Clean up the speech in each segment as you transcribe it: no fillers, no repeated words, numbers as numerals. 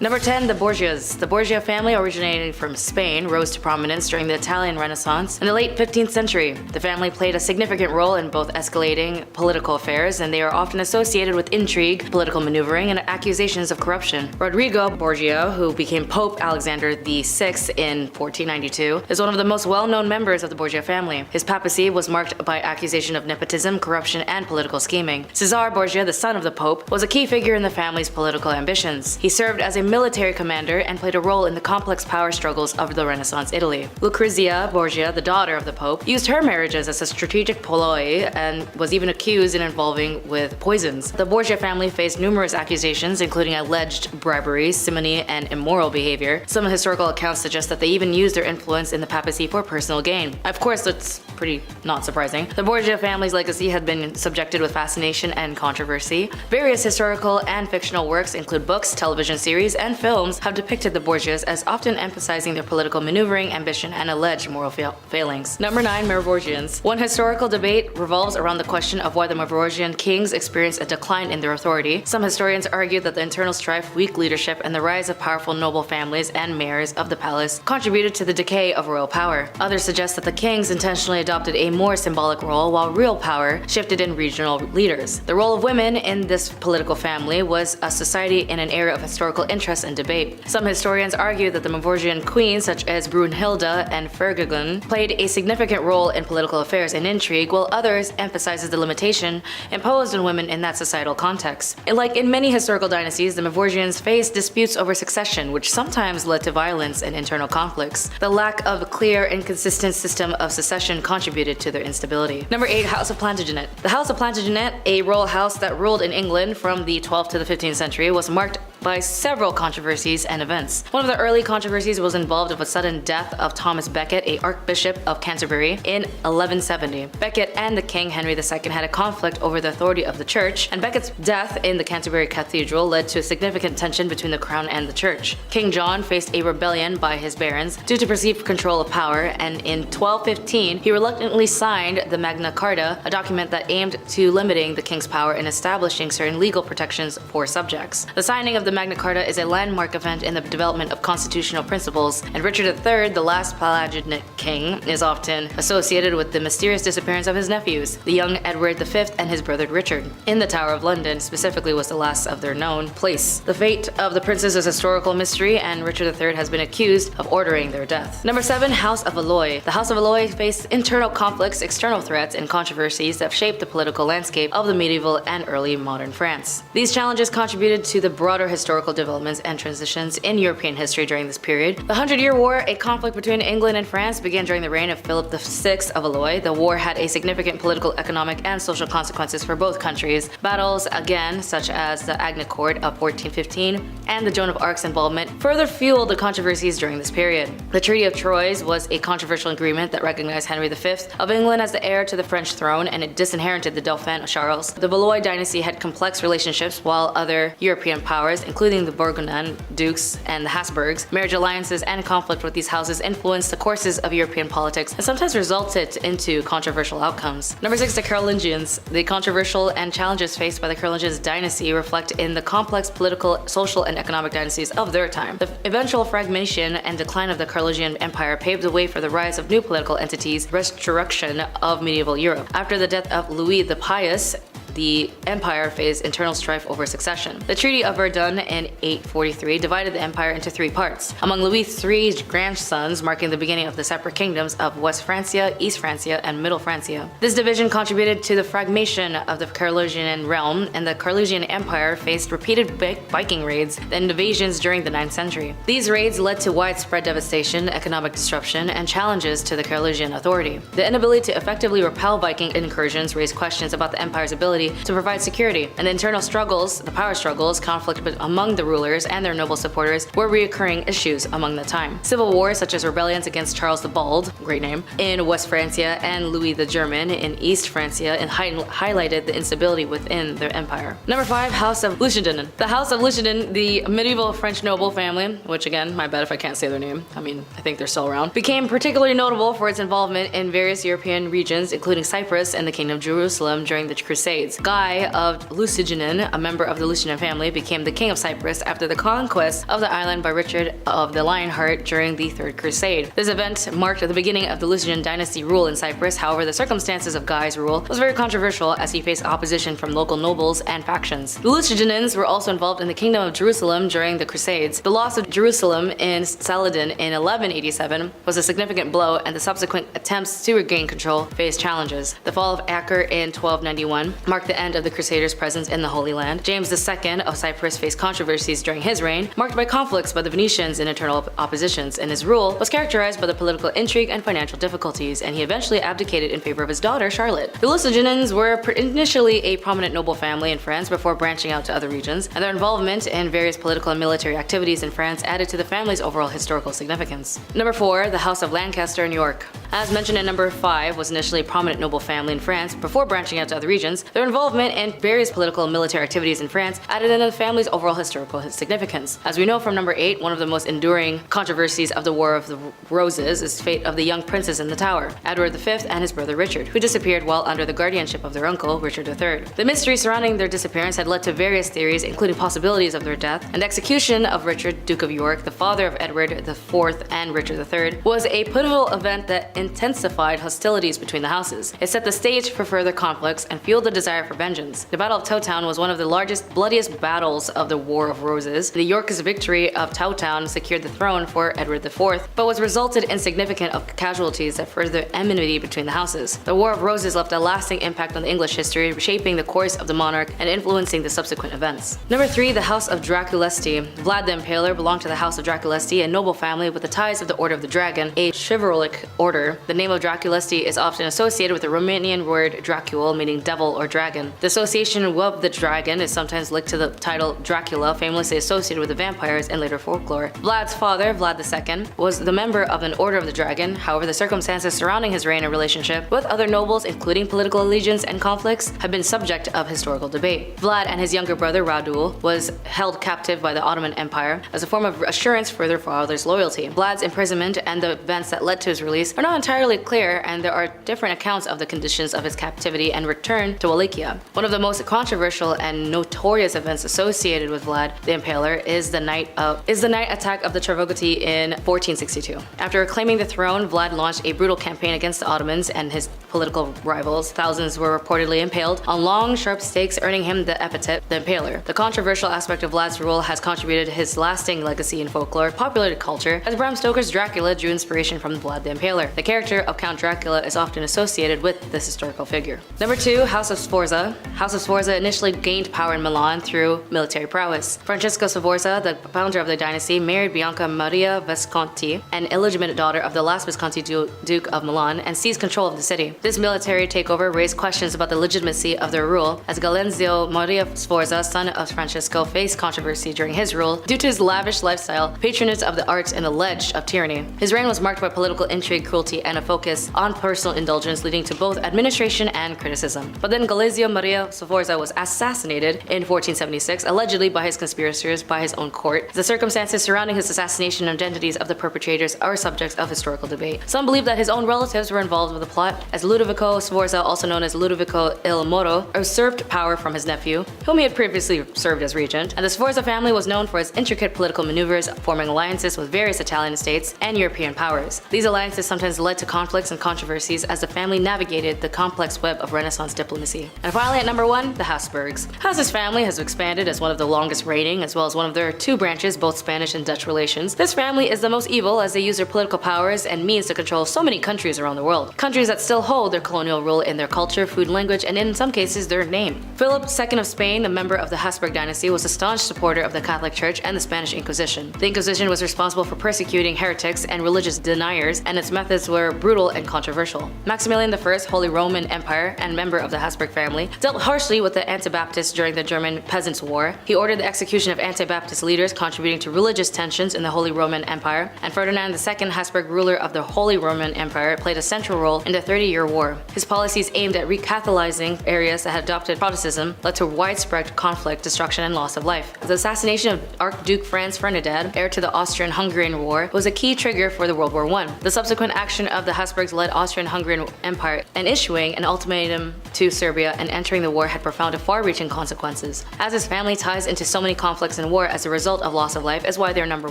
Number 10, the Borgias. The Borgia family, originating from Spain, rose to prominence during the Italian Renaissance in the late 15th century. The family played a significant role in both escalating political affairs, and they are often associated with intrigue, political maneuvering, and accusations of corruption. Rodrigo Borgia, who became Pope Alexander VI in 1492, is one of the most well-known members of the Borgia family. His papacy was marked by accusation of nepotism, corruption, and political scheming. Cesare Borgia, the son of the Pope, was a key figure in the family's political ambitions. He served as a military commander and played a role in the complex power struggles of the Renaissance Italy. Lucrezia Borgia, the daughter of the Pope, used her marriages as a strategic ploy and was even accused in involving with poisons. The Borgia family faced numerous accusations, including alleged bribery, simony, and immoral behavior. Some historical accounts suggest that they even used their influence in the papacy for personal gain. Of course, that's pretty not surprising. The Borgia family's legacy had been subjected with fascination and controversy. Various historical and fictional works include books, television series, and films have depicted the Borgias as often emphasizing their political maneuvering, ambition, and alleged moral failings. Number 9, Merovingians. One historical debate revolves around the question of why the Merovingian kings experienced a decline in their authority. Some historians argue that the internal strife, weak leadership, and the rise of powerful noble families and mayors of the palace contributed to the decay of royal power. Others suggest that the kings intentionally adopted a more symbolic role while real power shifted in regional leaders. The role of women in this political family was a society in an era of historical interest and debate. Some historians argue that the Merovingian queens, such as Brunhilde and Fergegen, played a significant role in political affairs and intrigue, while others emphasizes the limitation imposed on women in that societal context. Like in many historical dynasties, the Merovingians faced disputes over succession, which sometimes led to violence and internal conflicts. The lack of a clear and consistent system of succession contributed to their instability. Number 8, House of Plantagenet. The House of Plantagenet, a royal house that ruled in England from the 12th to the 15th century, was marked by several controversies and events. One of the early controversies was involved with a sudden death of Thomas Becket, a Archbishop of Canterbury, in 1170. Becket and the King Henry II had a conflict over the authority of the church, and Becket's death in the Canterbury Cathedral led to a significant tension between the crown and the church. King John faced a rebellion by his barons due to perceived control of power, and in 1215 he reluctantly signed the Magna Carta, a document that aimed to limiting the king's power and establishing certain legal protections for subjects. The signing of the Magna Carta is a landmark event in the development of constitutional principles, and Richard III, the last Plantagenet king, is often associated with the mysterious disappearance of his nephews, the young Edward V and his brother Richard. In the Tower of London, specifically, was the last of their known place. The fate of the princes is a historical mystery, and Richard III has been accused of ordering their death. Number 7, House of Valois. The House of Valois faced internal conflicts, external threats, and controversies that shaped the political landscape of the medieval and early modern France. These challenges contributed to the broader historical developments and transitions in European history during this period. The 100-Year War, a conflict between England and France, began during the reign of Philip VI of Valois. The war had a significant political, economic, and social consequences for both countries. Battles, again, such as the Agincourt of 1415 and the Joan of Arc's involvement, further fueled the controversies during this period. The Treaty of Troyes was a controversial agreement that recognized Henry V of England as the heir to the French throne, and it disinherited the Dauphin Charles. The Valois dynasty had complex relationships while other European powers, including the Bourguignon dukes and the Habsburgs, marriage alliances and conflict with these houses influenced the courses of European politics and sometimes resulted into controversial outcomes. Number 6, the Carolingians. The controversial and challenges faced by the Carolingian dynasty reflect in the complex political, social, and economic dynasties of their time. The eventual fragmentation and decline of the Carolingian Empire paved the way for the rise of new political entities, resurrection of medieval Europe. After the death of Louis the Pious, the empire faced internal strife over succession. The Treaty of Verdun in 843 divided the empire into 3 parts, among Louis III's grandsons, marking the beginning of the separate kingdoms of West Francia, East Francia, and Middle Francia. This division contributed to the fragmentation of the Carolingian realm, and the Carolingian Empire faced repeated Viking raids and invasions during the 9th century. These raids led to widespread devastation, economic disruption, and challenges to the Carolingian authority. The inability to effectively repel Viking incursions raised questions about the empire's ability to provide security, and the internal struggles, the power struggles, conflict among the rulers and their noble supporters were recurring issues among the time. Civil wars such as rebellions against Charles the Bald, great name, in West Francia and Louis the German in East Francia highlighted the instability within their empire. Number 5, House of Lusignan. The House of Lusignan, the medieval French noble family, which again, my bad if I can't say their name, I think they're still around, became particularly notable for its involvement in various European regions, including Cyprus and the Kingdom of Jerusalem during the Crusades. Crusades. Guy of Lusignan, a member of the Lusignan family, became the king of Cyprus after the conquest of the island by Richard of the Lionheart during the Third Crusade. This event marked the beginning of the Lusignan dynasty rule in Cyprus. However, the circumstances of Guy's rule was very controversial as he faced opposition from local nobles and factions. The Lusignans were also involved in the Kingdom of Jerusalem during the Crusades. The loss of Jerusalem in Saladin in 1187 was a significant blow, and the subsequent attempts to regain control faced challenges. The fall of Acre in 1291 marked the end of the Crusaders' presence in the Holy Land. James II of Cyprus faced controversies during his reign, marked by conflicts by the Venetians and internal oppositions, and his rule was characterized by the political intrigue and financial difficulties, and he eventually abdicated in favor of his daughter, Charlotte. The Lusignans were initially a prominent noble family in France before branching out to other regions, and their involvement in various political and military activities in France added to the family's overall historical significance. Number 4, the House of Lancaster in York. As mentioned in number 5, was initially a prominent noble family in France before branching out to other regions. Their involvement in various political and military activities in France added to the family's overall historical significance. As we know from number 8, one of the most enduring controversies of the War of the Roses is the fate of the young princes in the Tower, Edward V and his brother Richard, who disappeared while under the guardianship of their uncle, Richard III. The mystery surrounding their disappearance had led to various theories, including possibilities of their death, and the execution of Richard, Duke of York, the father of Edward IV and Richard III, was a pivotal event that intensified hostilities between the houses. It set the stage for further conflicts and fueled the desire for vengeance. The Battle of Towtown was one of the largest, bloodiest battles of the War of Roses. The Yorkist victory of Towtown secured the throne for Edward IV, but was resulted in significant casualties that further enmity between the houses. The War of Roses left a lasting impact on the English history, shaping the course of the monarch and influencing the subsequent events. Number 3, the House of Draculesti. Vlad the Impaler belonged to the House of Draculesti, a noble family with the ties of the Order of the Dragon, a chivalric order. The name of Draculesti is often associated with the Romanian word Dracul, meaning devil or dragon. The association of the dragon is sometimes linked to the title Dracula, famously associated with the vampires in later folklore. Vlad's father, Vlad II, was the member of an Order of the Dragon. However, the circumstances surrounding his reign and relationship with other nobles, including political allegiance and conflicts, have been subject of historical debate. Vlad and his younger brother Radul was held captive by the Ottoman Empire as a form of assurance for their father's loyalty. Vlad's imprisonment and the events that led to his release are not entirely clear, and there are different accounts of the conditions of his captivity and return to Wallachia. One of the most controversial and notorious events associated with Vlad the Impaler is the night attack of the Travogati in 1462. After claiming the throne, Vlad launched a brutal campaign against the Ottomans and his political rivals. Thousands were reportedly impaled on long, sharp stakes, earning him the epithet the Impaler. The controversial aspect of Vlad's rule has contributed to his lasting legacy in folklore, popular culture, as Bram Stoker's Dracula drew inspiration from Vlad the Impaler. The character of Count Dracula is often associated with this historical figure. Number 2, House of Sforza. House of Sforza initially gained power in Milan through military prowess. Francesco Sforza, the founder of the dynasty, married Bianca Maria Visconti, an illegitimate daughter of the last Visconti Duke of Milan, and seized control of the city. This military takeover raised questions about the legitimacy of their rule, as Galenzio Maria Sforza, son of Francesco, faced controversy during his rule due to his lavish lifestyle, patronage of the arts, and alleged of tyranny. His reign was marked by political intrigue, cruelty, and a focus on personal indulgence, leading to both administration and criticism. But then Galenzio Maria Sforza was assassinated in 1476, allegedly by his conspirators by his own court. The circumstances surrounding his assassination and identities of the perpetrators are subjects of historical debate. Some believe that his own relatives were involved with the plot, as Ludovico Sforza, also known as Ludovico il Moro, usurped power from his nephew, whom he had previously served as regent, and the Sforza family was known for its intricate political maneuvers, forming alliances with various Italian states and European powers. These alliances sometimes led to conflicts and controversies as the family navigated the complex web of Renaissance diplomacy. And finally, at number 1, the Habsburgs. Habsburg's family has expanded as one of the longest reigning, as well as one of their 2 branches, both Spanish and Dutch relations. This family is the most evil as they use their political powers and means to control so many countries around the world. Countries that still hold their colonial rule in their culture, food, language, and in some cases their name. Philip II of Spain, a member of the Habsburg dynasty, was a staunch supporter of the Catholic Church and the Spanish Inquisition. The Inquisition was responsible for persecuting heretics and religious deniers, and its methods were brutal and controversial. Maximilian I, Holy Roman Empire and member of the Habsburg family, dealt harshly with the Anabaptists during the German Peasants' War. He ordered the execution of Anabaptist leaders, contributing to religious tensions in the Holy Roman Empire, and Ferdinand II, Habsburg ruler of the Holy Roman Empire, played a central role in the 30-year war. His policies aimed at recatholizing areas that had adopted Protestantism led to widespread conflict, destruction, and loss of life. The assassination of Archduke Franz Ferdinand, heir to the Austrian-Hungarian War, was a key trigger for the World War I. The subsequent action of the Habsburgs led Austrian-Hungarian Empire in issuing an ultimatum to Serbia and entering the war had profound and far-reaching consequences. As his family ties into so many conflicts in war as a result of loss of life is why they're number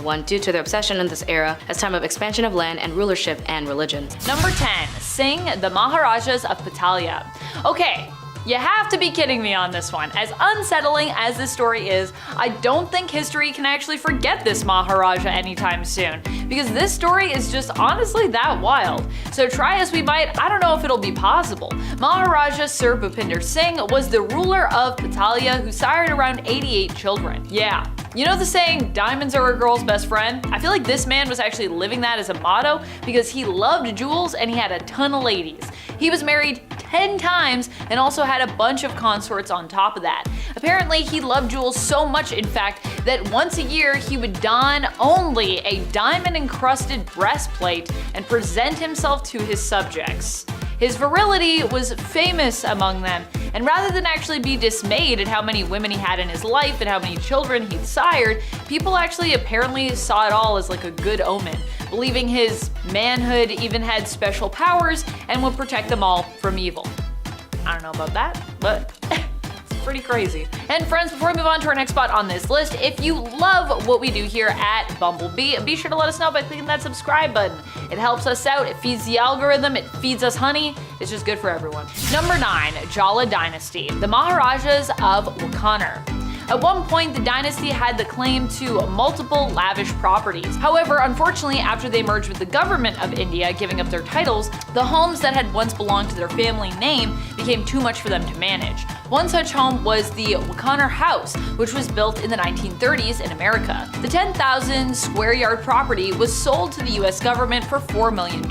1 due to their obsession in this era as time of expansion of land and rulership and religion. Number 10. Singh, the Maharajas of Patalia. Okay, you have to be kidding me on this one. As unsettling as this story is, I don't think history can actually forget this Maharaja anytime soon, because this story is just honestly that wild. So try as we might, I don't know if it'll be possible. Maharaja Sir Bhupinder Singh was the ruler of Patalia who sired around 88 children. Yeah. You know the saying, diamonds are a girl's best friend? I feel like this man was actually living that as a motto because he loved jewels and he had a ton of ladies. He was married 10 times and also had a bunch of consorts on top of that. Apparently he loved jewels so much, in fact, that once a year he would don only a diamond-encrusted breastplate and present himself to his subjects. His virility was famous among them, and rather than actually be dismayed at how many women he had in his life and how many children he'd sired, people actually apparently saw it all as like a good omen, believing his manhood even had special powers and would protect them all from evil. I don't know about that, but it's pretty crazy. And friends, before we move on to our next spot on this list, if you love what we do here at Bumblebee, be sure to let us know by clicking that subscribe button. It helps us out, it feeds the algorithm, it feeds us honey, it's just good for everyone. Number 9, Jala Dynasty, the Maharajas of Bikaner. At one point, the dynasty had the claim to multiple lavish properties. However, unfortunately, after they merged with the government of India, giving up their titles, the homes that had once belonged to their family name became too much for them to manage. One such home was the Bikaner House, which was built in the 1930s in America. The 10,000 square yard property was sold to the US government for $4 million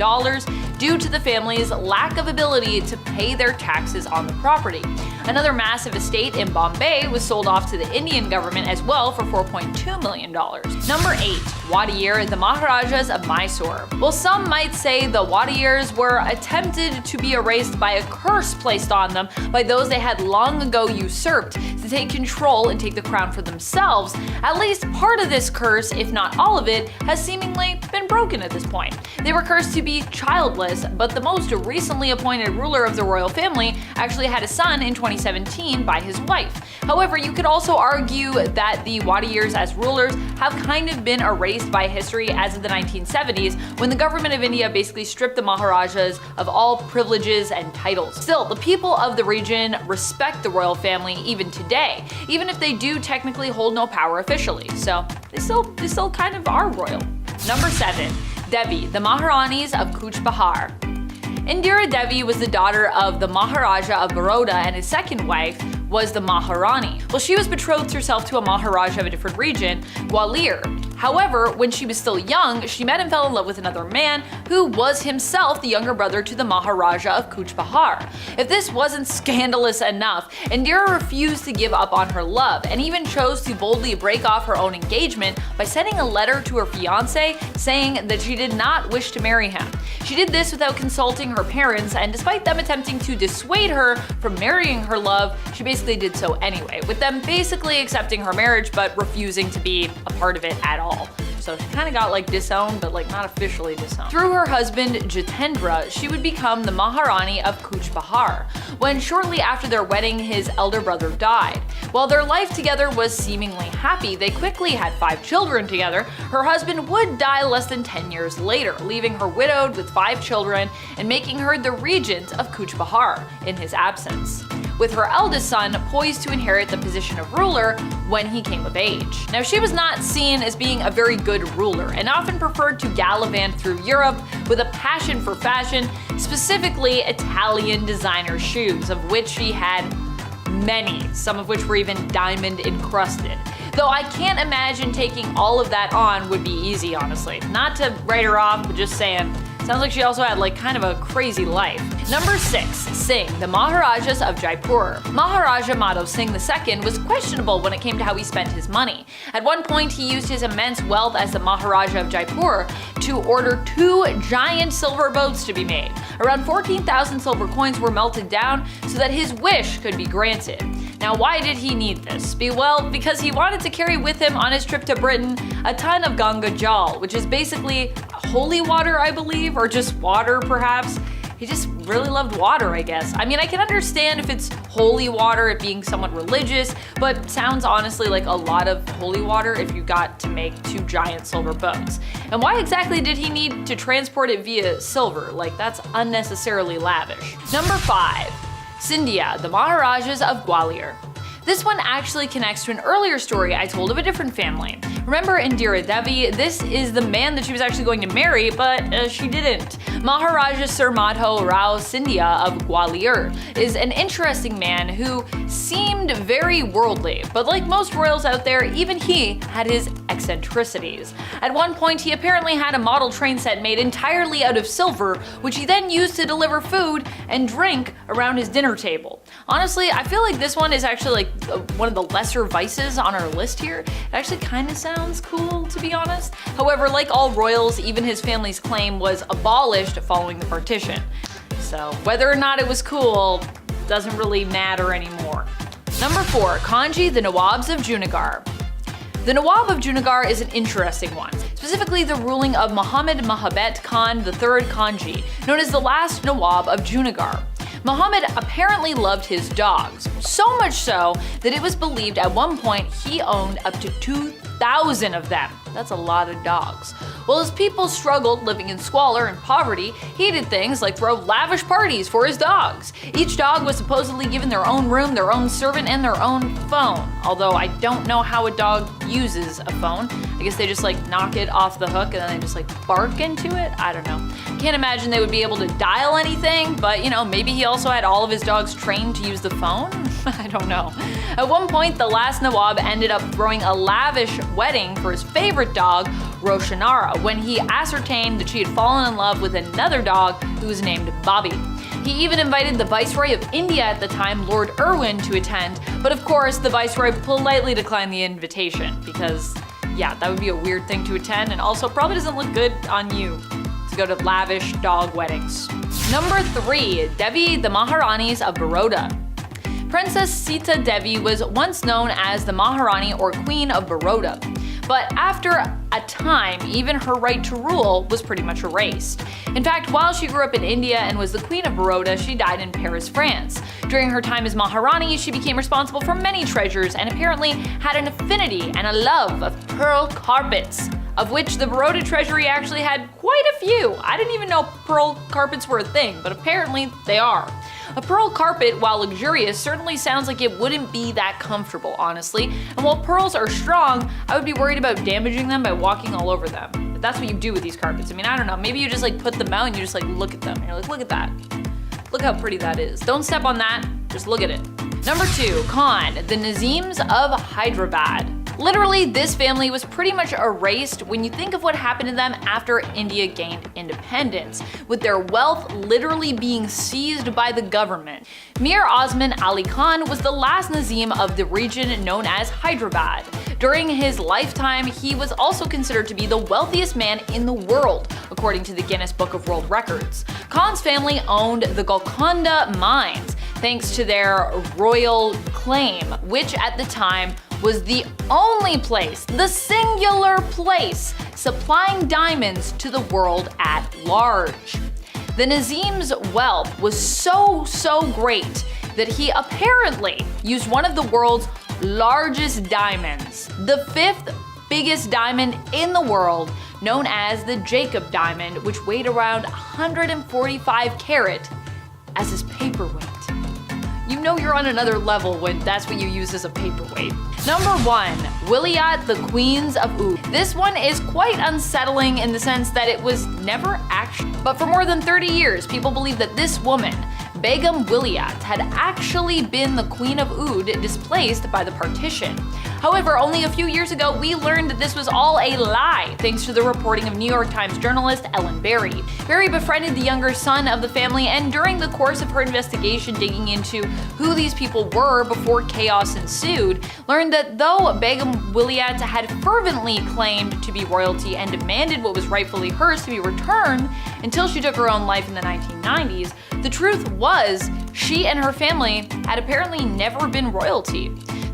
due to the family's lack of ability to pay their taxes on the property. Another massive estate in Bombay was sold off to the Indian government as well for $4.2 million. Number 8. Wadiyar, the Maharajas of Mysore. Well, some might say the Wadiyars were attempted to be erased by a curse placed on them by those they had long ago usurped to take control and take the crown for themselves. At least part of this curse, if not all of it, has seemingly been broken at this point. They were cursed to be childless, but the most recently appointed ruler of the royal family actually had a son in 2017 by his wife. However, you could also argue that the Wadiyars as rulers have kind of been erased by history as of the 1970s, when the government of India basically stripped the Maharajas of all privileges and titles. Still, the people of the region respect the royal family even today, even if they do technically hold no power officially. So they still kind of are royal. Number 7. Devi, the Maharanis of Kuch Behar. Indira Devi was the daughter of the Maharaja of Baroda, and his second wife was the Maharani. Well, she was betrothed herself to a Maharaja of a different region, Gwalior. However, when she was still young, she met and fell in love with another man who was himself the younger brother to the Maharaja of Kuch Behar. If this wasn't scandalous enough, Indira refused to give up on her love and even chose to boldly break off her own engagement by sending a letter to her fiancé saying that she did not wish to marry him. She did this without consulting her parents, and despite them attempting to dissuade her from marrying her love, she basically did so anyway, with them basically accepting her marriage but refusing to be a part of it at all. So she kind of got like disowned, but like not officially disowned. Through her husband Jitendra, she would become the Maharani of Kuch Behar, when shortly after their wedding his elder brother died. While their life together was seemingly happy, they quickly had 5 children together. Her husband would die less than 10 years later, leaving her widowed with 5 children and making her the regent of Kuch Behar in his absence, with her eldest son poised to inherit the position of ruler when he came of age. Now, she was not seen as being a very good ruler and often preferred to gallivant through Europe with a passion for fashion, specifically Italian designer shoes, of which she had many, some of which were even diamond encrusted. Though I can't imagine taking all of that on would be easy, honestly. Not to write her off, but just saying. Sounds like she also had like kind of a crazy life. Number 6. Singh, the Maharajas of Jaipur. Maharaja Madhav Singh II was questionable when it came to how he spent his money. At one point, he used his immense wealth as the Maharaja of Jaipur to order 2 giant silver boats to be made. Around 14,000 silver coins were melted down so that his wish could be granted. Now, why did he need this? Well, because he wanted to carry with him on his trip to Britain a ton of Ganga Jal, which is basically holy water, I believe, or just water perhaps. he just really loved water, I guess. I mean, I can understand if it's holy water, it being somewhat religious, but sounds honestly like a lot of holy water if you got to make 2 giant silver boats. And why exactly did he need to transport it via silver? Like, that's unnecessarily lavish. Number 5, Scindia, the Maharajas of Gwalior. This one actually connects to an earlier story I told of a different family. Remember Indira Devi? This is the man that she was actually going to marry, but she didn't. Maharaja Sir Madho Rao Scindia of Gwalior is an interesting man who seemed very worldly, but like most royals out there, even he had his eccentricities. At one point, he apparently had a model train set made entirely out of silver, which he then used to deliver food and drink around his dinner table. Honestly, I feel like this one is actually like one of the lesser vices on our list here. It actually kind of sounds cool, to be honest. However, like all royals, even his family's claim was abolished following the partition. So whether or not it was cool doesn't really matter anymore. Number 4, Kanji, the Nawabs of Junagadh. The Nawab of Junagadh is an interesting one, specifically the ruling of Muhammad Mahabet Khan III Kanji, known as the last Nawab of Junagadh. Muhammad apparently loved his dogs, so much so that it was believed at one point he owned up to 2,000 of them. That's a lot of dogs. While his people struggled living in squalor and poverty, he did things like throw lavish parties for his dogs. Each dog was supposedly given their own room, their own servant, and their own phone. Although I don't know how a dog uses a phone. I guess they just like knock it off the hook and then they just like bark into it? I don't know. Can't imagine they would be able to dial anything, but you know, maybe he also had all of his dogs trained to use the phone? I don't know. At one point, the last Nawab ended up throwing a lavish wedding for his favorite dog, Roshanara, when he ascertained that she had fallen in love with another dog who was named Bobby. He even invited the Viceroy of India at the time, Lord Irwin, to attend, but of course the Viceroy politely declined the invitation because, yeah, that would be a weird thing to attend and also probably doesn't look good on you to go to lavish dog weddings. Number 3, Devi, the Maharanis of Baroda. Princess Sita Devi was once known as the Maharani or Queen of Baroda, but after a time, even her right to rule was pretty much erased. In fact, while she grew up in India and was the Queen of Baroda, she died in Paris, France. During her time as Maharani, she became responsible for many treasures and apparently had an affinity and a love of pearl carpets, of which the Baroda treasury actually had quite a few. I didn't even know pearl carpets were a thing, but apparently they are. A pearl carpet, while luxurious, certainly sounds like it wouldn't be that comfortable, honestly. And while pearls are strong, I would be worried about damaging them by walking all over them. But that's what you do with these carpets. I mean, I don't know, maybe you just like put them out and you just like look at them. And you're like, look at that. Look how pretty that is. Don't step on that, just look at it. Number 2, Khan, the Nazims of Hyderabad. Literally, this family was pretty much erased when you think of what happened to them after India gained independence, with their wealth literally being seized by the government. Mir Osman Ali Khan was the last Nazim of the region known as Hyderabad. During his lifetime, he was also considered to be the wealthiest man in the world, according to the Guinness Book of World Records. Khan's family owned the Golconda mines, thanks to their royal claim, which at the time was the only place, the singular place, supplying diamonds to the world at large. The Nazim's wealth was so great that he apparently used one of the world's largest diamonds, the 5th biggest diamond in the world, known as the Jacob diamond, which weighed around 145 carat, as his paperweight. You know you're on another level when that's what you use as a paperweight. Number 1, Wilayat, the Queens of Oud. This one is quite unsettling in the sense that it was never actually, but for more than 30 years, people believe that this woman, Begum Wilayat, had actually been the Queen of Oud displaced by the partition. However, only a few years ago, we learned that this was all a lie, thanks to the reporting of New York Times journalist Ellen Berry. Berry befriended the younger son of the family, and during the course of her investigation digging into who these people were before chaos ensued, learned that though Begum Wilayat had fervently claimed to be royalty and demanded what was rightfully hers to be returned until she took her own life in the 1990s, the truth was she and her family had apparently never been royalty.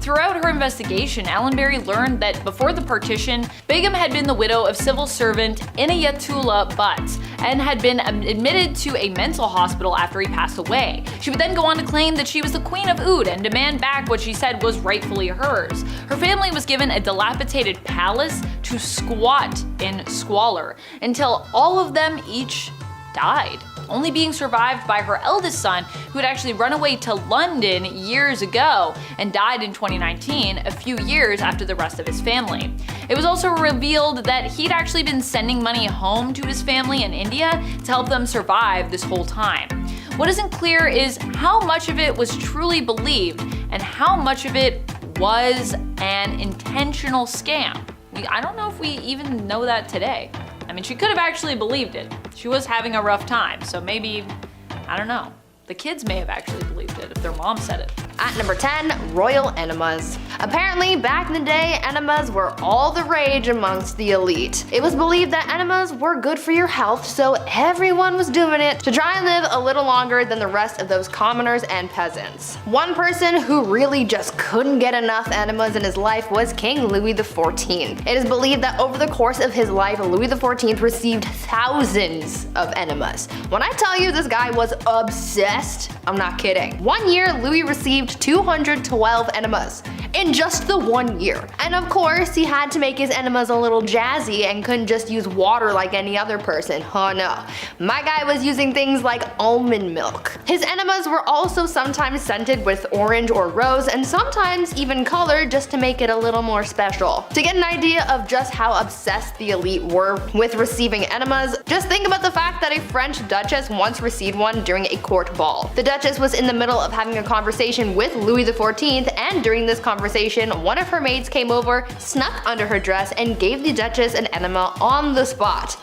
Throughout her investigation, Allenberry learned that before the partition, Begum had been the widow of civil servant Inayatullah Butt and had been admitted to a mental hospital after he passed away. She would then go on to claim that she was the Queen of Oud and demand back what she said was rightfully hers. Her family was given a dilapidated palace to squat in squalor until all of them each died, only being survived by her eldest son, who had actually run away to London years ago and died in 2019, a few years after the rest of his family. It was also revealed that he'd actually been sending money home to his family in India to help them survive this whole time. What isn't clear is how much of it was truly believed and how much of it was an intentional scam. I don't know if we even know that today. I mean, she could have actually believed it. She was having a rough time, so maybe, I don't know. The kids may have actually believed it if their mom said it. At number 10, royal enemas. Apparently, back in the day, enemas were all the rage amongst the elite. It was believed that enemas were good for your health, so everyone was doing it to try and live a little longer than the rest of those commoners and peasants. One person who really just couldn't get enough enemas in his life was King Louis XIV. It is believed that over the course of his life, Louis XIV received thousands of enemas. When I tell you this guy was obsessed, I'm not kidding. One year, Louis received 212 enemas in just the 1 year. And of course, he had to make his enemas a little jazzy and couldn't just use water like any other person. Oh no. My guy was using things like almond milk. His enemas were also sometimes scented with orange or rose and sometimes even colored just to make it a little more special. To get an idea of just how obsessed the elite were with receiving enemas, just think about the fact that a French duchess once received one during a court ball. The duchess was in the middle of having a conversation with Louis XIV, and during this conversation, one of her maids came over, snuck under her dress, and gave the duchess an enema on the spot.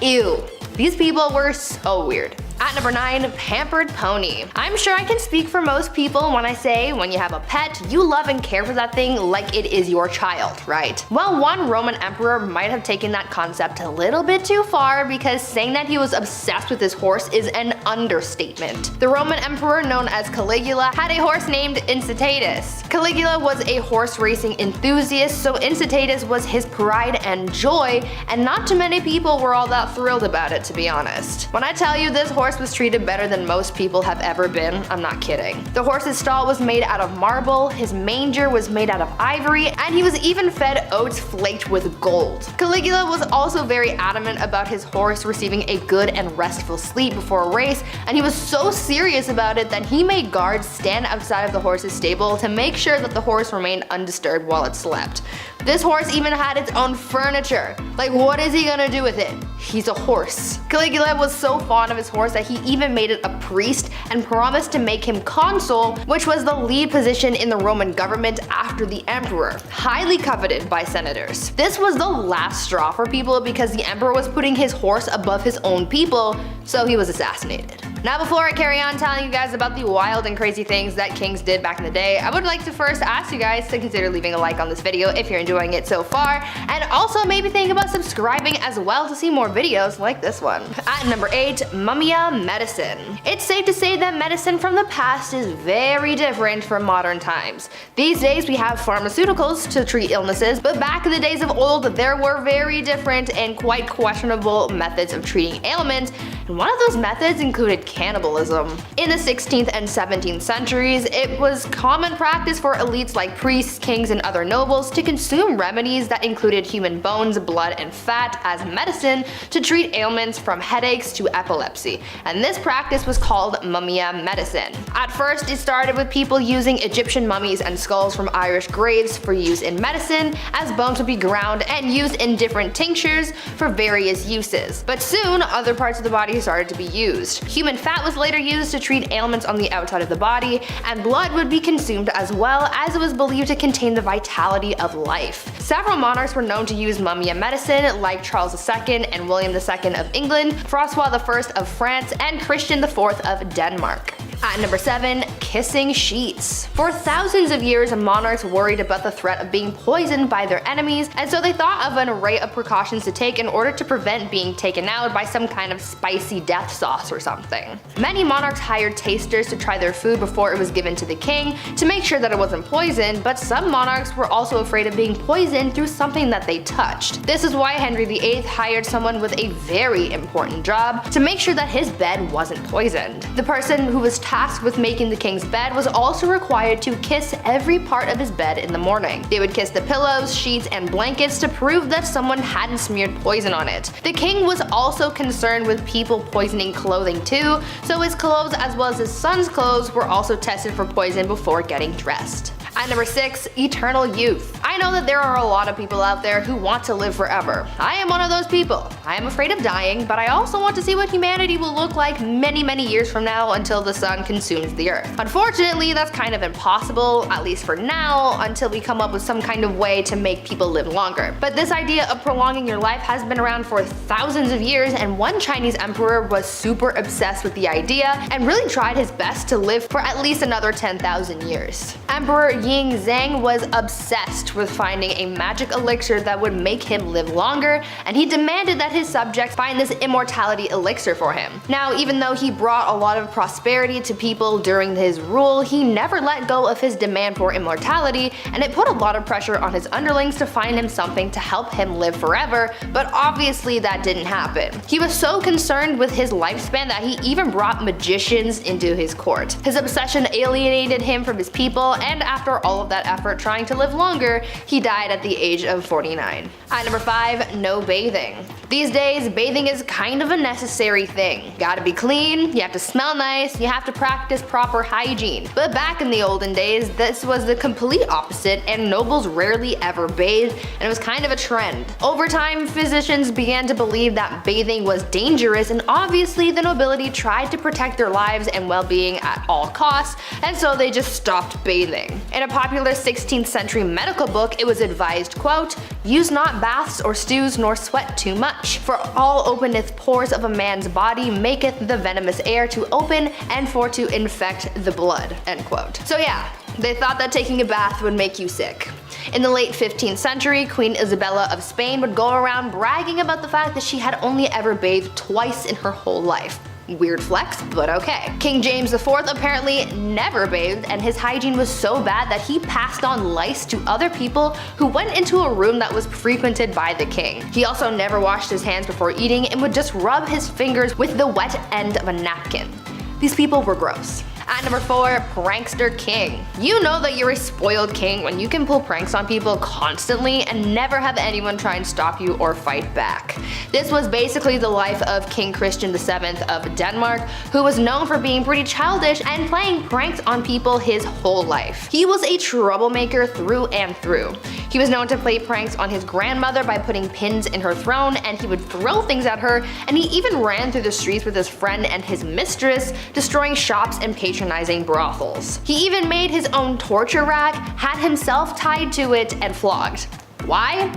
Ew. These people were so weird. At number 9, pampered pony. I'm sure I can speak for most people when I say when you have a pet, you love and care for that thing like it is your child, right? Well, one Roman emperor might have taken that concept a little bit too far, because saying that he was obsessed with his horse is an understatement. The Roman emperor known as Caligula had a horse named Incitatus. Caligula was a horse racing enthusiast, so Incitatus was his pride and joy, and not too many people were all that thrilled about it, to be honest. When I tell you this horse was treated better than most people have ever been, I'm not kidding. The horse's stall was made out of marble, his manger was made out of ivory, and he was even fed oats flaked with gold. Caligula was also very adamant about his horse receiving a good and restful sleep before a race, and he was so serious about it that he made guards stand outside of the horse's stable to make sure that the horse remained undisturbed while it slept. This horse even had its own furniture. Like, what is he gonna do with it? He's a horse. Caligula was so fond of his horse that he even made it a priest and promised to make him consul, which was the lead position in the Roman government after the emperor, highly coveted by senators. This was the last straw for people because the emperor was putting his horse above his own people, so he was assassinated. Now, before I carry on telling you guys about the wild and crazy things that kings did back in the day, I would like to first ask you guys to consider leaving a like on this video if you're enjoying it so far, and also maybe think about subscribing as well to see more videos like this one. At number 8, Mumia medicine. It's safe to say that medicine from the past is very different from modern times. These days we have pharmaceuticals to treat illnesses, but back in the days of old there were very different and quite questionable methods of treating ailments, and one of those methods included cannibalism. In the 16th and 17th centuries, it was common practice for elites like priests, kings, and other nobles to consume remedies that included human bones, blood, and fat as medicine to treat ailments from headaches to epilepsy, and this practice was called mumia medicine. At first, it started with people using Egyptian mummies and skulls from Irish graves for use in medicine, as bones would be ground and used in different tinctures for various uses. But soon, other parts of the body started to be used. Human fat was later used to treat ailments on the outside of the body, and blood would be consumed as well, as it was believed to contain the vitality of life. Several monarchs were known to use mumia medicine, like Charles II and William II of England, Francois I of France, and Christian IV of Denmark. At number 7, kissing sheets. For thousands of years, monarchs worried about the threat of being poisoned by their enemies, and so they thought of an array of precautions to take in order to prevent being taken out by some kind of spicy death sauce or something. Many monarchs hired tasters to try their food before it was given to the king to make sure that it wasn't poisoned, but some monarchs were also afraid of being poisoned through something that they touched. This is why Henry VIII hired someone with a very important job to make sure that his bed wasn't poisoned. The person who was tasked with making the king's bed was also required to kiss every part of his bed in the morning. They would kiss the pillows, sheets, and blankets to prove that someone hadn't smeared poison on it. The king was also concerned with people poisoning clothing too, so his clothes as well as his son's clothes were also tested for poison before getting dressed. At number 6, eternal youth. I know that there are a lot of people out there who want to live forever. I am one of those people. I am afraid of dying, but I also want to see what humanity will look like many years from now until the sun consumes the earth. Unfortunately, that's kind of impossible, at least for now, until we come up with some kind of way to make people live longer. But this idea of prolonging your life has been around for thousands of years, and one Chinese emperor was super obsessed with the idea and really tried his best to live for at least another 10,000 years. Emperor Ying Zhang was obsessed with finding a magic elixir that would make him live longer, and he demanded that his subjects find this immortality elixir for him. Now, even though he brought a lot of prosperity to people during his rule, he never let go of his demand for immortality, and it put a lot of pressure on his underlings to find him something to help him live forever, but obviously that didn't happen. He was so concerned with his lifespan that he even brought magicians into his court. His obsession alienated him from his people, and after all of that effort trying to live longer, he died at the age of 49. At number 5, no bathing. These days, bathing is kind of a necessary thing. Gotta be clean, you have to smell nice, you have to practice proper hygiene. But back in the olden days, this was the complete opposite, and nobles rarely ever bathed, and it was kind of a trend. Over time, physicians began to believe that bathing was dangerous, and obviously the nobility tried to protect their lives and well-being at all costs, and so they just stopped bathing. In a popular 16th century medical book, it was advised, quote, "Use not baths or stews nor sweat too much, for all openeth pores of a man's body maketh the venomous air to open and for to infect the blood," end quote. So yeah, they thought that taking a bath would make you sick. In the late 15th century, Queen Isabella of Spain would go around bragging about the fact that she had only ever bathed twice in her whole life. Weird flex, but okay. King James IV apparently never bathed, and his hygiene was so bad that he passed on lice to other people who went into a room that was frequented by the king. He also never washed his hands before eating and would just rub his fingers with the wet end of a napkin. These people were gross. At number 4, prankster king. You know that you're a spoiled king when you can pull pranks on people constantly and never have anyone try and stop you or fight back. This was basically the life of King Christian VII of Denmark, who was known for being pretty childish and playing pranks on people his whole life. He was a troublemaker through and through. He was known to play pranks on his grandmother by putting pins in her throne, and he would throw things at her, and he even ran through the streets with his friend and his mistress, destroying shops and patronizing brothels. He even made his own torture rack, had himself tied to it, and flogged. Why?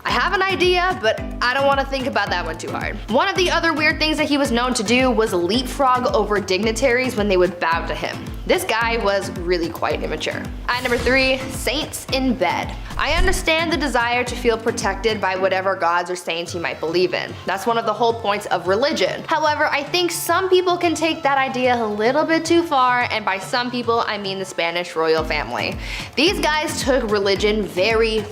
I have an idea, but I don't want to think about that one too hard. One of the other weird things that he was known to do was leapfrog over dignitaries when they would bow to him. This guy was really quite immature. At number 3, saints in bed. I understand the desire to feel protected by whatever gods or saints you might believe in. That's one of the whole points of religion. However, I think some people can take that idea a little bit too far, and by some people, I mean the Spanish royal family. These guys took religion very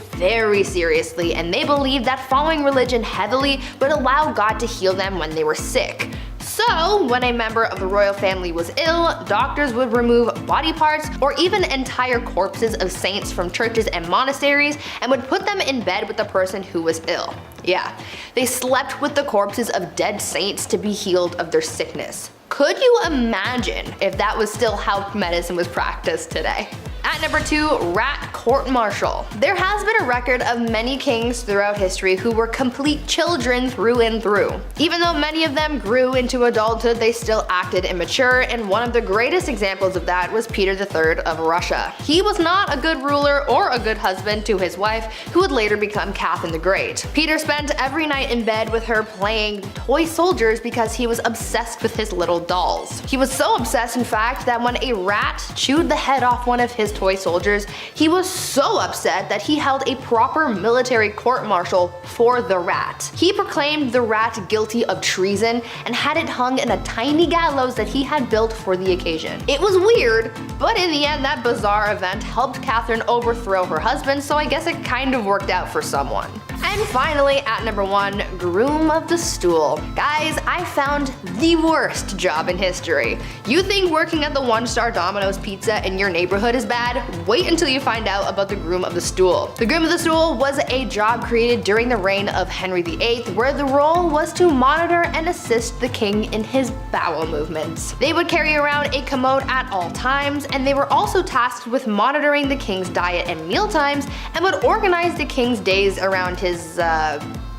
seriously, and they believed that following religion heavily would allow God to heal them when they were sick. So, when a member of the royal family was ill, doctors would remove body parts or even entire corpses of saints from churches and monasteries and would put them in bed with the person who was ill. Yeah, they slept with the corpses of dead saints to be healed of their sickness. Could you imagine if that was still how medicine was practiced today? At number 2, rat court-martial. There has been a record of many kings throughout history who were complete children through and through. Even though many of them grew into adulthood, they still acted immature, and one of the greatest examples of that was Peter III of Russia. He was not a good ruler or a good husband to his wife, who would later become Catherine the Great. Peter spent every night in bed with her playing toy soldiers because he was obsessed with his little dolls. He was so obsessed, in fact, that when a rat chewed the head off one of his toy soldiers, he was so upset that he held a proper military court-martial for the rat. He proclaimed the rat guilty of treason and had it hung in a tiny gallows that he had built for the occasion. It was weird, but in the end that bizarre event helped Catherine overthrow her husband, so I guess it kind of worked out for someone. And finally, at number 1, groom of the stool. Guys, I found the worst job in history. You think working at the 1-star Domino's Pizza in your neighborhood is bad? Wait until you find out about the groom of the stool. The groom of the stool was a job created during the reign of Henry VIII, where the role was to monitor and assist the king in his bowel movements. They would carry around a commode at all times, and they were also tasked with monitoring the king's diet and meal times, and would organize the king's days around his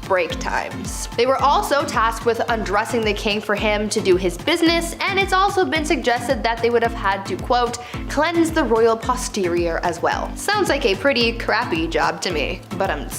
break times. They were also tasked with undressing the king for him to do his business, and it's also been suggested that they would have had to, quote, cleanse the royal posterior as well. Sounds like a pretty crappy job to me, but I'm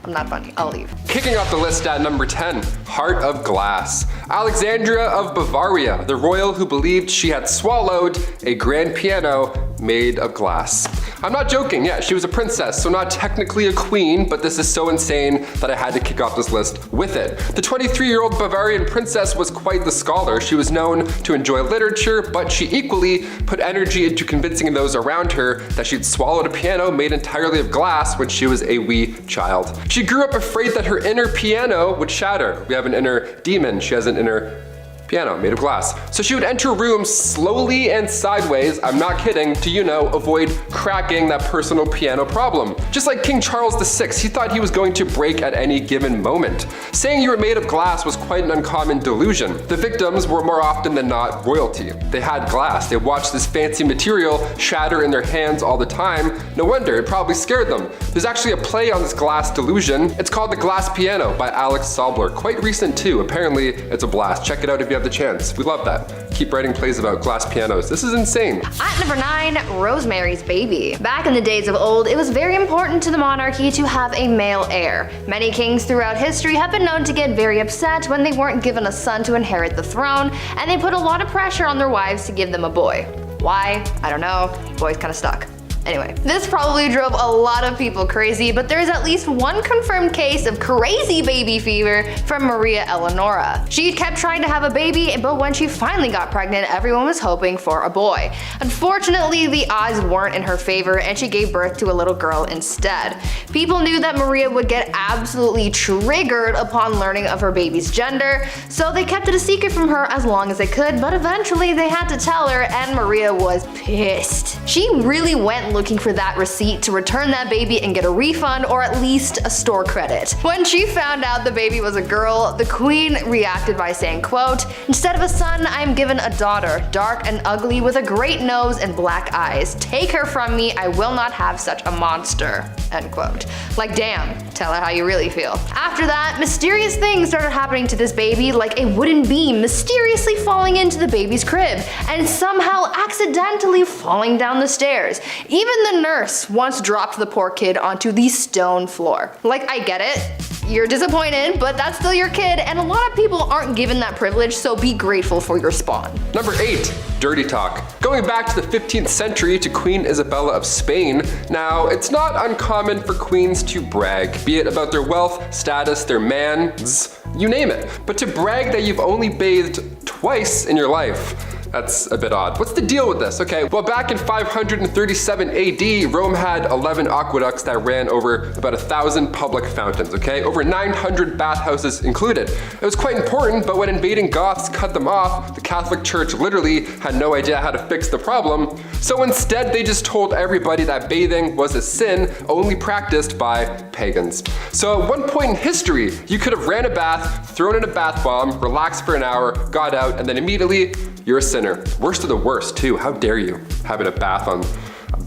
not funny. I'll leave. Kicking off the list at number 10, Heart of Glass. Alexandria of Bavaria, the royal who believed she had swallowed a grand piano made of glass. I'm not joking, yeah, she was a princess, so not technically a queen, but this is so insane that I had to kick off this list with it. The 23-year-old Bavarian princess was quite the scholar. She was known to enjoy literature, but she equally put energy into convincing those around her that she'd swallowed a piano made entirely of glass when she was a wee child. She grew up afraid that her inner piano would shatter. We have an inner demon, she has an inner piano made of glass. So she would enter rooms slowly and sideways, I'm not kidding, to, you know, avoid cracking that personal piano problem. Just like King Charles VI, he thought he was going to break at any given moment. Saying you were made of glass was quite an uncommon delusion. The victims were more often than not royalty. They had glass, they watched this fancy material shatter in their hands all the time. No wonder, it probably scared them. There's actually a play on this glass delusion. It's called The Glass Piano by Alex Sobler. Quite recent too, apparently it's a blast. Check it out if you have the chance. We love that. Keep writing plays about glass pianos. This is insane. At number 9, Rosemary's Baby. Back in the days of old, it was very important to the monarchy to have a male heir. Many kings throughout history have been known to get very upset when they weren't given a son to inherit the throne, and they put a lot of pressure on their wives to give them a boy. Why? I don't know. Boys kinda stuck. Anyway, this probably drove a lot of people crazy, but there's at least one confirmed case of crazy baby fever from Maria Eleonora. She kept trying to have a baby, but when she finally got pregnant, everyone was hoping for a boy. Unfortunately, the odds weren't in her favor, and she gave birth to a little girl instead. People knew that Maria would get absolutely triggered upon learning of her baby's gender, so they kept it a secret from her as long as they could, but eventually they had to tell her, and Maria was pissed. She really went looking for that receipt to return that baby and get a refund, or at least a store credit. When she found out the baby was a girl, the queen reacted by saying, quote, instead of a son, I am given a daughter, dark and ugly with a great nose and black eyes. Take her from me, I will not have such a monster, end quote. Like damn, tell her how you really feel. After that, mysterious things started happening to this baby, like a wooden beam mysteriously falling into the baby's crib, and somehow accidentally falling down the stairs. Even the nurse once dropped the poor kid onto the stone floor. Like, I get it, you're disappointed, but that's still your kid, and a lot of people aren't given that privilege, so be grateful for your spawn. Number 8, dirty talk. Going back to the 15th century to Queen Isabella of Spain, now it's not uncommon for queens to brag, be it about their wealth, status, their mans, you name it. But to brag that you've only bathed twice in your life, that's a bit odd. What's the deal with this? Okay, well, back in 537 AD, Rome had 11 aqueducts that ran over about 1,000 public fountains, okay? Over 900 bathhouses included. It was quite important, but when invading Goths cut them off, the Catholic Church literally had no idea how to fix the problem. So instead, they just told everybody that bathing was a sin only practiced by pagans. So at one point in history, you could have ran a bath, thrown in a bath bomb, relaxed for an hour, got out, and then immediately, you're a sinner. Worst of the worst too, how dare you? Having a bath on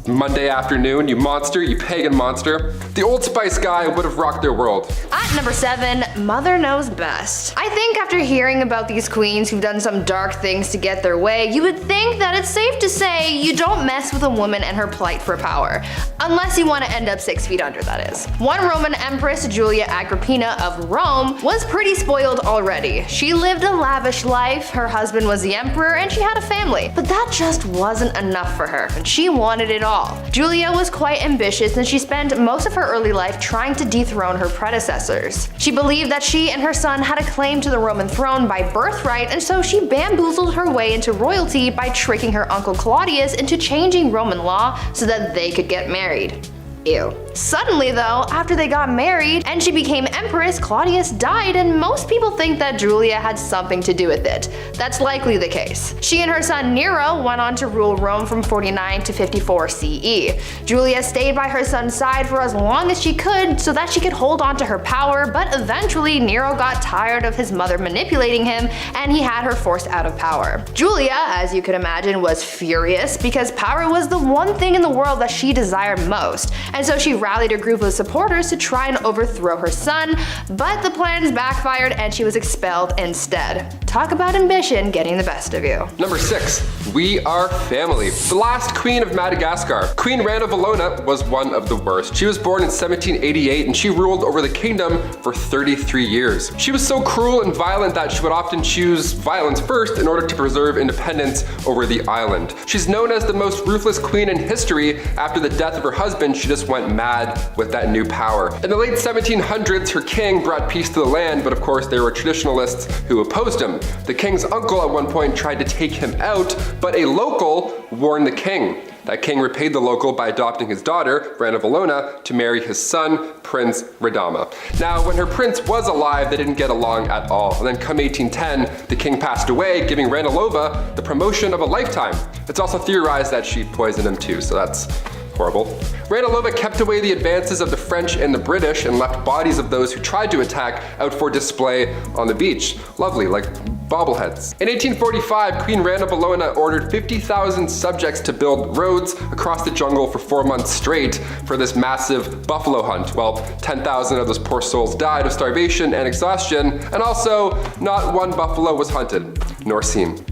Monday afternoon, you monster, you pagan monster. The Old Spice guy would have rocked their world. At number 7, Mother Knows Best. I think after hearing about these queens who've done some dark things to get their way, you would think that it's safe to say you don't mess with a woman and her plight for power. Unless you want to end up 6 feet under, that is. One Roman Empress, Julia Agrippina of Rome, was pretty spoiled already. She lived a lavish life, her husband was the emperor, and she had a family. But that just wasn't enough for her, and she wanted it all. Julia was quite ambitious, and she spent most of her early life trying to dethrone her predecessors. She believed that she and her son had a claim to the Roman throne by birthright, and so she bamboozled her way into royalty by tricking her uncle Claudius into changing Roman law so that they could get married. Ew. Suddenly though, after they got married and she became empress, Claudius died, and most people think that Julia had something to do with it. That's likely the case. She and her son Nero went on to rule Rome from 49 to 54 CE. Julia stayed by her son's side for as long as she could so that she could hold on to her power, but eventually Nero got tired of his mother manipulating him and he had her forced out of power. Julia, as you could imagine, was furious because power was the one thing in the world that she desired most. And so she rallied a group of supporters to try and overthrow her son, but the plans backfired and she was expelled instead. Talk about ambition getting the best of you. Number 6, we are family. The last queen of Madagascar. Queen Rana Valona was one of the worst. She was born in 1788 and she ruled over the kingdom for 33 years. She was so cruel and violent that she would often choose violence first in order to preserve independence over the island. She's known as the most ruthless queen in history. After the death of her husband, she just went mad with that new power. In the late 1700s, her king brought peace to the land, but of course there were traditionalists who opposed him. The king's uncle at one point tried to take him out, but a local warned the king. That king repaid the local by adopting his daughter, Rana Valona, to marry his son, Prince Radama. Now, when her prince was alive, they didn't get along at all. And then come 1810, the king passed away, giving Ranilova the promotion of a lifetime. It's also theorized that she poisoned him too, so that's horrible. Ranilova kept away the advances of the French and the British and left bodies of those who tried to attack out for display on the beach. Lovely, like bobbleheads. In 1845, Queen Rana Valona ordered 50,000 subjects to build roads across the jungle for 4 months straight for this massive buffalo hunt. Well, 10,000 of those poor souls died of starvation and exhaustion, and also not one buffalo was hunted, nor seen.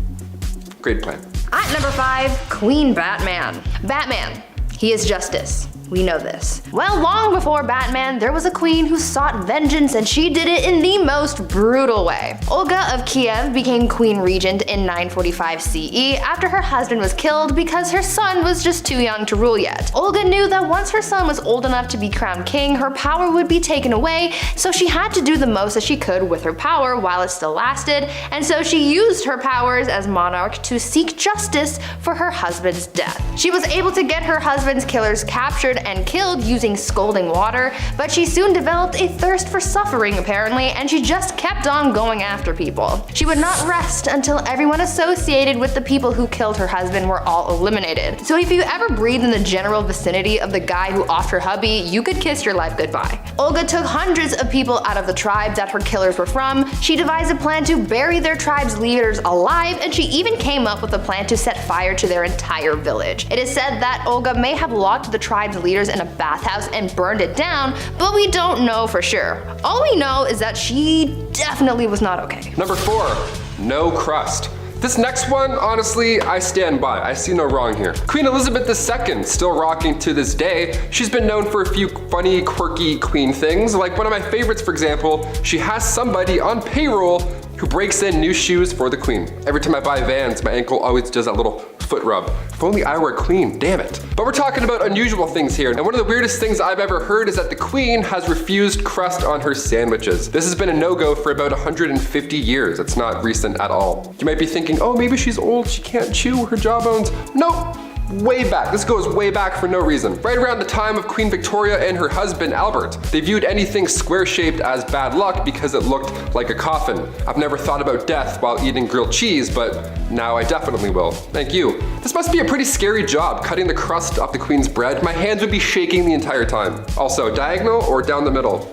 Great plan. At number 5, Queen Batman. Batman. He is justice. We know this. Well, long before Batman, there was a queen who sought vengeance, and she did it in the most brutal way. Olga of Kiev became queen regent in 945 CE after her husband was killed because her son was just too young to rule yet. Olga knew that once her son was old enough to be crowned king, her power would be taken away, so she had to do the most that she could with her power while it still lasted, and so she used her powers as monarch to seek justice for her husband's death. She was able to get her husband's killers captured and killed using scalding water, but she soon developed a thirst for suffering apparently, and she just kept on going after people. She would not rest until everyone associated with the people who killed her husband were all eliminated. So if you ever breathe in the general vicinity of the guy who offed her hubby, you could kiss your life goodbye. Olga took hundreds of people out of the tribe that her killers were from. She devised a plan to bury their tribe's leaders alive, and she even came up with a plan to set fire to their entire village. It is said that Olga may have locked the tribe's leaders in a bathhouse and burned it down, but we don't know for sure. All we know is that she definitely was not okay. Number 4, no crust. This next one, honestly, I stand by. I see no wrong here. Queen Elizabeth II, still rocking to this day. She's been known for a few funny, quirky queen things. Like one of my favorites, for example, she has somebody on payroll who breaks in new shoes for the queen. Every time I buy Vans, my ankle always does that little foot rub. If only I were queen, damn it. But we're talking about unusual things here, and one of the weirdest things I've ever heard is that the queen has refused crust on her sandwiches. This has been a no-go for about 150 years. It's not recent at all. You might be thinking, oh, maybe she's old, she can't chew her jawbones. Nope. Way back. This goes way back for no reason. Right around the time of Queen Victoria and her husband Albert. They viewed anything square-shaped as bad luck because it looked like a coffin. I've never thought about death while eating grilled cheese, but now I definitely will. Thank you. This must be a pretty scary job, cutting the crust off the queen's bread. My hands would be shaking the entire time. Also, diagonal or down the middle?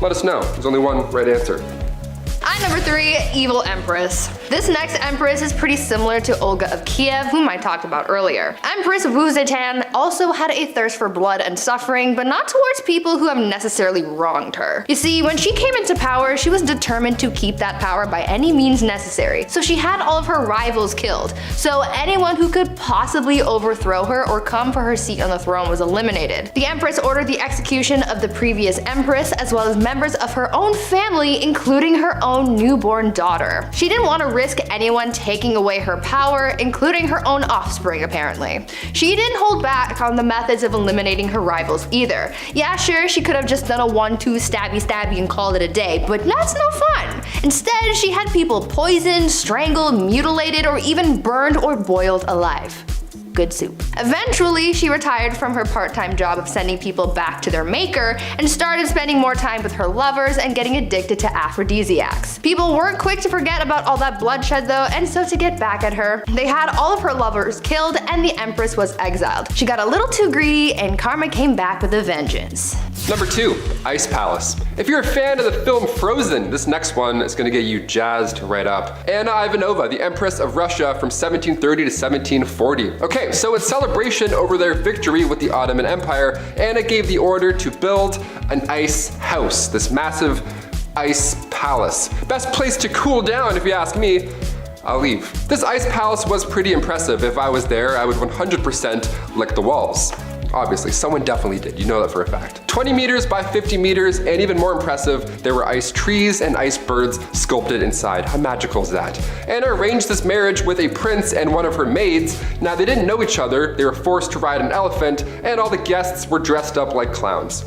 Let us know. There's only one right answer. At At number 3, Evil Empress. This next empress is pretty similar to Olga of Kiev, whom I talked about earlier. Empress Wu Zetian also had a thirst for blood and suffering, but not towards people who have necessarily wronged her. You see, when she came into power, she was determined to keep that power by any means necessary. So she had all of her rivals killed. So anyone who could possibly overthrow her or come for her seat on the throne was eliminated. The empress ordered the execution of the previous empress, as well as members of her own family, including her own newborn daughter. She didn't want to risk anyone taking away her power, including her own offspring apparently. She didn't hold back on the methods of eliminating her rivals either. Yeah, sure, she could have just done a 1-2 stabby and called it a day, but that's no fun. Instead, she had people poisoned, strangled, mutilated, or even burned or boiled alive. Good soup. Eventually, she retired from her part-time job of sending people back to their maker and started spending more time with her lovers and getting addicted to aphrodisiacs. People weren't quick to forget about all that bloodshed though, and so to get back at her, they had all of her lovers killed and the empress was exiled. She got a little too greedy and karma came back with a vengeance. Number 2, Ice Palace. If you're a fan of the film Frozen, this next one is gonna get you jazzed right up. Anna Ivanova, the Empress of Russia from 1730 to 1740. Okay, so in celebration over their victory with the Ottoman Empire, Anna gave the order to build an ice house, this massive ice palace. Best place to cool down if you ask me. I'll leave. This ice palace was pretty impressive. If I was there, I would 100% lick the walls. Obviously, someone definitely did, you know that for a fact. 20 meters by 50 meters, and even more impressive, there were ice trees and ice birds sculpted inside. How magical is that? Anna arranged this marriage with a prince and one of her maids. Now they didn't know each other, they were forced to ride an elephant, and all the guests were dressed up like clowns.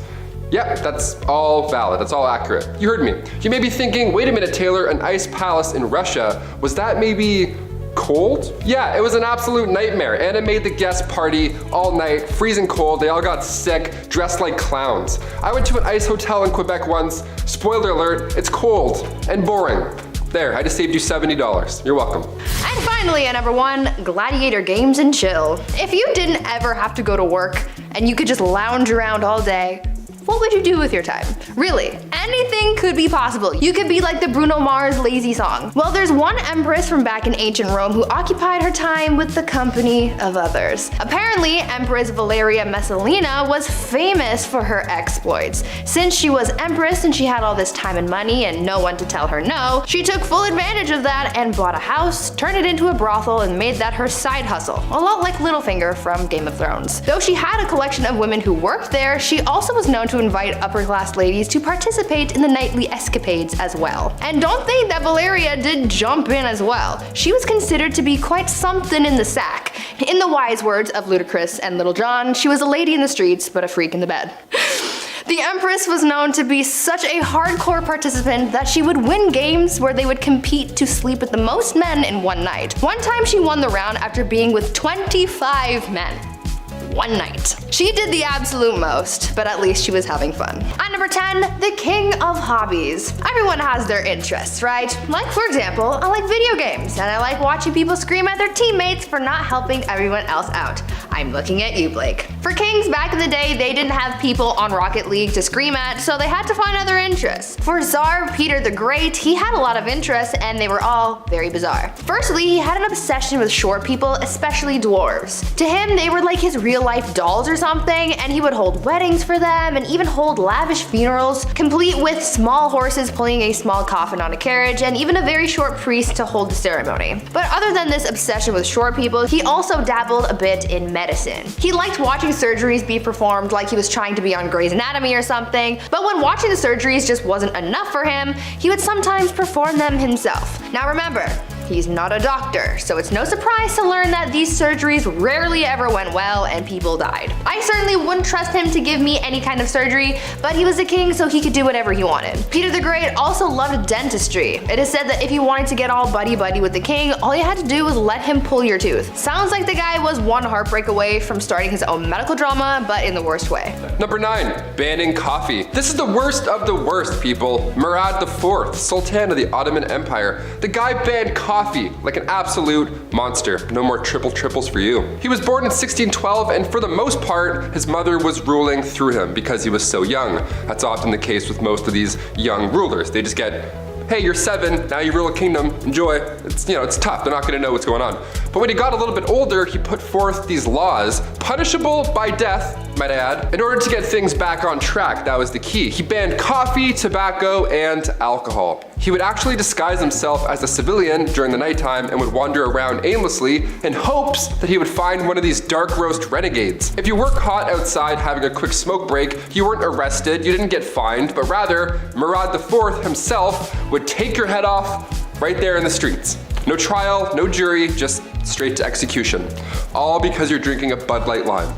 Yeah, that's all valid, that's all accurate. You heard me. You may be thinking, wait a minute Taylor, an ice palace in Russia, was that maybe cold? Yeah, it was an absolute nightmare. Anna made the guest party all night, freezing cold, they all got sick, dressed like clowns. I went to an ice hotel in Quebec once, spoiler alert, it's cold and boring. There, I just saved you $70. You're welcome. And finally at number 1, gladiator games and chill. If you didn't ever have to go to work and you could just lounge around all day, what would you do with your time? Really, anything could be possible. You could be like the Bruno Mars lazy song. Well, there's one empress from back in ancient Rome who occupied her time with the company of others. Apparently, Empress Valeria Messalina was famous for her exploits. Since she was empress and she had all this time and money and no one to tell her no, she took full advantage of that and bought a house, turned it into a brothel, and made that her side hustle. A lot like Littlefinger from Game of Thrones. Though she had a collection of women who worked there, she also was known to invite upper-class ladies to participate in the nightly escapades as well. And don't think that Valeria did jump in as well. She was considered to be quite something in the sack. In the wise words of Ludacris and Little John, she was a lady in the streets, but a freak in the bed. The Empress was known to be such a hardcore participant that she would win games where they would compete to sleep with the most men in one night. One time she won the round after being with 25 men. One night. She did the absolute most, but at least she was having fun. At number 10, the king of hobbies. Everyone has their interests, right? Like for example, I like video games, and I like watching people scream at their teammates for not helping everyone else out. I'm looking at you, Blake. For kings back in the day, they didn't have people on Rocket League to scream at, so they had to find other interests. For Tsar Peter the Great, he had a lot of interests, and they were all very bizarre. Firstly, he had an obsession with short people, especially dwarves. To him, they were like his real-life dolls or something, and he would hold weddings for them and even hold lavish funerals, complete with small horses pulling a small coffin on a carriage and even a very short priest to hold the ceremony. But other than this obsession with short people, he also dabbled a bit in medicine. He liked watching surgeries be performed like he was trying to be on Grey's Anatomy or something, but when watching the surgeries just wasn't enough for him, he would sometimes perform them himself. Now remember, he's not a doctor, so it's no surprise to learn that these surgeries rarely ever went well and people died. I certainly wouldn't trust him to give me any kind of surgery, but he was a king so he could do whatever he wanted. Peter the Great also loved dentistry. It is said that if you wanted to get all buddy-buddy with the king, all you had to do was let him pull your tooth. Sounds like the guy was one heartbreak away from starting his own medical drama, but in the worst way. Number 9, banning coffee. This is the worst of the worst, people. Murad IV, Sultan of the Ottoman Empire. The guy banned coffee like an absolute monster. No more triples for you. He was born in 1612, and for the most part, his mother was ruling through him because he was so young. That's often the case with most of these young rulers. They just get hey, you're 7, now you rule a kingdom, enjoy. It's tough, they're not gonna know what's going on. But when he got a little bit older, he put forth these laws, punishable by death, might I add, in order to get things back on track. That was the key. He banned coffee, tobacco, and alcohol. He would actually disguise himself as a civilian during the nighttime and would wander around aimlessly in hopes that he would find one of these dark roast renegades. If you were caught outside having a quick smoke break, you weren't arrested, you didn't get fined, but rather, Murad IV himself would take your head off right there in the streets. No trial, no jury, just straight to execution. All because you're drinking a Bud Light Lime.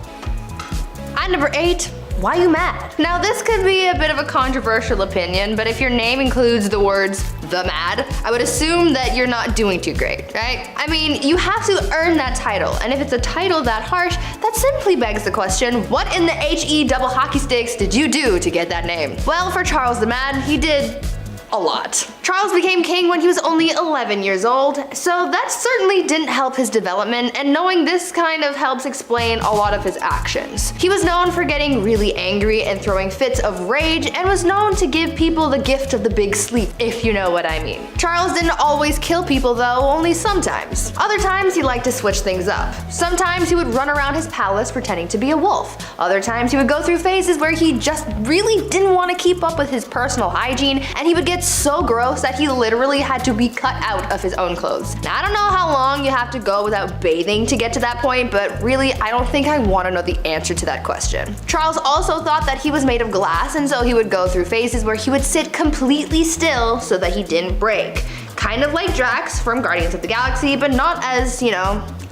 At number 8, why you mad? Now this could be a bit of a controversial opinion, but if your name includes the words the mad, I would assume that you're not doing too great, right? I mean, you have to earn that title, and if it's a title that harsh, that simply begs the question, what in the HE double hockey sticks did you do to get that name? Well, for Charles the Mad, he did a lot. Charles became king when he was only 11 years old, so that certainly didn't help his development, and knowing this kind of helps explain a lot of his actions. He was known for getting really angry and throwing fits of rage, and was known to give people the gift of the big sleep, if you know what I mean. Charles didn't always kill people though, only sometimes. Other times he liked to switch things up. Sometimes he would run around his palace pretending to be a wolf. Other times he would go through phases where he just really didn't want to keep up with his personal hygiene, and he would get so gross that he literally had to be cut out of his own clothes. Now I don't know how long you have to go without bathing to get to that point, but really I don't think I want to know the answer to that question. Charles also thought that he was made of glass, and so he would go through phases where he would sit completely still so that he didn't break. Kind of like Drax from Guardians of the Galaxy, but not as,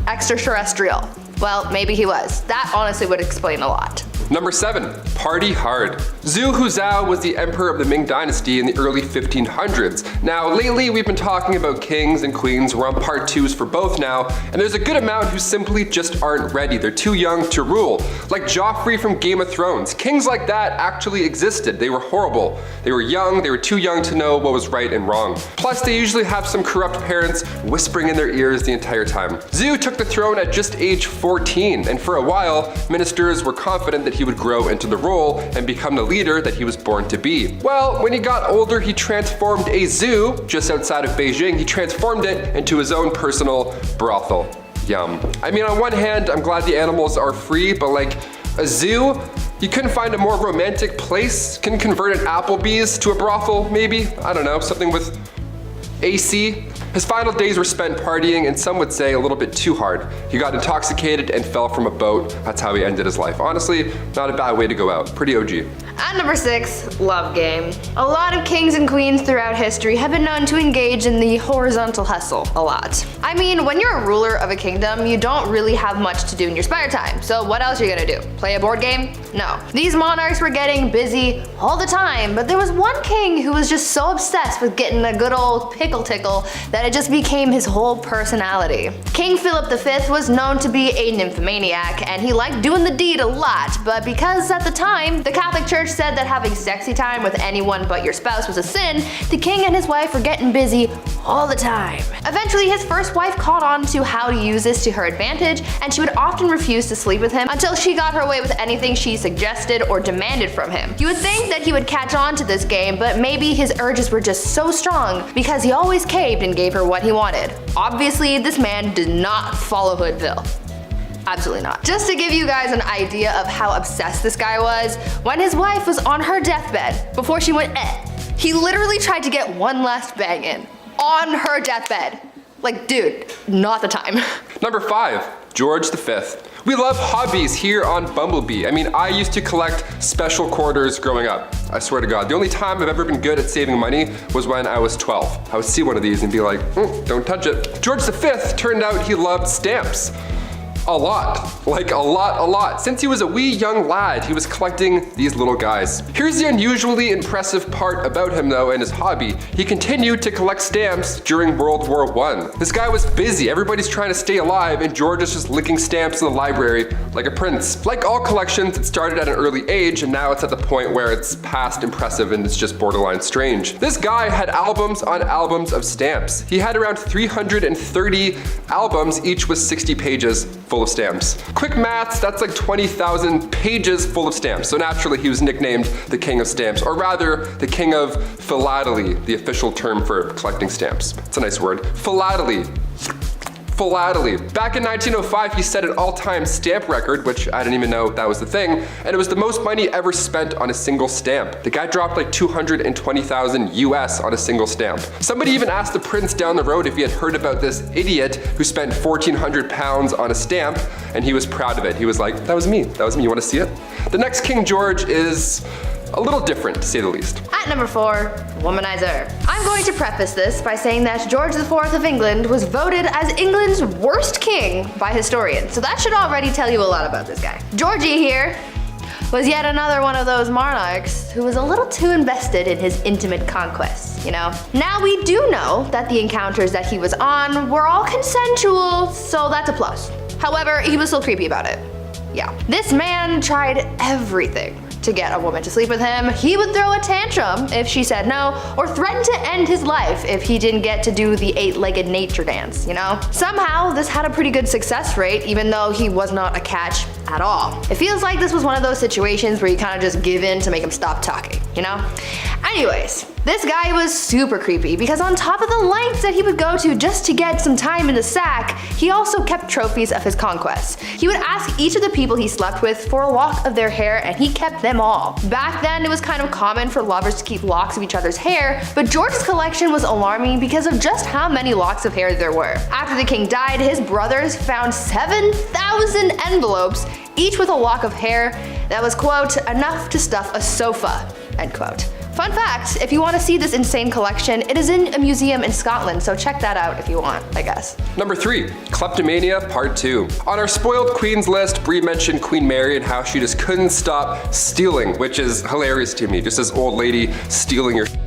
extraterrestrial. Well, maybe he was. That honestly would explain a lot. Number 7, party hard. Zhu Huzhou was the emperor of the Ming Dynasty in the early 1500s. Now, lately we've been talking about kings and queens. We're on part 2s for both now, and there's a good amount who simply just aren't ready. They're too young to rule. Like Joffrey from Game of Thrones. Kings like that actually existed. They were horrible. They were young, they were too young to know what was right and wrong. Plus, they usually have some corrupt parents whispering in their ears the entire time. Zhu took the throne at just age 14, and for a while, ministers were confident that he would grow into the role and become the leader that he was born to be. Well, when he got older, he transformed a zoo just outside of Beijing. He transformed it into his own personal brothel. Yum. I mean, on one hand, I'm glad the animals are free, but like a zoo, you couldn't find a more romantic place? Can convert an Applebee's to a brothel, maybe? I don't know, something with AC. His final days were spent partying, and some would say a little bit too hard. He got intoxicated and fell from a boat. That's how he ended his life. Honestly, not a bad way to go out. Pretty OG. At number 6, love game. A lot of kings and queens throughout history have been known to engage in the horizontal hustle a lot. I mean, when you're a ruler of a kingdom, you don't really have much to do in your spare time. So what else are you gonna do? Play a board game? No. These monarchs were getting busy all the time, but there was one king who was just so obsessed with getting a good old pickle tickle that it just became his whole personality. King Philip V was known to be a nymphomaniac, and he liked doing the deed a lot, but because at the time, the Catholic Church said that having sexy time with anyone but your spouse was a sin, the king and his wife were getting busy all the time. Eventually, his first wife caught on to how to use this to her advantage, and she would often refuse to sleep with him until she got her way with anything she suggested or demanded from him. You would think that he would catch on to this game, but maybe his urges were just so strong because he always caved and gave her what he wanted. Obviously, this man did not follow Hoodville. Absolutely not. Just to give you guys an idea of how obsessed this guy was, when his wife was on her deathbed, before she went he literally tried to get one last bang in. On her deathbed. Like, dude, not the time. Number 5, George V. We love hobbies here on Bumblebee. I mean, I used to collect special quarters growing up. I swear to God. The only time I've ever been good at saving money was when I was 12. I would see one of these and be like, don't touch it. George V turned out he loved stamps. A lot. Like a lot. Since he was a wee young lad, he was collecting these little guys. Here's the unusually impressive part about him though and his hobby. He continued to collect stamps during World War I. This guy was busy. Everybody's trying to stay alive and George is just licking stamps in the library like a prince. Like all collections, it started at an early age and now it's at the point where it's past impressive and it's just borderline strange. This guy had albums on albums of stamps. He had around 330 albums, each with 60 pages full of stamps. Quick maths, that's like 20,000 pages full of stamps. So naturally he was nicknamed the king of stamps, or rather the king of philately, the official term for collecting stamps. It's a nice word. Philately. Philately. Back in 1905, he set an all-time stamp record, which I didn't even know that was the thing, and it was the most money ever spent on a single stamp. The guy dropped like 220,000 US on a single stamp. Somebody even asked the prince down the road if he had heard about this idiot who spent 1,400 pounds on a stamp, and he was proud of it. He was like, that was me, you wanna see it? The next King George is a little different, to say the least. At number 4, womanizer. I'm going to preface this by saying that George IV of England was voted as England's worst king by historians, so that should already tell you a lot about this guy. Georgie here was yet another one of those monarchs who was a little too invested in his intimate conquests, you know? Now we do know that the encounters that he was on were all consensual, so that's a plus. However, he was still creepy about it. Yeah. This man tried everything to get a woman to sleep with him. He would throw a tantrum if she said no, or threaten to end his life if he didn't get to do the 8-legged nature dance, you know? Somehow, this had a pretty good success rate, even though he was not a catch at all. It feels like this was one of those situations where you kind of just give in to make him stop talking, you know? Anyways, this guy was super creepy because on top of the lengths that he would go to just to get some time in the sack, he also kept trophies of his conquests. He would ask each of the people he slept with for a lock of their hair, and he kept them all. Back then, it was kind of common for lovers to keep locks of each other's hair, but George's collection was alarming because of just how many locks of hair there were. After the king died, his brothers found 7,000 envelopes, each with a lock of hair that was, quote, enough to stuff a sofa, end quote. Fun fact, if you want to see this insane collection, it is in a museum in Scotland, so check that out if you want, I guess. Number 3, kleptomania part 2. On our spoiled queens list, Brie mentioned Queen Mary and how she just couldn't stop stealing, which is hilarious to me, just this old lady stealing your shit.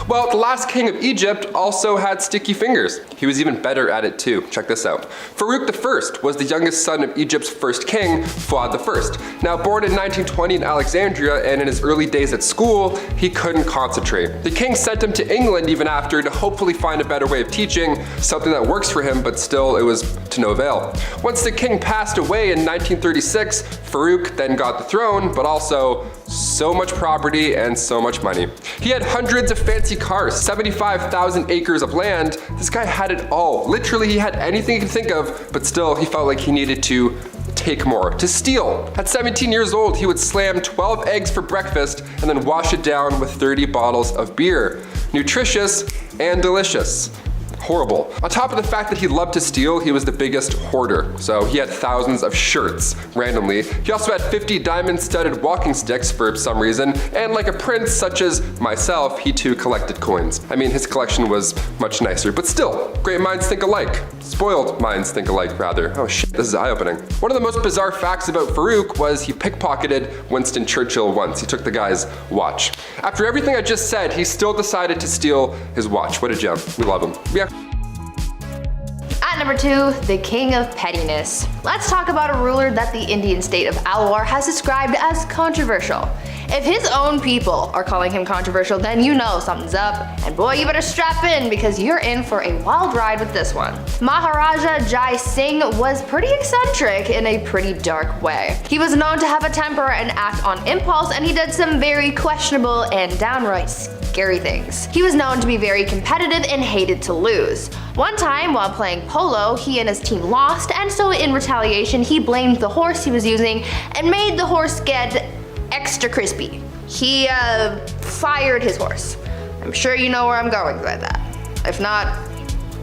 Well, the last king of Egypt also had sticky fingers. He was even better at it too. Check this out. Farouk I was the youngest son of Egypt's first king, Fuad I. Now born in 1920 in Alexandria, and in his early days at school, he couldn't concentrate. The king sent him to England even after to hopefully find a better way of teaching, something that works for him, but still it was to no avail. Once the king passed away in 1936, Farouk then got the throne, but also so much property and so much money. He had hundreds of fancy cars, 75,000 acres of land. This guy had it all. Literally, he had anything he could think of, but still he felt like he needed to take more, to steal. At 17 years old, he would slam 12 eggs for breakfast and then wash it down with 30 bottles of beer. Nutritious and delicious. Horrible. On top of the fact that he loved to steal, he was the biggest hoarder. So he had thousands of shirts randomly. He also had 50 diamond-studded walking sticks for some reason, and like a prince such as myself, he too collected coins. I mean, his collection was much nicer, but still, great minds think alike. Spoiled minds think alike, rather. Oh shit, this is eye-opening. One of the most bizarre facts about Farouk was he pickpocketed Winston Churchill once. He took the guy's watch. After everything I just said, he still decided to steal his watch. What a gem. We love him. Yeah. At number 2, the king of pettiness. Let's talk about a ruler that the Indian state of Alwar has described as controversial. If his own people are calling him controversial, then you know something's up, and boy, you better strap in because you're in for a wild ride with this one. Maharaja Jai Singh was pretty eccentric in a pretty dark way. He was known to have a temper and act on impulse, and he did some very questionable and downright scary things. He was known to be very competitive and hated to lose. One time while playing polo, he and his team lost, and so in retaliation he blamed the horse he was using and made the horse get extra crispy. He fired his horse. I'm sure you know where I'm going with that. If not,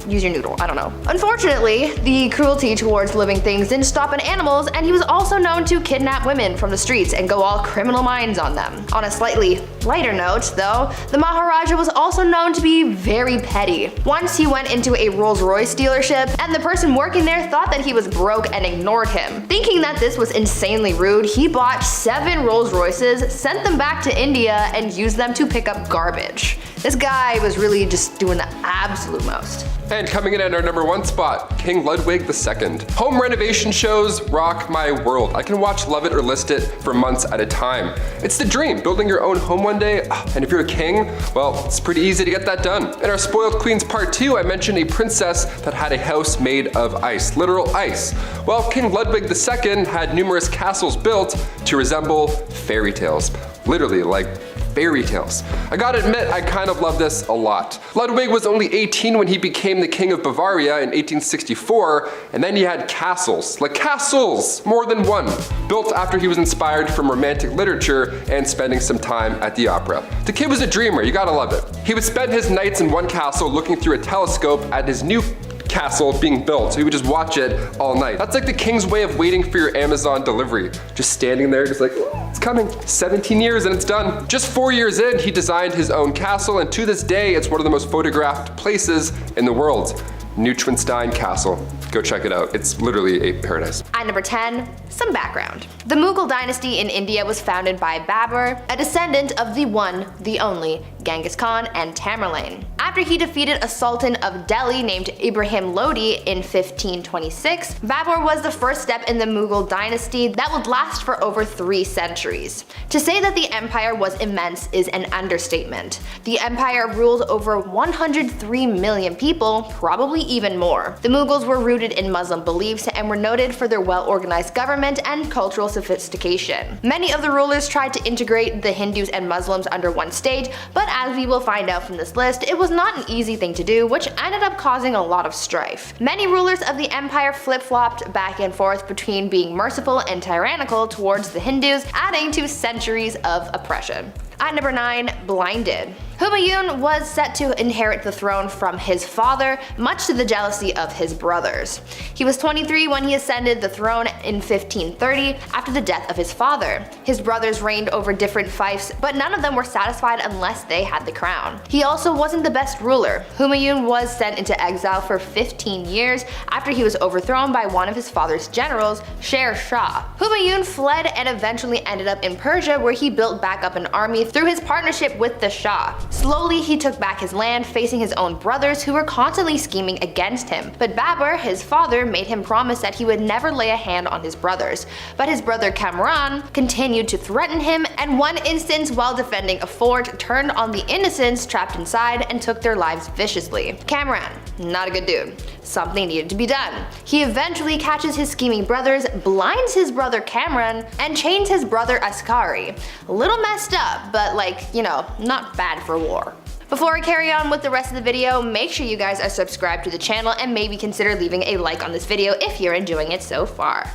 use your noodle, I don't know. Unfortunately, the cruelty towards living things didn't stop at animals, and he was also known to kidnap women from the streets and go all criminal minds on them. On a slightly lighter note, though, the Maharaja was also known to be very petty. Once he went into a Rolls-Royce dealership, and the person working there thought that he was broke and ignored him. Thinking that this was insanely rude, he bought 7 Rolls-Royces, sent them back to India, and used them to pick up garbage. This guy was really just doing the absolute most. And coming in at our number 1 spot, King Ludwig II. Home renovation shows rock my world. I can watch Love It or List It for months at a time. It's the dream, building your own home one day, and if you're a king, well, it's pretty easy to get that done. In our Spoiled Queens Part 2, I mentioned a princess that had a house made of ice, literal ice. Well, King Ludwig II had numerous castles built to resemble fairy tales. Literally, like fairy tales. I gotta admit, I kind of love this a lot. Ludwig was only 18 when he became the King of Bavaria in 1864, and then he had castles, like castles, more than one, built after he was inspired from romantic literature and spending some time at the opera. The kid was a dreamer, you gotta love it. He would spend his nights in one castle looking through a telescope at his new castle being built, so he would just watch it all night. That's like the king's way of waiting for your Amazon delivery. Just standing there, just like, oh, it's coming. 17 years and it's done. Just 4 years in, he designed his own castle, and to this day, it's one of the most photographed places in the world. Neuschwanstein Castle. Go check it out. It's literally a paradise. At number 10, some background. The Mughal dynasty in India was founded by Babur, a descendant of the one, the only, Genghis Khan and Tamerlane. After he defeated a sultan of Delhi named Ibrahim Lodi in 1526, Babur was the first step in the Mughal dynasty that would last for over 3 centuries. To say that the empire was immense is an understatement. The empire ruled over 103 million people, probably even more. The Mughals were rooted in Muslim beliefs and were noted for their well-organized government and cultural sophistication. Many of the rulers tried to integrate the Hindus and Muslims under one state, but as we will find out from this list, it was not an easy thing to do, which ended up causing a lot of strife. Many rulers of the empire flip-flopped back and forth between being merciful and tyrannical towards the Hindus, adding to centuries of oppression. At number 9, blinded. Humayun was set to inherit the throne from his father, much to the jealousy of his brothers. He was 23 when he ascended the throne in 1530 after the death of his father. His brothers reigned over different fiefs, but none of them were satisfied unless they had the crown. He also wasn't the best ruler. Humayun was sent into exile for 15 years after he was overthrown by one of his father's generals, Sher Shah. Humayun fled and eventually ended up in Persia, where he built back up an army through his partnership with the Shah. Slowly, he took back his land, facing his own brothers who were constantly scheming against him. But Babur, his father, made him promise that he would never lay a hand on his brothers. But his brother Kamran continued to threaten him, and one instance while defending a fort turned on the innocents trapped inside and took their lives viciously. Kamran, not a good dude. Something needed to be done. He eventually catches his scheming brothers, blinds his brother Kamran, and chains his brother Askari. A little messed up, but like, you know, not bad for war. Before I carry on with the rest of the video, make sure you guys are subscribed to the channel and maybe consider leaving a like on this video if you're enjoying it so far.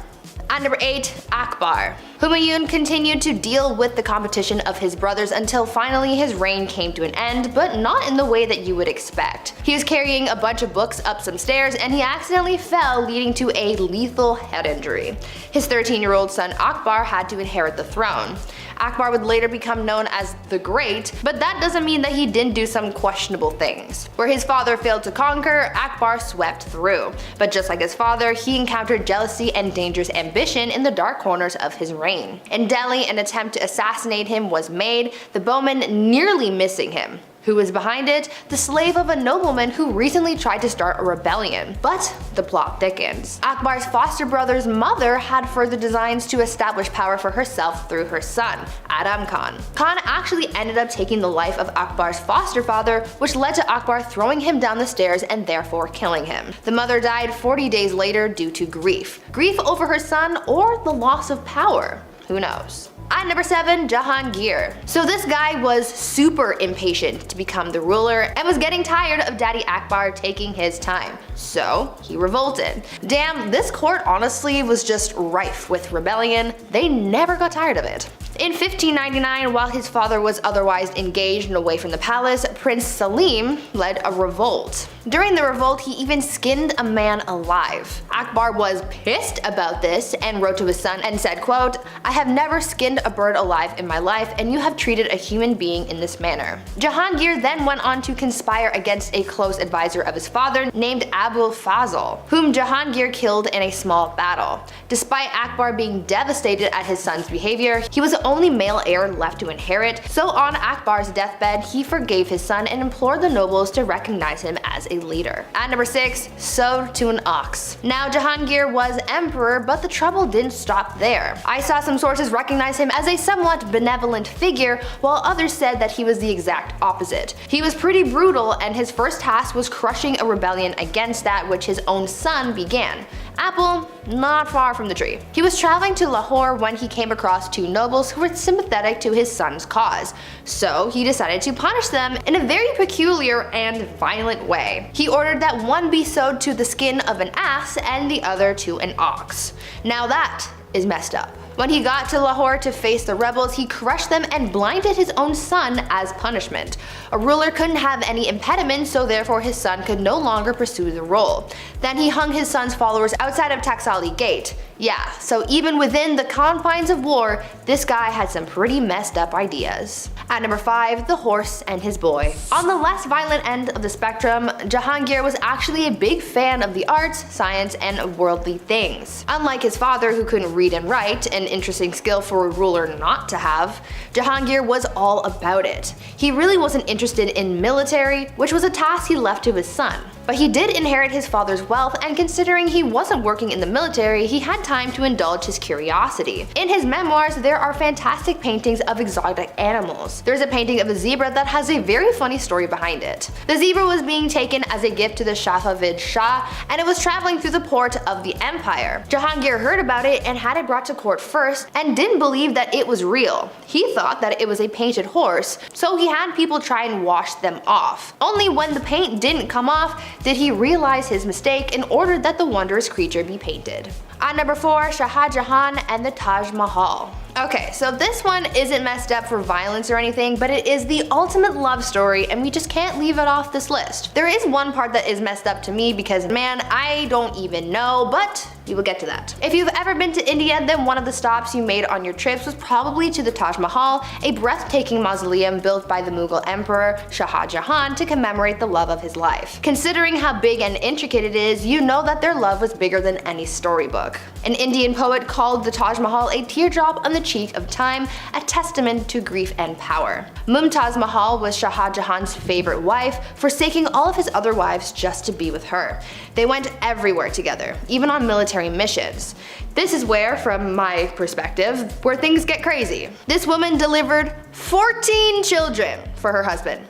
At number 8, Akbar. Humayun continued to deal with the competition of his brothers until finally his reign came to an end, but not in the way that you would expect. He was carrying a bunch of books up some stairs and he accidentally fell, leading to a lethal head injury. His 13-year-old son Akbar had to inherit the throne. Akbar would later become known as the Great, but that doesn't mean that he didn't do some questionable things. Where his father failed to conquer, Akbar swept through. But just like his father, he encountered jealousy and dangerous ambition in the dark corners of his reign. In Delhi, an attempt to assassinate him was made, the bowman nearly missing him. Who was behind it? The slave of a nobleman who recently tried to start a rebellion. But the plot thickens. Akbar's foster brother's mother had further designs to establish power for herself through her son, Adam Khan. Khan actually ended up taking the life of Akbar's foster father, which led to Akbar throwing him down the stairs and therefore killing him. The mother died 40 days later due to grief. Grief over her son or the loss of power? Who knows? At number 7, Jahangir. So this guy was super impatient to become the ruler and was getting tired of Daddy Akbar taking his time. So he revolted. Damn, this court honestly was just rife with rebellion. They never got tired of it. In 1599, while his father was otherwise engaged and away from the palace, Prince Salim led a revolt. During the revolt, he even skinned a man alive. Akbar was pissed about this and wrote to his son and said, quote, "I have never skinned a bird alive in my life, and you have treated a human being in this manner." Jahangir then went on to conspire against a close advisor of his father named Abul Fazl, whom Jahangir killed in a small battle. Despite Akbar being devastated at his son's behavior, he was the only male heir left to inherit, so on Akbar's deathbed, he forgave his son and implored the nobles to recognize him as a leader. At number 6, sewed to an ox. Now Jahangir was emperor, but the trouble didn't stop there. I saw some sources recognize him as a somewhat benevolent figure, while others said that he was the exact opposite. He was pretty brutal, and his first task was crushing a rebellion against that which his own son began. Apple, not far from the tree. He was traveling to Lahore when he came across two nobles who were sympathetic to his son's cause, so he decided to punish them in a very peculiar and violent way. He ordered that one be sewed to the skin of an ass and the other to an ox. Now that is messed up. When he got to Lahore to face the rebels, he crushed them and blinded his own son as punishment. A ruler couldn't have any impediment, so therefore his son could no longer pursue the role. Then he hung his son's followers outside of Taxali Gate. Yeah, so even within the confines of war, this guy had some pretty messed up ideas. At number 5, the horse and his boy. On the less violent end of the spectrum, Jahangir was actually a big fan of the arts, science, and worldly things. Unlike his father, who couldn't read and write, an interesting skill for a ruler not to have, Jahangir was all about it. He really wasn't interested in military, which was a task he left to his son. But he did inherit his father's wealth, and considering he wasn't working in the military, he had time to indulge his curiosity. In his memoirs, there are fantastic paintings of exotic animals. There's a painting of a zebra that has a very funny story behind it. The zebra was being taken as a gift to the Safavid Shah, and it was traveling through the port of the empire. Jahangir heard about it and had it brought to court first, and didn't believe that it was real. He thought that it was a painted horse, so he had people try and wash them off. Only when the paint didn't come off did he realize his mistake and ordered that the wondrous creature be painted. At number 4, Shah Jahan and the Taj Mahal. Okay, so this one isn't messed up for violence or anything, but it is the ultimate love story, and we just can't leave it off this list. There is one part that is messed up to me because, man, I don't even know, but we will get to that. If you've ever been to India, then one of the stops you made on your trips was probably to the Taj Mahal, a breathtaking mausoleum built by the Mughal Emperor Shah Jahan to commemorate the love of his life. Considering how big and intricate it is, you know that their love was bigger than any storybook. An Indian poet called the Taj Mahal a teardrop on the cheek of time, a testament to grief and power. Mumtaz Mahal was Shah Jahan's favorite wife, forsaking all of his other wives just to be with her. They went everywhere together, even on military missions. This is where, from my perspective, where things get crazy. This woman delivered 14 children for her husband.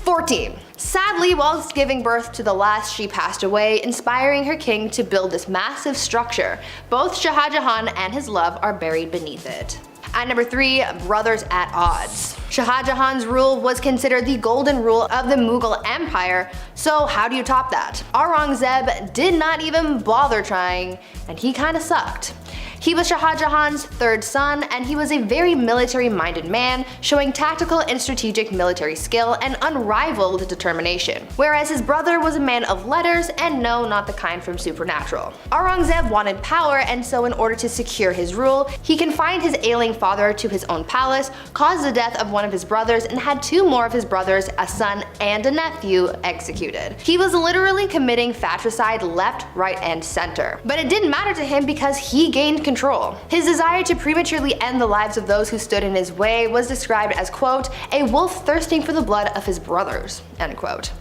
14. Sadly, whilst giving birth to the last, she passed away, inspiring her king to build this massive structure. Both Shah Jahan and his love are buried beneath it. At number 3, brothers at odds. Shah Jahan's rule was considered the golden rule of the Mughal Empire, so how do you top that? Aurangzeb did not even bother trying, and he kinda sucked. He was Shah Jahan's third son, and he was a very military-minded man, showing tactical and strategic military skill and unrivaled determination. Whereas his brother was a man of letters, and no, not the kind from Supernatural. Aurangzeb wanted power, and so in order to secure his rule, he confined his ailing father to his own palace, caused the death of one of his brothers, and had 2 more of his brothers, a son and a nephew, executed. He was literally committing fratricide left, right, and center. But it didn't matter to him because he gained control. His desire to prematurely end the lives of those who stood in his way was described as, quote, a wolf thirsting for the blood of his brothers, end quote.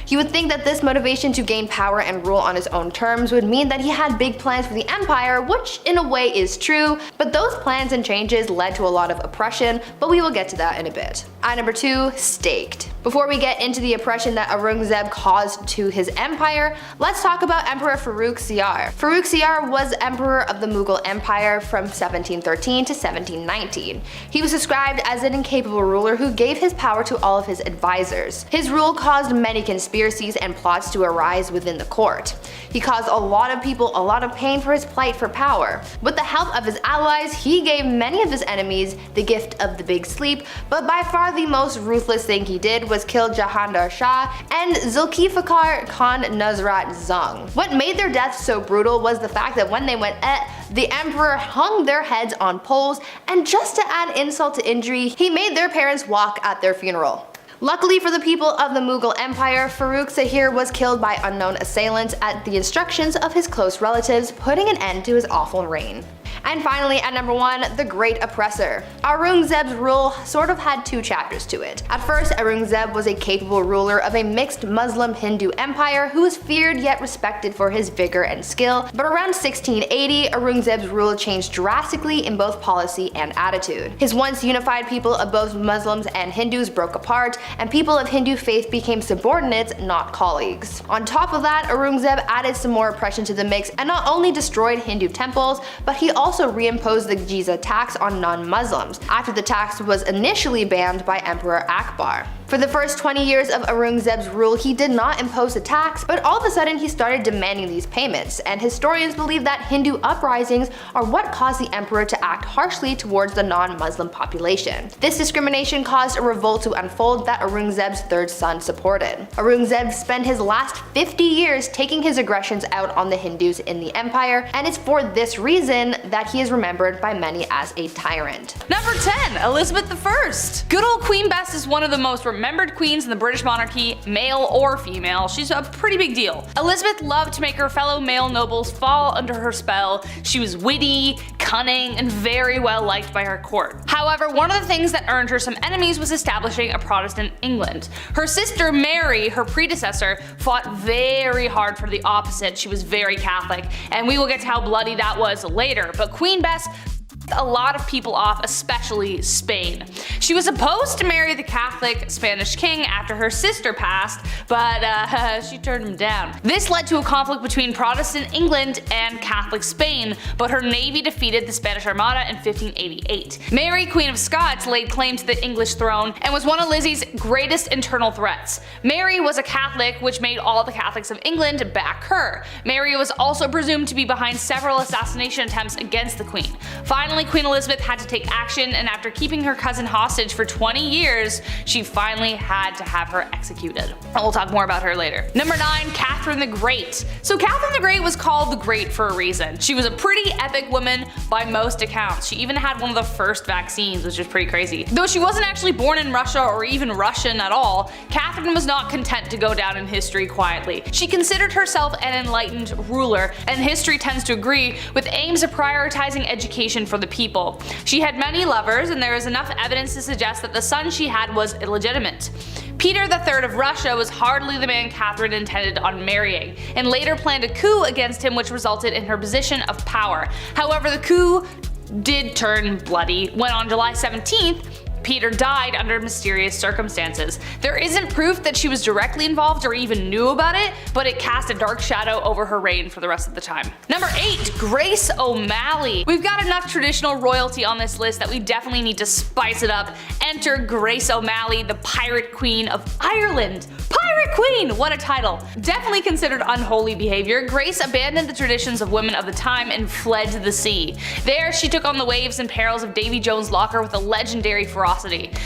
You would think that this motivation to gain power and rule on his own terms would mean that he had big plans for the empire, which in a way is true, but those plans and changes led to a lot of oppression, but we will get to that in a bit. At number 2, staked. Before we get into the oppression that Aurangzeb caused to his empire, let's talk about Emperor Farrukh Siyar. Farrukh Siyar was emperor of the Mughal Empire from 1713 to 1719. He was described as an incapable ruler who gave his power to all of his advisors. His rule caused many conspiracies and plots to arise within the court. He caused a lot of people a lot of pain for his plight for power. With the help of his allies, he gave many of his enemies the gift of the big sleep, but by far the most ruthless thing he did was kill Jahandar Shah and Zulfikar Khan Nusrat Jung. What made their deaths so brutal was the fact that when they went the emperor hung their heads on poles, and just to add insult to injury, he made their parents walk at their funeral. Luckily for the people of the Mughal Empire, Farrukh Siyar was killed by unknown assailants at the instructions of his close relatives, putting an end to his awful reign. And finally, at number 1, the Great Oppressor. Aurangzeb's rule sort of had 2 chapters to it. At first, Aurangzeb was a capable ruler of a mixed Muslim-Hindu empire who was feared yet respected for his vigor and skill, but around 1680, Aurangzeb's rule changed drastically in both policy and attitude. His once unified people of both Muslims and Hindus broke apart, and people of Hindu faith became subordinates, not colleagues. On top of that, Aurangzeb added some more oppression to the mix and not only destroyed Hindu temples, but he also reimposed the jizya tax on non-Muslims, after the tax was initially banned by Emperor Akbar. For the first 20 years of Aurangzeb's rule, he did not impose a tax, but all of a sudden he started demanding these payments, and historians believe that Hindu uprisings are what caused the emperor to act harshly towards the non-Muslim population. This discrimination caused a revolt to unfold that Aurangzeb's third son supported. Aurangzeb spent his last 50 years taking his aggressions out on the Hindus in the empire, and it's for this reason that he is remembered by many as a tyrant. Number 10, Elizabeth I. Good old Queen Bess is one of the most remembered queens in the British monarchy, male or female. She's a pretty big deal. Elizabeth loved to make her fellow male nobles fall under her spell. She was witty, cunning, and very well liked by her court. However, one of the things that earned her some enemies was establishing a Protestant England. Her sister Mary, her predecessor, fought very hard for the opposite. She was very Catholic, and we will get to how bloody that was later, but Queen Bess a lot of people off, especially Spain. She was supposed to marry the Catholic Spanish king after her sister passed, but she turned him down. This led to a conflict between Protestant England and Catholic Spain, but her navy defeated the Spanish Armada in 1588. Mary, Queen of Scots, laid claim to the English throne and was one of Lizzie's greatest internal threats. Mary was a Catholic, which made all the Catholics of England back her. Mary was also presumed to be behind several assassination attempts against the Queen. Finally, Queen Elizabeth had to take action, and after keeping her cousin hostage for 20 years, she finally had to have her executed. And we'll talk more about her later. Number 9, Catherine the Great. So Catherine the Great was called the Great for a reason. She was a pretty epic woman by most accounts. She even had one of the first vaccines, which is pretty crazy. Though she wasn't actually born in Russia or even Russian at all, Catherine was not content to go down in history quietly. She considered herself an enlightened ruler, and history tends to agree, with aims of prioritizing education for the people. She had many lovers, and there is enough evidence to suggest that the son she had was illegitimate. Peter III of Russia was hardly the man Catherine intended on marrying, and later planned a coup against him, which resulted in her position of power. However, the coup did turn bloody when on July 17th, Peter died under mysterious circumstances. There isn't proof that she was directly involved or even knew about it, but it cast a dark shadow over her reign for the rest of the time. Number 8, Grace O'Malley. We've got enough traditional royalty on this list that we definitely need to spice it up. Enter Grace O'Malley, the Pirate Queen of Ireland. Pirate Queen! What a title. Definitely considered unholy behavior, Grace abandoned the traditions of women of the time and fled to the sea. There, she took on the waves and perils of Davy Jones' locker with a legendary ferocity.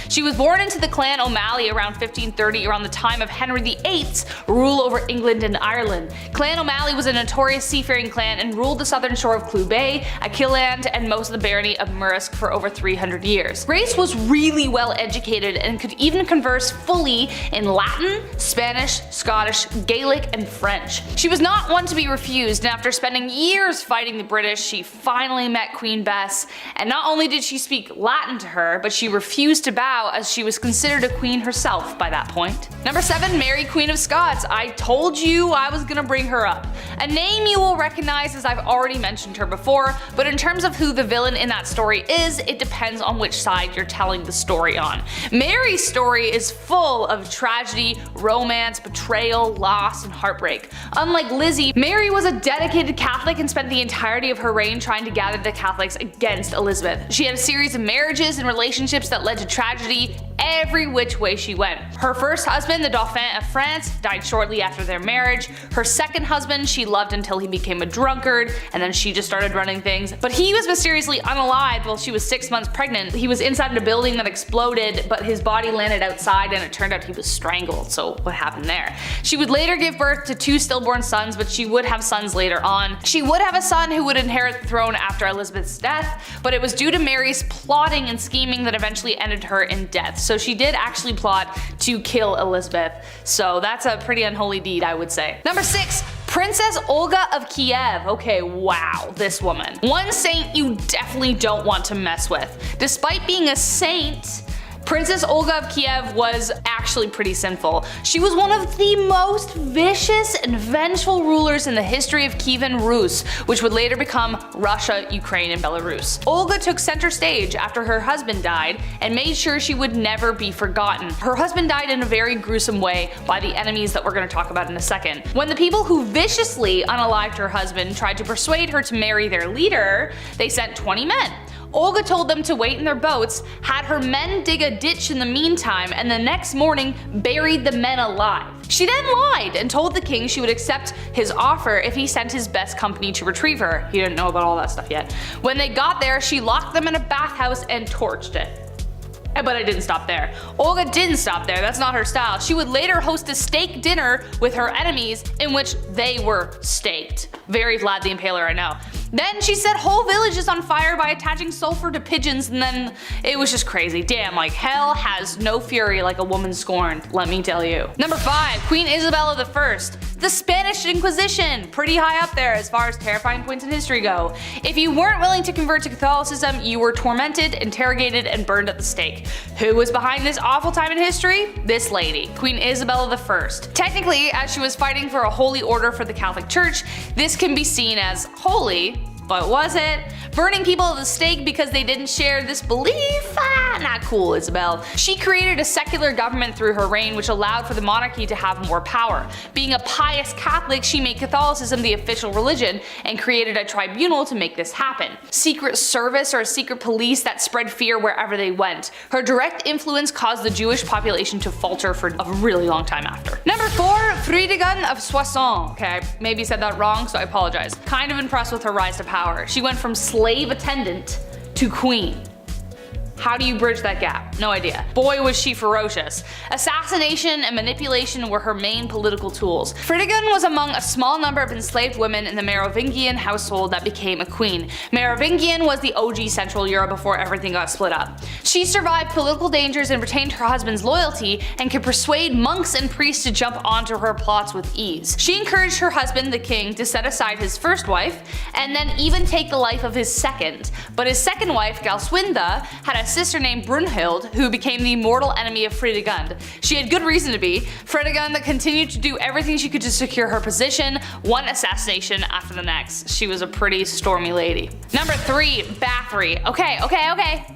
She was born into the clan O'Malley around 1530, around the time of Henry VIII's rule over England and Ireland. Clan O'Malley was a notorious seafaring clan and ruled the southern shore of Clew Bay, Achilleland, and most of the barony of Murrisk for over 300 years. Grace was really well educated and could even converse fully in Latin, Spanish, Scottish, Gaelic, and French. She was not one to be refused, and after spending years fighting the British, she finally met Queen Bess, and not only did she speak Latin to her, but she refused to bow as she was considered a queen herself by that point. Number 7, Mary, Queen of Scots. I told you I was gonna bring her up. A name you will recognize as I've already mentioned her before, but in terms of who the villain in that story is, it depends on which side you're telling the story on. Mary's story is full of tragedy, romance, betrayal, loss, and heartbreak. Unlike Lizzie, Mary was a dedicated Catholic and spent the entirety of her reign trying to gather the Catholics against Elizabeth. She had a series of marriages and relationships that led to tragedy every which way she went. Her first husband, the Dauphin of France, died shortly after their marriage. Her second husband she loved until he became a drunkard, and then she just started running things. But he was mysteriously unalived while she was 6 months pregnant. He was inside a building that exploded, but his body landed outside, and it turned out he was strangled. So what happened there? She would later give birth to 2 stillborn sons, but she would have sons later on. She would have a son who would inherit the throne after Elizabeth's death, but it was due to Mary's plotting and scheming that eventually ended her in death. So she did actually plot to kill Elizabeth. So that's a pretty unholy deed, I would say. Number 6, Princess Olga of Kiev. Okay, wow, this woman. One saint you definitely don't want to mess with. Despite being a saint, Princess Olga of Kiev was actually pretty sinful. She was one of the most vicious and vengeful rulers in the history of Kievan Rus, which would later become Russia, Ukraine, and Belarus. Olga took center stage after her husband died and made sure she would never be forgotten. Her husband died in a very gruesome way by the enemies that we're going to talk about in a second. When the people who viciously unalived her husband tried to persuade her to marry their leader, they sent 20 men. Olga told them to wait in their boats, had her men dig a ditch in the meantime, and the next morning buried the men alive. She then lied and told the king she would accept his offer if he sent his best company to retrieve her. He didn't know about all that stuff yet. When they got there, she locked them in a bathhouse and torched it. But it didn't stop there. Olga didn't stop there, that's not her style. She would later host a steak dinner with her enemies in which they were staked. Very Vlad the Impaler, I know. Then she set whole villages on fire by attaching sulfur to pigeons, and then it was just crazy. Damn, like hell has no fury like a woman scorned, let me tell you. Number 5, Queen Isabella I. The Spanish Inquisition, pretty high up there as far as terrifying points in history go. If you weren't willing to convert to Catholicism, you were tormented, interrogated, and burned at the stake. Who was behind this awful time in history? This lady, Queen Isabella I. Technically, as she was fighting for a holy order for the Catholic Church, this can be seen as holy, but was it? Burning people at the stake because they didn't share this belief? Not cool, Isabel. She created a secular government through her reign which allowed for the monarchy to have more power. Being a pious Catholic, she made Catholicism the official religion and created a tribunal to make this happen. Secret service or a secret police that spread fear wherever they went. Her direct influence caused the Jewish population to falter for a really long time after. Number 4, Fridegund of Soissons. Okay, I maybe said that wrong, so I apologize. Kind of impressed with her rise to power. She went from slave attendant to queen. How do you bridge that gap? No idea. Boy was she ferocious. Assassination and manipulation were her main political tools. Fridegund was among a small number of enslaved women in the Merovingian household that became a queen. Merovingian was the OG Central Europe before everything got split up. She survived political dangers and retained her husband's loyalty and could persuade monks and priests to jump onto her plots with ease. She encouraged her husband, the king, to set aside his first wife and then even take the life of his second. But his second wife, Galswinda, had a sister named Brunhild who became the mortal enemy of Fridegund. She had good reason to be. Fridegund continued to do everything she could to secure her position, one assassination after the next. She was a pretty stormy lady. Number 3, Bathory. Okay,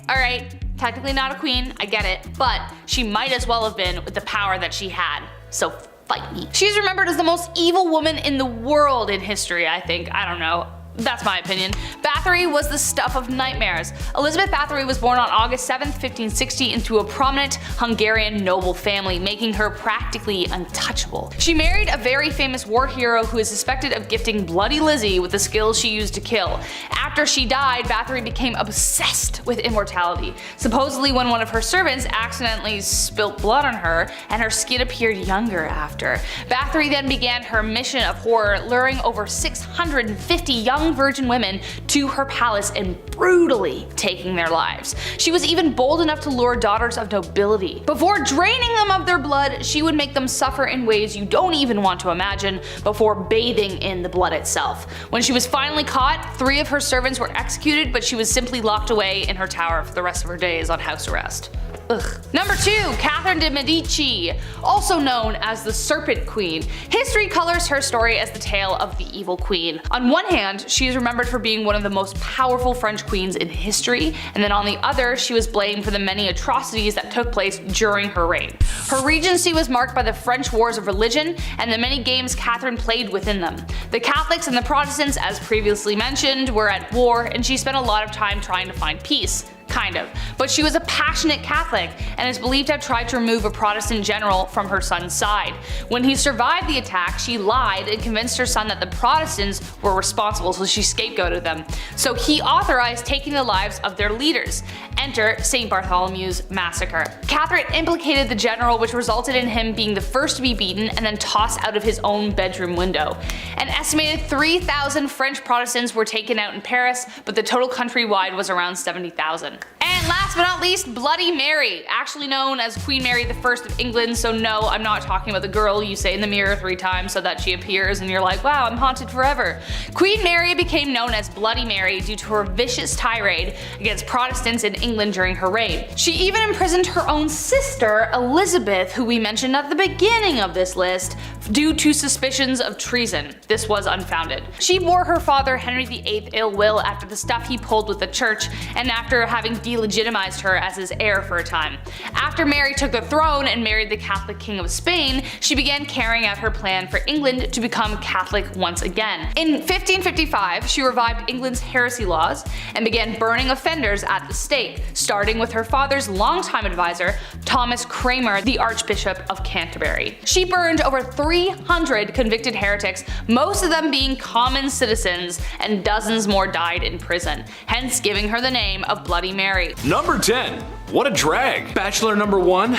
alright. Technically not a queen, I get it, but she might as well have been with the power that she had. So fight me. She's remembered as the most evil woman in the world in history, I think. I don't know. That's my opinion. Bathory was the stuff of nightmares. Elizabeth Bathory was born on August 7th, 1560 into a prominent Hungarian noble family, making her practically untouchable. She married a very famous war hero who is suspected of gifting Bloody Lizzie with the skills she used to kill. After she died, Bathory became obsessed with immortality. Supposedly when one of her servants accidentally spilt blood on her and her skin appeared younger after. Bathory then began her mission of horror, luring over 650 young virgin women to her palace and brutally taking their lives. She was even bold enough to lure daughters of nobility. Before draining them of their blood, she would make them suffer in ways you don't even want to imagine before bathing in the blood itself. When she was finally caught, 3 of her servants were executed, but she was simply locked away in her tower for the rest of her days on house arrest. Ugh. Number 2, Catherine de Medici, also known as the Serpent Queen. History colors her story as the tale of the evil queen. On one hand, she is remembered for being one of the most powerful French queens in history, and then on the other, she was blamed for the many atrocities that took place during her reign. Her regency was marked by the French wars of religion and the many games Catherine played within them. The Catholics and the Protestants, as previously mentioned, were at war, and she spent a lot of time trying to find peace. Kind of. But she was a passionate Catholic and is believed to have tried to remove a Protestant general from her son's side. When he survived the attack, she lied and convinced her son that the Protestants were responsible, so she scapegoated them. So he authorized taking the lives of their leaders. Enter St. Bartholomew's Massacre. Catherine implicated the general, which resulted in him being the first to be beaten and then tossed out of his own bedroom window. An estimated 3,000 French Protestants were taken out in Paris, but the total countrywide was around 70,000. And And last but not least, Bloody Mary, actually known as Queen Mary I of England. So no, I'm not talking about the girl you say in the mirror 3 times so that she appears and you're like, wow, I'm haunted forever. Queen Mary became known as Bloody Mary due to her vicious tirade against Protestants in England during her reign. She even imprisoned her own sister, Elizabeth, who we mentioned at the beginning of this list, due to suspicions of treason. This was unfounded. She bore her father Henry VIII ill will after the stuff he pulled with the church and after having delegitimized her as his heir for a time. After Mary took the throne and married the Catholic King of Spain, she began carrying out her plan for England to become Catholic once again. In 1555, she revived England's heresy laws and began burning offenders at the stake, starting with her father's longtime advisor, Thomas Cranmer, the Archbishop of Canterbury. She burned over 300 convicted heretics, most of them being common citizens, and dozens more died in prison, hence giving her the name of Bloody Mary. Number 10. What a drag. Bachelor number 1.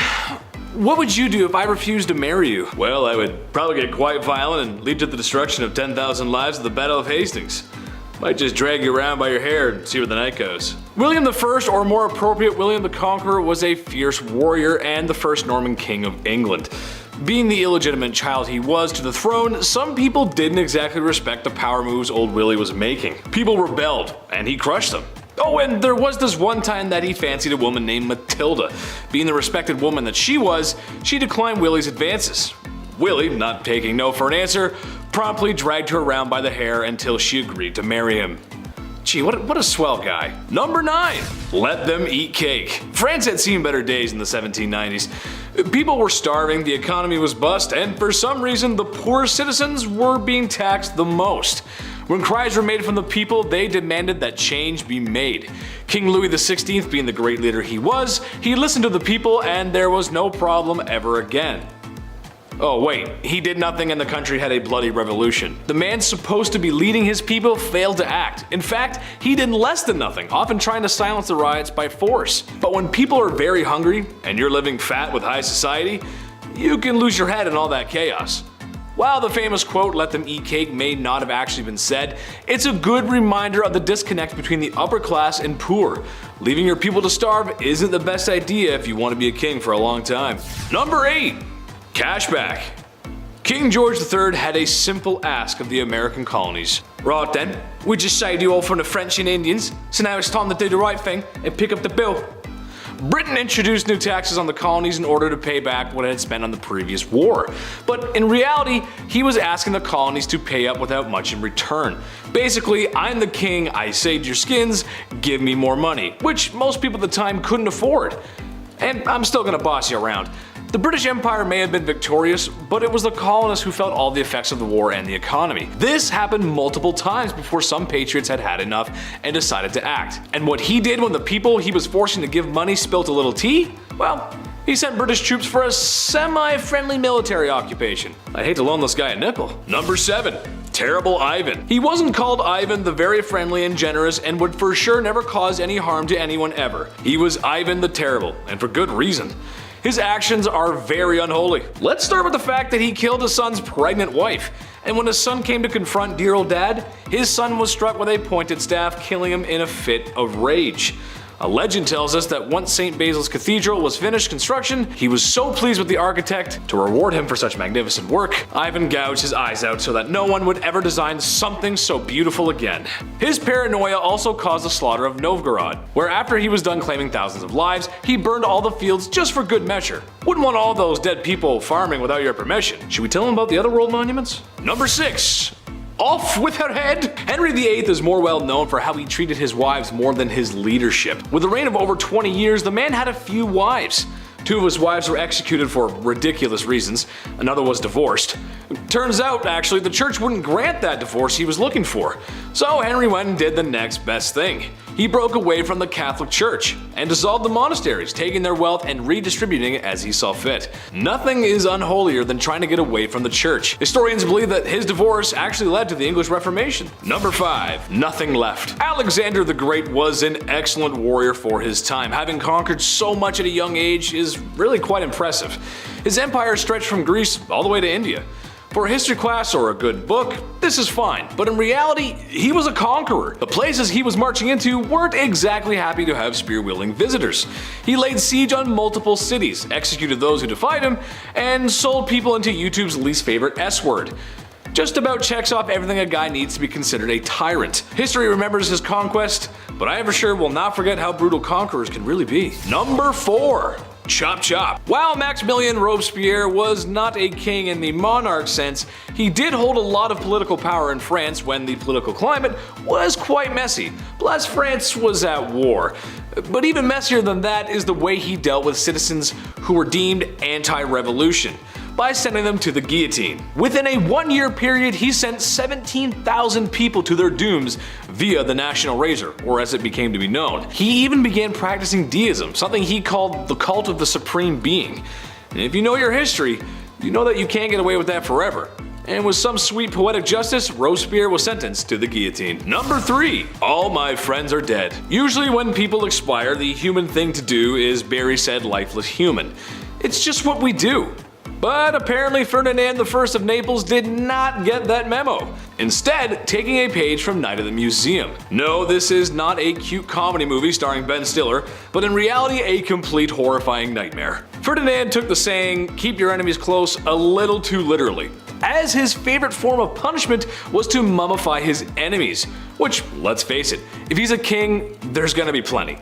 What would you do if I refused to marry you? Well, I would probably get quite violent and lead to the destruction of 10,000 lives at the Battle of Hastings. Might just drag you around by your hair and see where the night goes. William I, or more appropriate, William the Conqueror, was a fierce warrior and the first Norman king of England. Being the illegitimate child he was to the throne, some people didn't exactly respect the power moves old Willie was making. People rebelled, and he crushed them. Oh, and there was this one time that he fancied a woman named Matilda. Being the respected woman that she was, she declined Willie's advances. Willie, not taking no for an answer, promptly dragged her around by the hair until she agreed to marry him. Gee, what a swell guy. Number 9. Let them eat cake. France had seen better days in the 1790s. People were starving, the economy was bust, and for some reason the poorest citizens were being taxed the most. When cries were made from the people, they demanded that change be made. King Louis XVI, being the great leader he was, he listened to the people and there was no problem ever again. Oh wait, he did nothing and the country had a bloody revolution. The man supposed to be leading his people failed to act. In fact, he did less than nothing, often trying to silence the riots by force. But when people are very hungry and you're living fat with high society, you can lose your head in all that chaos. While the famous quote, "let them eat cake," may not have actually been said, it's a good reminder of the disconnect between the upper class and poor. Leaving your people to starve isn't the best idea if you want to be a king for a long time. Number 8. Cashback. King George III had a simple ask of the American colonies. Right then, we just saved you all from the French and Indians, so now it's time to do the right thing and pick up the bill. Britain introduced new taxes on the colonies in order to pay back what it had spent on the previous war. But in reality, he was asking the colonies to pay up without much in return. Basically, I'm the king, I saved your skins, give me more money, which most people at the time couldn't afford. And I'm still gonna boss you around. The British Empire may have been victorious, but it was the colonists who felt all the effects of the war and the economy. This happened multiple times before some patriots had had enough and decided to act. And what he did when the people he was forcing to give money spilt a little tea? Well, he sent British troops for a semi-friendly military occupation. I'd hate to loan this guy a nickel. Number 7. Terrible Ivan. He wasn't called Ivan the very friendly and generous and would for sure never cause any harm to anyone ever. He was Ivan the Terrible, and for good reason. His actions are very unholy. Let's start with the fact that he killed his son's pregnant wife. And when his son came to confront dear old dad, his son was struck with a pointed staff, killing him in a fit of rage. A legend tells us that once St. Basil's Cathedral was finished construction, he was so pleased with the architect to reward him for such magnificent work, Ivan gouged his eyes out so that no one would ever design something so beautiful again. His paranoia also caused the slaughter of Novgorod, where after he was done claiming thousands of lives, he burned all the fields just for good measure. Wouldn't want all those dead people farming without your permission. Should we tell him about the other world monuments? Number 6. Off with her head! Henry VIII is more well known for how he treated his wives more than his leadership. With a reign of over 20 years, the man had a few wives. 2 of his wives were executed for ridiculous reasons, another was divorced. Turns out, actually, the church wouldn't grant that divorce he was looking for. So Henry went and did the next best thing. He broke away from the Catholic Church and dissolved the monasteries, taking their wealth and redistributing it as he saw fit. Nothing is unholier than trying to get away from the church. Historians believe that his divorce actually led to the English Reformation. Number 5. Nothing left. Alexander the Great was an excellent warrior for his time. Having conquered so much at a young age is really quite impressive. His empire stretched from Greece all the way to India. For a history class or a good book, this is fine, but in reality, he was a conqueror. The places he was marching into weren't exactly happy to have spear-wielding visitors. He laid siege on multiple cities, executed those who defied him, and sold people into YouTube's least favorite S-word. Just about checks off everything a guy needs to be considered a tyrant. History remembers his conquest, but I for sure will not forget how brutal conquerors can really be. Number 4. Chop Chop. While Maximilien Robespierre was not a king in the monarch sense, he did hold a lot of political power in France when the political climate was quite messy. Plus, France was at war. But even messier than that is the way he dealt with citizens who were deemed anti-revolution, by sending them to the guillotine. Within a 1-year period, he sent 17,000 people to their dooms via the National Razor, or as it became to be known. He even began practicing deism, something he called the cult of the Supreme Being. And if you know your history, you know that you can't get away with that forever. And with some sweet poetic justice, Robespierre was sentenced to the guillotine. Number 3. All my friends are dead. Usually when people expire, the human thing to do is bury said lifeless human. It's just what we do. But apparently Ferdinand I of Naples did not get that memo, instead taking a page from Night at the Museum. No, this is not a cute comedy movie starring Ben Stiller, but in reality a complete horrifying nightmare. Ferdinand took the saying, "keep your enemies close," a little too literally, as his favorite form of punishment was to mummify his enemies, which, let's face it, if he's a king, there's gonna be plenty.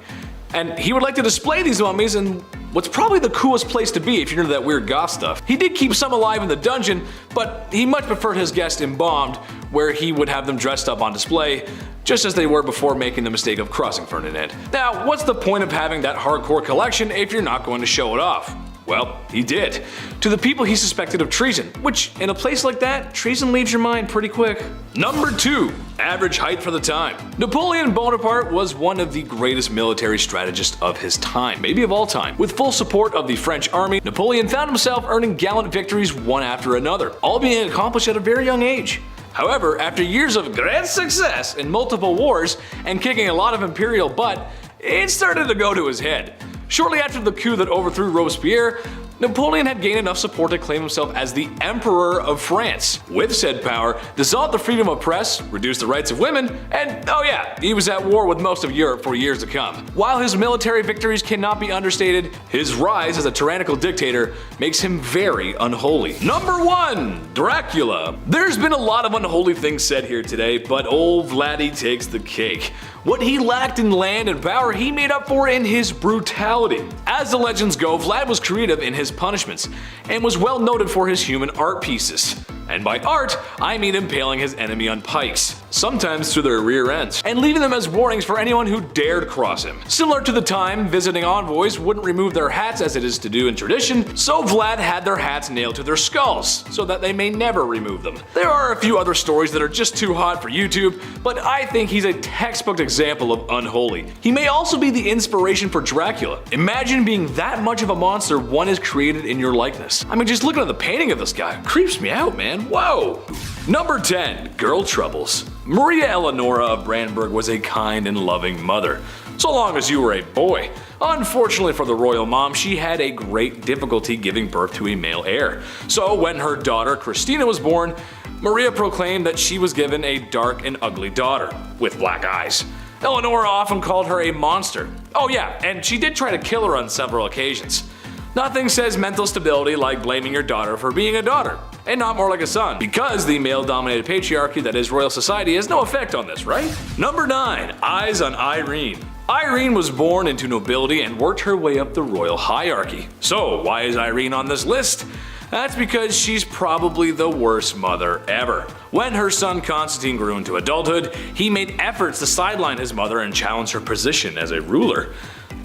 And he would like to display these mummies in what's probably the coolest place to be if you're into that weird goth stuff. He did keep some alive in the dungeon, but he much preferred his guests embalmed, where he would have them dressed up on display, just as they were before making the mistake of crossing Ferdinand. Now, what's the point of having that hardcore collection if you're not going to show it off? Well, he did. To the people he suspected of treason, which, in a place like that, treason leaves your mind pretty quick. Number 2. Average height for the time. Napoleon Bonaparte was one of the greatest military strategists of his time, maybe of all time. With full support of the French army, Napoleon found himself earning gallant victories one after another, all being accomplished at a very young age. However, after years of great success in multiple wars and kicking a lot of imperial butt, it started to go to his head. Shortly after the coup that overthrew Robespierre, Napoleon had gained enough support to claim himself as the Emperor of France. With said power, dissolved the freedom of press, reduced the rights of women, and oh yeah, he was at war with most of Europe for years to come. While his military victories cannot be understated, his rise as a tyrannical dictator makes him very unholy. Number 1. Dracula. There's been a lot of unholy things said here today, but old Vladdy takes the cake. What he lacked in land and power, he made up for in his brutality. As the legends go, Vlad was creative in his punishments, and was well noted for his human art pieces. And by art, I mean impaling his enemy on pikes, sometimes through their rear ends, and leaving them as warnings for anyone who dared cross him. Similar to the time visiting envoys wouldn't remove their hats as it is to do in tradition, so Vlad had their hats nailed to their skulls, so that they may never remove them. There are a few other stories that are just too hot for YouTube, but I think he's a textbook example of unholy. He may also be the inspiration for Dracula. Imagine being that much of a monster one is created in your likeness. I mean, just looking at the painting of this guy creeps me out, man. Whoa! Number 10. Girl Troubles. Maria Eleonora of Brandenburg was a kind and loving mother, so long as you were a boy. Unfortunately for the royal mom, she had a great difficulty giving birth to a male heir. So when her daughter Christina was born, Maria proclaimed that she was given a dark and ugly daughter with black eyes. Eleonora often called her a monster. Oh yeah, and she did try to kill her on several occasions. Nothing says mental stability like blaming your daughter for being a daughter, and not more like a son, because the male-dominated patriarchy that is royal society has no effect on this, right? Number 9. Eyes on Irene. Irene was born into nobility and worked her way up the royal hierarchy. So why is Irene on this list? That's because she's probably the worst mother ever. When her son Constantine grew into adulthood, he made efforts to sideline his mother and challenge her position as a ruler.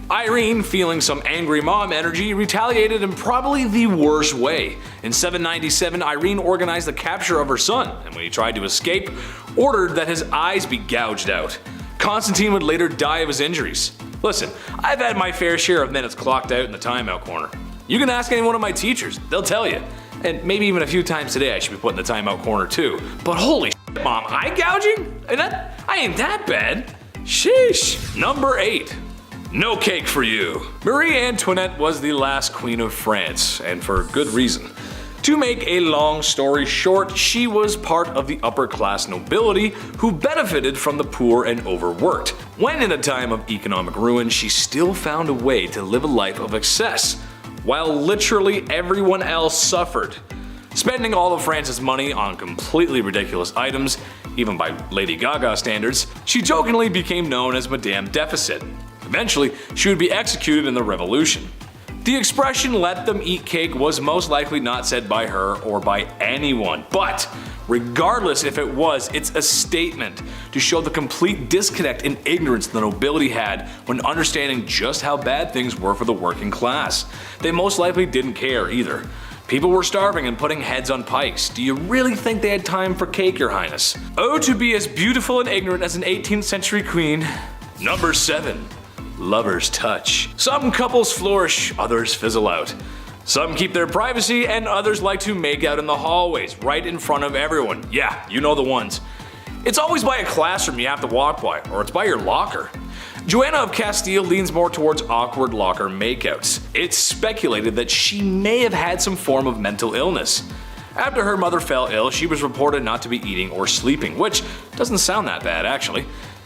Irene, feeling some angry mom energy, retaliated in probably the worst way. In 797, Irene organized the capture of her son, and when he tried to escape, ordered that his eyes be gouged out. Constantine would later die of his injuries. Listen, I've had my fair share of minutes clocked out in the timeout corner. You can ask any one of my teachers, they'll tell you. And maybe even a few times today I should be put in the timeout corner too. But holy shit, Mom, eye gouging? I ain't that bad. Sheesh. Number 8. No cake for you. Marie Antoinette was the last queen of France, and for good reason. To make a long story short, she was part of the upper class nobility who benefited from the poor and overworked. When in a time of economic ruin, she still found a way to live a life of excess, while literally everyone else suffered. Spending all of France's money on completely ridiculous items, even by Lady Gaga standards, she jokingly became known as Madame Deficit. Eventually, she would be executed in the Revolution. The expression "let them eat cake" was most likely not said by her or by anyone, but regardless if it was, it's a statement to show the complete disconnect and ignorance the nobility had when understanding just how bad things were for the working class. They most likely didn't care either. People were starving and putting heads on pikes. Do you really think they had time for cake, Your Highness? Oh, to be as beautiful and ignorant as an 18th century queen. Number 7. Lover's touch. Some couples flourish, others fizzle out. Some keep their privacy, and others like to make out in the hallways, right in front of everyone. Yeah, you know the ones. It's always by a classroom you have to walk by, or it's by your locker. Joanna of Castile leans more towards awkward locker makeouts. It's speculated that she may have had some form of mental illness. After her mother fell ill, she was reported not to be eating or sleeping, which doesn't sound that bad actually.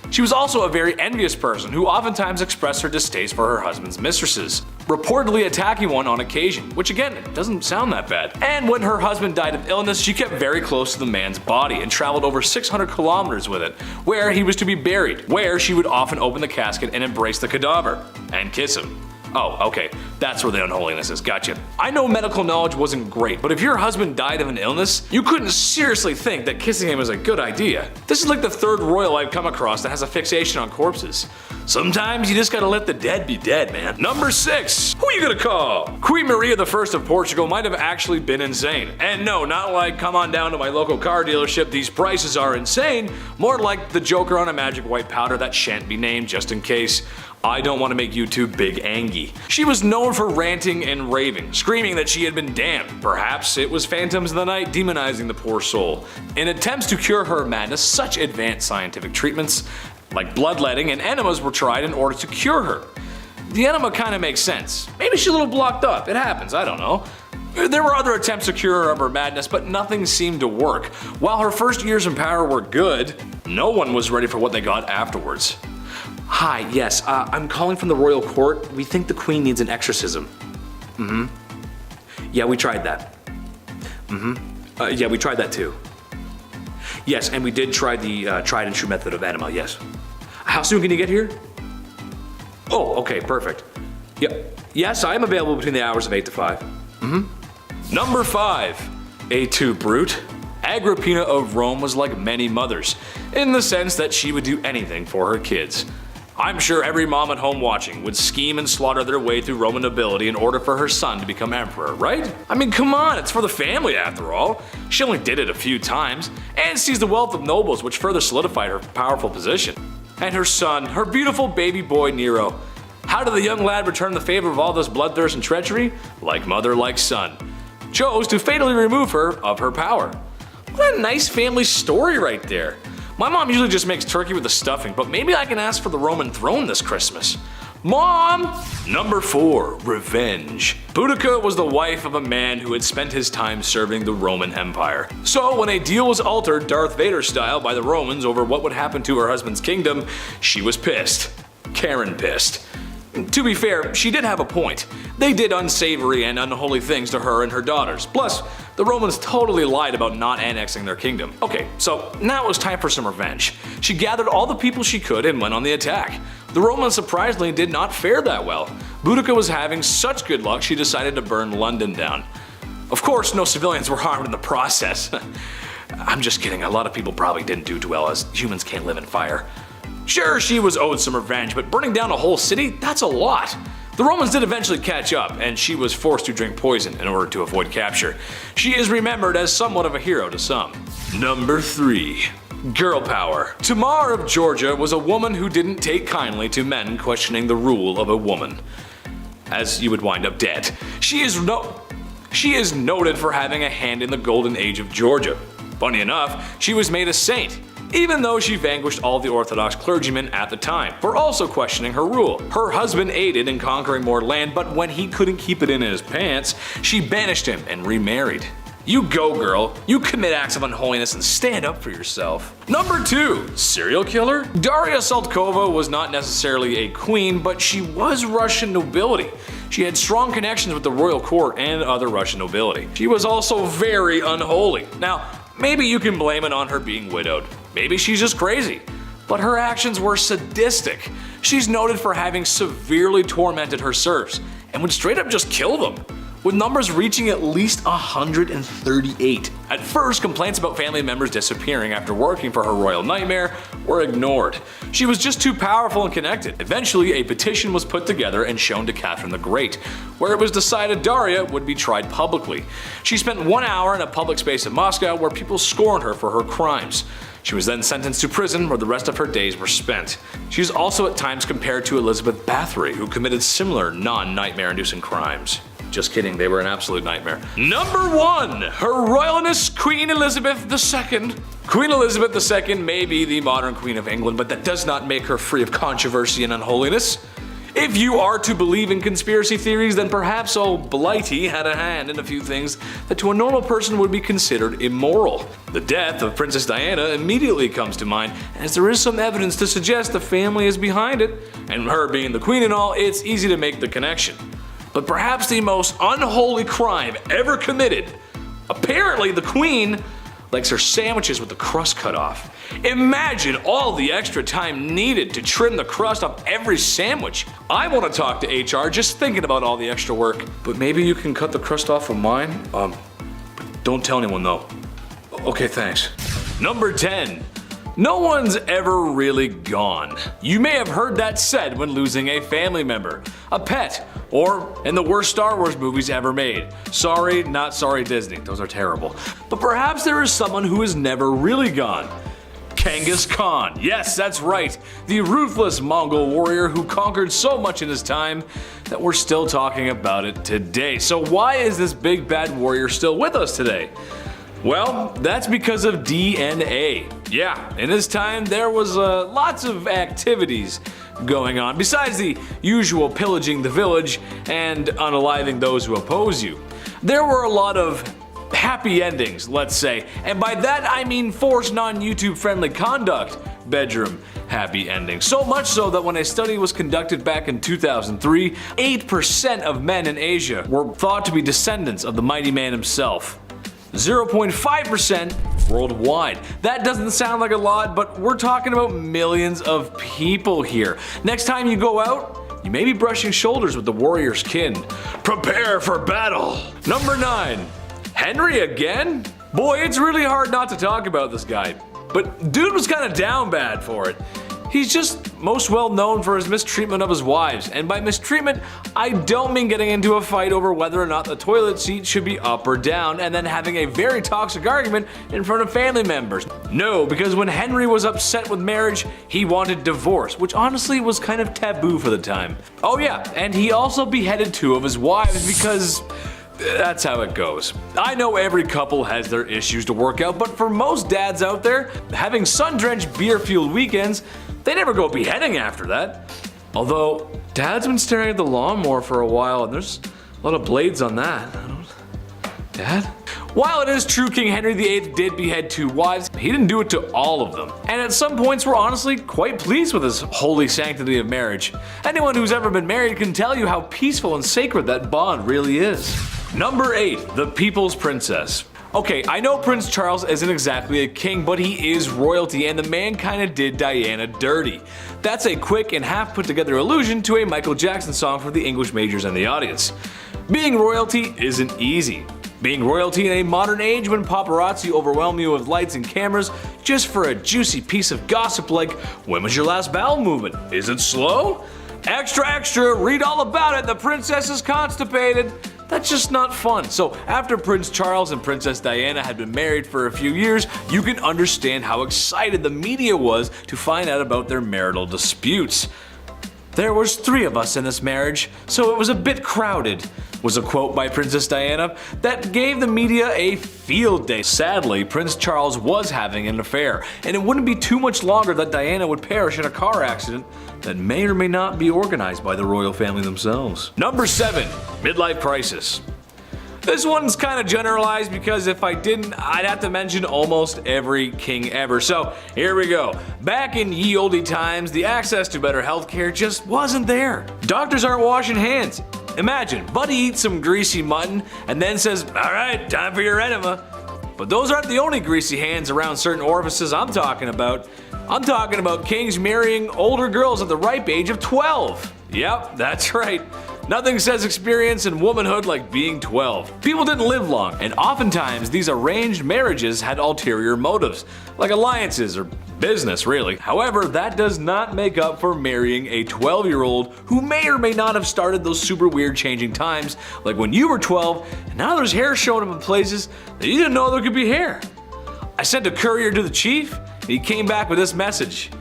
She was also a very envious person who oftentimes expressed her distaste for her husband's mistresses, reportedly attacking one on occasion, which again, doesn't sound that bad. And when her husband died of illness, she kept very close to the man's body and traveled over 600 kilometers with it, where he was to be buried, where she would often open the casket and embrace the cadaver, and kiss him. Oh, okay, that's where the unholiness is, gotcha. I know medical knowledge wasn't great, but if your husband died of an illness, you couldn't seriously think that kissing him was a good idea. This is like the third royal I've come across that has a fixation on corpses. Sometimes you just gotta let the dead be dead, man. Number 6, who you gonna call? Queen Maria I of Portugal might have actually been insane. And no, not like come on down to my local car dealership, these prices are insane, more like the Joker on a magic white powder that shan't be named just in case. I don't want to make you too big angy. She was known for ranting and raving, screaming that she had been damned. Perhaps it was phantoms of the night demonizing the poor soul. In attempts to cure her madness, such advanced scientific treatments like bloodletting and enemas were tried in order to cure her. The enema kind of makes sense. Maybe she's a little blocked up. It happens, I don't know. There were other attempts to cure her of her madness, but nothing seemed to work. While her first years in power were good, no one was ready for what they got afterwards. Hi, yes, I'm calling from the royal court. We think the queen needs an exorcism. Yeah, we tried that. Yeah, we tried that too. Yes, and we did try the tried and true method of enema, yes. How soon can you get here? Oh, okay, perfect. Yep. Yes, I am available between the hours of 8 to 5. Number 5. A too brute. Agrippina of Rome was like many mothers, in the sense that she would do anything for her kids. I'm sure every mom at home watching would scheme and slaughter their way through Roman nobility in order for her son to become emperor, right? I mean, come on, it's for the family after all. She only did it a few times, and seized the wealth of nobles, which further solidified her powerful position. And her son, her beautiful baby boy Nero. How did the young lad return the favor of all this bloodthirst and treachery? Like mother, like son. Chose to fatally remove her of her power. What a nice family story right there. My mom usually just makes turkey with the stuffing, but maybe I can ask for the Roman throne this Christmas. Mom! Number 4. Revenge. Boudica was the wife of a man who had spent his time serving the Roman Empire. So when a deal was altered Darth Vader style by the Romans over what would happen to her husband's kingdom, she was pissed. Karen pissed. To be fair, she did have a point. They did unsavory and unholy things to her and her daughters. Plus, the Romans totally lied about not annexing their kingdom. Okay, so now it was time for some revenge. She gathered all the people she could and went on the attack. The Romans surprisingly did not fare that well. Boudica was having such good luck she decided to burn London down. Of course, no civilians were harmed in the process. I'm just kidding, a lot of people probably didn't do too well as humans can't live in fire. Sure, she was owed some revenge, but burning down a whole city? That's a lot. The Romans did eventually catch up, and she was forced to drink poison in order to avoid capture. She is remembered as somewhat of a hero to some. Number 3. Girl power. Tamar of Georgia was a woman who didn't take kindly to men questioning the rule of a woman, as you would wind up dead. She is noted for having a hand in the golden age of Georgia. Funny enough, she was made a saint, even though she vanquished all the Orthodox clergymen at the time for also questioning her rule. Her husband aided in conquering more land, but when he couldn't keep it in his pants, she banished him and remarried. You go, girl. You commit acts of unholiness and stand up for yourself. Number 2, serial killer. Daria Saltkova was not necessarily a queen, but she was Russian nobility. She had strong connections with the royal court and other Russian nobility. She was also very unholy. Now, maybe you can blame it on her being widowed. Maybe she's just crazy. But her actions were sadistic. She's noted for having severely tormented her serfs and would straight up just kill them, with numbers reaching at least 138. At first, complaints about family members disappearing after working for her royal nightmare were ignored. She was just too powerful and connected. Eventually, a petition was put together and shown to Catherine the Great, where it was decided Daria would be tried publicly. She spent 1 hour in a public space in Moscow where people scorned her for her crimes. She was then sentenced to prison where the rest of her days were spent. She is also at times compared to Elizabeth Bathory, who committed similar non-nightmare inducing crimes. Just kidding, they were an absolute nightmare. Number 1, Her Royalness Queen Elizabeth II. Queen Elizabeth II may be the modern Queen of England, but that does not make her free of controversy and unholiness. If you are to believe in conspiracy theories, then perhaps old Blighty had a hand in a few things that to a normal person would be considered immoral. The death of Princess Diana immediately comes to mind, as there is some evidence to suggest the family is behind it, and her being the queen and all, it's easy to make the connection. But perhaps the most unholy crime ever committed, apparently the queen likes her sandwiches with the crust cut off. Imagine all the extra time needed to trim the crust off every sandwich. I want to talk to HR just thinking about all the extra work. But maybe you can cut the crust off of mine? Don't tell anyone though. Okay, thanks. Number 10. No one's ever really gone. You may have heard that said when losing a family member, a pet, or in the worst Star Wars movies ever made. Sorry, not sorry Disney, those are terrible. But perhaps there is someone who is never really gone. Genghis Khan. Yes, that's right. The ruthless Mongol warrior who conquered so much in his time that we're still talking about it today. So why is this big bad warrior still with us today? Well, that's because of DNA. Yeah, in his time there was lots of activities going on, besides the usual pillaging the village and unaliving those who oppose you. There were a lot of happy endings, let's say, and by that I mean forced non-YouTube friendly conduct bedroom happy endings. So much so that when a study was conducted back in 2003, 8% of men in Asia were thought to be descendants of the mighty man himself. 0.5% worldwide. That doesn't sound like a lot, but we're talking about millions of people here. Next time you go out, you may be brushing shoulders with the warrior's kin. Prepare for battle. Number 9. Henry again? Boy, it's really hard not to talk about this guy. But dude was kind of down bad for it. He's just most well known for his mistreatment of his wives, and by mistreatment, I don't mean getting into a fight over whether or not the toilet seat should be up or down and then having a very toxic argument in front of family members. No, because when Henry was upset with marriage, he wanted divorce, which honestly was kind of taboo for the time. Oh yeah, and he also beheaded 2 of his wives because that's how it goes. I know every couple has their issues to work out, but for most dads out there, having sun-drenched beer-fueled weekends, they never go beheading after that. Although, Dad's been staring at the lawnmower for a while and there's a lot of blades on that. Dad? While it is true King Henry VIII did behead 2 wives, he didn't do it to all of them. And at some points we're honestly quite pleased with his holy sanctity of marriage. Anyone who's ever been married can tell you how peaceful and sacred that bond really is. Number 8, the People's Princess. Okay, I know Prince Charles isn't exactly a king, but he is royalty, and the man kinda did Diana dirty. That's a quick and half put together allusion to a Michael Jackson song for the English majors and the audience. Being royalty isn't easy. Being royalty in a modern age when paparazzi overwhelm you with lights and cameras just for a juicy piece of gossip like, when was your last bowel movement? Is it slow? Extra, extra, read all about it, the princess is constipated. That's just not fun. So after Prince Charles and Princess Diana had been married for a few years, you can understand how excited the media was to find out about their marital disputes. "There was 3 of us in this marriage, so it was a bit crowded," was a quote by Princess Diana that gave the media a field day. Sadly, Prince Charles was having an affair, and it wouldn't be too much longer that Diana would perish in a car accident that may or may not be organized by the royal family themselves. Number 7, midlife crisis. This one's kind of generalized because if I didn't, I'd have to mention almost every king ever. So here we go. Back in ye olde times, the access to better healthcare just wasn't there. Doctors aren't washing hands. Imagine, Buddy eats some greasy mutton and then says, "All right, time for your enema." But those aren't the only greasy hands around certain orifices I'm talking about. I'm talking about kings marrying older girls at the ripe age of 12. Yep, that's right. Nothing says experience in womanhood like being 12. People didn't live long, and oftentimes these arranged marriages had ulterior motives, like alliances or business, really. However, that does not make up for marrying a 12-year-old who may or may not have started those super weird changing times, like when you were 12, and now there's hair showing up in places that you didn't know there could be hair. I sent a courier to the chief, and he came back with this message.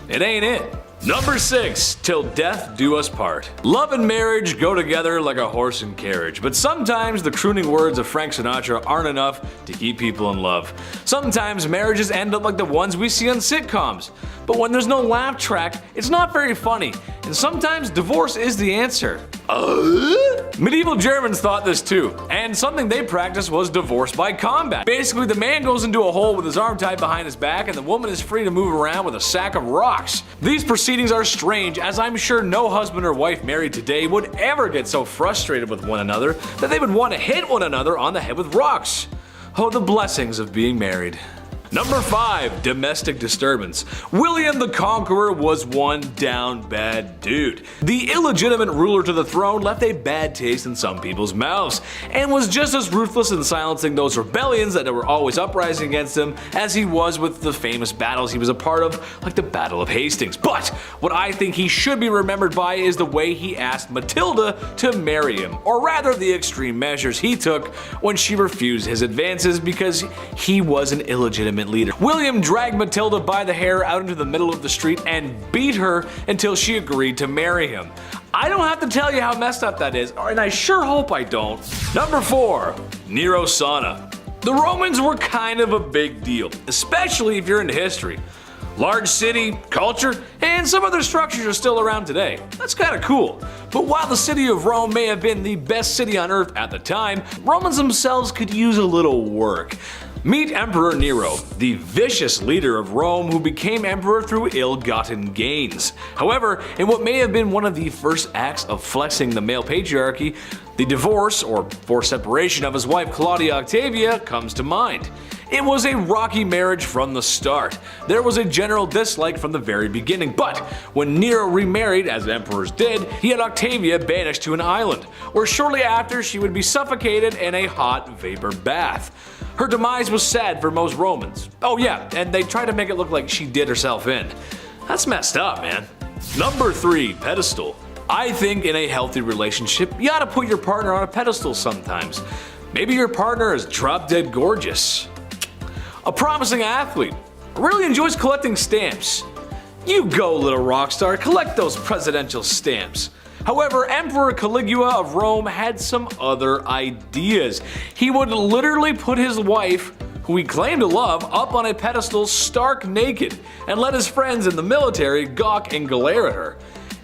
It ain't it. Number 6, till death do us part. Love and marriage go together like a horse and carriage, but sometimes the crooning words of Frank Sinatra aren't enough to keep people in love. Sometimes marriages end up like the ones we see on sitcoms, but when there's no laugh track, it's not very funny, and sometimes divorce is the answer. Medieval Germans thought this too, and something they practiced was divorce by combat. Basically, the man goes into a hole with his arm tied behind his back, and the woman is free to move around with a sack of rocks. These proceedings are strange, as I'm sure no husband or wife married today would ever get so frustrated with one another that they would want to hit one another on the head with rocks. Oh, the blessings of being married. Number 5, domestic disturbance. William the Conqueror was one down bad dude. The illegitimate ruler to the throne left a bad taste in some people's mouths, and was just as ruthless in silencing those rebellions that were always uprising against him as he was with the famous battles he was a part of, like the Battle of Hastings. But what I think he should be remembered by is the way he asked Matilda to marry him, or rather the extreme measures he took when she refused his advances because he was an illegitimate leader. William dragged Matilda by the hair out into the middle of the street and beat her until she agreed to marry him. I don't have to tell you how messed up that is, and I sure hope I don't. Number 4, Nero Sauna. The Romans were kind of a big deal, especially if you're into history. Large city, culture, and some other structures are still around today. That's kind of cool. But while the city of Rome may have been the best city on earth at the time, Romans themselves could use a little work. Meet Emperor Nero, the vicious leader of Rome who became emperor through ill-gotten gains. However, in what may have been one of the first acts of flexing the male patriarchy, the divorce or forced separation of his wife Claudia Octavia comes to mind. It was a rocky marriage from the start. There was a general dislike from the very beginning, but when Nero remarried, as emperors did, he had Octavia banished to an island, where shortly after she would be suffocated in a hot vapor bath. Her demise was sad for most Romans. Oh yeah, and they tried to make it look like she did herself in. That's messed up, man. Number 3, pedestal. I think in a healthy relationship, you ought to put your partner on a pedestal sometimes. Maybe your partner is drop dead gorgeous. A promising athlete, really enjoys collecting stamps. You go, little rock star, collect those presidential stamps. However, Emperor Caligula of Rome had some other ideas. He would literally put his wife, who he claimed to love, up on a pedestal stark naked, and let his friends in the military gawk and glare at her.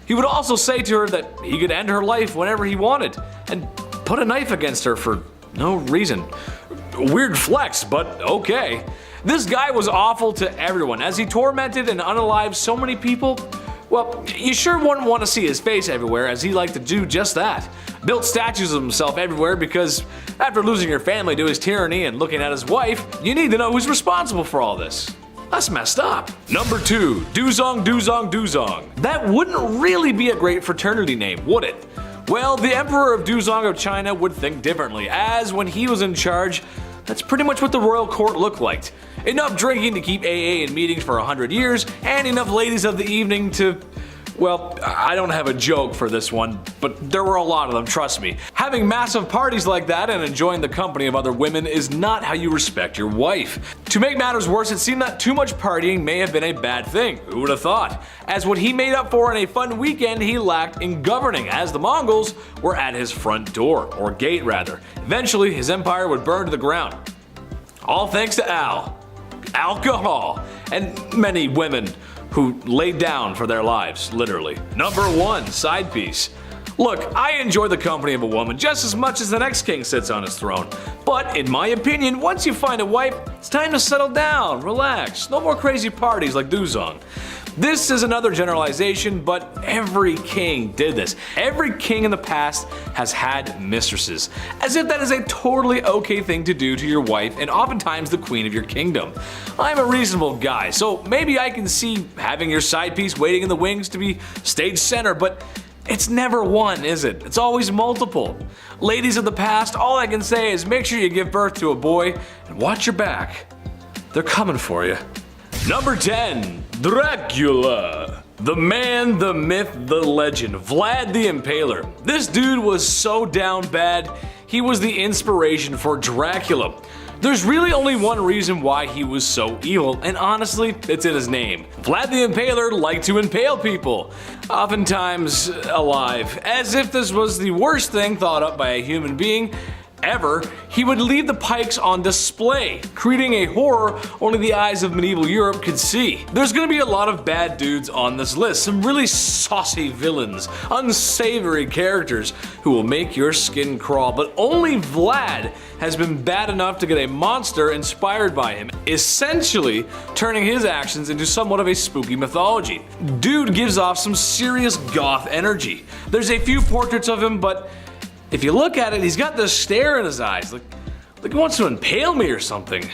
He would also say to her that he could end her life whenever he wanted, and put a knife against her for no reason. Weird flex, but okay. This guy was awful to everyone, as he tormented and unalived so many people. Well, you sure wouldn't want to see his face everywhere, as he liked to do just that. Built statues of himself everywhere because after losing your family to his tyranny and looking at his wife, you need to know who's responsible for all this. That's messed up. Number 2, Duzong Duzong Duzong. That wouldn't really be a great fraternity name, would it? Well, the Emperor of Duzong of China would think differently, as when he was in charge, that's pretty much what the royal court looked like. Enough drinking to keep AA in meetings for 100 years, and enough ladies of the evening to... Well, I don't have a joke for this one, but there were a lot of them, trust me. Having massive parties like that and enjoying the company of other women is not how you respect your wife. To make matters worse, it seemed that too much partying may have been a bad thing, who would have thought? As what he made up for in a fun weekend, he lacked in governing, as the Mongols were at his front door, or gate rather. Eventually, his empire would burn to the ground. All thanks to alcohol, and many women who laid down for their lives, literally. Number 1, side piece. Look, I enjoy the company of a woman just as much as the next king sits on his throne. But in my opinion, once you find a wife, it's time to settle down, relax, no more crazy parties like Duzong. This is another generalization, but every king did this. Every king in the past has had mistresses, as if that is a totally okay thing to do to your wife and oftentimes the queen of your kingdom. I'm a reasonable guy, so maybe I can see having your side piece waiting in the wings to be stage center, but it's never one, is it? It's always multiple. Ladies of the past, all I can say is make sure you give birth to a boy and watch your back. They're coming for you. Number 10. Dracula. The man, the myth, the legend, Vlad the Impaler. This dude was so down bad, he was the inspiration for Dracula. There's really only one reason why he was so evil, and honestly, it's in his name. Vlad the Impaler liked to impale people, oftentimes alive. As if this was the worst thing thought up by a human being ever, he would leave the pikes on display, creating a horror only the eyes of medieval Europe could see. There's gonna be a lot of bad dudes on this list, some really saucy villains, unsavory characters who will make your skin crawl, but only Vlad has been bad enough to get a monster inspired by him, essentially turning his actions into somewhat of a spooky mythology. Dude gives off some serious goth energy. There's a few portraits of him, but if you look at it, he's got this stare in his eyes, like he wants to impale me or something.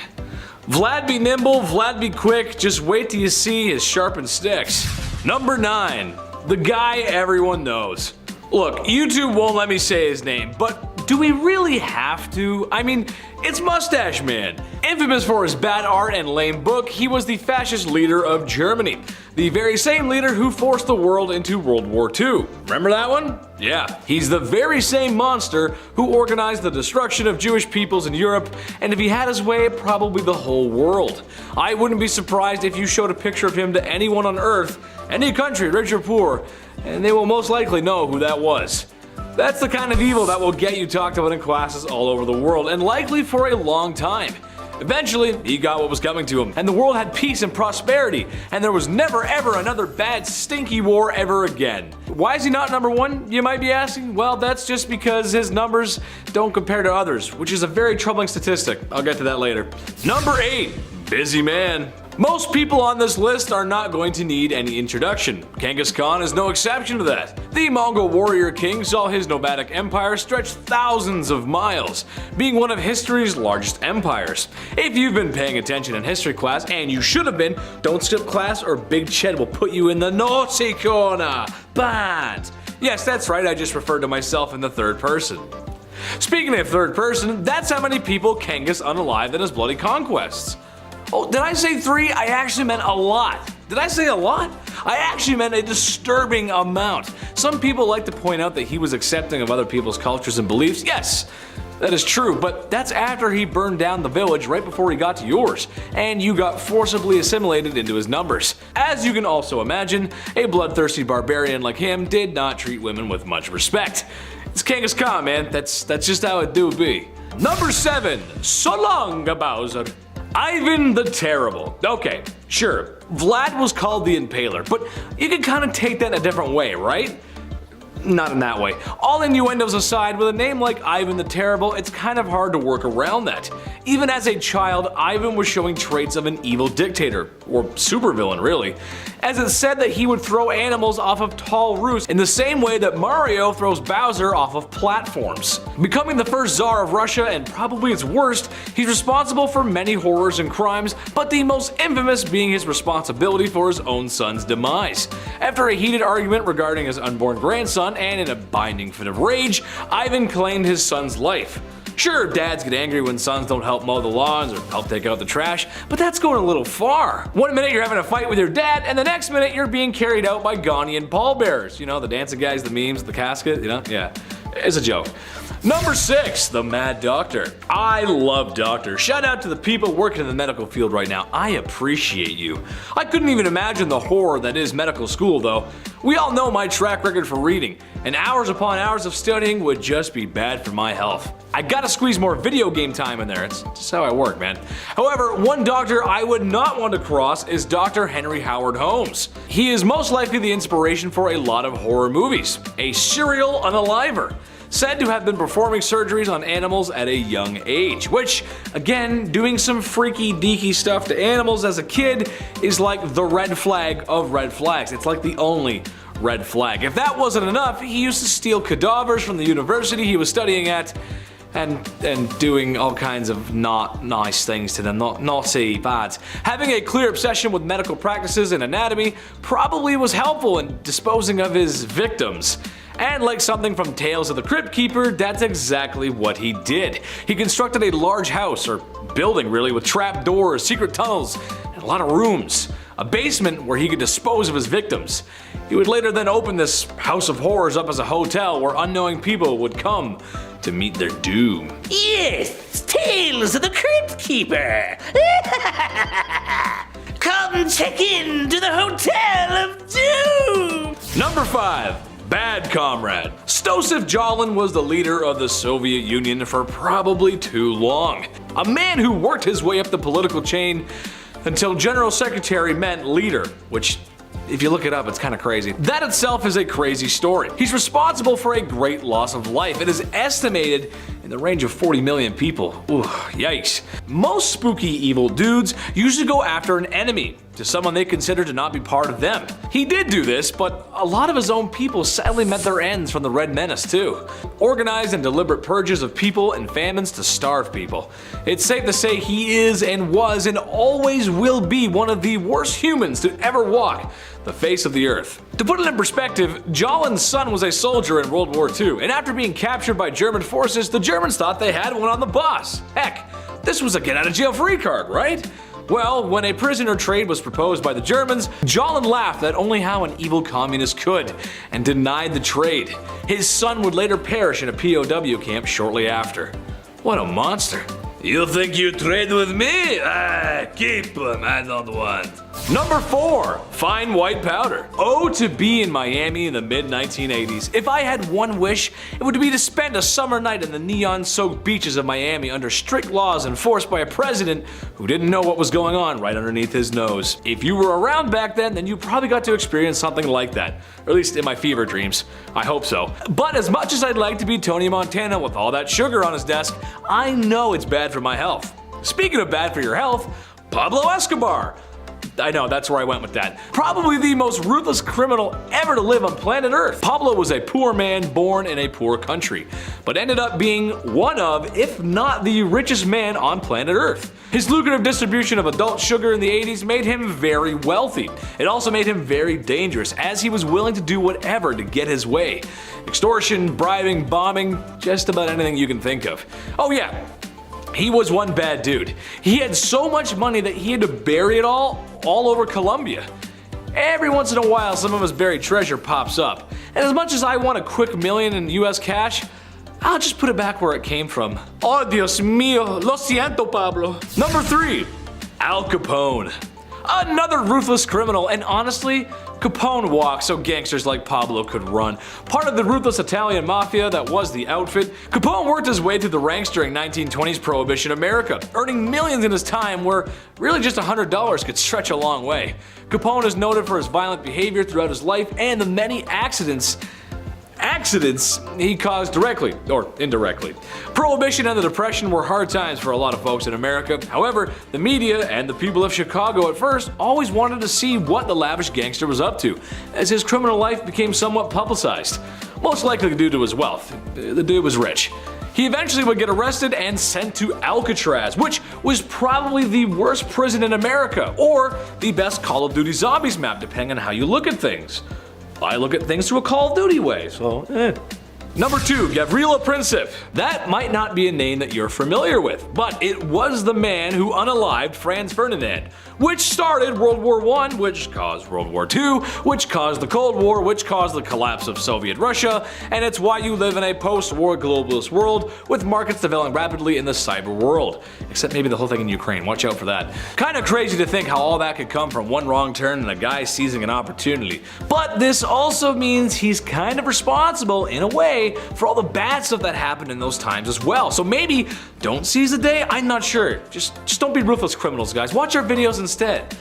Vlad be nimble, Vlad be quick, just wait till you see his sharpened sticks. Number 9, the guy everyone knows. Look, YouTube won't let me say his name, but do we really have to? I mean, it's Mustache Man. Infamous for his bad art and lame book, he was the fascist leader of Germany. The very same leader who forced the world into World War II. Remember that one? Yeah, he's the very same monster who organized the destruction of Jewish peoples in Europe, and if he had his way, probably the whole world. I wouldn't be surprised if you showed a picture of him to anyone on Earth, any country, rich or poor, and they will most likely know who that was. That's the kind of evil that will get you talked about in classes all over the world, and likely for a long time. Eventually, he got what was coming to him, and the world had peace and prosperity, and there was never ever another bad stinky war ever again. Why is he not number 1, you might be asking? Well, that's just because his numbers don't compare to others, which is a very troubling statistic. I'll get to that later. Number 8, Busy Man. Most people on this list are not going to need any introduction. Genghis Khan is no exception to that. The Mongol warrior king saw his nomadic empire stretch thousands of miles, being one of history's largest empires. If you've been paying attention in history class, and you should have been, don't skip class or Big Ched will put you in the naughty corner. Bad. Yes, that's right, I just referred to myself in the third person. Speaking of third person, that's how many people Genghis unalived in his bloody conquests. Oh, did I say 3? I actually meant a lot. Did I say a lot? I actually meant a disturbing amount. Some people like to point out that he was accepting of other people's cultures and beliefs. Yes, that is true, but that's after he burned down the village right before he got to yours, and you got forcibly assimilated into his numbers. As you can also imagine, a bloodthirsty barbarian like him did not treat women with much respect. It's Genghis Khan, man. That's just how it do be. Number 7, so long, Bowser. Ivan the Terrible. Okay, sure, Vlad was called the Impaler, but you can kind of take that in a different way, right? Not in that way. All innuendos aside, with a name like Ivan the Terrible, it's kind of hard to work around that. Even as a child, Ivan was showing traits of an evil dictator, or supervillain really, as it's said that he would throw animals off of tall roofs in the same way that Mario throws Bowser off of platforms. Becoming the first Tsar of Russia and probably its worst, he's responsible for many horrors and crimes, but the most infamous being his responsibility for his own son's demise. After a heated argument regarding his unborn grandson, and in a binding fit of rage, Ivan claimed his son's life. Sure, dads get angry when sons don't help mow the lawns or help take out the trash, but that's going a little far. One minute you're having a fight with your dad, and the next minute you're being carried out by Ghanaian pallbearers. You know, the dancing guys, the memes, the casket, you know? Yeah, it's a joke. Number 6, the Mad Doctor. I love doctors. Shout out to the people working in the medical field right now. I appreciate you. I couldn't even imagine the horror that is medical school though. We all know my track record for reading. and hours upon hours of studying would just be bad for my health. I gotta squeeze more video game time in there, it's just how I work, man. However, one doctor I would not want to cross is Dr. Henry Howard Holmes. He is most likely the inspiration for a lot of horror movies. A serial unaliver, said to have been performing surgeries on animals at a young age, which, again, doing some freaky deaky stuff to animals as a kid is like the red flag of red flags. It's like the only red flag. If that wasn't enough, he used to steal cadavers from the university he was studying at and doing all kinds of not nice things to them, naughty, bad. Having a clear obsession with medical practices and anatomy probably was helpful in disposing of his victims. And like something from Tales of the Crypt Keeper, that's exactly what he did. He constructed a large house, or building really, with trap doors, secret tunnels, and a lot of rooms. A basement where he could dispose of his victims. He would later then open this house of horrors up as a hotel where unknowing people would come to meet their doom. Yes, Tales of the Crypt Keeper. Come check in to the Hotel of Doom. Number 5. Bad comrade. Stosif Jalin was the leader of the Soviet Union for probably too long. A man who worked his way up the political chain until General Secretary meant leader, which, if you look it up, it's kind of crazy. That itself is a crazy story. He's responsible for a great loss of life. It is estimated in the range of 40 million people. Ooh, yikes. Most spooky evil dudes usually go after an enemy, to someone they consider to not be part of them. He did do this, but a lot of his own people sadly met their ends from the Red Menace too. Organized and deliberate purges of people and famines to starve people. It's safe to say he is and was and always will be one of the worst humans to ever walk the face of the earth. To put it in perspective, Jalin's son was a soldier in World War II, and after being captured by German forces, the Germans thought they had one on the boss. Heck, this was a get out of jail free card, right? Well, when a prisoner trade was proposed by the Germans, Jalin laughed at only how an evil communist could, and denied the trade. His son would later perish in a POW camp shortly after. What a monster. You think you trade with me? Keep him, I don't want. Number 4. Fine white powder. Oh, to be in Miami in the mid-1980s. If I had one wish, it would be to spend a summer night in the neon-soaked beaches of Miami under strict laws enforced by a president who didn't know what was going on right underneath his nose. If you were around back then you probably got to experience something like that. Or at least in my fever dreams. I hope so. But as much as I'd like to be Tony Montana with all that sugar on his desk, I know it's bad for my health. Speaking of bad for your health, Pablo Escobar. I know, that's where I went with that. Probably the most ruthless criminal ever to live on planet Earth. Pablo was a poor man born in a poor country, but ended up being one of, if not the richest man on planet Earth. His lucrative distribution of adult sugar in the 80s made him very wealthy. It also made him very dangerous, as he was willing to do whatever to get his way. Extortion, bribing, bombing, just about anything you can think of. Oh yeah, he was one bad dude. He had so much money that he had to bury it all over Colombia. Every once in a while, some of his buried treasure pops up. And as much as I want a quick million in US cash, I'll just put it back where it came from. Oh, Dios mío, lo siento, Pablo. Number 3, Al Capone. Another ruthless criminal, and honestly, Capone walked so gangsters like Pablo could run. Part of the ruthless Italian mafia that was the outfit, Capone worked his way through the ranks during 1920s Prohibition America, earning millions in his time where really just $100 could stretch a long way. Capone is noted for his violent behavior throughout his life and the many accidents he caused directly or indirectly. Prohibition and the Depression were hard times for a lot of folks in America. However, the media and the people of Chicago at first always wanted to see what the lavish gangster was up to, as his criminal life became somewhat publicized. Most likely due to his wealth. The dude was rich. He eventually would get arrested and sent to Alcatraz, which was probably the worst prison in America, or the best Call of Duty Zombies map, depending on how you look at things. I look at things through a Call of Duty way, so Number 2, Gavrilo Princip. That might not be a name that you're familiar with, but it was the man who unalived Franz Ferdinand, which started World War I, which caused World War II, which caused the Cold War, which caused the collapse of Soviet Russia, and it's why you live in a post-war globalist world with markets developing rapidly in the cyber world. Except maybe the whole thing in Ukraine, watch out for that. Kinda crazy to think how all that could come from one wrong turn and a guy seizing an opportunity. But this also means he's kind of responsible, in a way, for all the bad stuff that happened in those times as well. So maybe don't seize the day, I'm not sure. Just don't be ruthless criminals, guys. Watch our videos instead.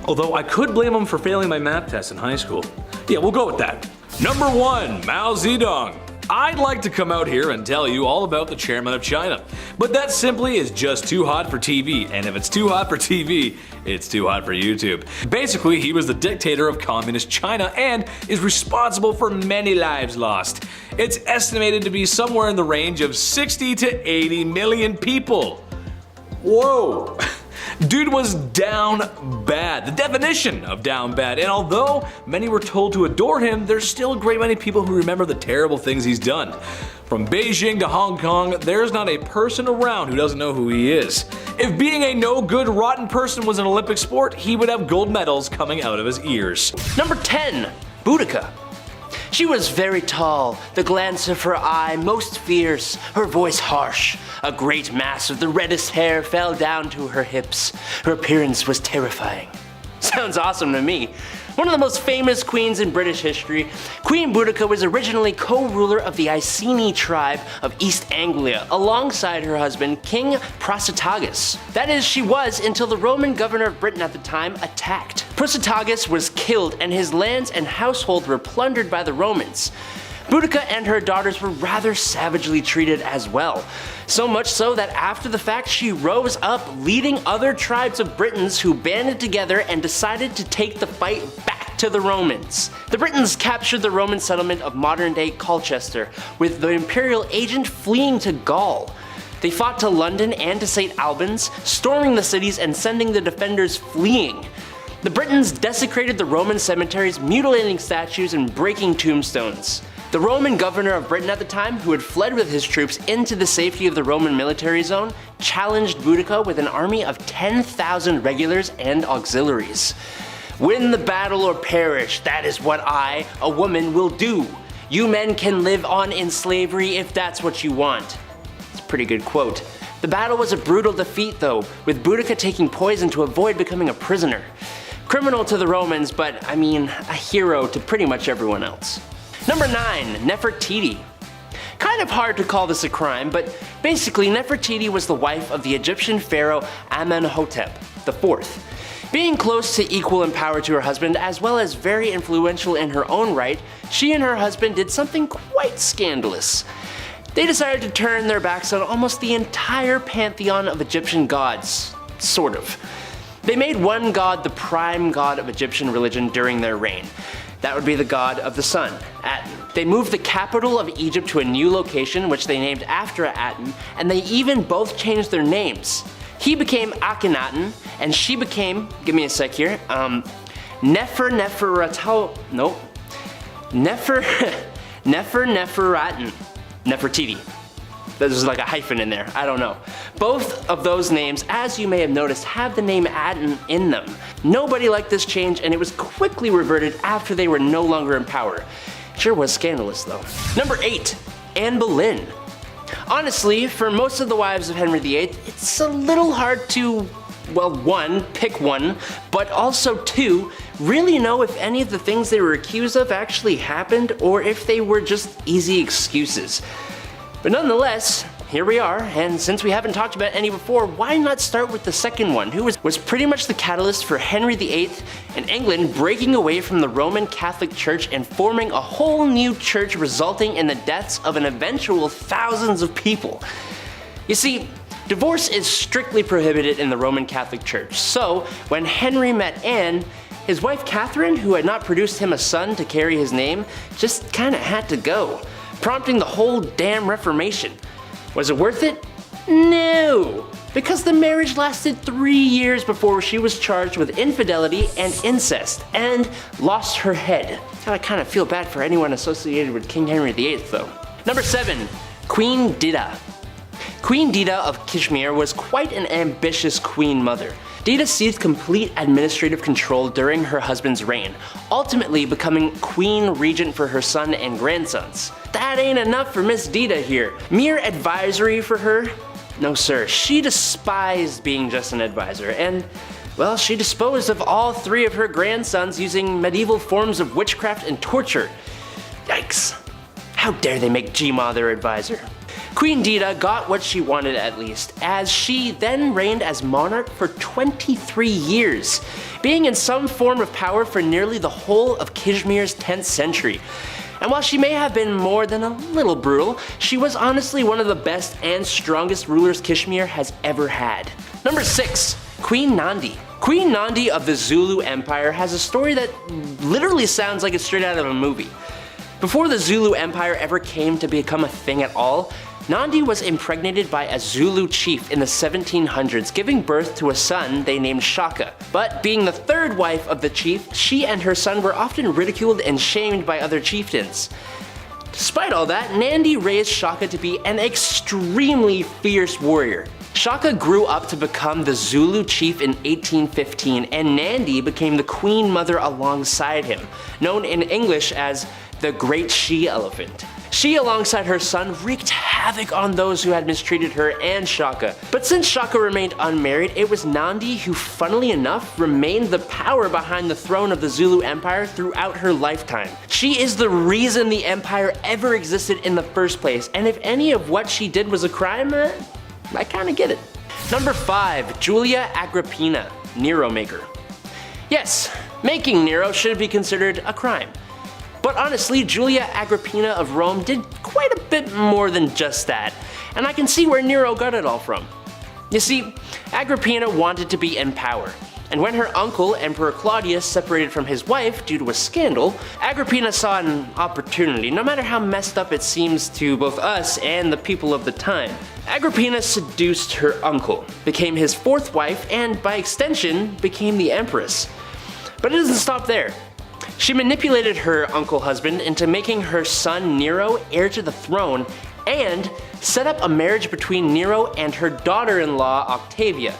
Although I could blame him for failing my math test in high school. Yeah, we'll go with that. Number 1, Mao Zedong. I'd like to come out here and tell you all about the chairman of China, but that simply is just too hot for TV, and if it's too hot for TV, it's too hot for YouTube. Basically, he was the dictator of communist China and is responsible for many lives lost. It's estimated to be somewhere in the range of 60 to 80 million people. Whoa! Dude was down bad, the definition of down bad, and although many were told to adore him, there's still a great many people who remember the terrible things he's done. From Beijing to Hong Kong, there's not a person around who doesn't know who he is. If being a no-good, rotten person was an Olympic sport, he would have gold medals coming out of his ears. Number 10, Boudica. She was very tall, the glance of her eye most fierce, her voice harsh. A great mass of the reddest hair fell down to her hips. Her appearance was terrifying. Sounds awesome to me. One of the most famous queens in British history, Queen Boudica was originally co-ruler of the Iceni tribe of East Anglia, alongside her husband, King Prasutagus. That is, she was until the Roman governor of Britain at the time attacked. Prasutagus was killed and his lands and household were plundered by the Romans. Boudica and her daughters were rather savagely treated as well. So much so that after the fact she rose up, leading other tribes of Britons who banded together and decided to take the fight back to the Romans. The Britons captured the Roman settlement of modern-day Colchester, with the imperial agent fleeing to Gaul. They fought to London and to St. Albans, storming the cities and sending the defenders fleeing. The Britons desecrated the Roman cemeteries, mutilating statues and breaking tombstones. The Roman governor of Britain at the time, who had fled with his troops into the safety of the Roman military zone, challenged Boudica with an army of 10,000 regulars and auxiliaries. Win the battle or perish, that is what I, a woman, will do. You men can live on in slavery if that's what you want. It's a pretty good quote. The battle was a brutal defeat though, with Boudica taking poison to avoid becoming a prisoner. Criminal to the Romans, but I mean, a hero to pretty much everyone else. Number 9, Nefertiti. Kind of hard to call this a crime, but basically Nefertiti was the wife of the Egyptian pharaoh Amenhotep IV. Being close to equal in power to her husband, as well as very influential in her own right, she and her husband did something quite scandalous. They decided to turn their backs on almost the entire pantheon of Egyptian gods, sort of. They made one god the prime god of Egyptian religion during their reign. That would be the god of the sun, Aten. They moved the capital of Egypt to a new location, which they named after Aten, and they even both changed their names. He became Akhenaten, and she became, give me a sec here, Nefertiti. Nefertiti. There's like a hyphen in there, I don't know. Both of those names, as you may have noticed, have the name Aten in them. Nobody liked this change and it was quickly reverted after they were no longer in power. Sure was scandalous though. Number 8, Anne Boleyn. Honestly, for most of the wives of Henry VIII, it's a little hard to, well, 1, pick one, but also 2, really know if any of the things they were accused of actually happened or if they were just easy excuses. But nonetheless, here we are, and since we haven't talked about any before, why not start with the second one, who was pretty much the catalyst for Henry VIII and England breaking away from the Roman Catholic Church and forming a whole new church, resulting in the deaths of an eventual thousands of people. You see, divorce is strictly prohibited in the Roman Catholic Church, so when Henry met Anne, his wife Catherine, who had not produced him a son to carry his name, just kinda had to go, prompting the whole damn Reformation. Was it worth it? No, because the marriage lasted 3 years before she was charged with infidelity and incest, and lost her head. I kinda feel bad for anyone associated with King Henry VIII though. Number 7, Queen Dida. Queen Dida of Kashmir was quite an ambitious queen mother. Dida seized complete administrative control during her husband's reign, ultimately becoming queen regent for her son and grandsons. That ain't enough for Miss Dida here. Mere advisory for her? No sir, she despised being just an advisor, and well, she disposed of all 3 of her grandsons using medieval forms of witchcraft and torture. Yikes. How dare they make Gma their advisor? Queen Dida got what she wanted at least, as she then reigned as monarch for 23 years, being in some form of power for nearly the whole of Kashmir's 10th century. And while she may have been more than a little brutal, she was honestly one of the best and strongest rulers Kashmir has ever had. Number 6. Queen Nandi. Queen Nandi of the Zulu Empire has a story that literally sounds like it's straight out of a movie. Before the Zulu Empire ever came to become a thing at all, Nandi was impregnated by a Zulu chief in the 1700s, giving birth to a son they named Shaka. But being the 3rd wife of the chief, she and her son were often ridiculed and shamed by other chieftains. Despite all that, Nandi raised Shaka to be an extremely fierce warrior. Shaka grew up to become the Zulu chief in 1815, and Nandi became the queen mother alongside him, known in English as the Great She-Elephant. She, alongside her son, wreaked havoc on those who had mistreated her and Shaka. But since Shaka remained unmarried, it was Nandi who, funnily enough, remained the power behind the throne of the Zulu Empire throughout her lifetime. She is the reason the empire ever existed in the first place, and if any of what she did was a crime, I kinda get it. Number 5. Julia Agrippina, Nero maker. Yes, making Nero should be considered a crime. But honestly, Julia Agrippina of Rome did quite a bit more than just that, and I can see where Nero got it all from. You see, Agrippina wanted to be in power, and when her uncle, Emperor Claudius, separated from his wife due to a scandal, Agrippina saw an opportunity, no matter how messed up it seems to both us and the people of the time. Agrippina seduced her uncle, became his 4th wife, and by extension, became the empress. But it doesn't stop there. She manipulated her uncle husband into making her son Nero heir to the throne, and set up a marriage between Nero and her daughter-in-law Octavia.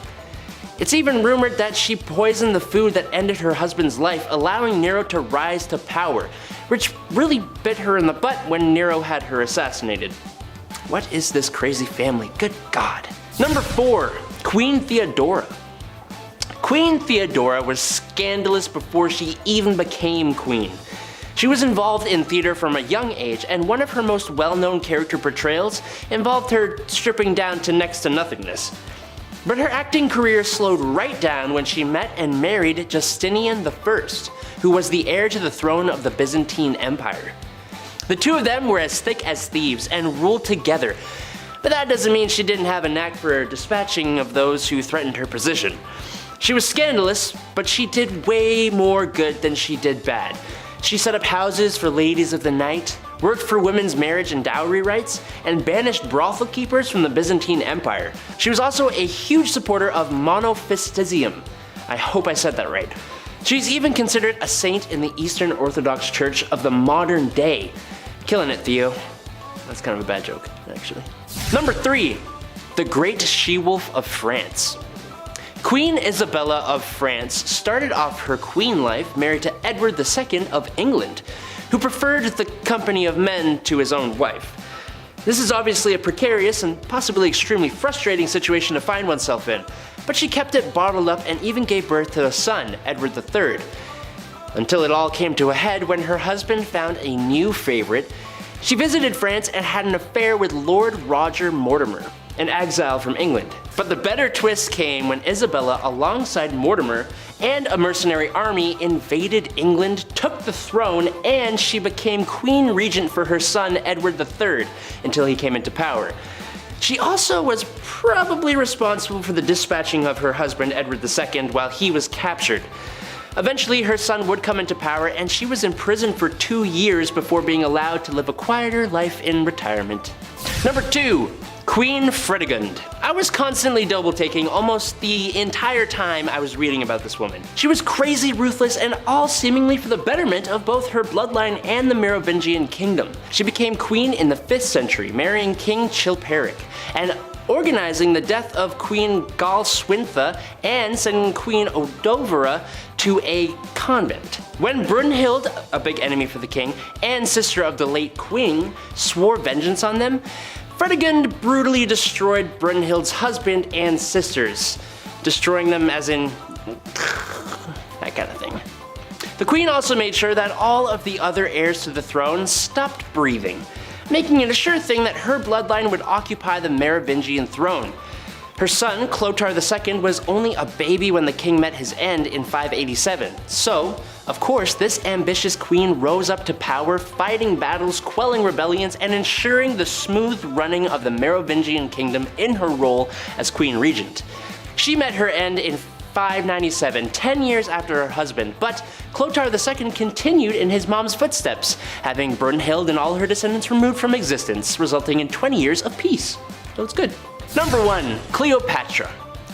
It's even rumored that she poisoned the food that ended her husband's life, allowing Nero to rise to power, which really bit her in the butt when Nero had her assassinated. What is this crazy family? Good God. Number 4. Queen Theodora. Queen Theodora was scandalous before she even became queen. She was involved in theater from a young age, and one of her most well-known character portrayals involved her stripping down to next to nothingness. But her acting career slowed right down when she met and married Justinian I, who was the heir to the throne of the Byzantine Empire. The 2 of them were as thick as thieves and ruled together, but that doesn't mean she didn't have a knack for dispatching of those who threatened her position. She was scandalous, but she did way more good than she did bad. She set up houses for ladies of the night, worked for women's marriage and dowry rights, and banished brothel keepers from the Byzantine Empire. She was also a huge supporter of monophysitism. I hope I said that right. She's even considered a saint in the Eastern Orthodox Church of the modern day. Killing it, Theo. That's kind of a bad joke, actually. Number 3. The Great She-Wolf of France. Queen Isabella of France started off her queen life married to Edward II of England, who preferred the company of men to his own wife. This is obviously a precarious and possibly extremely frustrating situation to find oneself in, but she kept it bottled up and even gave birth to a son, Edward III. Until it all came to a head when her husband found a new favorite. She visited France and had an affair with Lord Roger Mortimer, an exile from England. But the better twist came when Isabella, alongside Mortimer and a mercenary army, invaded England, took the throne, and she became queen regent for her son Edward III until he came into power. She also was probably responsible for the dispatching of her husband Edward II while he was captured. Eventually, her son would come into power, and she was imprisoned for 2 years before being allowed to live a quieter life in retirement. Number 2. Queen Fredegund. I was constantly double-taking almost the entire time I was reading about this woman. She was crazy ruthless and all seemingly for the betterment of both her bloodline and the Merovingian kingdom. She became queen in the 5th century, marrying King Chilperic, and organizing the death of Queen Galswintha and sending Queen Odovera to a convent. When Brunhild, a big enemy for the king, and sister of the late queen, swore vengeance on them, Fredegund brutally destroyed Brunhild's husband and sisters, destroying them as in that kind of thing. The queen also made sure that all of the other heirs to the throne stopped breathing, making it a sure thing that her bloodline would occupy the Merovingian throne. Her son, Clotaire II, was only a baby when the king met his end in 587, so, of course, this ambitious queen rose up to power, fighting battles, quelling rebellions, and ensuring the smooth running of the Merovingian kingdom in her role as queen regent. She met her end in 597, 10 years after her husband, but Clotaire II continued in his mom's footsteps, having Brunhild and all her descendants removed from existence, resulting in 20 years of peace. So it's good. Number 1. Cleopatra.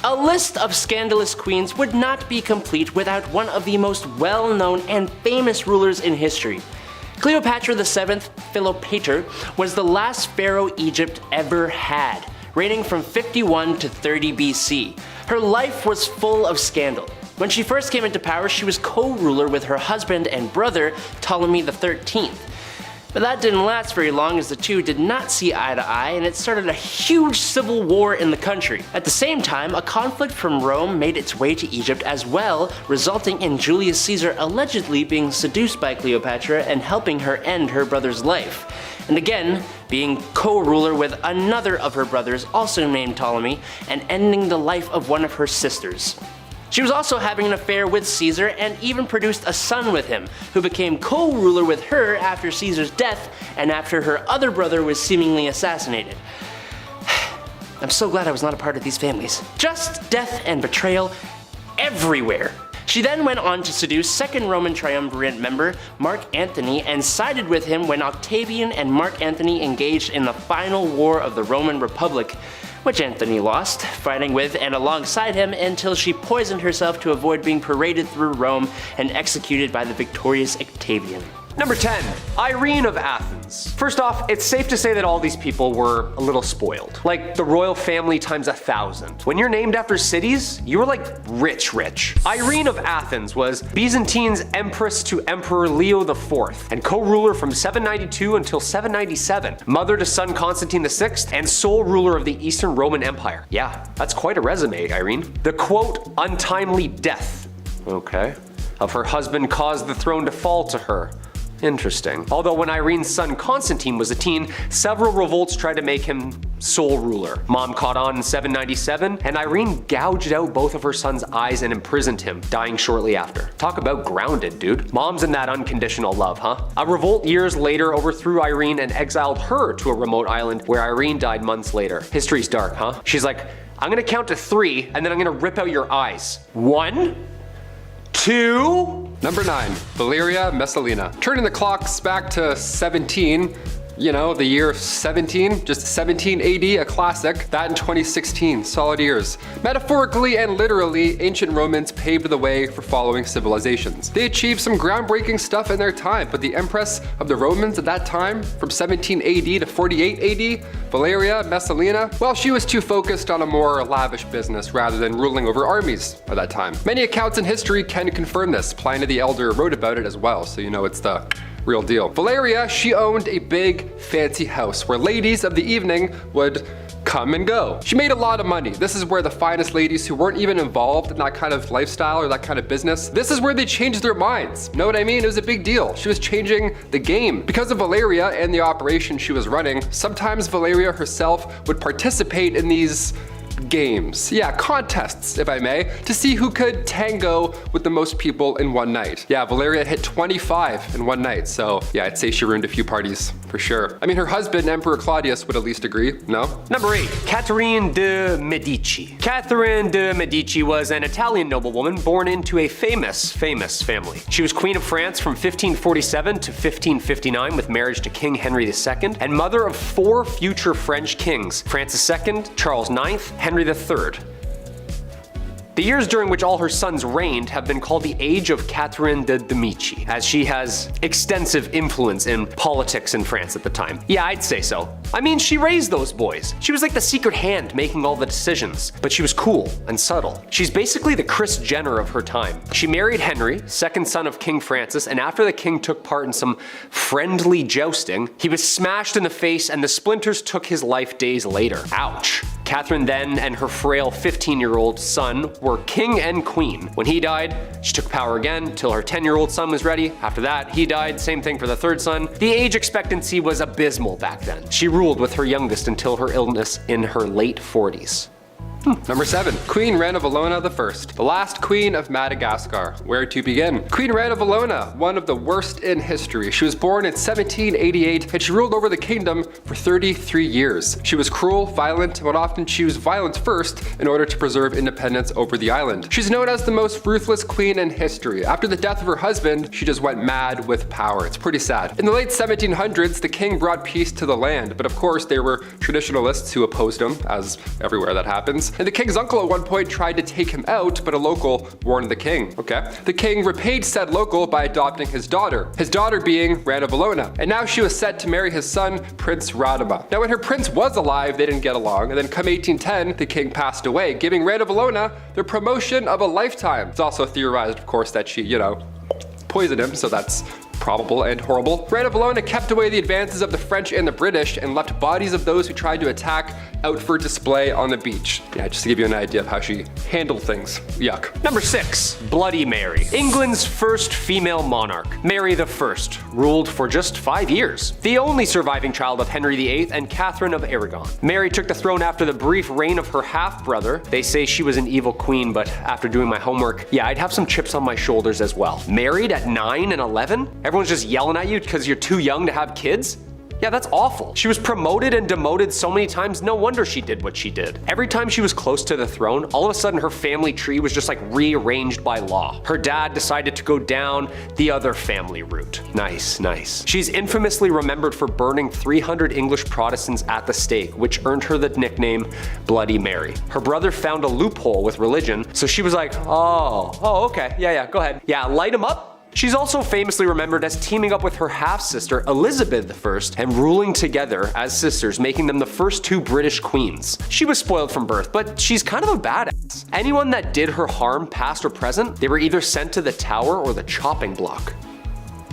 A list of scandalous queens would not be complete without one of the most well-known and famous rulers in history. Cleopatra VII, Philopator, was the last pharaoh Egypt ever had, reigning from 51 to 30 BC. Her life was full of scandal. When she first came into power, she was co-ruler with her husband and brother, Ptolemy XIII. But that didn't last very long, as the two did not see eye to eye, and it started a huge civil war in the country. At the same time, a conflict from Rome made its way to Egypt as well, resulting in Julius Caesar allegedly being seduced by Cleopatra and helping her end her brother's life. And again, being co-ruler with another of her brothers, also named Ptolemy, and ending the life of one of her sisters. She was also having an affair with Caesar and even produced a son with him, who became co-ruler with her after Caesar's death and after her other brother was seemingly assassinated. I'm so glad I was not a part of these families. Just death and betrayal everywhere. She then went on to seduce second Roman triumvirate member Mark Antony and sided with him when Octavian and Mark Antony engaged in the final war of the Roman Republic, which Antony lost, fighting with and alongside him until she poisoned herself to avoid being paraded through Rome and executed by the victorious Octavian. Number 10, Irene of Athens. First off, it's safe to say that all these people were a little spoiled. Like the royal family times 1,000. When you're named after cities, you were like rich. Irene of Athens was Byzantine's empress to Emperor Leo IV, and co-ruler from 792 until 797, mother to son Constantine VI, and sole ruler of the Eastern Roman Empire. Yeah, that's quite a resume, Irene. The quote, untimely death, okay, of her husband caused the throne to fall to her. Interesting. Although when Irene's son Constantine was a teen, several revolts tried to make him sole ruler. Mom caught on in 797, and Irene gouged out both of her son's eyes and imprisoned him, dying shortly after. Talk about grounded, dude. Mom's in that unconditional love, huh? A revolt years later overthrew Irene and exiled her to a remote island where Irene died months later. History's dark, huh? She's like, I'm gonna count to 3, and then I'm gonna rip out your eyes. 1, 2... Number 9, Valeria Messalina. Turning the clocks back to 17, you know, the year 17, just 17 AD, a classic. That in 2016, solid years. Metaphorically and literally, ancient Romans paved the way for following civilizations. They achieved some groundbreaking stuff in their time, but the empress of the Romans at that time, from 17 AD to 48 AD, Valeria Messalina, well, she was too focused on a more lavish business rather than ruling over armies at that time. Many accounts in history can confirm this. Pliny the Elder wrote about it as well, so you know it's the real deal. Valeria, she owned a big, fancy house where ladies of the evening would come and go. She made a lot of money. This is where the finest ladies who weren't even involved in that kind of lifestyle or that kind of business, this is where they changed their minds. Know what I mean? It was a big deal. She was changing the game. Because of Valeria and the operation she was running, sometimes Valeria herself would participate in these games. Yeah, contests, if I may, to see who could tango with the most people in one night. Yeah, Valeria hit 25 in one night, so yeah, I'd say she ruined a few parties, for sure. I mean, her husband, Emperor Claudius, would at least agree, no? Number 8, Catherine de Medici. Catherine de Medici was an Italian noblewoman born into a famous family. She was Queen of France from 1547 to 1559 with marriage to King Henry II, and mother of 4 future French kings, Francis II, Charles IX, Henry III. The years during which all her sons reigned have been called the Age of Catherine de Medici, as she has extensive influence in politics in France at the time. Yeah, I'd say so. I mean, she raised those boys. She was like the secret hand making all the decisions, but she was cool and subtle. She's basically the Kris Jenner of her time. She married Henry, second son of King Francis, and after the king took part in some friendly jousting, he was smashed in the face and the splinters took his life days later. Ouch. Catherine then and her frail 15-year-old son were king and queen. When he died, she took power again till her 10-year-old son was ready. After that, he died, same thing for the third son. The age expectancy was abysmal back then. She ruled with her youngest until her illness in her late 40s. Number 7. Queen Ranavalona I, the last queen of Madagascar. Where to begin? Queen Ranavalona, one of the worst in history. She was born in 1788 and she ruled over the kingdom for 33 years. She was cruel, violent, and would often choose violence first in order to preserve independence over the island. She's known as the most ruthless queen in history. After the death of her husband, she just went mad with power. It's pretty sad. In the late 1700s, the king brought peace to the land, but of course there were traditionalists who opposed him, as everywhere that happens. And the king's uncle at one point tried to take him out, but a local warned the king. Okay. The king repaid said local by adopting his daughter being Ranavalona. And now she was set to marry his son, Prince Radama. Now when her prince was alive, they didn't get along, and then come 1810, the king passed away, giving Ranavalona the promotion of a lifetime. It's also theorized, of course, that she, poisoned him, so that's probable and horrible. Ranavalona kept away the advances of the French and the British and left bodies of those who tried to attack out for display on the beach. Yeah, just to give you an idea of how she handled things. Yuck. Number 6. Bloody Mary. England's first female monarch. Mary I ruled for just 5 years. The only surviving child of Henry VIII and Catherine of Aragon. Mary took the throne after the brief reign of her half-brother. They say she was an evil queen, but after doing my homework, yeah, I'd have some chips on my shoulders as well. Married at 9 and 11? Everyone's just yelling at you because you're too young to have kids? Yeah, that's awful. She was promoted and demoted so many times, no wonder she did what she did. Every time she was close to the throne, all of a sudden her family tree was just like rearranged by law. Her dad decided to go down the other family route. Nice, nice. She's infamously remembered for burning 300 English Protestants at the stake, which earned her the nickname Bloody Mary. Her brother found a loophole with religion, so she was like, oh, okay, yeah, go ahead. Yeah, light him up. She's also famously remembered as teaming up with her half-sister Elizabeth I and ruling together as sisters, making them the first 2 British queens. She was spoiled from birth, but she's kind of a badass. Anyone that did her harm, past or present, they were either sent to the tower or the chopping block.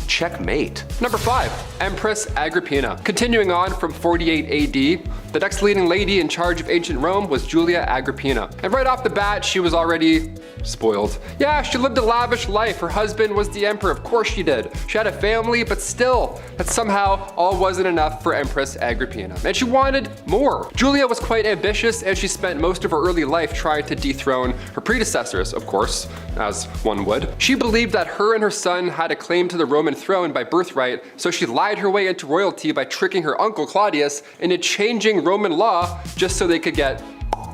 Checkmate. Number 5. Empress Agrippina. Continuing on from 48 AD, the next leading lady in charge of ancient Rome was Julia Agrippina. And right off the bat, she was already spoiled. Yeah, she lived a lavish life. Her husband was the emperor, of course she did. She had a family, but still, that somehow all wasn't enough for Empress Agrippina. And she wanted more. Julia was quite ambitious, and she spent most of her early life trying to dethrone her predecessors, of course, as one would. She believed that her and her son had a claim to the Roman throne by birthright, so she lied her way into royalty by tricking her uncle Claudius into changing Roman law just so they could get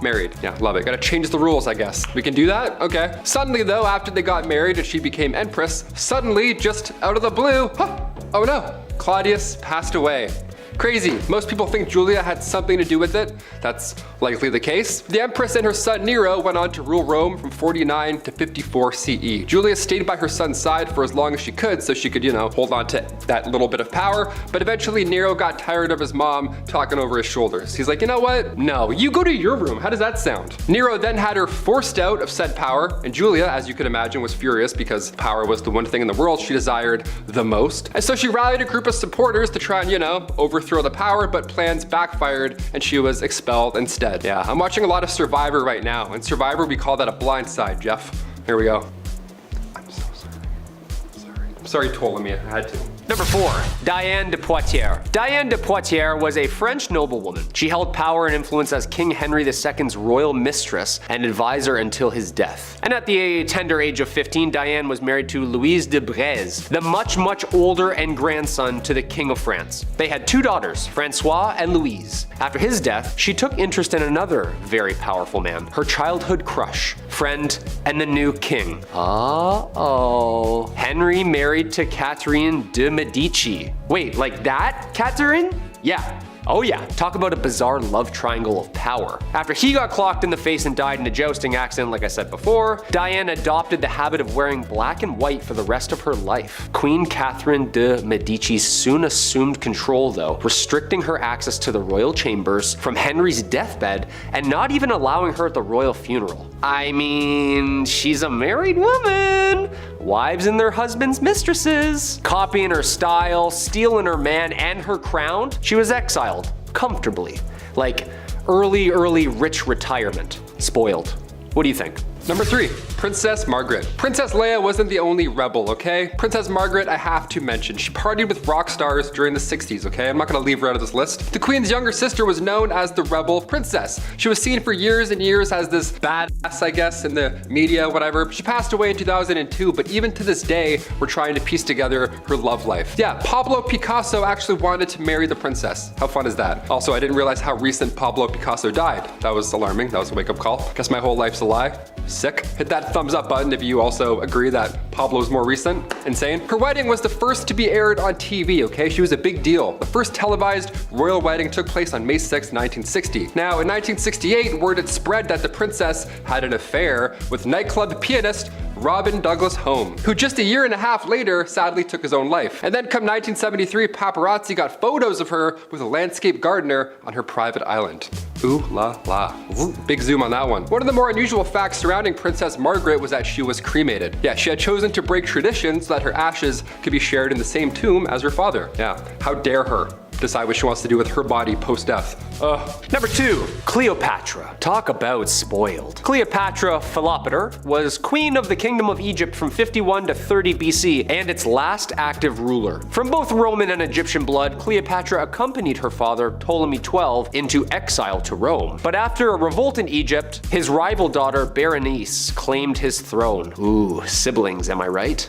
married. Yeah, love it. Gotta change the rules, I guess. We can do that? Okay. Suddenly though, after they got married and she became empress, suddenly, just out of the blue, oh no, Claudius passed away. Crazy. Most people think Julia had something to do with it. That's likely the case. The Empress and her son Nero went on to rule Rome from 49 to 54 CE. Julia stayed by her son's side for as long as she could so she could, hold on to that little bit of power, but eventually Nero got tired of his mom talking over his shoulders. He's like, you know what? No, you go to your room. How does that sound? Nero then had her forced out of said power, and Julia, as you could imagine, was furious because power was the one thing in the world she desired the most. And so she rallied a group of supporters to try and, overthrow the power, but plans backfired and she was expelled instead. Yeah, I'm watching a lot of Survivor right now. In Survivor, we call that a blind side, Jeff. Here we go. I'm so sorry. I'm sorry, Ptolemy, I had to. Number 4, Diane de Poitiers. Diane de Poitiers was a French noblewoman. She held power and influence as King Henry II's royal mistress and advisor until his death. And at the tender age of 15, Diane was married to Louise de Breze, the much older and grandson to the King of France. They had 2 daughters, Francois and Louise. After his death, she took interest in another very powerful man, her childhood crush, friend, and the new king. Henry married to Catherine de Medici. Wait, like that, Catherine? Yeah, Oh yeah, talk about a bizarre love triangle of power. After he got clocked in the face and died in a jousting accident like I said before, Diane adopted the habit of wearing black and white for the rest of her life. Queen Catherine de Medici soon assumed control though, restricting her access to the royal chambers from Henry's deathbed and not even allowing her at the royal funeral. I mean, she's a married woman. Wives and their husbands' mistresses. Copying her style, stealing her man and her crown, she was exiled, comfortably. Like early rich retirement. Spoiled. What do you think? Number 3, Princess Margaret. Princess Leia wasn't the only rebel, okay? Princess Margaret, I have to mention, she partied with rock stars during the 60s, okay? I'm not gonna leave her out of this list. The Queen's younger sister was known as the rebel princess. She was seen for years and years as this badass, I guess, in the media, whatever. She passed away in 2002, but even to this day, we're trying to piece together her love life. Yeah, Pablo Picasso actually wanted to marry the princess. How fun is that? Also, I didn't realize how recent Pablo Picasso died. That was alarming, that was a wake-up call. Guess my whole life's a lie. Sick. Hit that thumbs up button if you also agree that Pablo's more recent. Insane. Her wedding was the first to be aired on TV, okay? She was a big deal. The first televised royal wedding took place on May 6, 1960. Now, in 1968, word had spread that the princess had an affair with nightclub pianist Robin Douglas Home, who just a year and a half later sadly took his own life. And then come 1973, paparazzi got photos of her with a landscape gardener on her private island. Ooh la la. Big zoom on that one. One of the more unusual facts surrounding Princess Margaret was that she was cremated. Yeah, she had chosen to break tradition so that her ashes could be shared in the same tomb as her father. Yeah, how dare her decide what she wants to do with her body post-death. Number 2, Cleopatra. Talk about spoiled. Cleopatra Philopator was queen of the Kingdom of Egypt from 51 to 30 BC and its last active ruler. From both Roman and Egyptian blood, Cleopatra accompanied her father, Ptolemy XII, into exile to Rome. But after a revolt in Egypt, his rival daughter, Berenice, claimed his throne. Ooh, siblings, am I right?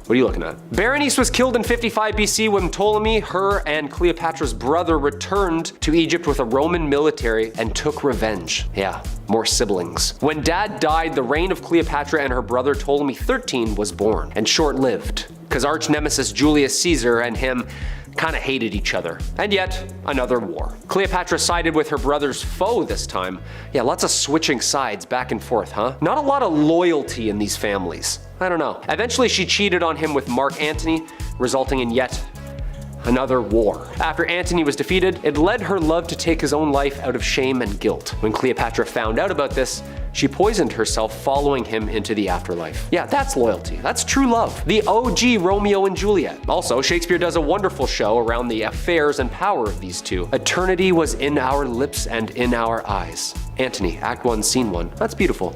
What are you looking at? Berenice was killed in 55 BC when Ptolemy, her, and Cleopatra's brother returned to Egypt with a Roman military and took revenge. Yeah, more siblings. When dad died, the reign of Cleopatra and her brother Ptolemy XIII was born, and short-lived, because arch nemesis Julius Caesar and him kind of hated each other. And yet, another war. Cleopatra sided with her brother's foe this time. Yeah, lots of switching sides back and forth, huh? Not a lot of loyalty in these families. I don't know. Eventually she cheated on him with Mark Antony, resulting in yet another war. After Antony was defeated, it led her love to take his own life out of shame and guilt. When Cleopatra found out about this, she poisoned herself, following him into the afterlife. Yeah, that's loyalty. That's true love. The OG Romeo and Juliet. Also, Shakespeare does a wonderful show around the affairs and power of these two. Eternity was in our lips and in our eyes. Antony, Act 1, Scene 1. That's beautiful.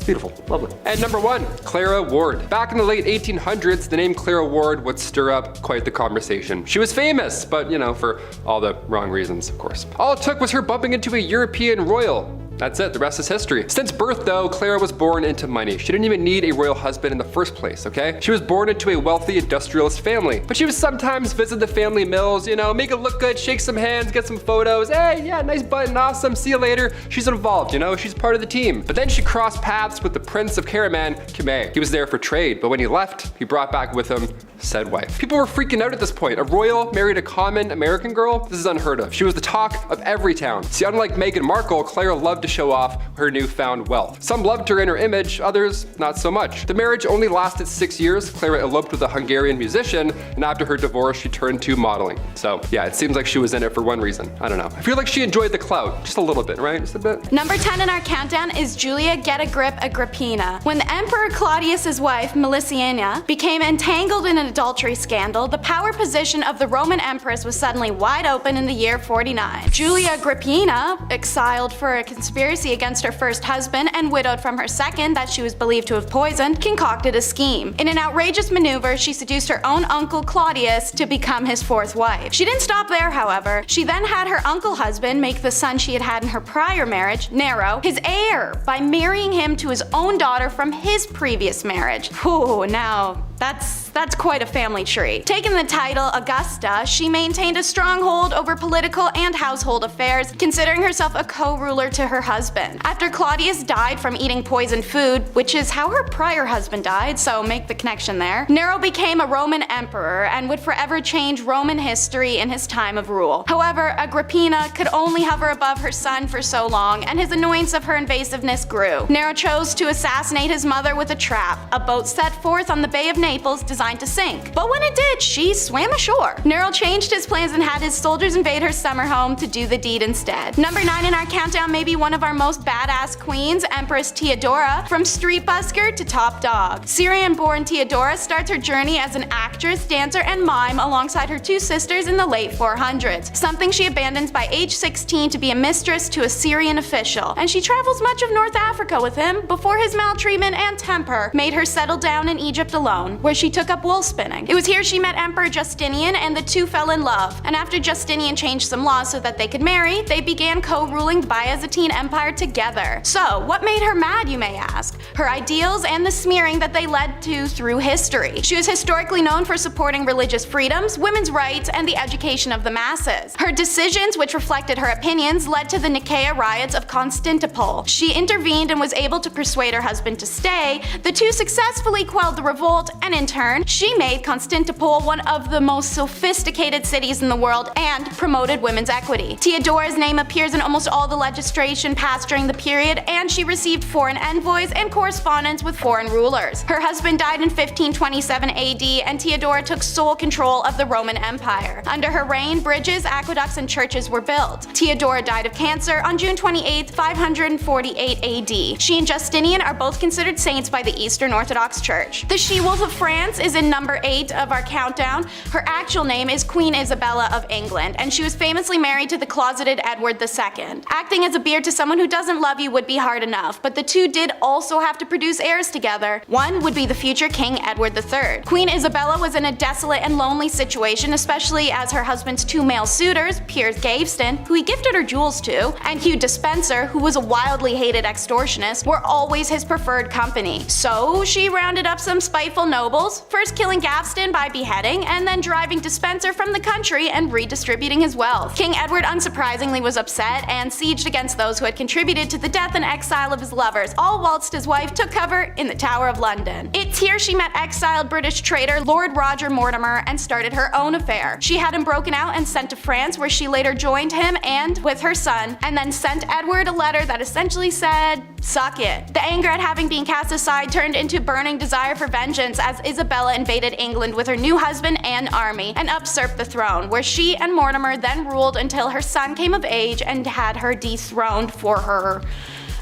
Beautiful, lovely. And number 1, Clara Ward. Back in the late 1800s, the name Clara Ward would stir up quite the conversation. She was famous, but you know, for all the wrong reasons, of course. All it took was her bumping into a European royal. That's it, the rest is history. Since birth though, Clara was born into money. She didn't even need a royal husband in the first place, okay? She was born into a wealthy industrialist family, but she would sometimes visit the family mills, you know, make it look good, shake some hands, get some photos. Hey, yeah, nice button, awesome, see you later. She's involved, you know, she's part of the team. But then she crossed paths with the Prince of Karaman, Kime. He was there for trade, but when he left, he brought back with him said wife. People were freaking out at this point. A royal married a common American girl? This is unheard of. She was the talk of every town. See, unlike Meghan Markle, Clara loved to show off her newfound wealth. Some loved her in her image, others not so much. The marriage only lasted 6 years. Clara eloped with a Hungarian musician, and after her divorce, she turned to modeling. So yeah, it seems like she was in it for one reason. I don't know. I feel like she enjoyed the clout, just a little bit, right? Just a bit. Number 10 in our countdown is Julia Get a Grip Agrippina. When the Emperor Claudius's wife, Melissina, became entangled in an adultery scandal, the power position of the Roman Empress was suddenly wide open in the year 49. Julia Agrippina, exiled for a conspiracy against her first husband and widowed from her second that she was believed to have poisoned, concocted a scheme. In an outrageous maneuver, she seduced her own uncle Claudius to become his fourth wife. She didn't stop there, however. She then had her uncle husband make the son she had had in her prior marriage, Nero, his heir by marrying him to his own daughter from his previous marriage. Whew, now that's quite a family tree. Taking the title Augusta, she maintained a stronghold over political and household affairs, considering herself a co-ruler to her husband. After Claudius died from eating poisoned food, which is how her prior husband died, so make the connection there, Nero became a Roman emperor and would forever change Roman history in his time of rule. However, Agrippina could only hover above her son for so long, and his annoyance of her invasiveness grew. Nero chose to assassinate his mother with a trap, a boat set forth on the Bay of Naples designed to sink. But when it did, she swam ashore. Nero changed his plans and had his soldiers invade her summer home to do the deed instead. Number 9 in our countdown may be one of our most badass queens, Empress Theodora, from street busker to top dog. Syrian-born Theodora starts her journey as an actress, dancer, and mime alongside her 2 sisters in the late 400s, something she abandons by age 16 to be a mistress to a Syrian official, and she travels much of North Africa with him before his maltreatment and temper made her settle down in Egypt alone, where she took up wool spinning. It was here she met Emperor Justinian, and the two fell in love, and after Justinian changed some laws so that they could marry, they began co-ruling the Byzantine Empire together. So, what made her mad, you may ask? Her ideals and the smearing that they led to through history. She was historically known for supporting religious freedoms, women's rights, and the education of the masses. Her decisions, which reflected her opinions, led to the Nicaea riots of Constantinople. She intervened and was able to persuade her husband to stay. The two successfully quelled the revolt, and in turn, she made Constantinople one of the most sophisticated cities in the world and promoted women's equity. Theodora's name appears in almost all the legislation passed during the period, and she received foreign envoys and correspondence with foreign rulers. Her husband died in 1527 AD, and Theodora took sole control of the Roman Empire. Under her reign, bridges, aqueducts, and churches were built. Theodora died of cancer on June 28, 548 AD. She and Justinian are both considered saints by the Eastern Orthodox Church. The she-wolf of France is in number 8 of our countdown. Her actual name is Queen Isabella of England, and she was famously married to the closeted Edward II. Acting as a beard to someone who doesn't love you would be hard enough, but the two did also have to produce heirs together. One would be the future King Edward III. Queen Isabella was in a desolate and lonely situation, especially as her husband's 2 male suitors, Piers Gaveston, who he gifted her jewels to, and Hugh Despenser, who was a wildly hated extortionist, were always his preferred company. So she rounded up some spiteful nobles, first killing Gaveston by beheading, and then driving Despenser from the country and redistributing his wealth. King Edward unsurprisingly was upset and sieged against those who had contributed to the death and exile of his lovers, all whilst his wife took cover in the Tower of London. It's here she met exiled British traitor Lord Roger Mortimer and started her own affair. She had him broken out and sent to France, where she later joined him and with her son, and then sent Edward a letter that essentially said, "Suck it." The anger at having been cast aside turned into burning desire for vengeance as Isabella invaded England with her new husband and army and usurped the throne, where she and Mortimer then ruled until her son came of age and had her dethroned for her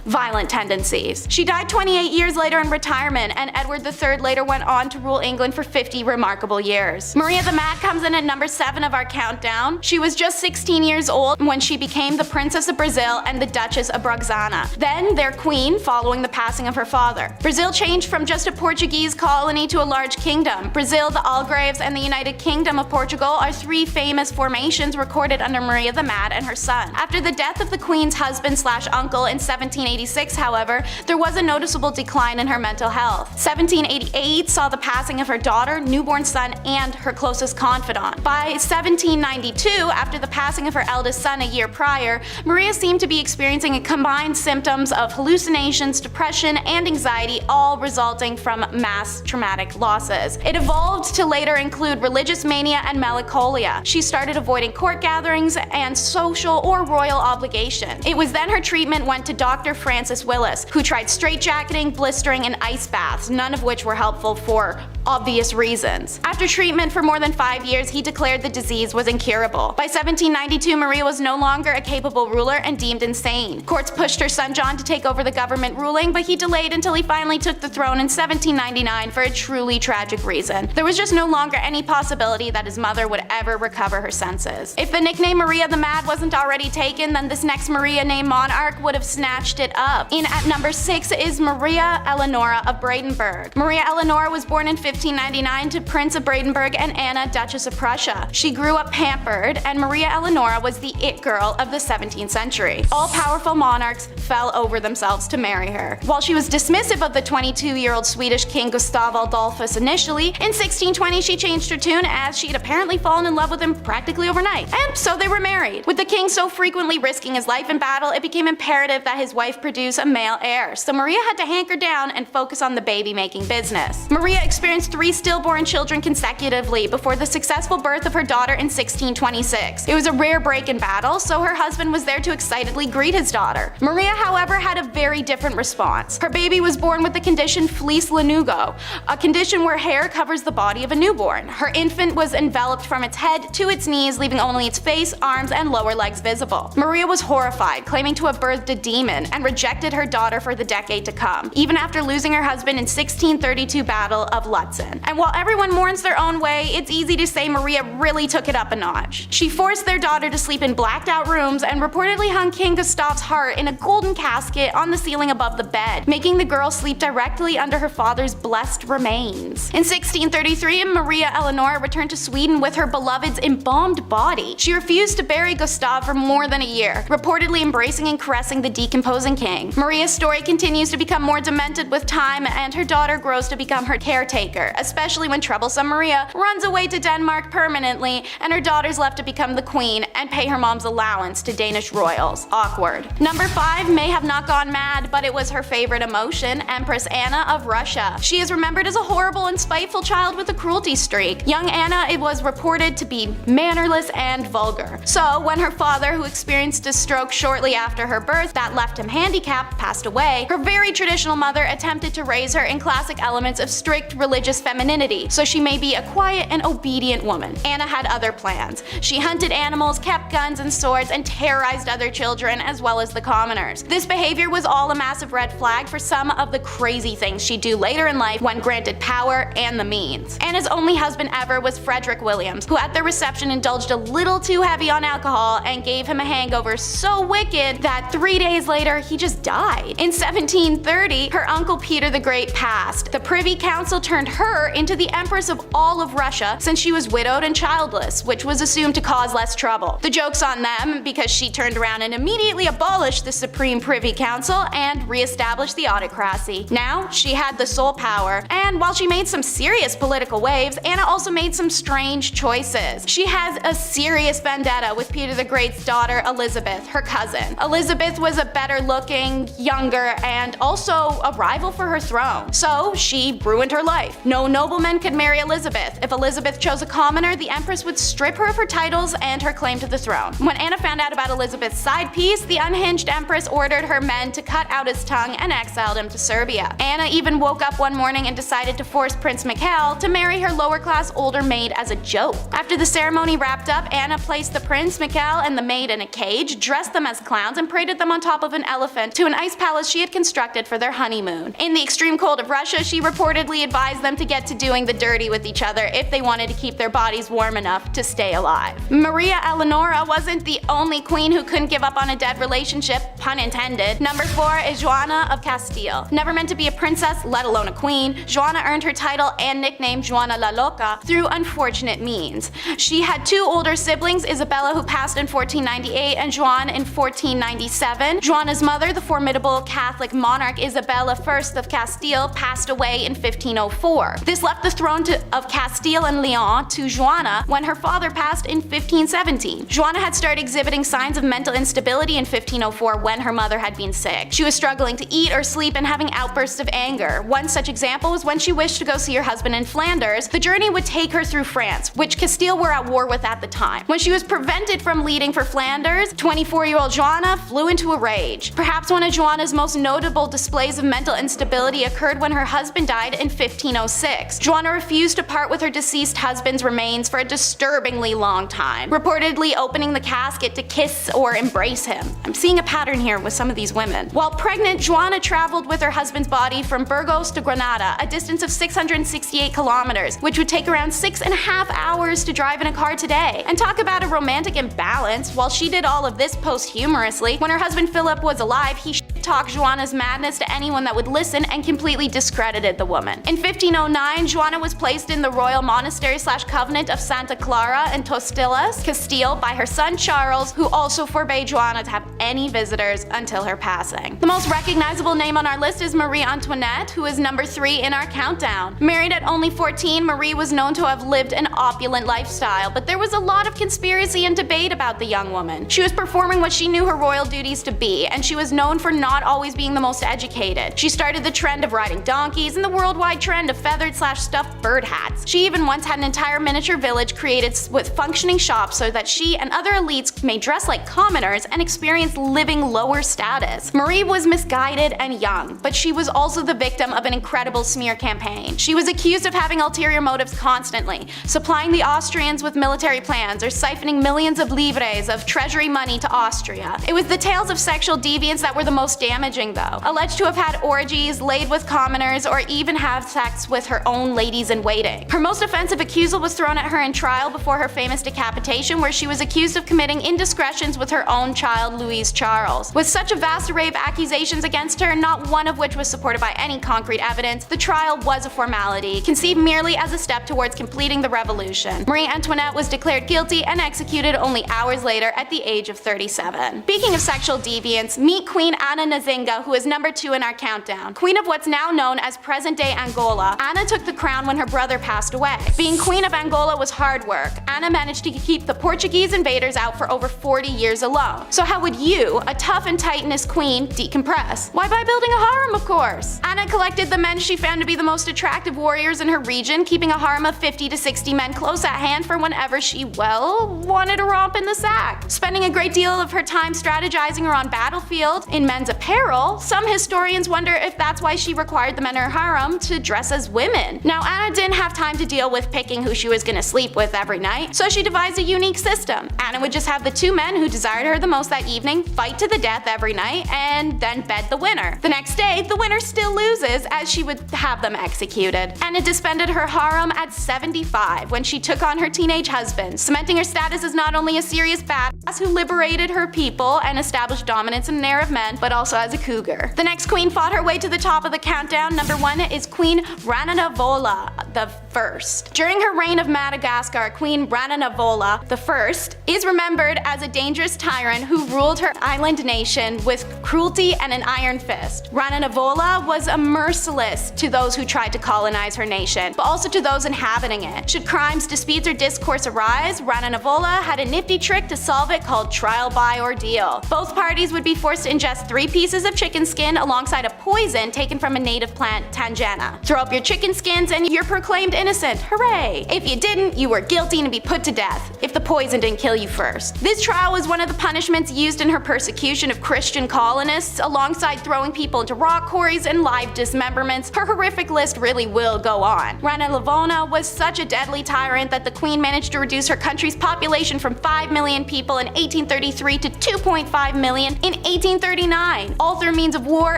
violent tendencies. She died 28 years later in retirement, and Edward III later went on to rule England for 50 remarkable years. Maria the Mad comes in at number 7 of our countdown. She was just 16 years old when she became the Princess of Brazil and the Duchess of Braganza, then their queen following the passing of her father. Brazil changed from just a Portuguese colony to a large kingdom. Brazil, the Algarves, and the United Kingdom of Portugal are 3 famous formations recorded under Maria the Mad and her son. After the death of the queen's husband/uncle in 1786, however, there was a noticeable decline in her mental health. 1788 saw the passing of her daughter, newborn son, and her closest confidant. By 1792, after the passing of her eldest son a year prior, Maria seemed to be experiencing combined symptoms of hallucinations, depression, and anxiety, all resulting from mass traumatic losses. It evolved to later include religious mania and melancholia. She started avoiding court gatherings and social or royal obligation. It was then her treatment went to Dr. Francis Willis, who tried straitjacketing, blistering, and ice baths, none of which were helpful for obvious reasons. After treatment for more than 5 years, he declared the disease was incurable. By 1792, Maria was no longer a capable ruler and deemed insane. Courts pushed her son John to take over the government ruling, but he delayed until he finally took the throne in 1799 for a truly tragic reason. There was just no longer any possibility that his mother would ever recover her senses. If the nickname Maria the Mad wasn't already taken, then this next Maria named Monarch would have snatched it it up. In at number 6 is Maria Eleonora of Brandenburg. Maria Eleonora was born in 1599 to Prince of Brandenburg and Anna, Duchess of Prussia. She grew up pampered, and Maria Eleonora was the it girl of the 17th century. All powerful monarchs fell over themselves to marry her. While she was dismissive of the 22-year-old Swedish king Gustav Adolphus initially, in 1620 she changed her tune as she'd apparently fallen in love with him practically overnight. And so they were married. With the king so frequently risking his life in battle, it became imperative that his wife produce a male heir, so Maria had to hanker down and focus on the baby-making business. Maria experienced 3 stillborn children consecutively before the successful birth of her daughter in 1626. It was a rare break in battle, so her husband was there to excitedly greet his daughter. Maria, however, had a very different response. Her baby was born with the condition fleece lanugo, a condition where hair covers the body of a newborn. Her infant was enveloped from its head to its knees, leaving only its face, arms, and lower legs visible. Maria was horrified, claiming to have birthed a demon, and rejected her daughter for the decade to come, even after losing her husband in 1632 Battle of Lutzen. And while everyone mourns their own way, it's easy to say Maria really took it up a notch. She forced their daughter to sleep in blacked out rooms and reportedly hung King Gustav's heart in a golden casket on the ceiling above the bed, making the girl sleep directly under her father's blessed remains. In 1633, Maria Eleonora returned to Sweden with her beloved's embalmed body. She refused to bury Gustav for more than a year, reportedly embracing and caressing the decomposing king. Maria's story continues to become more demented with time, and her daughter grows to become her caretaker, especially when troublesome Maria runs away to Denmark permanently and her daughter's left to become the queen and pay her mom's allowance to Danish royals. Awkward. Number 5 may have not gone mad, but it was her favorite emotion, Empress Anna of Russia. She is remembered as a horrible and spiteful child with a cruelty streak. Young Anna, it was reported to be mannerless and vulgar. So when her father, who experienced a stroke shortly after her birth that left him handicapped, passed away, her very traditional mother attempted to raise her in classic elements of strict religious femininity, so she may be a quiet and obedient woman. Anna had other plans. She hunted animals, kept guns and swords, and terrorized other children as well as the commoners. This behavior was all a massive red flag for some of the crazy things she'd do later in life when granted power and the means. Anna's only husband ever was Frederick Williams, who at their reception indulged a little too heavy on alcohol and gave him a hangover so wicked that 3 days later he just died. In 1730, her uncle Peter the Great passed. The Privy Council turned her into the Empress of all of Russia since she was widowed and childless, which was assumed to cause less trouble. The joke's on them, because she turned around and immediately abolished the Supreme Privy Council and re-established the autocracy. Now, she had the sole power, and while she made some serious political waves, Anna also made some strange choices. She has a serious vendetta with Peter the Great's daughter Elizabeth, her cousin. Elizabeth was a better looking, younger, and also a rival for her throne. So she ruined her life. No nobleman could marry Elizabeth. If Elizabeth chose a commoner, the Empress would strip her of her titles and her claim to the throne. When Anna found out about Elizabeth's side piece, the unhinged Empress ordered her men to cut out his tongue and exiled him to Serbia. Anna even woke up one morning and decided to force Prince Mikhail to marry her lower-class older maid as a joke. After the ceremony wrapped up, Anna placed the Prince, Mikhail, and the maid in a cage, dressed them as clowns, and paraded them on top of an elephant to an ice palace she had constructed for their honeymoon. In the extreme cold of Russia, she reportedly advised them to get to doing the dirty with each other if they wanted to keep their bodies warm enough to stay alive. Maria Eleonora wasn't the only queen who couldn't give up on a dead relationship, pun intended. Number 4 is Joanna of Castile. Never meant to be a princess, let alone a queen, Joanna earned her title and nickname Joanna la Loca through unfortunate means. She had 2 older siblings, Isabella, who passed in 1498, and Joan in 1497. Joanna's mother, the formidable Catholic monarch Isabella I of Castile, passed away in 1504. This left the throne of Castile and Leon to Joanna when her father passed in 1517. Joanna had started exhibiting signs of mental instability in 1504 when her mother had been sick. She was struggling to eat or sleep and having outbursts of anger. One such example was when she wished to go see her husband in Flanders. The journey would take her through France, which Castile were at war with at the time. When she was prevented from leaving for Flanders, 24-year-old Joanna flew into a rage. Perhaps one of Joanna's most notable displays of mental instability occurred when her husband died in 1506. Joanna refused to part with her deceased husband's remains for a disturbingly long time, reportedly opening the casket to kiss or embrace him. I'm seeing a pattern here with some of these women. While pregnant, Joanna traveled with her husband's body from Burgos to Granada, a distance of 668 kilometers, which would take around 6.5 hours to drive in a car today. And talk about a romantic imbalance. While she did all of this posthumously, when her husband Philip was alive, he talk Joanna's madness to anyone that would listen and completely discredited the woman. In 1509, Joanna was placed in the royal monastery/convent of Santa Clara and Tostillas, Castile by her son Charles, who also forbade Joanna to have any visitors until her passing. The most recognizable name on our list is Marie Antoinette, who is number 3 in our countdown. Married at only 14, Marie was known to have lived an opulent lifestyle, but there was a lot of conspiracy and debate about the young woman. She was performing what she knew her royal duties to be, and she was known for not always being the most educated. She started the trend of riding donkeys and the worldwide trend of feathered/stuffed bird hats. She even once had an entire miniature village created with functioning shops so that she and other elites may dress like commoners and experience living lower status. Marie was misguided and young, but she was also the victim of an incredible smear campaign. She was accused of having ulterior motives constantly, supplying the Austrians with military plans or siphoning millions of livres of treasury money to Austria. It was the tales of sexual deviance that were the most damaging though, alleged to have had orgies, laid with commoners, or even have sex with her own ladies-in-waiting. Her most offensive accusal was thrown at her in trial before her famous decapitation, where she was accused of committing indiscretions with her own child Louise Charles. With such a vast array of accusations against her, not one of which was supported by any concrete evidence, the trial was a formality, conceived merely as a step towards completing the revolution. Marie Antoinette was declared guilty and executed only hours later at the age of 37. Speaking of sexual deviance, meet Queen Anna Nzinga, who is number 2 in our countdown. Queen of what's now known as present-day Angola, Anna took the crown when her brother passed away. Being Queen of Angola was hard work. Anna managed to keep the Portuguese invaders out for over 40 years alone. So how would you, a tough and titanous queen, decompress? Why, by building a harem, of course. Anna collected the men she found to be the most attractive warriors in her region, keeping a harem of 50 to 60 men close at hand for whenever she, well, wanted to romp in the sack. Spending a great deal of her time strategizing around battlefield in men's apparel, some historians wonder if that's why she required the men in her harem to dress as women. Now, Anna didn't have time to deal with picking who she was gonna sleep with every night, so she devised a unique system. Anna would just have the 2 men who desired her the most that evening fight to the death every night and then bed the winner. The next day, the winner still loses, as she would have them executed. Anna disbanded her harem at 75 when she took on her teenage husband, cementing her status as not only a serious badass who liberated her people and established dominance in an era of men, but also as a cougar. The next queen fought her way to the top of the countdown. Number 1 is Queen Rananavola the First. During her reign of Madagascar, Queen Rananavola the First is remembered as a dangerous tyrant who ruled her island nation with cruelty and an iron fist. Rananavola was a merciless to those who tried to colonize her nation, but also to those inhabiting it. Should crimes, disputes, or discourse arise, Rananavola had a nifty trick to solve it called trial by ordeal. Both parties would be forced to ingest 3 pieces of chicken skin alongside a poison taken from a native plant, Tangena. Throw up your chicken skins and you're proclaimed innocent. Hooray! If you didn't, you were guilty and to be put to death, if the poison didn't kill you first. This trial was one of the punishments used in her persecution of Christian colonists, alongside throwing people into rock quarries and live dismemberments. Her horrific list really will go on. Rananavola was such a deadly tyrant that the queen managed to reduce her country's population from 5 million people in 1833 to 2.5 million in 1839, all through means of war,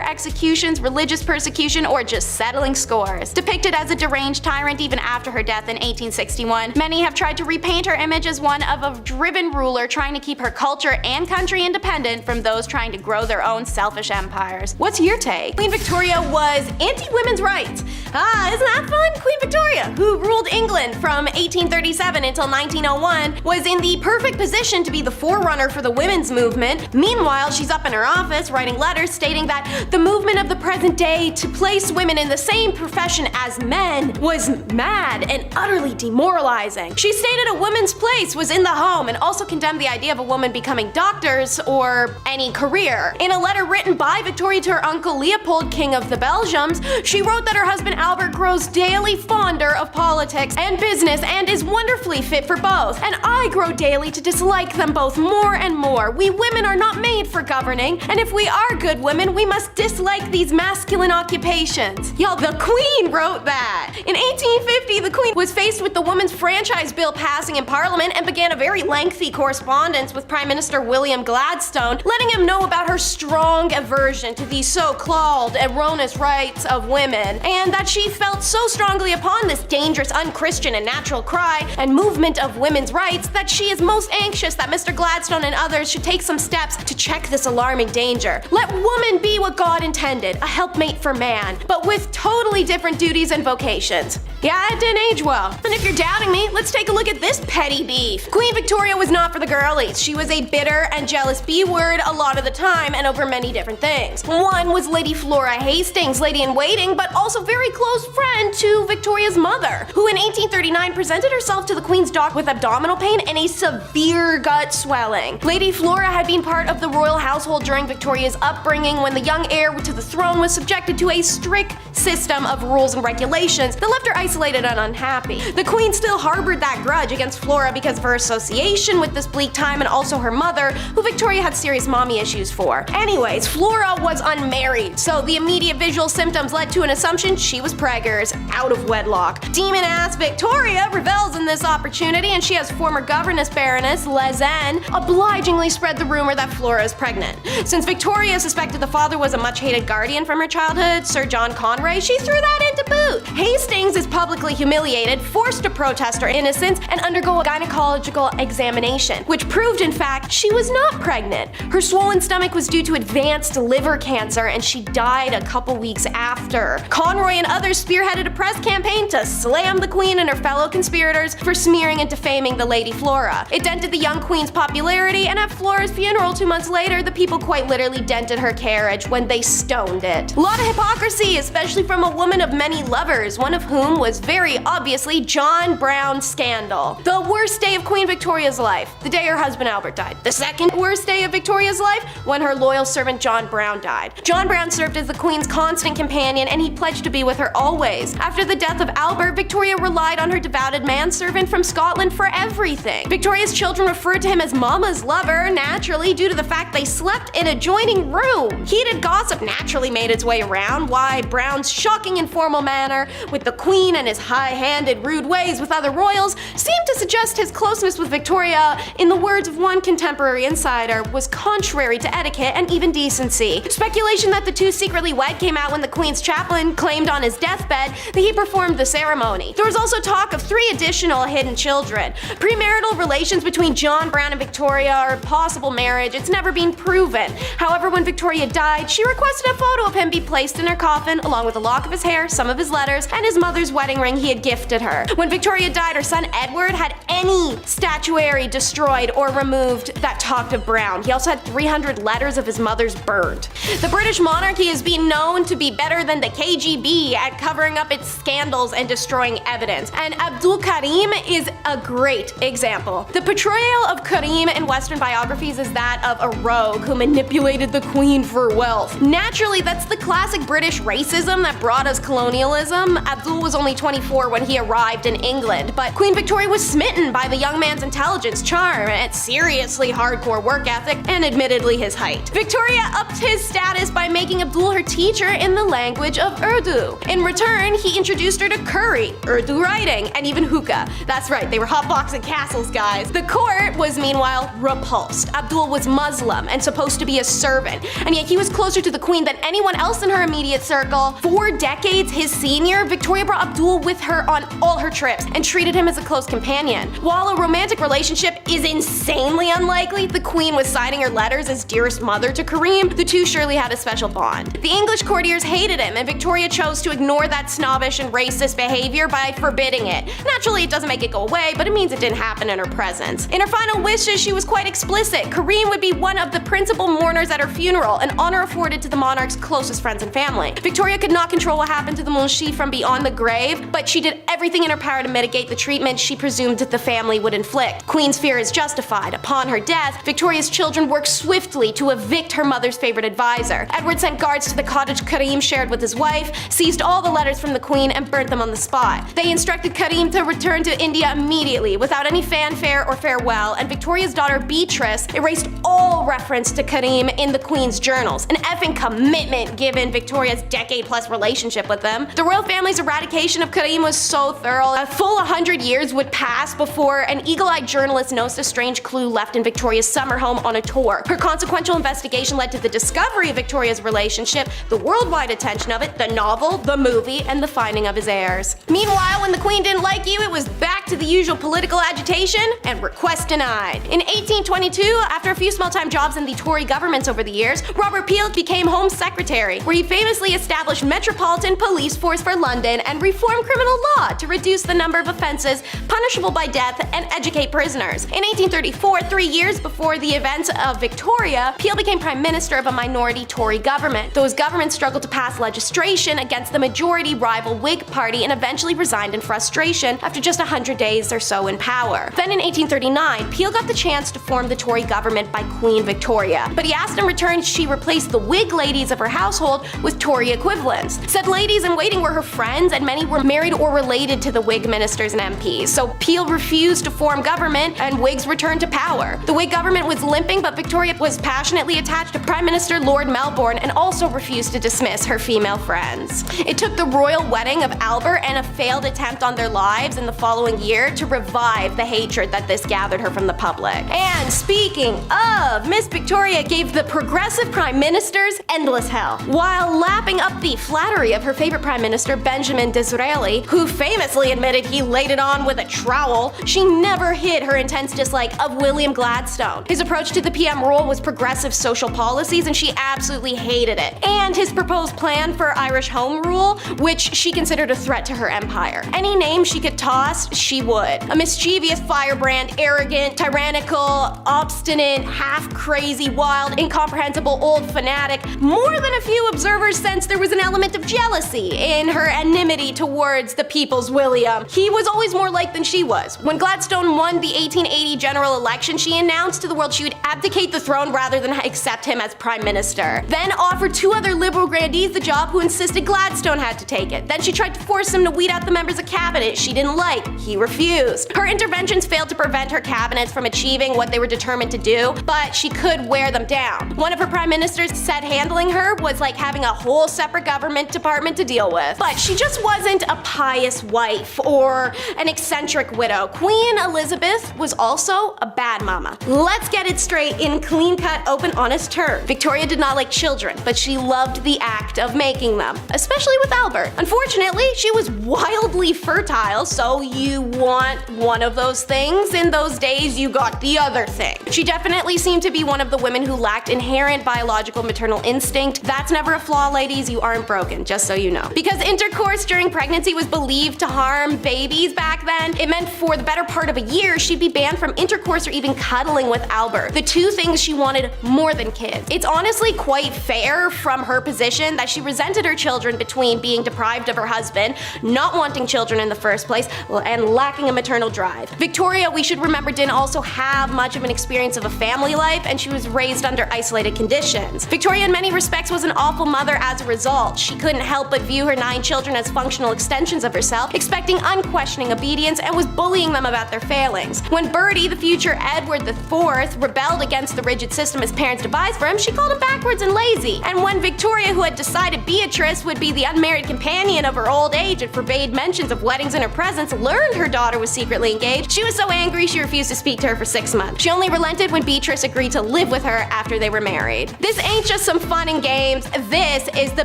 executions, religious persecution, or just settling scores. Depicted as a deranged tyrant even after her death in 1861, many have tried to repaint her image as one of a driven ruler trying to keep her culture and country independent from those trying to grow their own selfish empires. What's your take? Queen Victoria was anti-women's rights. Isn't that fun? Queen Victoria, who ruled England from 1837 until 1901, was in the perfect position to be the forerunner for the women's movement. Meanwhile, she's up in her office writing letters stating that the movement of the present day to place women in the same profession as men was mad and utterly demoralizing. She stated a woman's place was in the home and also condemned the idea of a woman becoming doctors or any career. In a letter written by Victoria to her uncle Leopold, King of the Belgiums, she wrote that her husband Albert grows daily fonder of politics and business and is wonderfully fit for both, and I grow daily to dislike them both more and more. We women are not made for governing, and if we are good women, we must dislike these masculine occupations. Y'all, the Queen wrote that! In 1850, the Queen was faced with the Women's Franchise Bill passing in Parliament and began a very lengthy correspondence with Prime Minister William Gladstone, letting him know about her strong aversion to these so-called erroneous rights of women, and that she felt so strongly upon this dangerous, unchristian, and natural cry and movement of women's rights that she is most anxious that Mr. Minister Gladstone and others should take some steps to check this alarming danger. Let woman be what God intended, a helpmate for man, but with totally different duties and vocations. Yeah, it didn't age well. And if you're doubting me, let's take a look at this petty beef. Queen Victoria was not for the girlies. She was a bitter and jealous B-word a lot of the time and over many different things. One was Lady Flora Hastings, lady-in-waiting, but also very close friend to Victoria's mother, who in 1839 presented herself to the Queen's dock with abdominal pain and a severe gut swelling. Lady Flora had been part of the royal household during Victoria's upbringing when the young heir to the throne was subjected to a strict system of rules and regulations that left her isolated and unhappy. The Queen still harbored that grudge against Flora because of her association with this bleak time and also her mother, who Victoria had serious mommy issues for. Anyways, Flora was unmarried, so the immediate visual symptoms led to an assumption she was preggers, out of wedlock. Demon-ass Victoria revels in this opportunity, and she has former governess Baroness Lezen obligingly spread the rumor that Flora is pregnant. Since Victoria suspected the father was a much-hated guardian from her childhood, Sir John Conway, she threw that into boot. Hastings is publicly humiliated, forced to protest her innocence, and undergo a gynecological examination, which proved in fact she was not pregnant. Her swollen stomach was due to advanced liver cancer, and she died a couple weeks after. Conroy and others spearheaded a press campaign to slam the Queen and her fellow conspirators for smearing and defaming the Lady Flora. It dented the young Queen's popularity, and at Flora's funeral 2 months later, the people quite literally dented her carriage when they stoned it. A lot of hypocrisy, especially from a woman of many lovers, one of whom was very obviously John Brown's scandal. The worst day of Queen Victoria's life, the day her husband Albert died. The second worst day of Victoria's life, when her loyal servant John Brown died. John Brown served as the Queen's constant companion, and he pledged to be with her always. After the death of Albert, Victoria relied on her devoted manservant from Scotland for everything. Victoria's children referred to him as Mama's lover, naturally due to the fact they slept in adjoining room. Heated gossip naturally made its way around why Brown's shocking informal manner with the Queen and his high-handed, rude ways with other royals seemed to suggest his closeness with Victoria, in the words of one contemporary insider, was contrary to etiquette and even decency. Speculation that the two secretly wed came out when the Queen's chaplain claimed on his deathbed that he performed the ceremony. There was also talk of 3 additional hidden children. Premarital relations between John Brown and Victoria, or possible marriage, it's never been proven. However, when Victoria died, she requested a photo of him be placed in her coffin, along with a lock of his hair, some of his letters, and his mother's wedding ring he had gifted her. When Victoria died, her son Edward had any statuary destroyed or removed that talked of Brown. He also had 300 letters of his mother's burned. The British monarchy has been known to be better than the KGB at covering up its scandals and destroying evidence, and Abdul Karim is a great example. The portrayal of Karim in Western biographies is that of a rogue who manipulated the Queen for wealth. Naturally, that's the classic British racism that brought us colonialism. Abdul was only 24 when he arrived in England, but Queen Victoria was smitten by the young man's intelligence, charm, and seriously hardcore work ethic, and admittedly his height. Victoria upped his status by making Abdul her teacher in the language of Urdu. In return, he introduced her to curry, Urdu writing, and even hookah. That's right, they were hotboxing castles, guys. The court was meanwhile repulsed. Abdul was Muslim and supposed to be a servant, and yet he was closer to the Queen than anyone else in her immediate circle. 4 decades his senior, Victoria brought Abdul with her on all her trips and treated him as a close companion. While a romantic relationship is insanely unlikely, the Queen was signing her letters as dearest mother to Karim. The two surely had a special bond. The English courtiers hated him, and Victoria chose to ignore that snobbish and racist behavior by forbidding it. Naturally, it doesn't make it go away, but it means it didn't happen in her presence. In her final wishes, she was quite explicit. Karim would be one of the principal mourners at her funeral, an honor afforded to the monarch's closest friends and family. Victoria could not control what happened to the Munshi from beyond the grave, but she did everything in her power to mitigate the treatment she presumed the family would inflict. Queen's fear is justified. Upon her death, Victoria's children worked swiftly to evict her mother's favorite advisor. Edward sent guards to the cottage Karim shared with his wife, seized all the letters from the Queen, and burnt them on the spot. They instructed Karim to return to India immediately, without any fanfare or farewell, and Victoria's daughter Beatrice erased all reference to Karim in the Queen's journals, an effing commitment given Victoria's decade-plus relationship with them. The royal family's eradication of crime was so thorough, a full 100 years would pass before an eagle-eyed journalist noticed a strange clue left in Victoria's summer home on a tour. Her consequential investigation led to the discovery of Victoria's relationship, the worldwide attention of it, the novel, the movie, and the finding of his heirs. Meanwhile, when the Queen didn't like you, it was back to the usual political agitation and request denied. In 1822, after a few small-time jobs in the Tory governments over the years, Robert Peel became Home Secretary, where he famously established Metropolitan Police Force for London and reformed criminal law to reduce the number of offences punishable by death and educate prisoners. In 1834, 3 years before the events of Victoria, Peel became Prime Minister of a minority Tory government. Those governments struggled to pass legislation against the majority rival Whig Party and eventually resigned in frustration after just 100 days or so in power. Then in 1839, Peel got the chance to form the Tory government by Queen Victoria, but he asked in return she replace the Whig ladies of her household with Tory equivalents. Said ladies in waiting were her friends, and many were married or related to the Whig ministers and MPs, so Peel refused to form government and Whigs returned to power. The Whig government was limping, but Victoria was passionately attached to Prime Minister Lord Melbourne and also refused to dismiss her female friends. It took the royal wedding of Albert and a failed attempt on their lives in the following year to revive the hatred that this gathered her from the public. And speaking of, Miss Victoria gave the progressive prime ministers endless hell, while lapping up the flattery of her favorite prime minister Benjamin Disraeli, who famously admitted he laid it on with a trowel. She never hid her intense dislike of William Gladstone. His approach to the PM role was progressive social policies, and she absolutely hated it. And his proposed plan for Irish Home Rule, which she considered a threat to her empire. Any name she could toss, she would. A mischievous firebrand, arrogant, tyrannical, obstinate, half-crazy, wild, incomprehensible old fanatic. More than a few observers sensed there was an element of jealousy in her enmity towards the people's William. He was always more liked than she was. When Gladstone won the 1880 general election, she announced to the world she would abdicate the throne rather than accept him as prime minister. Then offered 2 other liberal grandees the job who insisted Gladstone had to take it. Then she tried to force him to weed out the members of cabinet she didn't like. He refused. Her interventions failed to prevent her cabinets from achieving what they were determined to do, but she could wear them down. One of her prime ministers said handling her was like having a whole separate government department to deal with. But she just wasn't a pious wife or an eccentric widow. Queen Elizabeth was also a bad mama. Let's get it straight in clean-cut, open, honest terms. Victoria did not like children, but she loved the act of making them, especially with Albert. Unfortunately, she was wildly fertile, so you want one of those things. In those days, you got the other thing. She definitely seemed to be one of the women who lacked inherent biological maternal instinct. That's never a flaw, ladies. You aren't broken, just so you know. Because intercourse during pregnancy was believed to harm babies back then, it meant for the better part of a year, she'd be banned from intercourse or even cuddling with Albert. The 2 things she wanted more than kids. It's honestly quite fair from her position that she resented her children between being deprived of her husband, not wanting children in the first place, and lacking a maternal drive. Victoria, we should remember, didn't also have much of an experience of a family life, and she was raised under isolated conditions. Victoria in many respects was an awful mother as a result. She couldn't help but view her 9 children as functional extensions of herself, expecting unquestioning obedience, and was bullying them about their failings. When Bertie, the future Edward IV, rebelled against the rigid system his parents devised for him, she called him backwards and lazy. And when Victoria, who had decided Beatrice would be the unmarried companion of her old age and forbade mentions of weddings in her presence, learned her daughter was secretly engaged, she was so angry she refused to speak to her for 6 months. She only relented when Beatrice agreed to live with her after they were married. This ain't just some fun and games, this is the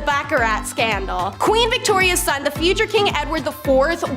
Baccarat scandal. Queen Victoria's son, the future King Edward IV,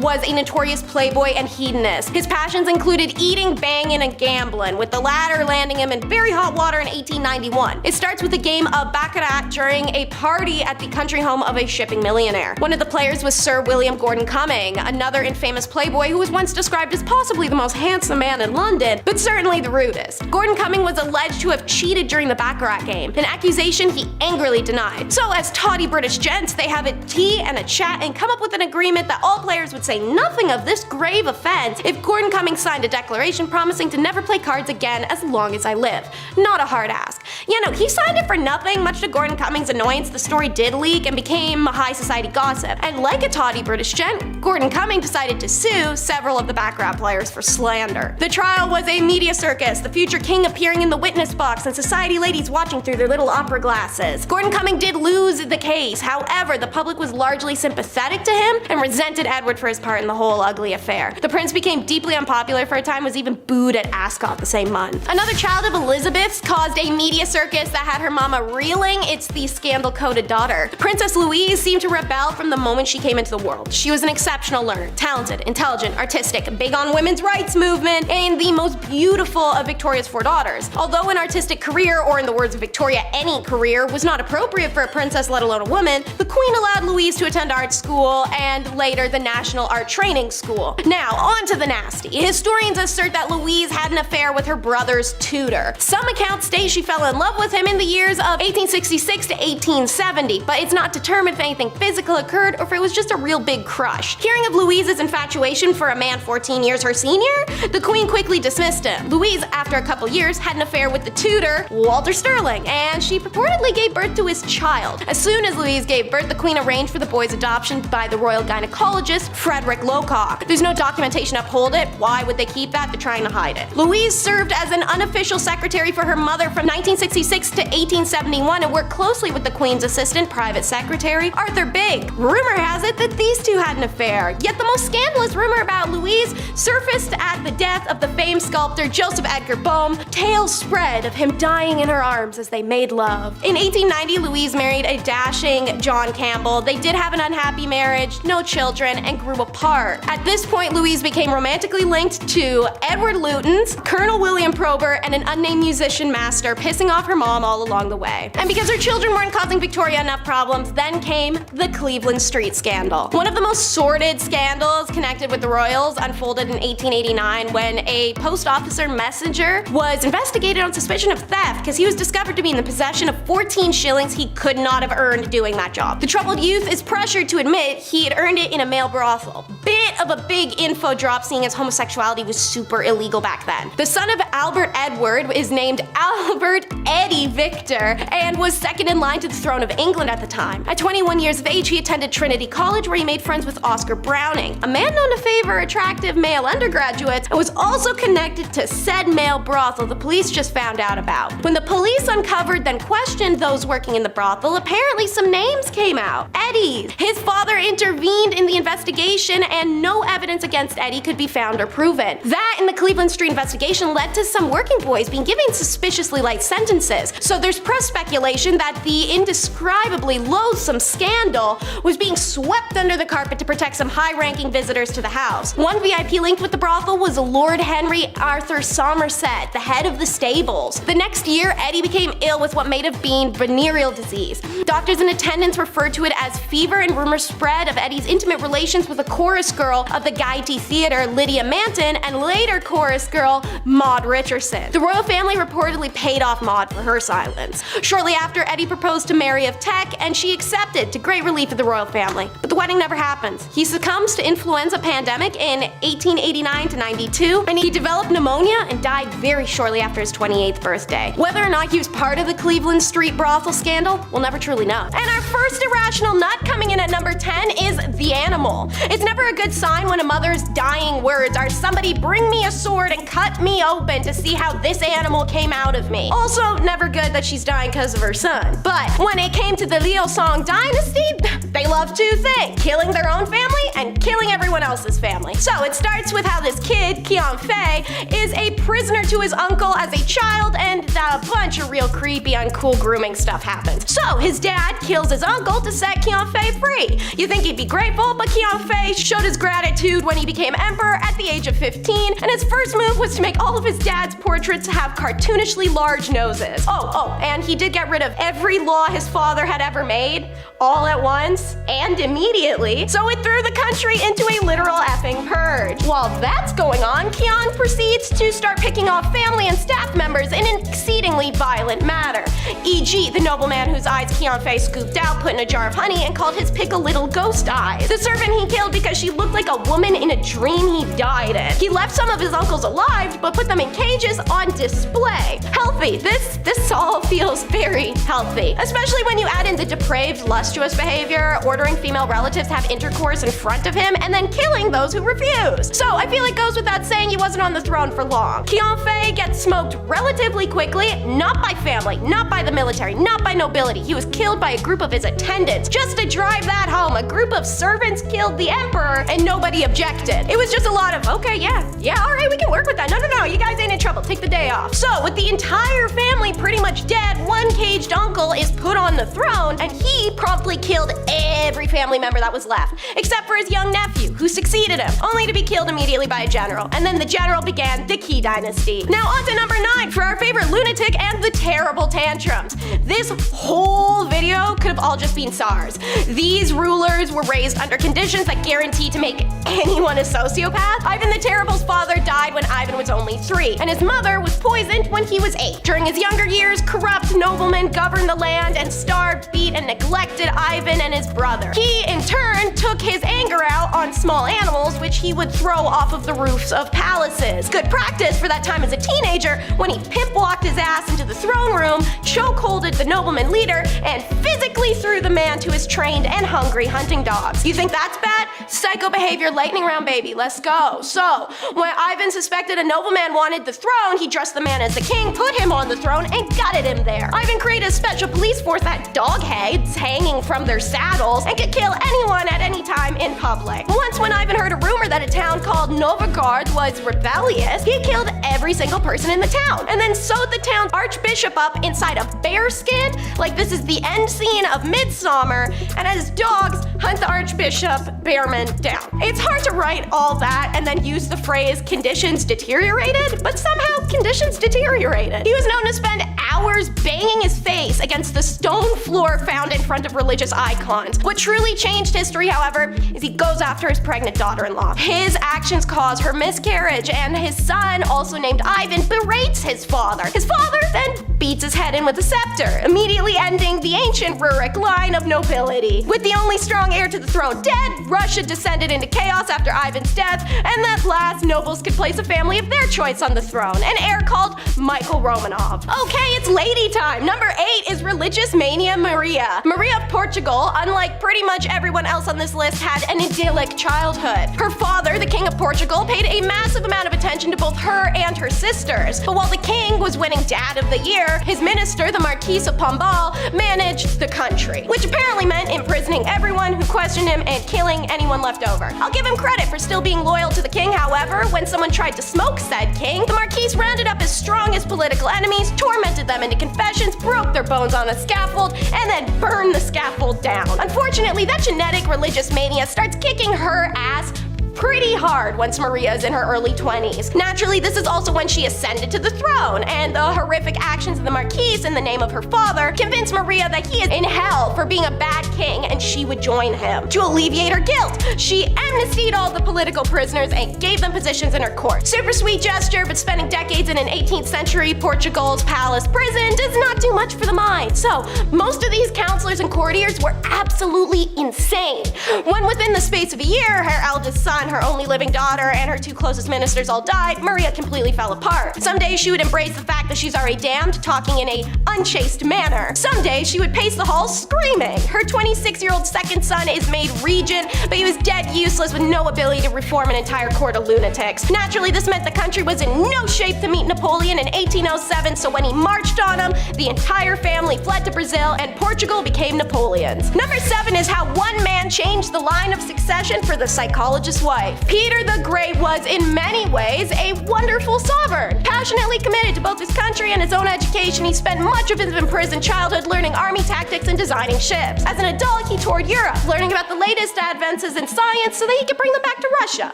was a notorious playboy and hedonist. His passions included eating, banging, and gambling, with the latter landing him in very hot water in 1891. It starts with a game of Baccarat during a party at the country home of a shipping millionaire. One of the players was Sir William Gordon Cumming, another infamous playboy who was once described as possibly the most handsome man in London, but certainly the rudest. Gordon Cumming was alleged to have cheated during the Baccarat game, an accusation he angrily denied. So as tawdy British gents, they have a tea and a chat and come up with an agreement that all players would say nothing of this grave offense if Gordon Cumming signed a declaration promising to never play cards again as long as I live. Not a hard ask. Yeah, no, he signed it for nothing. Much to Gordon Cummings' annoyance, the story did leak and became high society gossip. And like a tawdy British gent, Gordon Cummings decided to sue several of the background players for slander. The trial was a media circus, the future king appearing in the witness box and society ladies watching through their little opera glasses. Gordon Cummings did lose the case. However, the public was largely sympathetic to him and resented Edward for his part in the whole ugly affair. The prince became deeply unpopular for a time, was even booed at Ascot the same month. Another child of Elizabeth's caused a media circus that had her mama reeling. It's the scandal-coated daughter. Princess Louise seemed to rebel from the moment she came into the world. She was an exceptional learner, talented, intelligent, artistic, big on women's rights movement, and the most beautiful of Victoria's 4 daughters. Although an artistic career, or in the words of Victoria, any career, was not appropriate for a princess, let alone a woman, the queen allowed Louise to attend art school and later the National Art Training School. Now, on to the nasty. Historians assert that Louise had an affair with her brother's tutor. Some accounts state she fell in love with him in the years of 1866 to 1870, but it's not determined if anything physical occurred or if it was just a real big crush. Hearing of Louise's infatuation for a man 14 years her senior, the queen quickly dismissed him. Louise, after a couple years, had an affair with the tutor, Walter Sterling, and she purportedly gave birth to his child. As soon as Louise gave birth, the queen arranged for the boy's adoption by the royal gynecologist, Frederick Locock. There's no documentation to uphold it. Why would they keep that? They're trying to hide it. Louise served as an unofficial secretary for her mother from 1966 to 1871 and worked closely with the queen's assistant, private secretary, Arthur Bigg. Rumor has it that these two had an affair, yet the most scandalous rumor about Louise surfaced at the death of the famed sculptor Joseph Edgar Bohm. Tales spread of him dying in her arms as they made love. In 1890, Louise married a dashing John Campbell. They did have an unhappy marriage, no children, and grew apart. At this point, Louise became romantically linked to Edward Lutyens, Colonel William Probert, and an unnamed musician master, pissing off her mom all along the way. And because her children weren't causing Victoria enough problems, then came the Cleveland Street scandal. One of the most sordid scandals connected with the royals unfolded in 1889 when a post officer messenger was investigated on suspicion of theft because he was discovered to be in the possession of 14 shillings he could not have earned doing that job. The troubled youth is pressured to admit he had earned it in a male brothel. Bit of a big info drop, seeing as homosexuality was super illegal back then. The son of Albert Edward is named Albert Eddie Victor and was second in line to the throne of England at the time. At 21 years of age, he attended Trinity College where he made friends with Oscar Browning, a man known to favor attractive male undergraduates, and was also connected to said male brothel the police just found out about. When the police uncovered then questioned those working in the brothel, apparently some names came out. Eddie's. His father intervened in the investigation and no evidence against Eddie could be found or proven. That and the Cleveland Street investigation led to some working boys being given suspiciously light sentences. So there's press speculation that the indescribably loathsome scandal was being swept under the carpet to protect some high-ranking visitors to the house. One VIP linked with the brothel was Lord Henry Arthur Somerset, the head of the stables. The next year, Eddie became ill with what may have been venereal disease. Doctors in attendance referred to it as fever, and rumors spread of Eddie's intimate relations with a chorus girl of the Gaiety Theater, Lydia Manton, and later chorus girl Maud Richardson. The royal family reportedly paid off Maud for her silence. Shortly after, Eddie proposed to Mary of Teck, and she accepted, to great relief of the royal family. But the wedding never happens. He succumbs to influenza pandemic in 1889 to 92, and he developed pneumonia and died very shortly after his 28th birthday. Whether or not he was part of the Cleveland Street brothel scandal, we'll never truly know. And our first irrational nut coming in at number 10 is the animal. It's never a good sign when a mother's dying words are, "Somebody bring me a sword and cut me open to see how this animal came out of me." Also, never good that she's dying because of her son. But when it came to the Liu-Song dynasty, they love two things: killing their own family and killing everyone else's family. So it starts with how this kid, Qian Fei, is a prisoner to his uncle as a child, and a bunch of real creepy, uncool grooming stuff happens. So his dad kills his uncle to set Qian Fei free. You think he'd be grateful, but Qian Fei showed his gratitude when he became emperor at the age of 15, and his first move was to make all of his dad's portraits have cartoonishly large noses. Oh, and he did get rid of every law his father had ever made, all at once, and immediately, so it threw the country into a literal effing purge. While that's going on, Qian proceeds to start picking off family and staff members in an exceedingly violent manner. E.g., the nobleman whose eyes Qian Fei scooped out, put in a jar of honey, and called his pickle little ghost eyes. The servant he killed because she looked like a woman in a dream he died in. He left some of his uncles alive, but put them in cages on display. Healthy. This this all feels very healthy, especially when you add in the depraved, lustuous behavior, ordering female relatives to have intercourse in front of him, and then killing those who refuse. So I feel it goes without saying he wasn't on the throne for long. Qianfei gets smoked relatively quickly, not by family, not by the military, not by nobility. He was killed by a group of his attendants. Just to drive that home, a group of servants killed the emperor and nobody objected. It was just a lot of, okay, yeah, all right, we can work with that. No, you guys ain't in trouble. Take the day off. So with the entire family pretty much dead, one caged uncle is put on the throne, and he promptly killed every family member that was left, except for his young nephew, who succeeded him, only to be killed immediately by a general. And then the general began the Qi dynasty. Now on to number 9 for our favorite lunatic and the terrible tantrums. This whole video could have all just been SARS. These rulers were raised under conditions that guaranteed to make anyone a sociopath. Ivan the Terrible's father died when Ivan was only 3, and his mother was poisoned when he was 8. During his younger years, corrupt noblemen governed the land and starved, beat, and neglected Ivan and his brother. He, in turn, took his anger out on small animals, which he would throw off of the roofs of palaces. Good practice for that time as a teenager, when he pimp-walked his ass into the throne room, chokeholded the nobleman leader, and physically threw the man to his trained and hungry hunting dogs. You think that's bad? Psycho behavior, lightning round, baby. Let's go. So, when Ivan suspected a nobleman wanted the throne, he dressed the man as the king, put him on the throne, and gutted him there. Ivan created a special police force that had dog heads hanging from their saddles and could kill anyone at any time in public. Once when Ivan heard a rumor that a town called Novgorod was rebellious, he killed every single person in the town, and then sewed the town's archbishop up inside a bear skin, like this is the end scene of Midsummer, and as dogs hunt the archbishop Bearman down. It's hard to write all that and then use the phrase conditions deteriorated, but somehow conditions deteriorated. He was known to spend hours banging his face against the stone floor found in front of religious icons. What truly changed history, however, is he goes after his pregnant daughter-in-law. His actions cause her miscarriage, and his son, also named Ivan, berates his father. His father then beats his head in with a scepter, immediately ending the ancient Rurik line of nobility. With the only strong heir to the throne dead, Russia descended into chaos after Ivan's death, and at last nobles could place a family of their choice on the throne, an heir called Michael Romanov. Okay, it's lady time. Number 8 is religious mania Maria. Maria of Portugal, unlike pretty much everyone else on this list, had an idyllic childhood. Her father, the King of Portugal, paid a massive amount of attention to both her and her sisters. But while the king was winning Dad of the Year, his minister, the Marquis of Pombal, managed the country, which apparently meant imprisoning everyone who questioned him and killing anyone left over. I'll give him credit for still being loyal to the king, however, when someone tried to smoke said king, the Marquis rounded up his strongest political enemies, tormented them into confessions, broke their bones on a scaffold, and then burned the scaffold down. Unfortunately, that genetic religious mania starts kicking her ass pretty hard once Maria is in her early 20s. Naturally, this is also when she ascended to the throne, and the horrific actions of the Marquis in the name of her father convinced Maria that he is in hell for being a bad king and she would join him. To alleviate her guilt, she amnestied all the political prisoners and gave them positions in her court. Super sweet gesture, but spending decades in an 18th century Portugal's palace prison does not do much for the mind. So, most of these counselors and courtiers were absolutely insane. When within the space of a year, her eldest son, her only living daughter, and her 2 closest ministers all died, Maria completely fell apart. Some days she would embrace the fact that she's already damned, talking in a unchaste manner. Some days she would pace the halls screaming. Her 26-year-old second son is made regent, but he was dead useless with no ability to reform an entire court of lunatics. Naturally, this meant the country was in no shape to meet Napoleon in 1807, so when he marched on him, the entire family fled to Brazil and Portugal became Napoleon's. Number 7 is how one man changed the line of succession for the psychologist's wife. Peter the Great was, in many ways, a wonderful sovereign. Passionately committed to both his country and his own education, he spent much of his imprisoned childhood learning army tactics and designing ships. As an adult, he toured Europe, learning about the latest advances in science so that he could bring them back to Russia.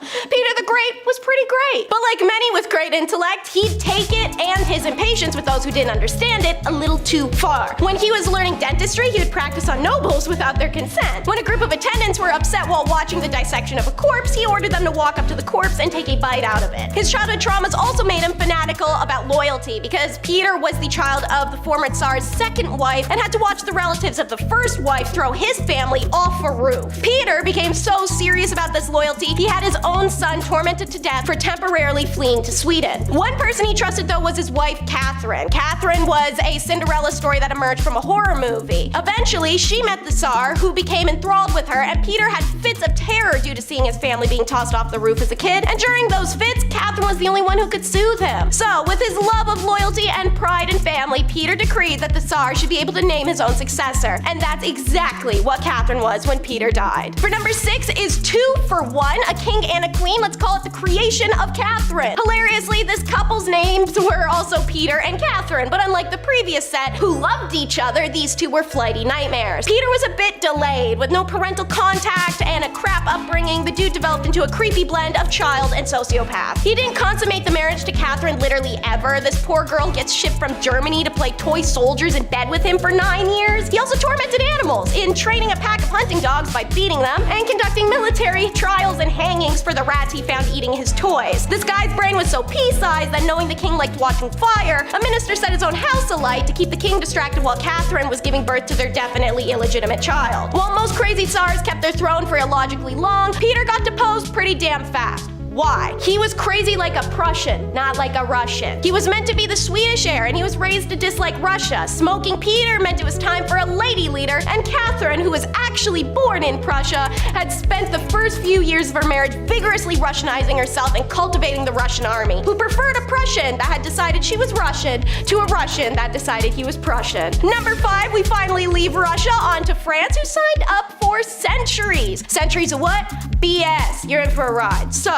Peter the Great was pretty great, but like many with great intellect, he'd take it and his impatience with those who didn't understand it a little too far. When he was learning dentistry, he would practice on nobles without their consent. When a group of attendants were upset while watching the dissection of a corpse, he ordered them to walk up to the corpse and take a bite out of it. His childhood traumas also made him fanatic article about loyalty because Peter was the child of the former Tsar's second wife and had to watch the relatives of the first wife throw his family off a roof. Peter became so serious about this loyalty, he had his own son tormented to death for temporarily fleeing to Sweden. One person he trusted though was his wife, Catherine. Catherine was a Cinderella story that emerged from a horror movie. Eventually, she met the Tsar, who became enthralled with her, and Peter had fits of terror due to seeing his family being tossed off the roof as a kid, and during those fits, Catherine was the only one who could soothe him. So, with his love of loyalty and pride in family, Peter decreed that the Tsar should be able to name his own successor, and that's exactly what Catherine was when Peter died. For number 6 is 2 for 1, a king and a queen. Let's call it the creation of Catherine. Hilariously, this couple's names were also Peter and Catherine, but unlike the previous set, who loved each other, these two were flighty nightmares. Peter was a bit delayed. With no parental contact and a crap upbringing, the dude developed into a creepy blend of child and sociopath. He didn't consummate the marriage to Catherine literally ever. This poor girl gets shipped from Germany to play toy soldiers in bed with him for 9 years. He also tormented animals in training a pack of hunting dogs by beating them and conducting military trials and hangings for the rats he found eating his toys. This guy's brain was so pea-sized that knowing the king liked watching fire, a minister set his own house alight to keep the king distracted while Catherine was giving birth to their definitely illegitimate child. While most crazy Tsars kept their throne for illogically long, Peter got deposed pretty damn fast. Why? He was crazy like a Prussian, not like a Russian. He was meant to be the Swedish heir, and he was raised to dislike Russia. Smoking Peter meant it was time for a lady leader, and Catherine, who was actually born in Prussia, had spent the first few years of her marriage vigorously Russianizing herself and cultivating the Russian army, who preferred a Prussian that had decided she was Russian to a Russian that decided he was Prussian. Number 5, we finally leave Russia onto France, who signed up for centuries. Centuries of what? BS. You're in for a ride. So,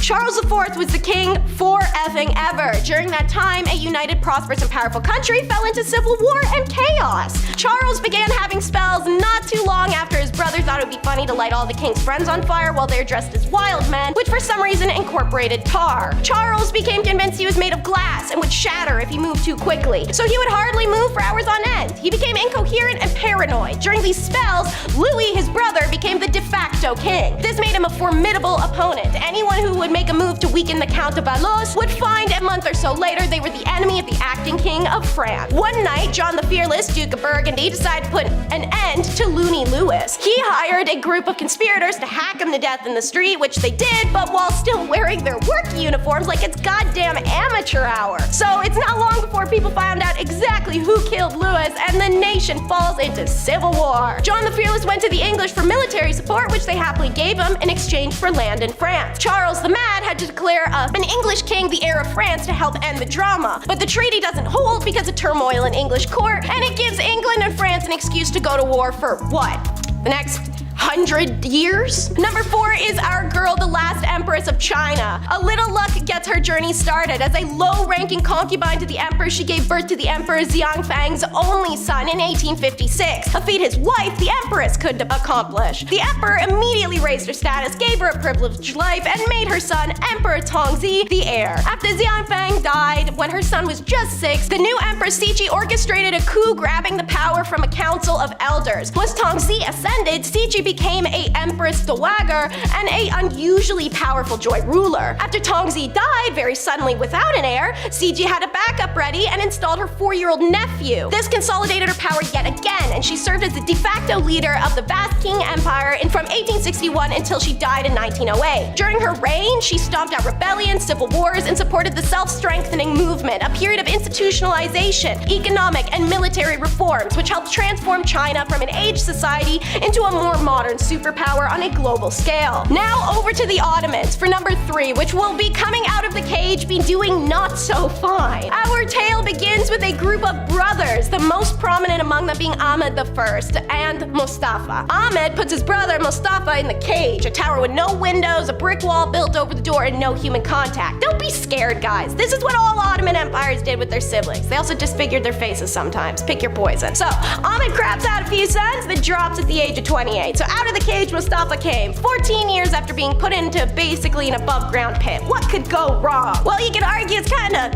Charles IV was the king for effing ever. During that time, a united, prosperous, and powerful country fell into civil war and chaos. Charles began having spells not too long after his brother thought it would be funny to light all the king's friends on fire while they're dressed as wild men, which for some reason incorporated tar. Charles became convinced he was made of glass and would shatter if he moved too quickly, so he would hardly move for hours on end. He became incoherent and paranoid. During these spells, Louis, his brother, became the de facto king. This made him a formidable opponent. Anyone who would make a move to weaken the Count of Valois would find a month or so later they were the enemy of the acting king of France. One night, John the Fearless, Duke of Burgundy, decided to put an end to Looney Lewis. He hired a group of conspirators to hack him to death in the street, which they did, but while still wearing their work uniforms like it's goddamn amateur hour. So it's not long before people found out exactly who killed Lewis, and the nation falls into civil war. John the Fearless went to the English for military support, which they happily gave him in exchange for land in France. Charles the Mad had to declare an English king the heir of France to help end the drama, but the treaty doesn't hold because of turmoil in English court, and it gives England and France an excuse to go to war for what? The next 100 years? Number 4 is our girl, the last empress of China. A little luck gets her journey started. As a low-ranking concubine to the emperor, she gave birth to the emperor Xianfang's only son in 1856, a feat his wife, the empress, could accomplish. The emperor immediately raised her status, gave her a privileged life, and made her son, Emperor Tongzi, the heir. After Xianfang died, when her son was just 6, the new empress Cixi orchestrated a coup, grabbing the power from a council of elders. Once Tongzi ascended, Cixi became a empress dowager and a unusually powerful joy ruler. After Tongzi died very suddenly without an heir, Cixi had a backup ready and installed her 4-year-old nephew. This consolidated her power yet again, and she served as the de facto leader of the vast Qing Empire from 1861 until she died in 1908. During her reign, she stomped out rebellions, civil wars, and supported the self-strengthening movement, a period of institutionalization, economic, and military reforms, which helped transform China from an aged society into a more modern superpower on a global scale. Now over to the Ottomans for number 3, which will be coming out of the cage, be doing not so fine. Our tale begins with a group of brothers, the most prominent among them being Ahmed I and Mustafa. Ahmed puts his brother Mustafa in the cage, a tower with no windows, a brick wall built over the door, and no human contact. Don't be scared, guys. This is what all Ottoman empires did with their siblings. They also disfigured their faces sometimes. Pick your poison. So, Ahmed craps out a few sons, then drops at the age of 28. So out of the cage Mustafa came, 14 years after being put into basically an above-ground pit. What could go wrong? Well, you could argue it's kinda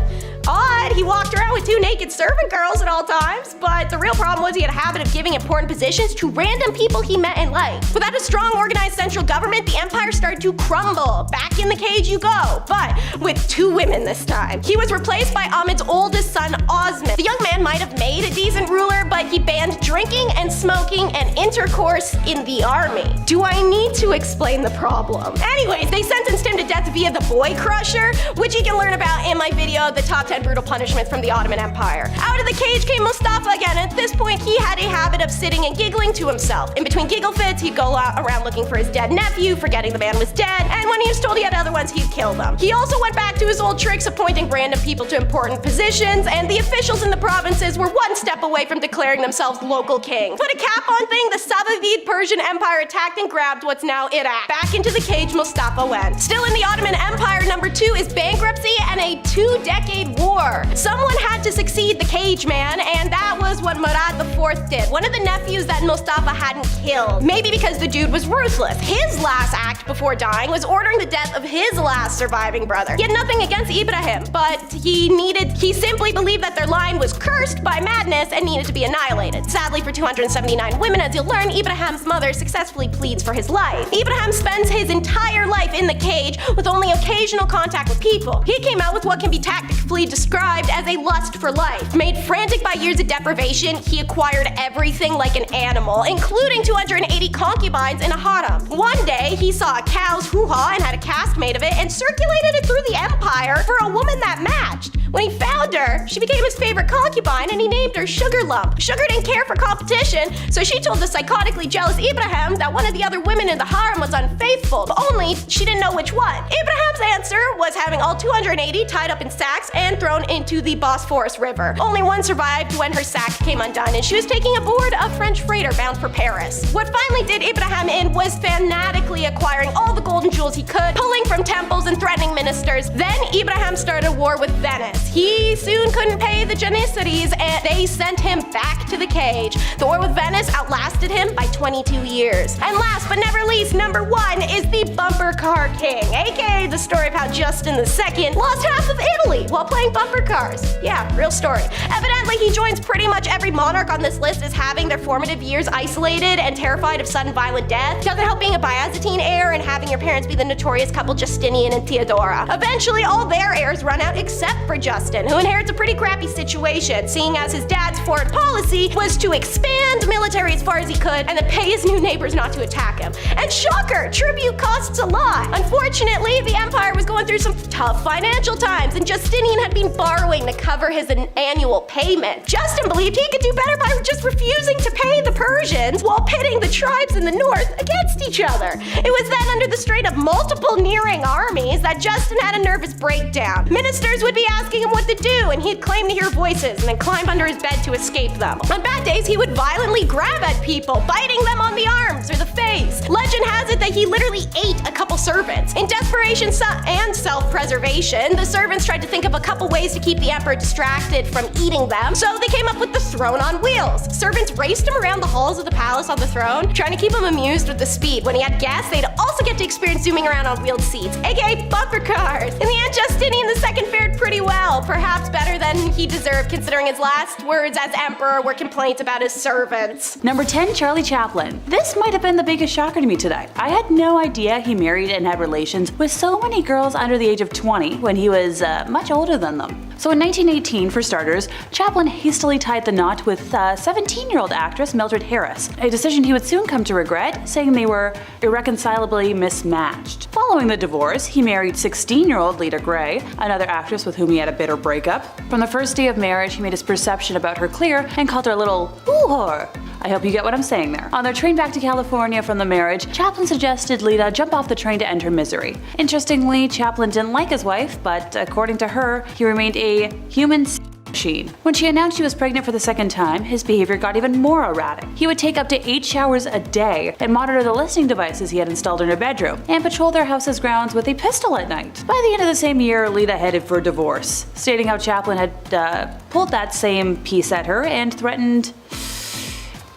Odd, he walked around with 2 naked servant girls at all times, but the real problem was he had a habit of giving important positions to random people he met in life. Without a strong, organized central government, the empire started to crumble. Back in the cage you go, but with 2 women this time. He was replaced by Ahmed's oldest son, Osman. The young man might have made a decent ruler, but he banned drinking and smoking and intercourse in the army. Do I need to explain the problem? Anyways, they sentenced him to death via the boy crusher, which you can learn about in my video, The Top 10 Brutal Punishments from the Ottoman Empire. Out of the cage came Mustafa again. At this point, he had a habit of sitting and giggling to himself. In between giggle fits, he'd go around looking for his dead nephew, forgetting the man was dead, and when he was told he had other ones, he'd kill them. He also went back to his old tricks appointing random people to important positions, and the officials in the provinces were one step away from declaring themselves local king. Put a cap on thing, the Safavid Persian Empire attacked and grabbed what's now Iraq. Back into the cage Mustafa went. Still in the Ottoman Empire, number 2 is bankruptcy and a 2-decade war. Someone had to succeed the cage man, and that was what Murad IV did, one of the nephews that Mustafa hadn't killed. Maybe because the dude was ruthless. His last act before dying was ordering the death of his last surviving brother. He had nothing against Ibrahim, but he simply believed that their line was cursed by madness and needed to be annihilated. Sadly for 279 women, as you'll learn, Ibrahim's mother successfully pleads for his life. Ibrahim spends his entire life in the cage with only occasional contact with people. He came out with what can be tactfully described as a lust for life. Made frantic by years of deprivation, he acquired everything like an animal, including 280 concubines in a harem. One day, he saw a cow's hoo-ha and had a cast made of it and circulated it through the empire for a woman that matched. When he found her, she became his favorite concubine and he named her Sugar Lump. Sugar didn't care for competition, so she told the psychotically jealous Ibrahim that one of the other women in the harem was unfaithful, but only she didn't know which one. Ibrahim's answer was having all 280 tied up in sacks and thrown into the Bosphorus River. Only one survived when her sack came undone and she was taking aboard a French freighter bound for Paris. What finally did Ibrahim in was fanatically acquiring all the gold and jewels he could, pulling from temples and threatening ministers. Then Ibrahim started a war with Venice. He soon couldn't pay the Janissaries and they sent him back to the cage. The war with Venice outlasted him by 22 years. And last but never least, number 1 is the Bumper Car King, aka the story of how Justin II lost half of Italy while playing bumper cars. Yeah, real story. Evidently, he joins pretty much every monarch on this list as having their formative years isolated and terrified of sudden violent death. Doesn't help being a Byzantine heir and having your parents be the notorious couple Justinian and Theodora. Eventually, all their heirs run out except for Justin, who inherits a pretty crappy situation, seeing as his dad's foreign policy was to expand military as far as he could and then pay his new neighbors not to attack him. And shocker, tribute costs a lot. Unfortunately, the empire was going through some tough financial times and Justinian had been borrowing to cover his annual payment. Justin believed he could do better by just refusing to pay the Persians while pitting the tribes in the north against each other. It was then under the strain of multiple nearing armies that Justin had a nervous breakdown. Ministers would be asking him what to do and he'd claim to hear voices and then climb under his bed to escape them. On bad days, he would violently grab at people, biting them on the arms or the face. Legend has it that he literally ate a couple servants. In desperation and self-preservation, the servants tried to think of a couple ways to keep the emperor distracted from eating them, so they came up with the throne on wheels. Servants raced him around the halls of the palace on the throne, trying to keep him amused with the speed. When he had guests, they'd also get to experience zooming around on wheeled seats, aka bumper cars. In the end, Justinian II fared pretty well, perhaps better than he deserved considering his last words as emperor were complaints about his servants. Number 10, Charlie Chaplin. This might have been the biggest shocker to me today. I had no idea he married and had relations with so many girls under the age of 20 when he was much older than them. So in 1918, for starters, Chaplin hastily tied the knot with 17-year-old actress Mildred Harris, a decision he would soon come to regret, saying they were irreconcilably mismatched. Following the divorce, he married 16-year-old Lita Gray, another actress with whom he had a bitter breakup. From the first day of marriage, he made his perception about her clear and called her a little whore. I hope you get what I'm saying there. On their train back to California from the marriage, Chaplin suggested Lita jump off the train to end her misery. Interestingly, Chaplin didn't like his wife, but according to her, he remained a human machine. When she announced she was pregnant for the second time, his behavior got even more erratic. He would take up to 8 showers a day and monitor the listening devices he had installed in her bedroom, and patrol their house's grounds with a pistol at night. By the end of the same year, Lita headed for divorce, stating how Chaplin had pulled that same piece at her and threatened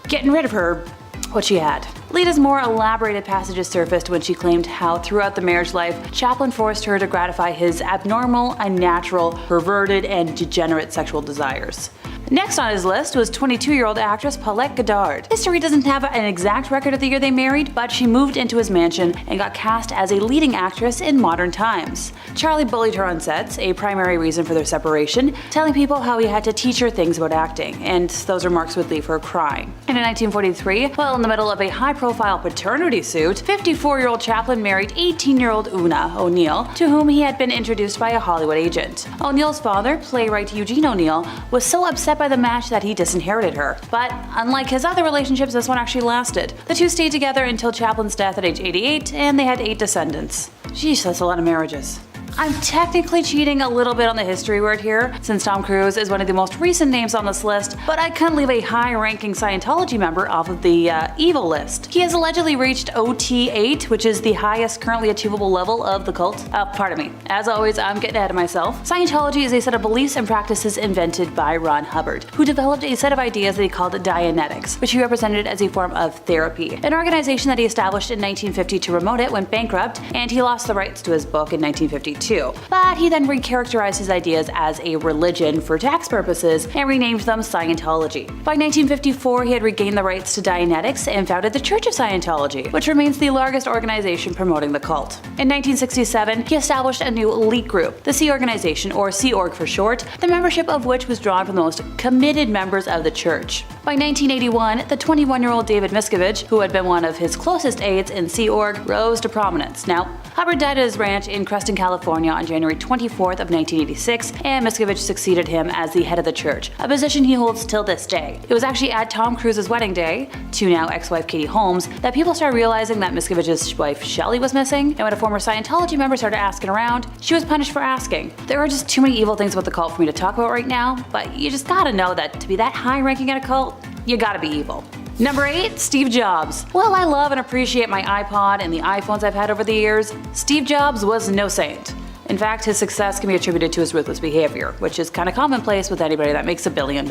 getting rid of her, what she had. Lita's more elaborated passages surfaced when she claimed how throughout the marriage life, Chaplin forced her to gratify his abnormal, unnatural, perverted, and degenerate sexual desires. Next on his list was 22-year-old actress Paulette Goddard. History doesn't have an exact record of the year they married, but she moved into his mansion and got cast as a leading actress in Modern Times. Charlie bullied her on sets, a primary reason for their separation, telling people how he had to teach her things about acting, and those remarks would leave her crying. And in 1943, while in the middle of a high-profile paternity suit, 54-year-old Chaplin married 18-year-old Una O'Neill, to whom he had been introduced by a Hollywood agent. O'Neill's father, playwright Eugene O'Neill, was so upset by the match that he disinherited her. But unlike his other relationships, this one actually lasted. The two stayed together until Chaplin's death at age 88, and they had 8 descendants. Jeez, that's a lot of marriages. I'm technically cheating a little bit on the history word here, since Tom Cruise is one of the most recent names on this list, but I couldn't leave a high-ranking Scientology member off of the evil list. He has allegedly reached OT8, which is the highest currently achievable level of the cult. Pardon me. As always, I'm getting ahead of myself. Scientology is a set of beliefs and practices invented by Ron Hubbard, who developed a set of ideas that he called Dianetics, which he represented as a form of therapy. An organization that he established in 1950 to promote it went bankrupt, and he lost the rights to his book in 1952. But he then recharacterized his ideas as a religion for tax purposes and renamed them Scientology. By 1954, he had regained the rights to Dianetics and founded the Church of Scientology, which remains the largest organization promoting the cult. In 1967, he established a new elite group, the Sea Organization, or Sea Org for short, the membership of which was drawn from the most committed members of the church. By 1981, the 21-year-old David Miscavige, who had been one of his closest aides in Sea Org, rose to prominence. Now, Hubbard died at his ranch in Creston, California on January 24th of 1986, and Miscavige succeeded him as the head of the church, a position he holds till this day. It was actually at Tom Cruise's wedding day, to now ex-wife Katie Holmes, that people started realizing that Miscavige's wife Shelley was missing, and when a former Scientology member started asking around, she was punished for asking. There are just too many evil things about the cult for me to talk about right now, but you just gotta know that to be that high-ranking in a cult, you gotta be evil. Number 8, Steve Jobs. While I love and appreciate my iPod and the iPhones I've had over the years, Steve Jobs was no saint. In fact, his success can be attributed to his ruthless behavior, which is kind of commonplace with anybody that makes $1 billion.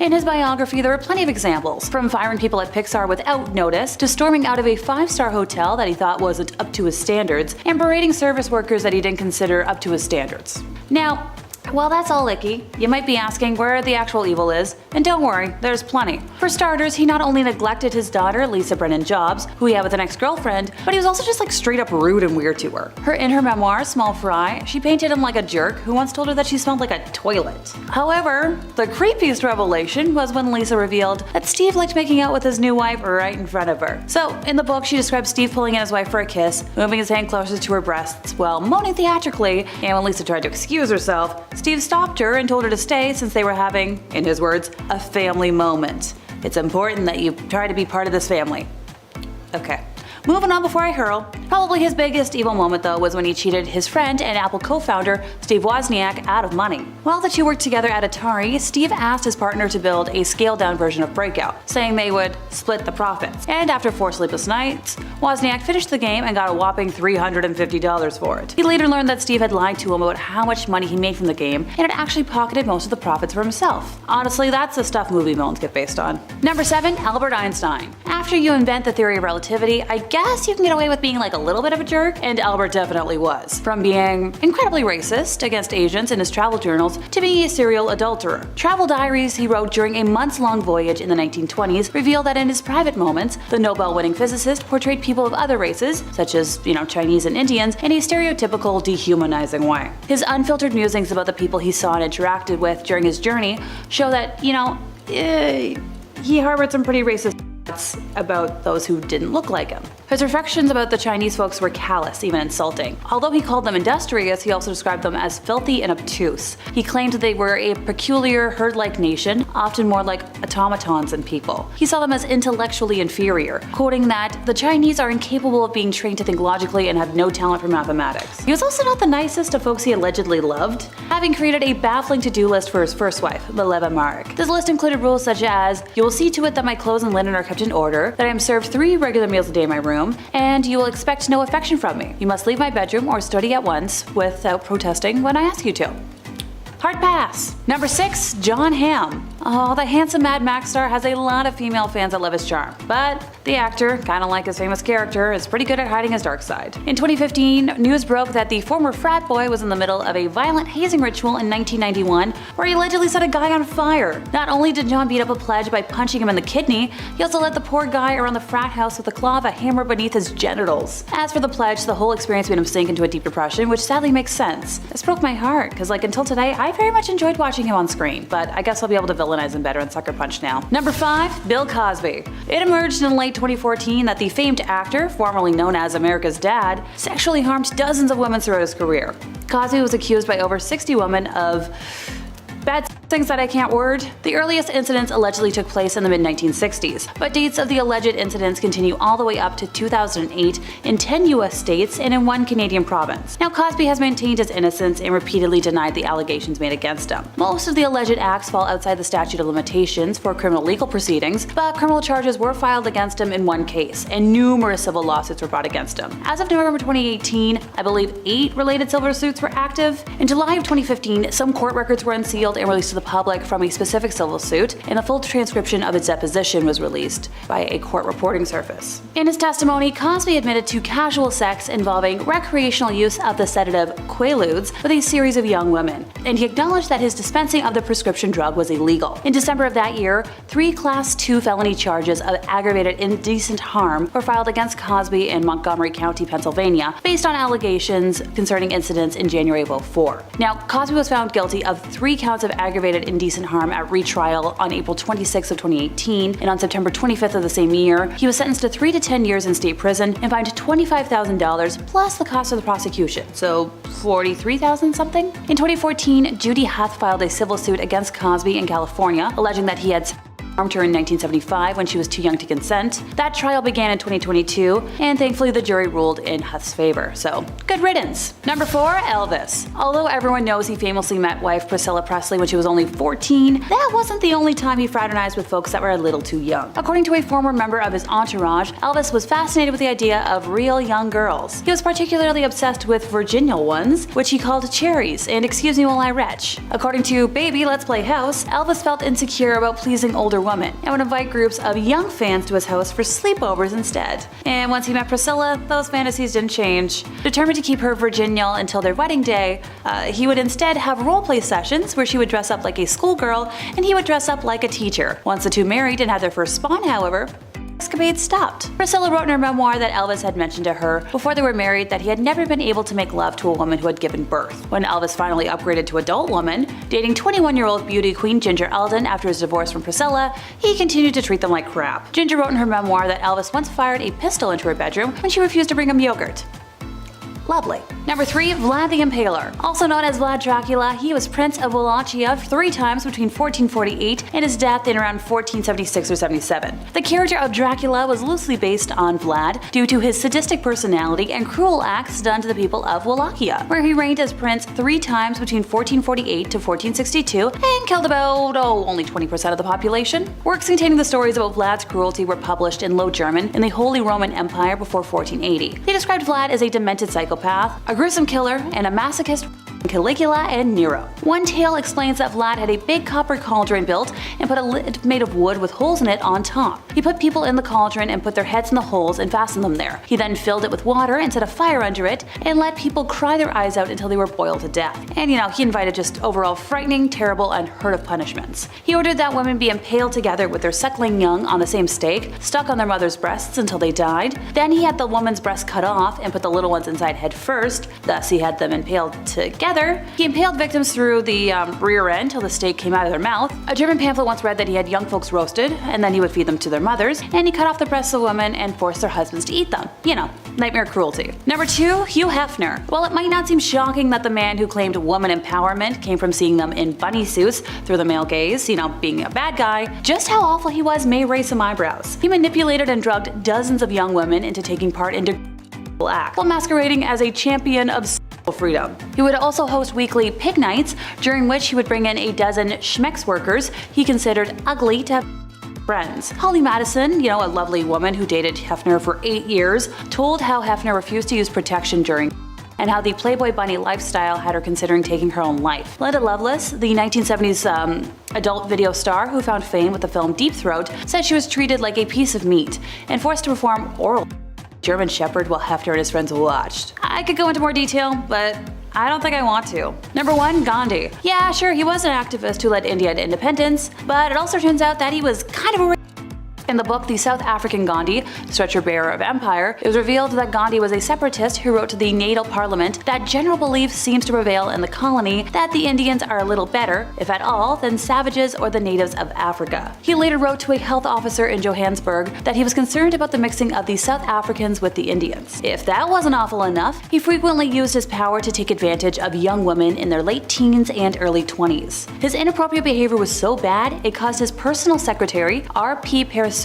In his biography, there are plenty of examples, from firing people at Pixar without notice, to storming out of a 5-star hotel that he thought wasn't up to his standards, and berating service workers that he didn't consider up to his standards. Now, while that's all icky, you might be asking where the actual evil is, and don't worry, there's plenty. For starters, he not only neglected his daughter, Lisa Brennan Jobs, who he had with an ex-girlfriend, but he was also just straight up rude and weird to her. In her memoir, Small Fry, she painted him like a jerk who once told her that she smelled like a toilet. However, the creepiest revelation was when Lisa revealed that Steve liked making out with his new wife right in front of her. So, in the book, she describes Steve pulling in his wife for a kiss, moving his hand closer to her breasts while moaning theatrically, and when Lisa tried to excuse herself, Steve stopped her and told her to stay since they were having, in his words, a family moment. It's important that you try to be part of this family. Okay. Moving on before I hurl, probably his biggest evil moment though was when he cheated his friend and Apple co-founder Steve Wozniak out of money. While the two worked together at Atari, Steve asked his partner to build a scaled-down version of Breakout, saying they would split the profits. And after 4 sleepless nights, Wozniak finished the game and got a whopping $350 for it. He later learned that Steve had lied to him about how much money he made from the game and had actually pocketed most of the profits for himself. Honestly, that's the stuff movie villains get based on. Number 7, Albert Einstein. After you invent the theory of relativity, I guess you can get away with being a little bit of a jerk, and Albert definitely was. From being incredibly racist against Asians in his travel journals to being a serial adulterer. Travel diaries he wrote during a months-long voyage in the 1920s reveal that in his private moments, the Nobel-winning physicist portrayed people of other races, such as, Chinese and Indians, in a stereotypical, dehumanizing way. His unfiltered musings about the people he saw and interacted with during his journey show that, he harbored some pretty racist about those who didn't look like him. His reflections about the Chinese folks were callous, even insulting. Although he called them industrious, he also described them as filthy and obtuse. He claimed they were a peculiar herd-like nation, often more like automatons than people. He saw them as intellectually inferior, quoting that the Chinese are incapable of being trained to think logically and have no talent for mathematics. He was also not the nicest of folks he allegedly loved, having created a baffling to-do list for his first wife, Mileva Maric. This list included rules such as, you will see to it that my clothes and linen are kept in order, that I am served 3 regular meals a day in my room, and you will expect no affection from me. You must leave my bedroom or study at once without protesting when I ask you to. Hard pass. Number 6, John Hamm. Oh, the handsome Mad Max star has a lot of female fans that love his charm, but the actor, kinda like his famous character, is pretty good at hiding his dark side. In 2015, news broke that the former frat boy was in the middle of a violent hazing ritual in 1991 where he allegedly set a guy on fire. Not only did John beat up a pledge by punching him in the kidney, he also led the poor guy around the frat house with the claw of a hammer beneath his genitals. As for the pledge, the whole experience made him sink into a deep depression, which sadly makes sense. This broke my heart, because until today, I very much enjoyed watching him on screen, but I guess I'll be able to villainize him better in Sucker Punch now. Number 5. Bill Cosby. It emerged in late 2014 that the famed actor, formerly known as America's Dad, sexually harmed dozens of women throughout his career. Cosby was accused by over 60 women of bad things that I can't word. The earliest incidents allegedly took place in the mid-1960s, but dates of the alleged incidents continue all the way up to 2008 in 10 US states and in 1 Canadian province. Now, Cosby has maintained his innocence and repeatedly denied the allegations made against him. Most of the alleged acts fall outside the statute of limitations for criminal legal proceedings, but criminal charges were filed against him in 1 case, and numerous civil lawsuits were brought against him. As of November 2018, I believe 8 related civil suits were active. In July of 2015, some court records were unsealed and released to the public from a specific civil suit, and a full transcription of its deposition was released by a court reporting service. In his testimony, Cosby admitted to casual sex involving recreational use of the sedative Quaaludes with a series of young women, and he acknowledged that his dispensing of the prescription drug was illegal. In December of that year, 3 Class 2 felony charges of aggravated indecent harm were filed against Cosby in Montgomery County, Pennsylvania, based on allegations concerning incidents in January of 2004. Now, Cosby was found guilty of 3 counts of aggravated indecent harm at retrial on April 26 of 2018, and on September 25th of the same year, he was sentenced to 3 to 10 years in state prison and fined $25,000 plus the cost of the prosecution, so $43,000 something. In 2014, Judy Huth filed a civil suit against Cosby in California, alleging that he had harmed her in 1975 when she was too young to consent. That trial began in 2022, and thankfully the jury ruled in Huth's favor, so good riddance. Number 4, Elvis. Although everyone knows he famously met wife Priscilla Presley when she was only 14, that wasn't the only time he fraternized with folks that were a little too young. According to a former member of his entourage, Elvis was fascinated with the idea of real young girls. He was particularly obsessed with virginal ones, which he called cherries, and excuse me while I retch. According to Baby Let's Play House, Elvis felt insecure about pleasing older women and would invite groups of young fans to his house for sleepovers instead. And once he met Priscilla, those fantasies didn't change. Determined to keep her virginal until their wedding day, he would instead have roleplay sessions where she would dress up like a schoolgirl and he would dress up like a teacher. Once the two married and had their first spawn, however, escapade stopped. Priscilla wrote in her memoir that Elvis had mentioned to her before they were married that he had never been able to make love to a woman who had given birth. When Elvis finally upgraded to adult woman, dating 21-year-old beauty queen Ginger Eldon after his divorce from Priscilla, he continued to treat them like crap. Ginger wrote in her memoir that Elvis once fired a pistol into her bedroom when she refused to bring him yogurt. Lovely. Number 3, Vlad the Impaler. Also known as Vlad Dracula, he was Prince of Wallachia 3 times between 1448 and his death in around 1476 or 77. The character of Dracula was loosely based on Vlad due to his sadistic personality and cruel acts done to the people of Wallachia, where he reigned as prince 3 times between 1448 to 1462 and killed about, only 20% of the population. Works containing the stories about Vlad's cruelty were published in Low German in the Holy Roman Empire before 1480. They described Vlad as a demented psychopath, a gruesome killer, and a masochist Caligula and Nero. One tale explains that Vlad had a big copper cauldron built and put a lid made of wood with holes in it on top. He put people in the cauldron and put their heads in the holes and fastened them there. He then filled it with water and set a fire under it and let people cry their eyes out until they were boiled to death. And he invited just overall frightening, terrible, unheard of punishments. He ordered that women be impaled together with their suckling young on the same stake, stuck on their mother's breasts until they died. Then he had the woman's breast cut off and put the little ones inside head first, thus he had them impaled together. He impaled victims through the rear end till the stake came out of their mouth. A German pamphlet once read that he had young folks roasted, and then he would feed them to their mothers, and he cut off the breasts of women and forced their husbands to eat them. Nightmare cruelty. Number 2, Hugh Hefner. While it might not seem shocking that the man who claimed woman empowerment came from seeing them in bunny suits through the male gaze, being a bad guy, just how awful he was may raise some eyebrows. He manipulated and drugged dozens of young women into taking part in acts while masquerading as a champion of freedom. He would also host weekly pig nights, during which he would bring in a dozen schmex workers he considered ugly to have friends. Holly Madison, a lovely woman who dated Hefner for 8 years, told how Hefner refused to use protection during and how the Playboy bunny lifestyle had her considering taking her own life. Linda Lovelace, the 1970s adult video star who found fame with the film Deep Throat, said she was treated like a piece of meat and forced to perform oral German Shepherd while Hefner and his friends watched. I could go into more detail, but I don't think I want to. Number 1, Gandhi. Yeah, sure, he was an activist who led India to independence, but it also turns out that he was kind of a in the book The South African Gandhi, Stretcher Bearer of Empire, it was revealed that Gandhi was a separatist who wrote to the natal parliament that general belief seems to prevail in the colony that the Indians are a little better, if at all, than savages or the natives of Africa. He later wrote to a health officer in Johannesburg that he was concerned about the mixing of the South Africans with the Indians. If that wasn't awful enough, he frequently used his power to take advantage of young women in their late teens and early 20s. His inappropriate behavior was so bad, it caused his personal secretary, R.P. Parasuram,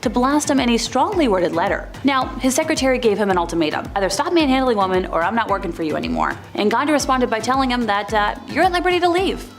to blast him in a strongly worded letter. Now, his secretary gave him an ultimatum: either stop manhandling women or I'm not working for you anymore. And Gandhi responded by telling him that you're at liberty to leave.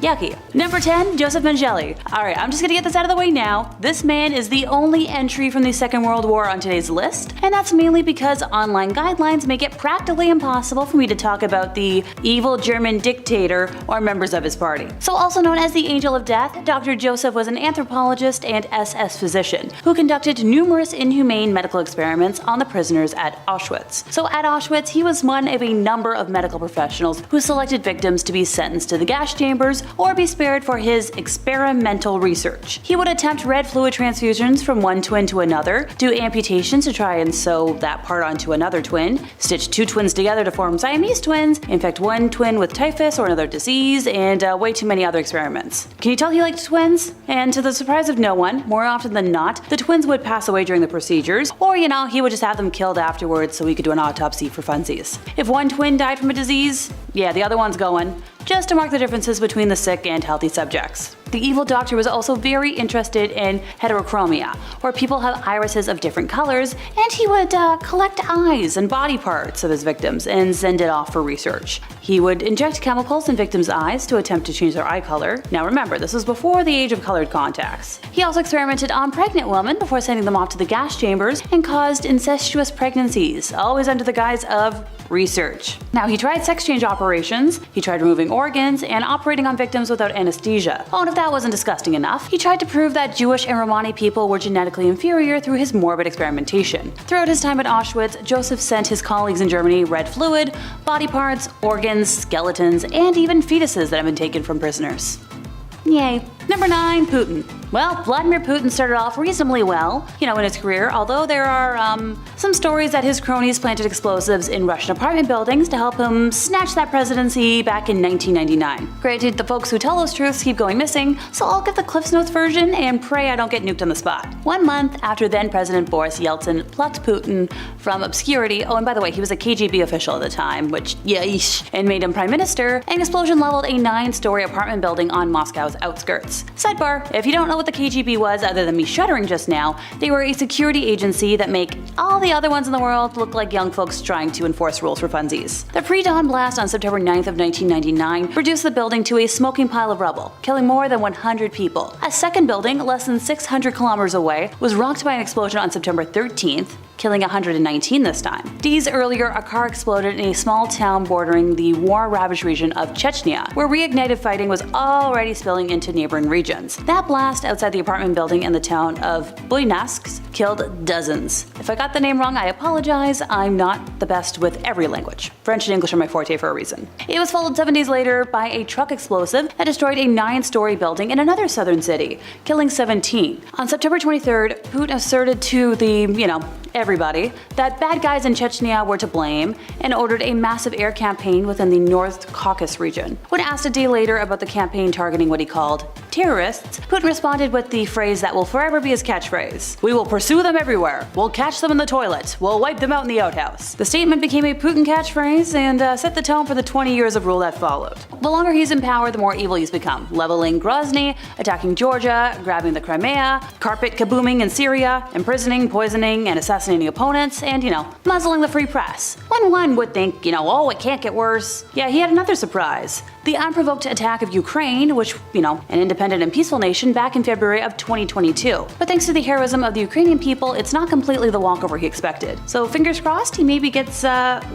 Yucky. Number 10, Joseph Mengele. Alright, I'm just gonna get this out of the way now. This man is the only entry from the Second World War on today's list, and that's mainly because online guidelines make it practically impossible for me to talk about the evil German dictator or members of his party. So also known as the Angel of Death, Dr. Joseph was an anthropologist and SS physician who conducted numerous inhumane medical experiments on the prisoners at Auschwitz. So at Auschwitz, he was one of a number of medical professionals who selected victims to be sentenced to the gas chambers or be spared for his experimental research. He would attempt red fluid transfusions from one twin to another, do amputations to try and sew that part onto another twin, stitch 2 twins together to form Siamese twins, infect one twin with typhus or another disease, and way too many other experiments. Can you tell he liked twins? And to the surprise of no one, more often than not, the twins would pass away during the procedures, or he would just have them killed afterwards so he could do an autopsy for funsies. If one twin died from a disease, yeah, the other one's going, just to mark the differences between the sick and healthy subjects. The evil doctor was also very interested in heterochromia, where people have irises of different colors, and he would collect eyes and body parts of his victims and send it off for research. He would inject chemicals in victims' eyes to attempt to change their eye color. Now remember, this was before the age of colored contacts. He also experimented on pregnant women before sending them off to the gas chambers and caused incestuous pregnancies, always under the guise of research. Now he tried sex change operations, he tried removing organs, and operating on victims without anesthesia. Oh, and if that wasn't disgusting enough, he tried to prove that Jewish and Romani people were genetically inferior through his morbid experimentation. Throughout his time at Auschwitz, Joseph sent his colleagues in Germany red fluid, body parts, organs, skeletons, and even fetuses that had been taken from prisoners. Yay. Number 9, Putin. Well, Vladimir Putin started off reasonably well, in his career, although there are some stories that his cronies planted explosives in Russian apartment buildings to help him snatch that presidency back in 1999. Granted, the folks who tell those truths keep going missing, so I'll give the Cliff's Notes version and pray I don't get nuked on the spot. 1 month after then-President Boris Yeltsin plucked Putin from obscurity, oh, and by the way, he was a KGB official at the time, which, yeesh, and made him prime minister, an explosion leveled a 9-story apartment building on Moscow's outskirts. Sidebar, if you don't know what the KGB was other than me shuddering just now, they were a security agency that make all the other ones in the world look like young folks trying to enforce rules for funsies. The pre-dawn blast on September 9th of 1999 reduced the building to a smoking pile of rubble, killing more than 100 people. A second building, less than 600 kilometers away, was rocked by an explosion on September 13th, killing 119 this time. Days earlier, a car exploded in a small town bordering the war-ravaged region of Chechnya, where reignited fighting was already spilling into neighboring regions. That blast outside the apartment building in the town of Buyansk killed dozens. If I got the name wrong, I apologize. I'm not the best with every language. French and English are my forte for a reason. It was followed 7 days later by a truck explosive that destroyed a 9-story building in another southern city, killing 17. On September 23rd, Putin asserted to the, everybody, that bad guys in Chechnya were to blame and ordered a massive air campaign within the North Caucasus region. When asked a day later about the campaign targeting what he called terrorists, Putin responded with the phrase that will forever be his catchphrase: "We will pursue them everywhere. We'll catch them in the toilet. We'll wipe them out in the outhouse." The statement became a Putin catchphrase and set the tone for the 20 years of rule that followed. The longer he's in power, the more evil he's become, leveling Grozny, attacking Georgia, grabbing the Crimea, carpet kabooming in Syria, imprisoning, poisoning, and assassinating opponents, and, muzzling the free press. When one would think, oh, it can't get worse. Yeah, he had another surprise. the unprovoked attack of Ukraine, which, an independent and peaceful nation, back in February of 2022. But thanks to the heroism of the Ukrainian people, it's not completely the walkover he expected. So fingers crossed he maybe gets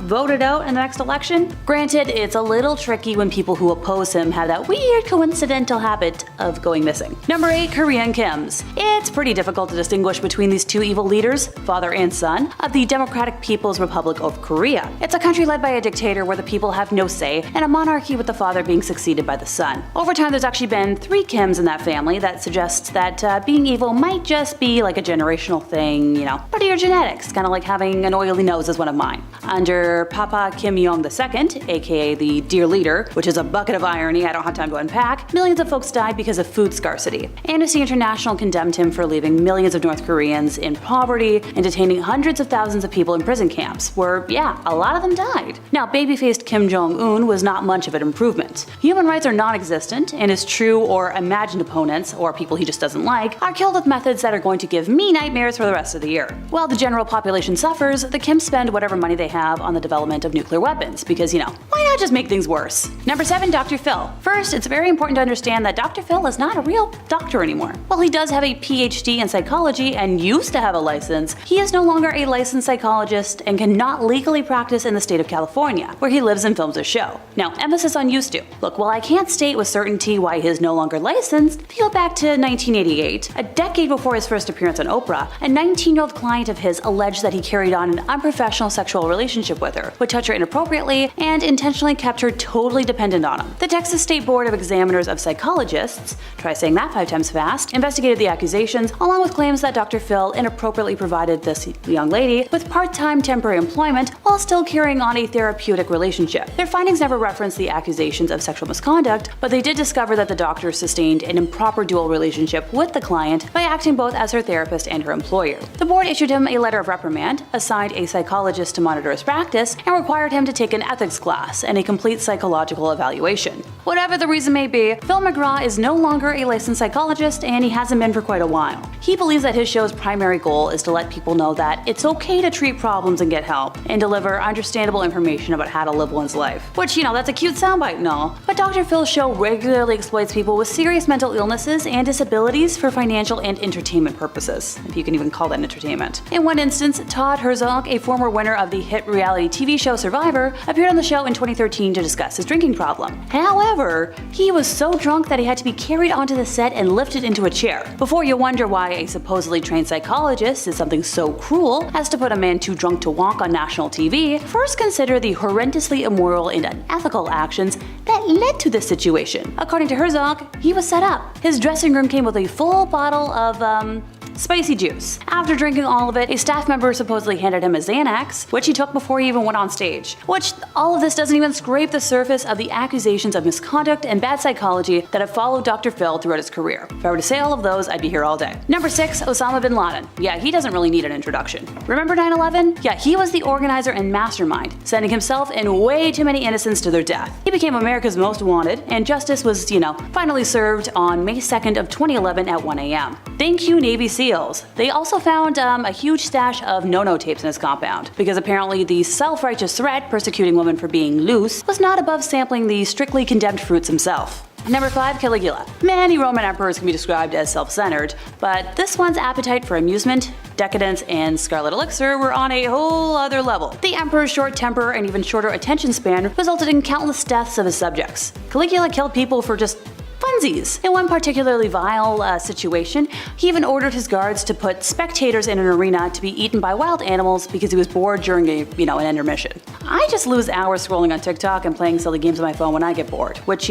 voted out in the next election. Granted, it's a little tricky when people who oppose him have that weird coincidental habit of going missing. Number 8, Korean Kims. It's pretty difficult to distinguish between these two evil leaders, father and son, of the Democratic People's Republic of Korea. It's a country led by a dictator where the people have no say, and a monarchy with the father being succeeded by the son. Over time, there's actually been 3 Kims in that family. That suggests that being evil might just be like a generational thing, part of your genetics, kind of like having an oily nose is one of mine. Under Papa Kim Jong II, aka the Dear Leader, which is a bucket of irony I don't have time to unpack, millions of folks died because of food scarcity. Amnesty International condemned him for leaving millions of North Koreans in poverty and detaining hundreds of thousands of people in prison camps, where, a lot of them died. Now, baby-faced Kim Jong-un was not much of an improvement. Human rights are non-existent, and his true or imagined opponents, or people he just doesn't like, are killed with methods that are going to give me nightmares for the rest of the year. While the general population suffers, the Kims spend whatever money they have on the development of nuclear weapons, because, why not just make things worse? Number 7, Dr. Phil. First, it's very important to understand that Dr. Phil is not a real doctor anymore. While he does have a PhD in psychology and used to have a license, he is no longer a licensed psychologist and cannot legally practice in the state of California, where he lives and films his show. Now, emphasis on used to. Look, while I can't state with certainty why he is no longer licensed, if you go back to 1988, a decade before his first appearance on Oprah, a 19-year-old client of his alleged that he carried on an unprofessional sexual relationship with her, would touch her inappropriately, and intentionally kept her totally dependent on him. The Texas State Board of Examiners of Psychologists, try saying that 5 times fast, investigated the accusations, along with claims that Dr. Phil inappropriately provided this young lady with part-time temporary employment while still carrying on a therapeutic relationship. Their findings never referenced the accusations of sexual misconduct, but they did discover that the doctor sustained an improper dual relationship with the client by acting both as her therapist and her employer. The board issued him a letter of reprimand, assigned a psychologist to monitor his practice, and required him to take an ethics class and a complete psychological evaluation. Whatever the reason may be, Phil McGraw is no longer a licensed psychologist, and he hasn't been for quite a while. He believes that his show's primary goal is to let people know that it's okay to treat problems and get help, and deliver understandable information about how to live one's life. Which, that's a cute soundbite and all, but Dr. Phil's show regularly exploits people with serious mental illnesses and disabilities for financial and entertainment purposes, if you can even call that entertainment. In one instance, Todd Herzog, a former winner of the hit reality TV show Survivor, appeared on the show in 2013 to discuss his drinking problem. However, he was so drunk that he had to be carried onto the set and lifted into a chair. Before you wonder why a supposedly trained psychologist is something so cruel as to put a man too drunk to walk on national TV, first consider the horrendously immoral and unethical actions that led to this situation. According to Herzog, he was set up. His dressing room came with a full bottle of, spicy juice. After drinking all of it, a staff member supposedly handed him a Xanax, which he took before he even went on stage. Which, all of this doesn't even scrape the surface of the accusations of misconduct and bad psychology that have followed Dr. Phil throughout his career. If I were to say all of those, I'd be here all day. Number 6, Osama bin Laden. Yeah, he doesn't really need an introduction. Remember 9/11? Yeah, he was the organizer and mastermind, sending himself and way too many innocents to their death. He became America's most wanted, and justice was, finally served on May 2nd of 2011 at 1 a.m. Thank you, Navy SEALs. They also found a huge stash of no-no tapes in his compound, because apparently the self-righteous threat persecuting women for being loose was not above sampling the strictly condemned fruits himself. Number 5, Caligula. Many Roman emperors can be described as self-centered, but this one's appetite for amusement, decadence, and scarlet elixir were on a whole other level. The emperor's short temper and even shorter attention span resulted in countless deaths of his subjects. Caligula killed people for just funsies. In one particularly vile situation, he even ordered his guards to put spectators in an arena to be eaten by wild animals because he was bored during an intermission. I just lose hours scrolling on TikTok and playing silly games on my phone when I get bored, which,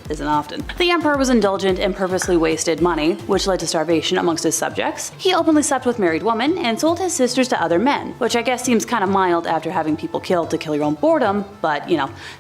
isn't often. The emperor was indulgent and purposely wasted money, which led to starvation amongst his subjects. He openly slept with married women and sold his sisters to other men, which I guess seems kind of mild after having people killed to kill your own boredom, but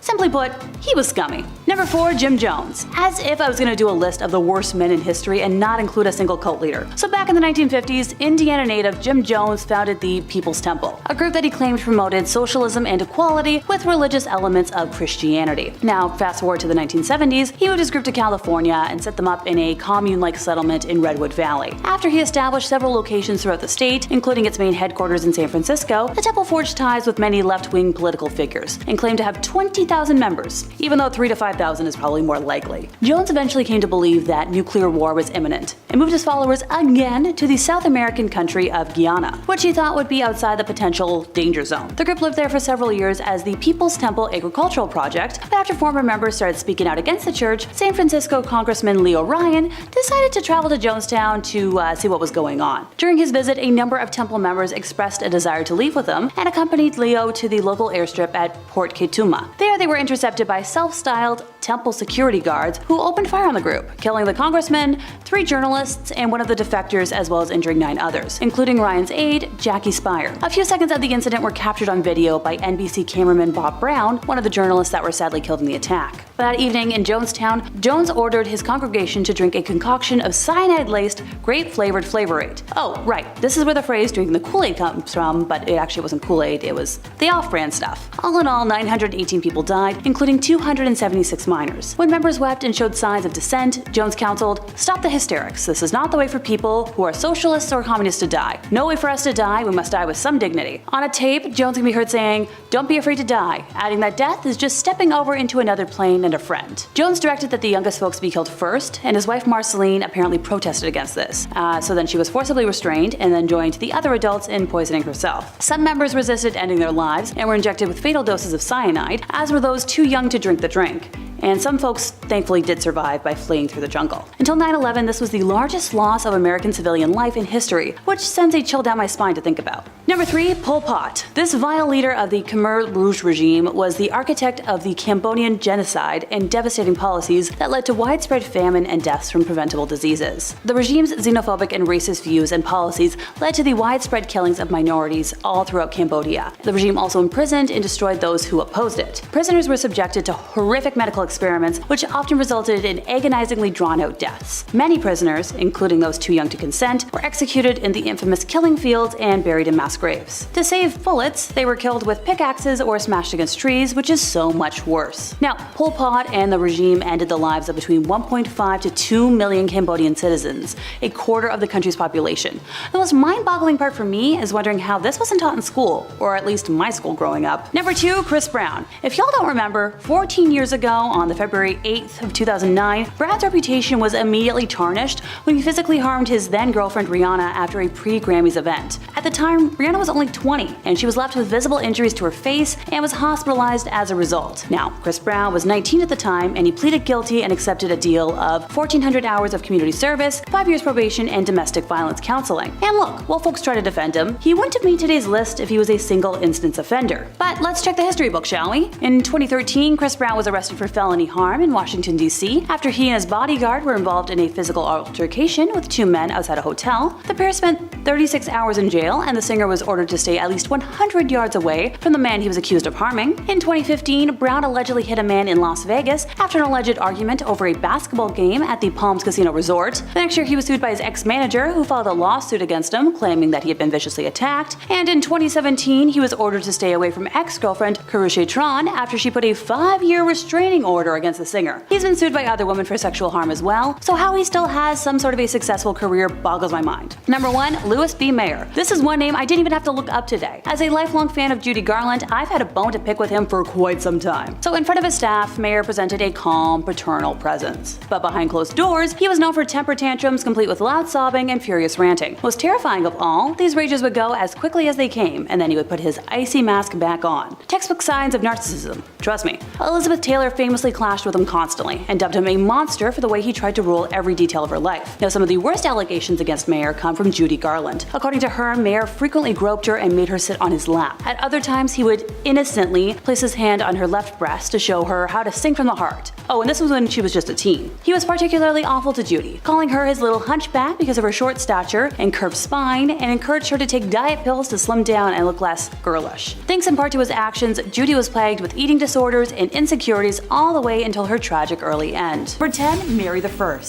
simply put, he was scummy. Number 4, Jim Jones. As if I was going to do a list of the worst men in history and not include a single cult leader. So back in the 1950s, Indiana native Jim Jones founded the People's Temple, a group that he claimed promoted socialism and equality with religious elements of Christianity. Now, fast forward to the 1970s, he moved his group to California and set them up in a commune-like settlement in Redwood Valley. After he established several locations throughout the state, including its main headquarters in San Francisco, the temple forged ties with many left-wing political figures and claimed to have 20,000 members, even though 3,000 to 5,000 is probably more likely. Jones eventually came to believe that nuclear war was imminent and moved his followers again to the South American country of Guyana, which he thought would be outside the potential danger zone. The group lived there for several years as the People's Temple Agricultural Project, but after former members started speaking out against the church, San Francisco Congressman Leo Ryan decided to travel to Jonestown to see what was going on. During his visit, a number of temple members expressed a desire to leave with him and accompanied Leo to the local airstrip at Port Ketuma. There they were intercepted by self-styled temple security guards who opened fire on the group, killing the congressman, 3 journalists, and one of the defectors, as well as injuring 9 others, including Ryan's aide, Jackie Spire. A few seconds of the incident were captured on video by NBC cameraman Bob Brown, one of the journalists that were sadly killed in the attack. That evening in Jonestown, Jones ordered his congregation to drink a concoction of cyanide-laced, grape-flavored Flavorade. Oh, right, this is where the phrase drinking the Kool-Aid comes from, but it actually wasn't Kool-Aid, it was the off-brand stuff. All in all, 918 people died, including 276 minors. When members wept and showed signs of dissent, Jones counseled, "Stop the hysterics. This is not the way for people who are socialists or communists to die. No way for us to die, we must die with some dignity." On a tape, Jones can be heard saying, "Don't be afraid to die," adding that death is just stepping over into another plane and a friend. Jones directed that the youngest folks be killed first, and his wife Marceline apparently protested against this. So then she was forcibly restrained and then joined the other adults in poisoning herself. Some members resisted ending their lives and were injected with fatal doses of cyanide, as were those too young to drink the drink. And some folks thankfully did survive by fleeing through the jungle. Until 9/11, this was the largest loss of American civilian life in history, which sends a chill down my spine to think about. Number 3, Pol Pot. This vile leader of the Khmer Rouge regime was the architect of the Cambodian genocide and devastating policies that led to widespread famine and deaths from preventable diseases. The regime's xenophobic and racist views and policies led to the widespread killings of minorities all throughout Cambodia. The regime also imprisoned and destroyed those who opposed it. Prisoners were subjected to horrific medical experiments, which often resulted in agonizingly drawn-out deaths. Many prisoners, including those too young to consent, were executed in the infamous killing fields and buried in mass graves. To save bullets, they were killed with pickaxes or smashed against trees, which is so much worse. Now, Pol Pot and the regime ended the lives of between 1.5 to 2 million Cambodian citizens, a quarter of the country's population. The most mind-boggling part for me is wondering how this wasn't taught in school, or at least my school growing up. Number 2, Chris Brown. If y'all don't remember, 14 years ago, on the February 8th of 2009, Brown's reputation was immediately tarnished when he physically harmed his then-girlfriend Rihanna after a pre-Grammys event. At the time, Rihanna was only 20, and she was left with visible injuries to her face and was hospitalized as a result. Now, Chris Brown was 19 at the time, and he pleaded guilty and accepted a deal of 1,400 hours of community service, 5 years probation, and domestic violence counseling. And look, while folks try to defend him, he wouldn't have made today's list if he was a single instance offender. But let's check the history book, shall we? In 2013, Chris Brown was arrested for felony harm in Washington, D.C. after he and his bodyguard were involved in a physical altercation with 2 men outside a hotel. The pair spent 36 hours in jail, and the singer was ordered to stay at least 100 yards away from the man he was accused of harming. In 2015, Brown allegedly hit a man in Las Vegas after an alleged argument over a basketball game at the Palms Casino Resort. The next year, he was sued by his ex-manager, who filed a lawsuit against him, claiming that he had been viciously attacked. And in 2017, he was ordered to stay away from ex-girlfriend Karrueche Tran after she put a 5-year restraining order against the singer. He's been sued by other women for sexual harm as well, so how he still has some sort of a successful career boggles my mind. Number 1, Louis B. Mayer. This is one name I didn't even have to look up today. As a lifelong fan of Judy Garland, I've had a bone to pick with him for quite some time. So in front of his staff, Mayer presented a calm, paternal presence. But behind closed doors, he was known for temper tantrums complete with loud sobbing and furious ranting. Most terrifying of all, these rages would go as quickly as they came, and then he would put his icy mask back on. Textbook signs of narcissism. Trust me. Elizabeth Taylor famously clashed with him constantly and dubbed him a monster for the way he tried to rule every detail of her life. Now, some of the worst allegations against Mayer come from Judy Garland. According to her, Mayer frequently groped her and made her sit on his lap. At other times, he would innocently place his hand on her left breast to show her how to sing from the heart. Oh, and this was when she was just a teen. He was particularly awful to Judy, calling her his little hunchback because of her short stature and curved spine, and encouraged her to take diet pills to slim down and look less girlish. Thanks in part to his actions, Judy was plagued with eating disorders and insecurities all all the way until her tragic early end. Number 10, Mary I.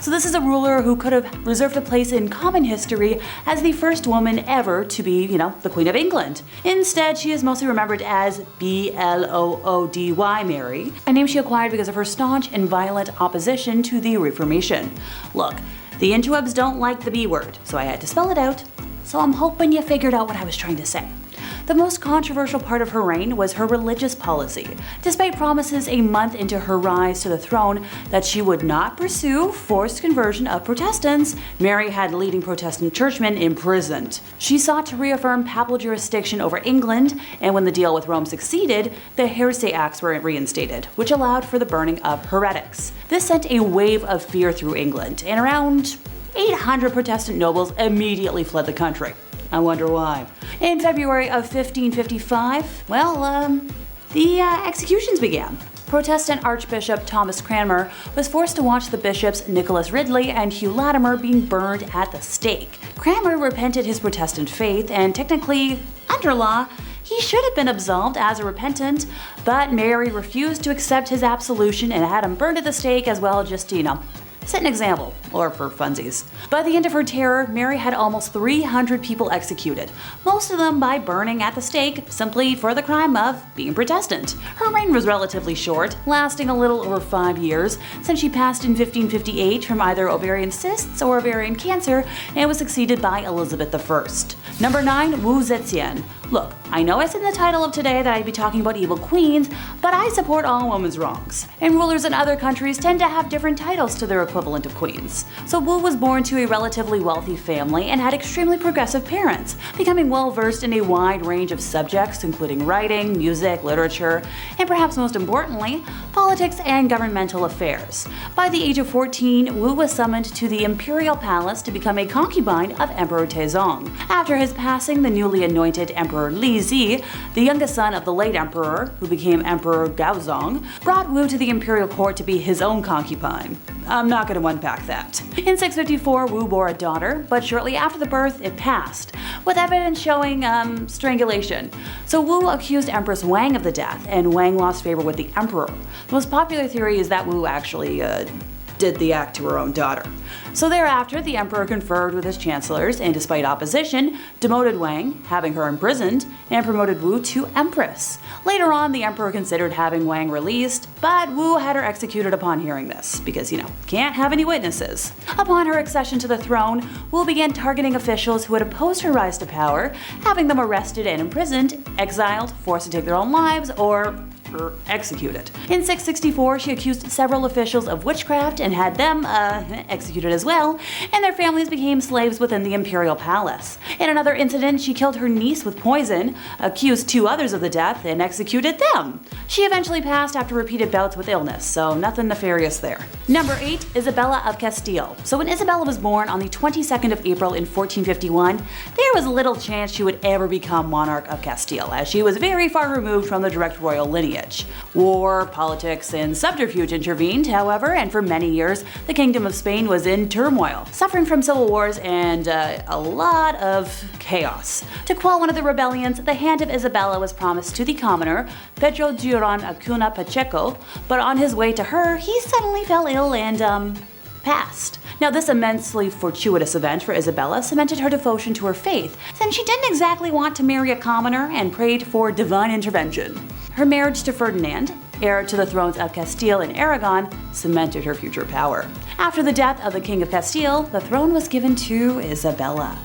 So this is a ruler who could have reserved a place in common history as the first woman ever to be, the Queen of England. Instead, she is mostly remembered as Bloody Mary, a name she acquired because of her staunch and violent opposition to the Reformation. Look, the interwebs don't like the B word, so I had to spell it out. So I'm hoping you figured out what I was trying to say. The most controversial part of her reign was her religious policy. Despite promises a month into her rise to the throne that she would not pursue forced conversion of Protestants, Mary had leading Protestant churchmen imprisoned. She sought to reaffirm papal jurisdiction over England, and when the deal with Rome succeeded, the Heresy Acts were reinstated, which allowed for the burning of heretics. This sent a wave of fear through England, and around 800 Protestant nobles immediately fled the country. I wonder why. In February of 1555, the executions began. Protestant Archbishop Thomas Cranmer was forced to watch the bishops Nicholas Ridley and Hugh Latimer being burned at the stake. Cranmer repented his Protestant faith, and technically, under law, he should have been absolved as a repentant, but Mary refused to accept his absolution and had him burned at the stake as well, just set an example, or for funsies. By the end of her terror, Mary had almost 300 people executed, most of them by burning at the stake simply for the crime of being Protestant. Her reign was relatively short, lasting a little over 5 years, since she passed in 1558 from either ovarian cysts or ovarian cancer and was succeeded by Elizabeth I. Number 9, Wu Zetian. Look, I know I said in the title of today that I'd be talking about evil queens, but I support all women's wrongs. And rulers in other countries tend to have different titles to their equivalent of queens. So Wu was born to a relatively wealthy family and had extremely progressive parents, becoming well versed in a wide range of subjects including writing, music, literature, and perhaps most importantly, politics and governmental affairs. By the age of 14, Wu was summoned to the imperial palace to become a concubine of Emperor Taizong. After his passing, the newly anointed Emperor Li Zi, the youngest son of the late emperor, who became Emperor Gaozong, brought Wu to the imperial court to be his own concubine. I'm not going to unpack that. In 654, Wu bore a daughter, but shortly after the birth, it passed, with evidence showing strangulation. So Wu accused Empress Wang of the death, and Wang lost favor with the emperor. The most popular theory is that Wu actually did the act to her own daughter. So thereafter, the emperor conferred with his chancellors and, despite opposition, demoted Wang, having her imprisoned, and promoted Wu to empress. Later on, the emperor considered having Wang released, but Wu had her executed upon hearing this, because, can't have any witnesses. Upon her accession to the throne, Wu began targeting officials who had opposed her rise to power, having them arrested and imprisoned, exiled, forced to take their own lives, or executed. In 664, she accused several officials of witchcraft and had them executed as well, and their families became slaves within the imperial palace. In another incident, she killed her niece with poison, accused 2 others of the death, and executed them. She eventually passed after repeated bouts with illness, so nothing nefarious there. Number 8, Isabella of Castile. So when Isabella was born on the 22nd of April in 1451, there was little chance she would ever become monarch of Castile, as she was very far removed from the direct royal lineage. War, politics, and subterfuge intervened, however, and for many years, the Kingdom of Spain was in turmoil, suffering from civil wars and a lot of chaos. To quell one of the rebellions, the hand of Isabella was promised to the commoner, Pedro Duran Acuna Pacheco, but on his way to her, he suddenly fell ill and, passed. Now, this immensely fortuitous event for Isabella cemented her devotion to her faith, since she didn't exactly want to marry a commoner and prayed for divine intervention. Her marriage to Ferdinand, heir to the thrones of Castile and Aragon, cemented her future power. After the death of the King of Castile, the throne was given to Isabella.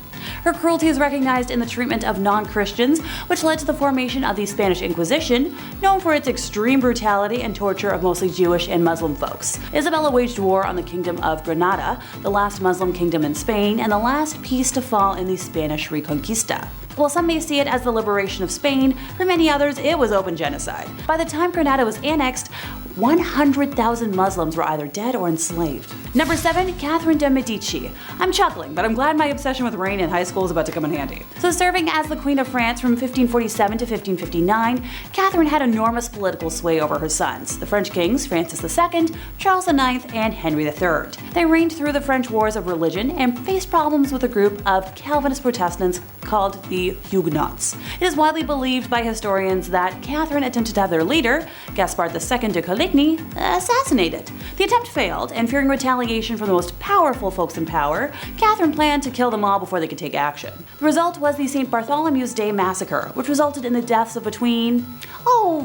Her cruelty is recognized in the treatment of non-Christians, which led to the formation of the Spanish Inquisition, known for its extreme brutality and torture of mostly Jewish and Muslim folks. Isabella waged war on the Kingdom of Granada, the last Muslim kingdom in Spain, and the last piece to fall in the Spanish Reconquista. While some may see it as the liberation of Spain, for many others it was open genocide. By the time Granada was annexed, 100,000 Muslims were either dead or enslaved. Number 7, Catherine de' Medici. I'm chuckling, but I'm glad my obsession with rain in high school is about to come in handy. So serving as the Queen of France from 1547 to 1559, Catherine had enormous political sway over her sons, the French kings Francis II, Charles IX, and Henry III. They reigned through the French wars of religion and faced problems with a group of Calvinist Protestants called the Huguenots. It is widely believed by historians that Catherine attempted to have their leader, Gaspard II de Coligny, Coligny assassinated. The attempt failed, and fearing retaliation from the most powerful folks in power, Catherine planned to kill them all before they could take action. The result was the St. Bartholomew's Day Massacre, which resulted in the deaths of between,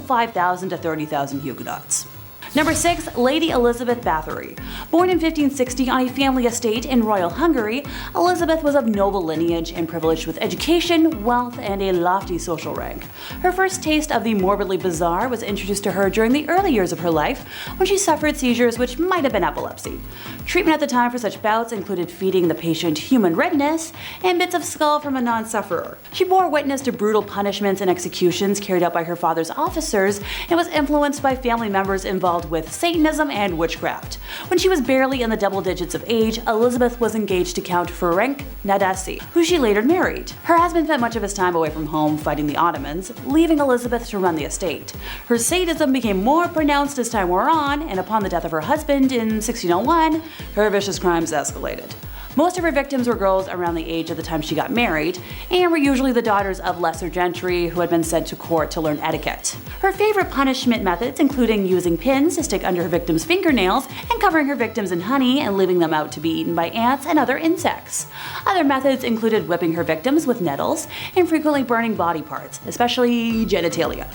5,000 to 30,000 Huguenots. Number 6, Lady Elizabeth Bathory. Born in 1560 on a family estate in Royal Hungary, Elizabeth was of noble lineage and privileged with education, wealth, and a lofty social rank. Her first taste of the morbidly bizarre was introduced to her during the early years of her life, when she suffered seizures which might have been epilepsy. Treatment at the time for such bouts included feeding the patient human redness and bits of skull from a non-sufferer. She bore witness to brutal punishments and executions carried out by her father's officers and was influenced by family members involved with Satanism and witchcraft. When she was barely in the double digits of age, Elizabeth was engaged to Count Ferenc Nadasdy, who she later married. Her husband spent much of his time away from home fighting the Ottomans, leaving Elizabeth to run the estate. Her sadism became more pronounced as time wore on, and upon the death of her husband in 1601, her vicious crimes escalated. Most of her victims were girls around the age of the time she got married, and were usually the daughters of lesser gentry who had been sent to court to learn etiquette. Her favorite punishment methods including using pins to stick under her victims' fingernails and covering her victims in honey and leaving them out to be eaten by ants and other insects. Other methods included whipping her victims with nettles and frequently burning body parts, especially genitalia.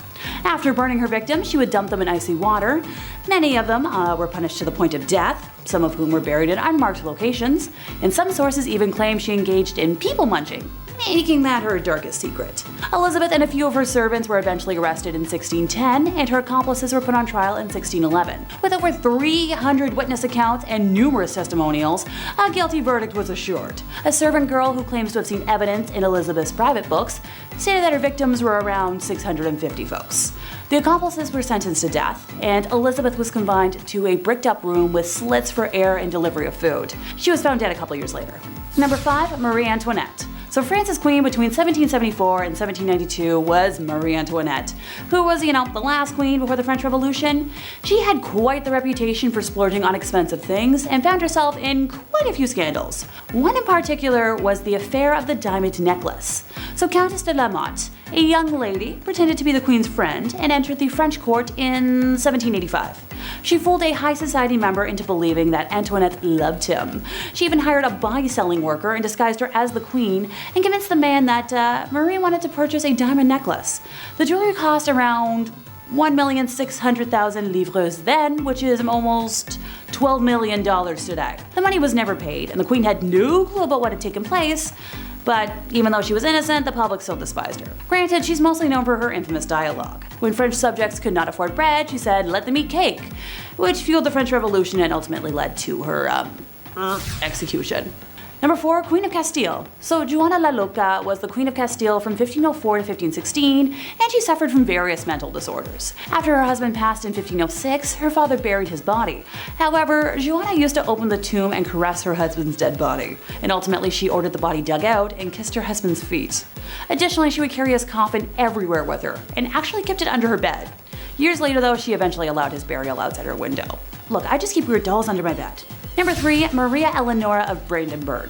After burning her victims, she would dump them in icy water. Many of them were punished to the point of death, some of whom were buried in unmarked locations, and some sources even claim she engaged in people munching, making that her darkest secret. Elizabeth and a few of her servants were eventually arrested in 1610, and her accomplices were put on trial in 1611. With over 300 witness accounts and numerous testimonials, a guilty verdict was assured. A servant girl who claims to have seen evidence in Elizabeth's private books stated that her victims were around 650 folks. The accomplices were sentenced to death, and Elizabeth was confined to a bricked-up room with slits for air and delivery of food. She was found dead a couple years later. Number 5, Marie Antoinette. So France's queen between 1774 and 1792 was Marie Antoinette, who was, the last queen before the French Revolution. She had quite the reputation for splurging on expensive things and found herself in quite a few scandals. One in particular was the affair of the diamond necklace. So Countess de la Motte, a young lady, pretended to be the queen's friend and entered the French court in 1785. She fooled a high society member into believing that Antoinette loved him. She even hired a buy-selling worker and disguised her as the queen and convinced the man that Marie wanted to purchase a diamond necklace. The jewelry cost around 1,600,000 livres then, which is almost $12 million today. The money was never paid, and the queen had no clue about what had taken place. But even though she was innocent, the public still despised her. Granted, she's mostly known for her infamous dialogue. When French subjects could not afford bread, she said, "Let them eat cake," which fueled the French Revolution and ultimately led to her execution. Number 4, Queen of Castile. So Juana la Loca was the Queen of Castile from 1504 to 1516, and she suffered from various mental disorders. After her husband passed in 1506, her father buried his body. However, Juana used to open the tomb and caress her husband's dead body, and ultimately she ordered the body dug out and kissed her husband's feet. Additionally, she would carry his coffin everywhere with her, and actually kept it under her bed. Years later though, she eventually allowed his burial outside her window. Look, I just keep weird dolls under my bed. Number 3, Maria Eleonora of Brandenburg.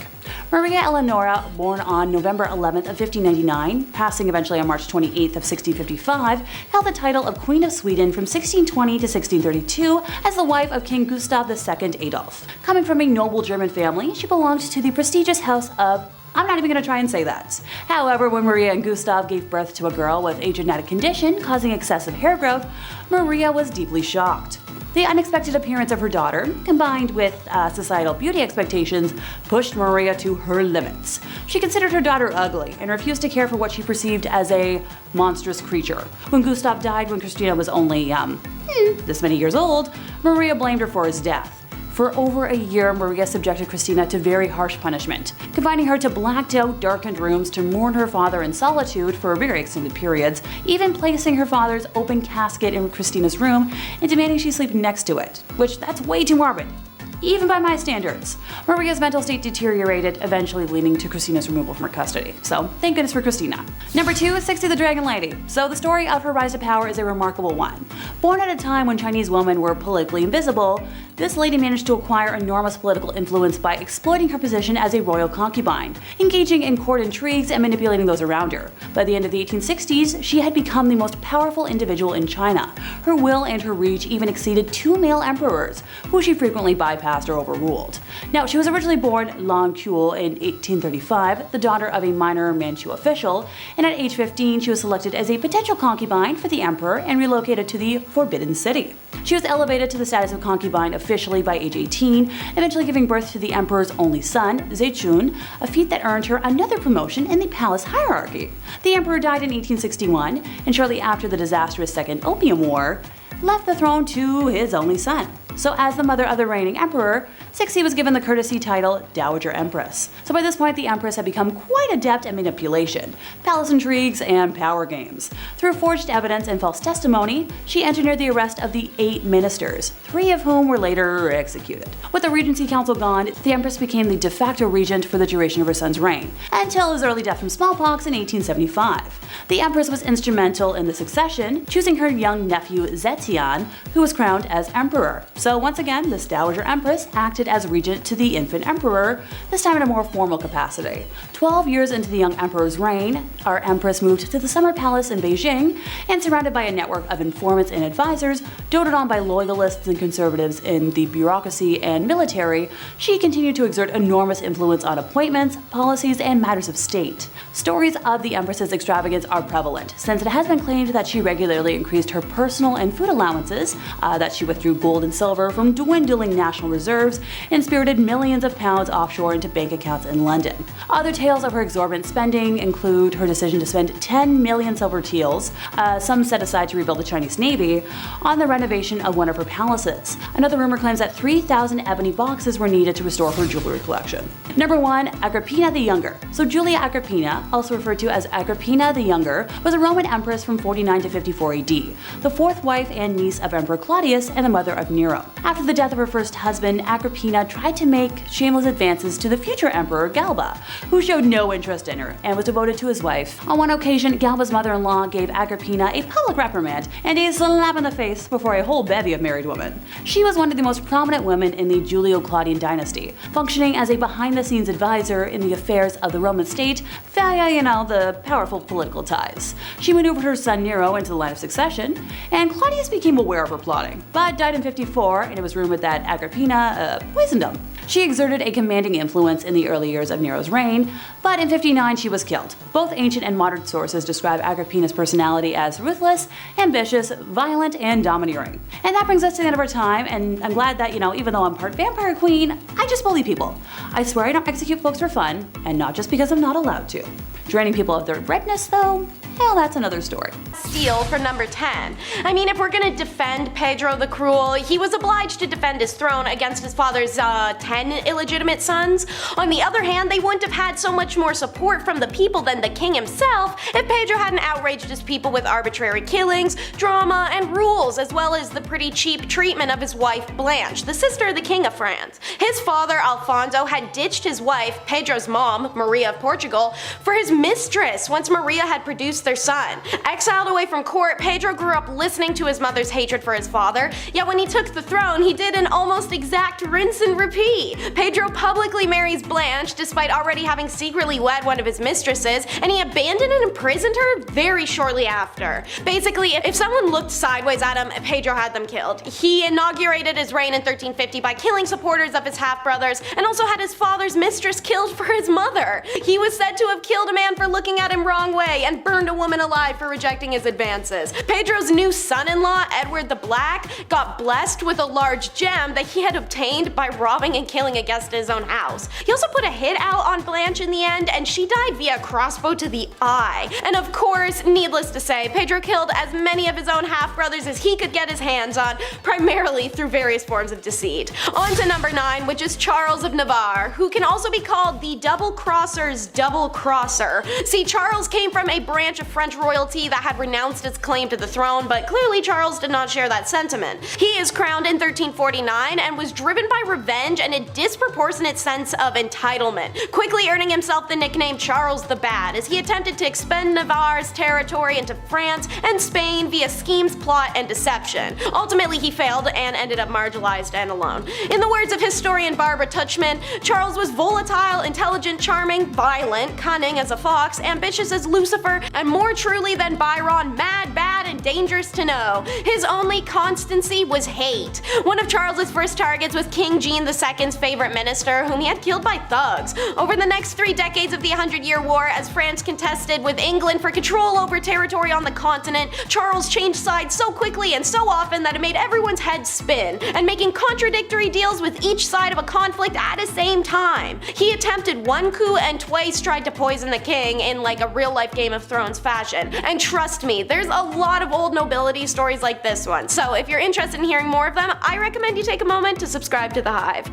Maria Eleonora, born on November 11th of 1599, passing eventually on March 28th of 1655, held the title of Queen of Sweden from 1620 to 1632 as the wife of King Gustav II Adolf. Coming from a noble German family, she belonged to the prestigious house of... I'm not even going to try and say that. However, when Maria and Gustav gave birth to a girl with a genetic condition causing excessive hair growth, Maria was deeply shocked. The unexpected appearance of her daughter, combined with societal beauty expectations, pushed Maria to her limits. She considered her daughter ugly and refused to care for what she perceived as a monstrous creature. When Gustav died when Christina was only, this many years old, Maria blamed her for his death. For over a year, Maria subjected Christina to very harsh punishment, confining her to blacked-out, darkened rooms to mourn her father in solitude for very extended periods, even placing her father's open casket in Christina's room and demanding she sleep next to it, which that's way too morbid. even by my standards. Maria's mental state deteriorated, eventually leading to Christina's removal from her custody. So thank goodness for Christina. Number 2 is 60 the Dragon Lady. So the story of her rise to power is a remarkable one. Born at a time when Chinese women were politically invisible, this lady managed to acquire enormous political influence by exploiting her position as a royal concubine, engaging in court intrigues and manipulating those around her. By the end of the 1860s, she had become the most powerful individual in China. Her will and her reach even exceeded 2 male emperors, who she frequently bypassed or overruled. Now, she was originally born Long Kuo in 1835, the daughter of a minor Manchu official, and at age 15 she was selected as a potential concubine for the emperor and relocated to the Forbidden City. She was elevated to the status of concubine officially by age 18, eventually giving birth to the emperor's only son, Zechun, a feat that earned her another promotion in the palace hierarchy. The emperor died in 1861, and shortly after the disastrous Second Opium War, left the throne to his only son. So as the mother of the reigning emperor, Cixi was given the courtesy title Dowager Empress. So by this point, the empress had become quite adept at manipulation, palace intrigues, and power games. Through forged evidence and false testimony, she engineered the arrest of the 8 ministers, 3 of whom were later executed. With the regency council gone, the empress became the de facto regent for the duration of her son's reign, until his early death from smallpox in 1875. The empress was instrumental in the succession, choosing her young nephew Zetian, who was crowned as emperor. So once again, this Dowager Empress acted as regent to the infant emperor, this time in a more formal capacity. 12 years into the young emperor's reign, our empress moved to the summer palace in Beijing, and surrounded by a network of informants and advisors, doted on by loyalists and conservatives in the bureaucracy and military, she continued to exert enormous influence on appointments, policies, and matters of state. Stories of the empress's extravagance are prevalent, since it has been claimed that she regularly increased her personal and food allowances, that she withdrew gold and silver from dwindling national reserves, and spirited millions of pounds offshore into bank accounts in London. Other tales of her exorbitant spending include her decision to spend 10 million silver taels, some set aside to rebuild the Chinese Navy, on the renovation of one of her palaces. Another rumor claims that 3,000 ebony boxes were needed to restore her jewelry collection. Number 1, Agrippina the Younger. So Julia Agrippina, also referred to as Agrippina the Younger, was a Roman empress from 49 to 54 AD, the 4th wife and niece of Emperor Claudius and the mother of Nero. After the death of her first husband, Agrippina tried to make shameless advances to the future emperor Galba, who showed no interest in her and was devoted to his wife. On one occasion, Galba's mother-in-law gave Agrippina a public reprimand and a slap in the face before a whole bevy of married women. She was one of the most prominent women in the Julio-Claudian dynasty, functioning as a behind-the-scenes advisor in the affairs of the Roman state via, the powerful political ties. She maneuvered her son Nero into the line of succession, and Claudius became aware of her plotting, but died in 54, and it was rumored that Agrippina poisoned him. She exerted a commanding influence in the early years of Nero's reign, but in 59 she was killed. Both ancient and modern sources describe Agrippina's personality as ruthless, ambitious, violent, and domineering. And that brings us to the end of our time, and I'm glad that, even though I'm part vampire queen, I just bully people. I swear I don't execute folks for fun, and not just because I'm not allowed to. Draining people of their redness, though, well, that's another story. Steal for number 10. I mean, if we're gonna defend Pedro the Cruel, he was obliged to defend his throne against his father's 10 illegitimate sons. On the other hand, they wouldn't have had so much more support from the people than the king himself if Pedro hadn't outraged his people with arbitrary killings, drama, and rules, as well as the pretty cheap treatment of his wife Blanche, the sister of the king of France. His father, Alfonso, had ditched his wife, Pedro's mom, Maria of Portugal, for his mistress once Maria had produced their son. Exiled away from court, Pedro grew up listening to his mother's hatred for his father, yet when he took the throne, he did an almost exact rinse and repeat. Pedro publicly marries Blanche, despite already having secretly wed one of his mistresses, and he abandoned and imprisoned her very shortly after. Basically, if someone looked sideways at him, Pedro had them killed. He inaugurated his reign in 1350 by killing supporters of his half-brothers, and also had his father's mistress killed for his mother. He was said to have killed a man for looking at him wrong way, and burned a woman alive for rejecting his advances. Pedro's new son-in-law, Edward the Black, got blessed with a large gem that he had obtained by robbing and killing a guest at his own house. He also put a hit out on Blanche in the end, and she died via crossbow to the eye. And of course, needless to say, Pedro killed as many of his own half-brothers as he could get his hands on, primarily through various forms of deceit. On to number 9, which is Charles of Navarre, who can also be called the double-crosser's double-crosser. See, Charles came from a branch of of French royalty that had renounced its claim to the throne, but clearly Charles did not share that sentiment. He is crowned in 1349 and was driven by revenge and a disproportionate sense of entitlement, quickly earning himself the nickname Charles the Bad as he attempted to expend Navarre's territory into France and Spain via schemes, plot, and deception. Ultimately, he failed and ended up marginalized and alone. In the words of historian Barbara Tuchman, Charles was volatile, intelligent, charming, violent, cunning as a fox, ambitious as Lucifer, and more truly than Byron, mad, bad, and dangerous to know. His only constancy was hate. One of Charles's first targets was King Jean II's favorite minister, whom he had killed by thugs. Over the next 3 decades of the 100-Year War, as France contested with England for control over territory on the continent, Charles changed sides so quickly and so often that it made everyone's head spin, and making contradictory deals with each side of a conflict at the same time. He attempted one coup and twice tried to poison the king in like a real-life Game of Thrones fashion. And trust me, there's a lot of old nobility stories like this one, so if you're interested in hearing more of them, I recommend you take a moment to subscribe to The Hive.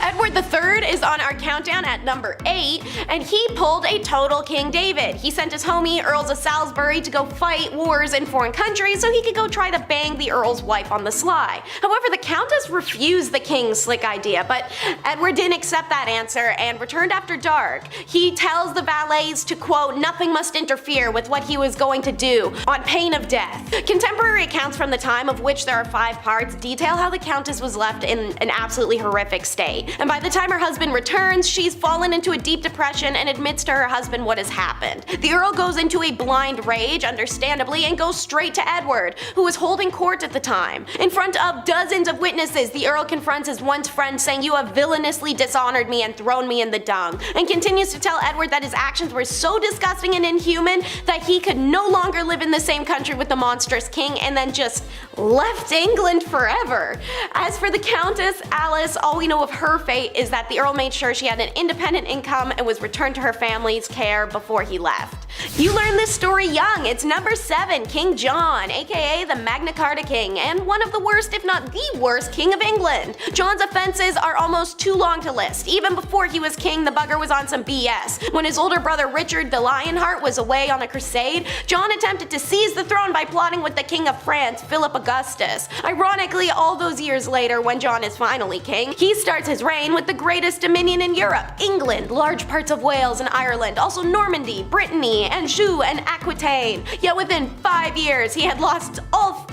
Edward III is on our countdown at number 8, and he pulled a total King David. He sent his homie, Earls of Salisbury, to go fight wars in foreign countries so he could go try to bang the Earl's wife on the sly. However, the Countess refused the king's slick idea, but Edward didn't accept that answer and returned after dark. He tells the valets to, quote, nothing must interfere with what he was going to do, on pain of death. Contemporary accounts from the time, of which there are 5 parts, detail how the Countess was left in an absolutely horrific state. And by the time her husband returns, she's fallen into a deep depression and admits to her husband what has happened. The Earl goes into a blind rage, understandably, and goes straight to Edward, who was holding court at the time. In front of dozens of witnesses, the Earl confronts his once friend, saying, "You have villainously dishonored me and thrown me in the dung," and continues to tell Edward that his actions were so disgusting and inhuman that he could no longer live in the same country with the monstrous king, and then just left England forever. As for the Countess Alice, all we know of her fate is that the Earl made sure she had an independent income and was returned to her family's care before he left. You learned this story young. It's number 7, King John, aka the Magna Carta King, and one of the worst, if not the worst, King of England. John's offenses are almost too long to list. Even before he was king, the bugger was on some BS. When his older brother Richard the Lionheart was away on a crusade, John attempted to seize the throne by plotting with the King of France, Philip Augustus. Ironically, all those years later, when John is finally king, he starts his reign with the greatest dominion in Europe, England, large parts of Wales and Ireland, also Normandy, Brittany, Anjou, and Aquitaine. Yet within 5 years, he had lost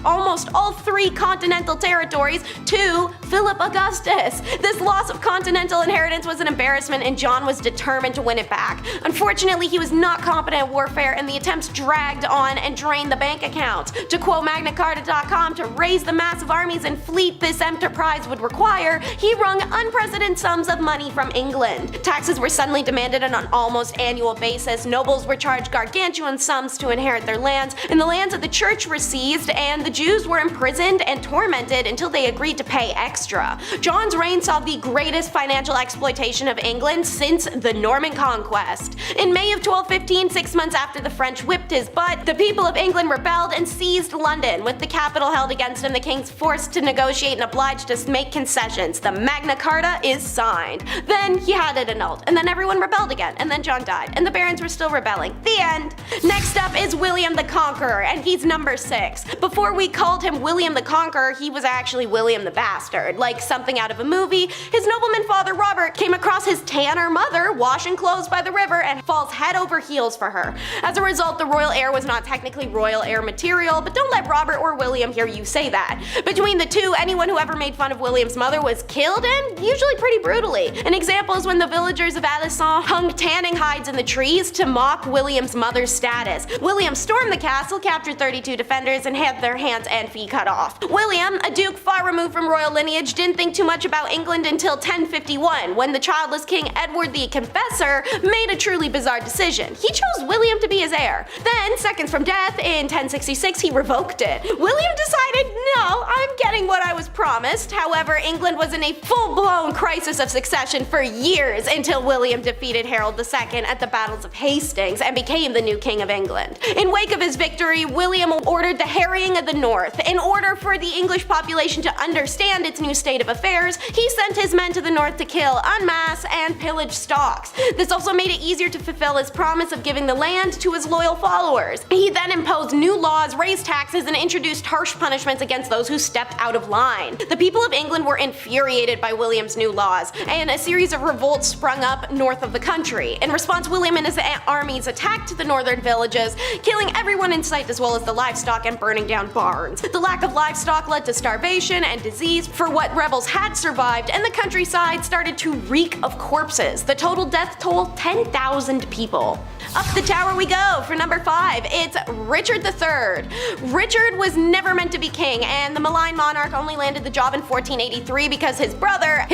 almost all 3 continental territories to Philip Augustus. This loss of continental inheritance was an embarrassment, and John was determined to win it back. Unfortunately, he was not competent at warfare, and the attempts dragged on and drained the bank accounts. To quote MagnaCarta.com, to raise the massive armies and fleet this enterprise would require, he wrung unprecedented sums of money from England. Taxes were suddenly demanded on an almost annual basis, nobles were charged gargantuan sums to inherit their lands, and the lands of the church were seized, and the Jews were imprisoned and tormented until they agreed to pay extra. John's reign saw the greatest financial exploitation of England since the Norman Conquest. In May of 1215, 6 months after the French whipped his butt, the people of England rebelled and seized London. With the capital held against him, the king's forced to negotiate and obliged to make concessions. The Magna Carta is signed. Then he had it annulled, and then everyone rebelled again, and then John died, and the barons were still rebelling. The end. Next up is William the Conqueror, and he's number 6. Before we called him William the Conqueror, he was actually William the Bastard, like something out of a movie. His nobleman father Robert came across his tanner mother washing clothes by the river and falls head over heels for her. As a result, the royal heir was not technically royal heir material, but don't let Robert or William hear you say that. Between the two, anyone who ever made fun of William's mother was killed, and usually pretty brutally. An example is when the villagers of Alençon hung tanning hides in the trees to mock William's mother's status. William stormed the castle, captured 32 defenders, and had their hands and feet cut off. William, a duke far removed from royal lineage, didn't think too much about England until 1051, when the childless King Edward the Confessor made a truly bizarre decision. He chose William to be his heir. Then, seconds from death, in 1066, he revoked it. William decided, no, I'm getting what I was promised. However, England was in a full-blown crisis of succession for years until William defeated Harold II at the battles of Hastings and became the new King of England. In wake of his victory, William ordered the harrying of the North. In order for the English population to understand its new new state of affairs, he sent his men to the north to kill en masse and pillage stocks. This also made it easier to fulfill his promise of giving the land to his loyal followers. He then imposed new laws, raised taxes, and introduced harsh punishments against those who stepped out of line. The people of England were infuriated by William's new laws, and a series of revolts sprung up north of the country. In response, William and his armies attacked the northern villages, killing everyone in sight as well as the livestock and burning down barns. The lack of livestock led to starvation and disease for what rebels had survived, and the countryside started to reek of corpses. The total death toll, 10,000 people. Up the tower we go for number 5. It's Richard III. Richard was never meant to be king, and the malign monarch only landed the job in 1483 because his brother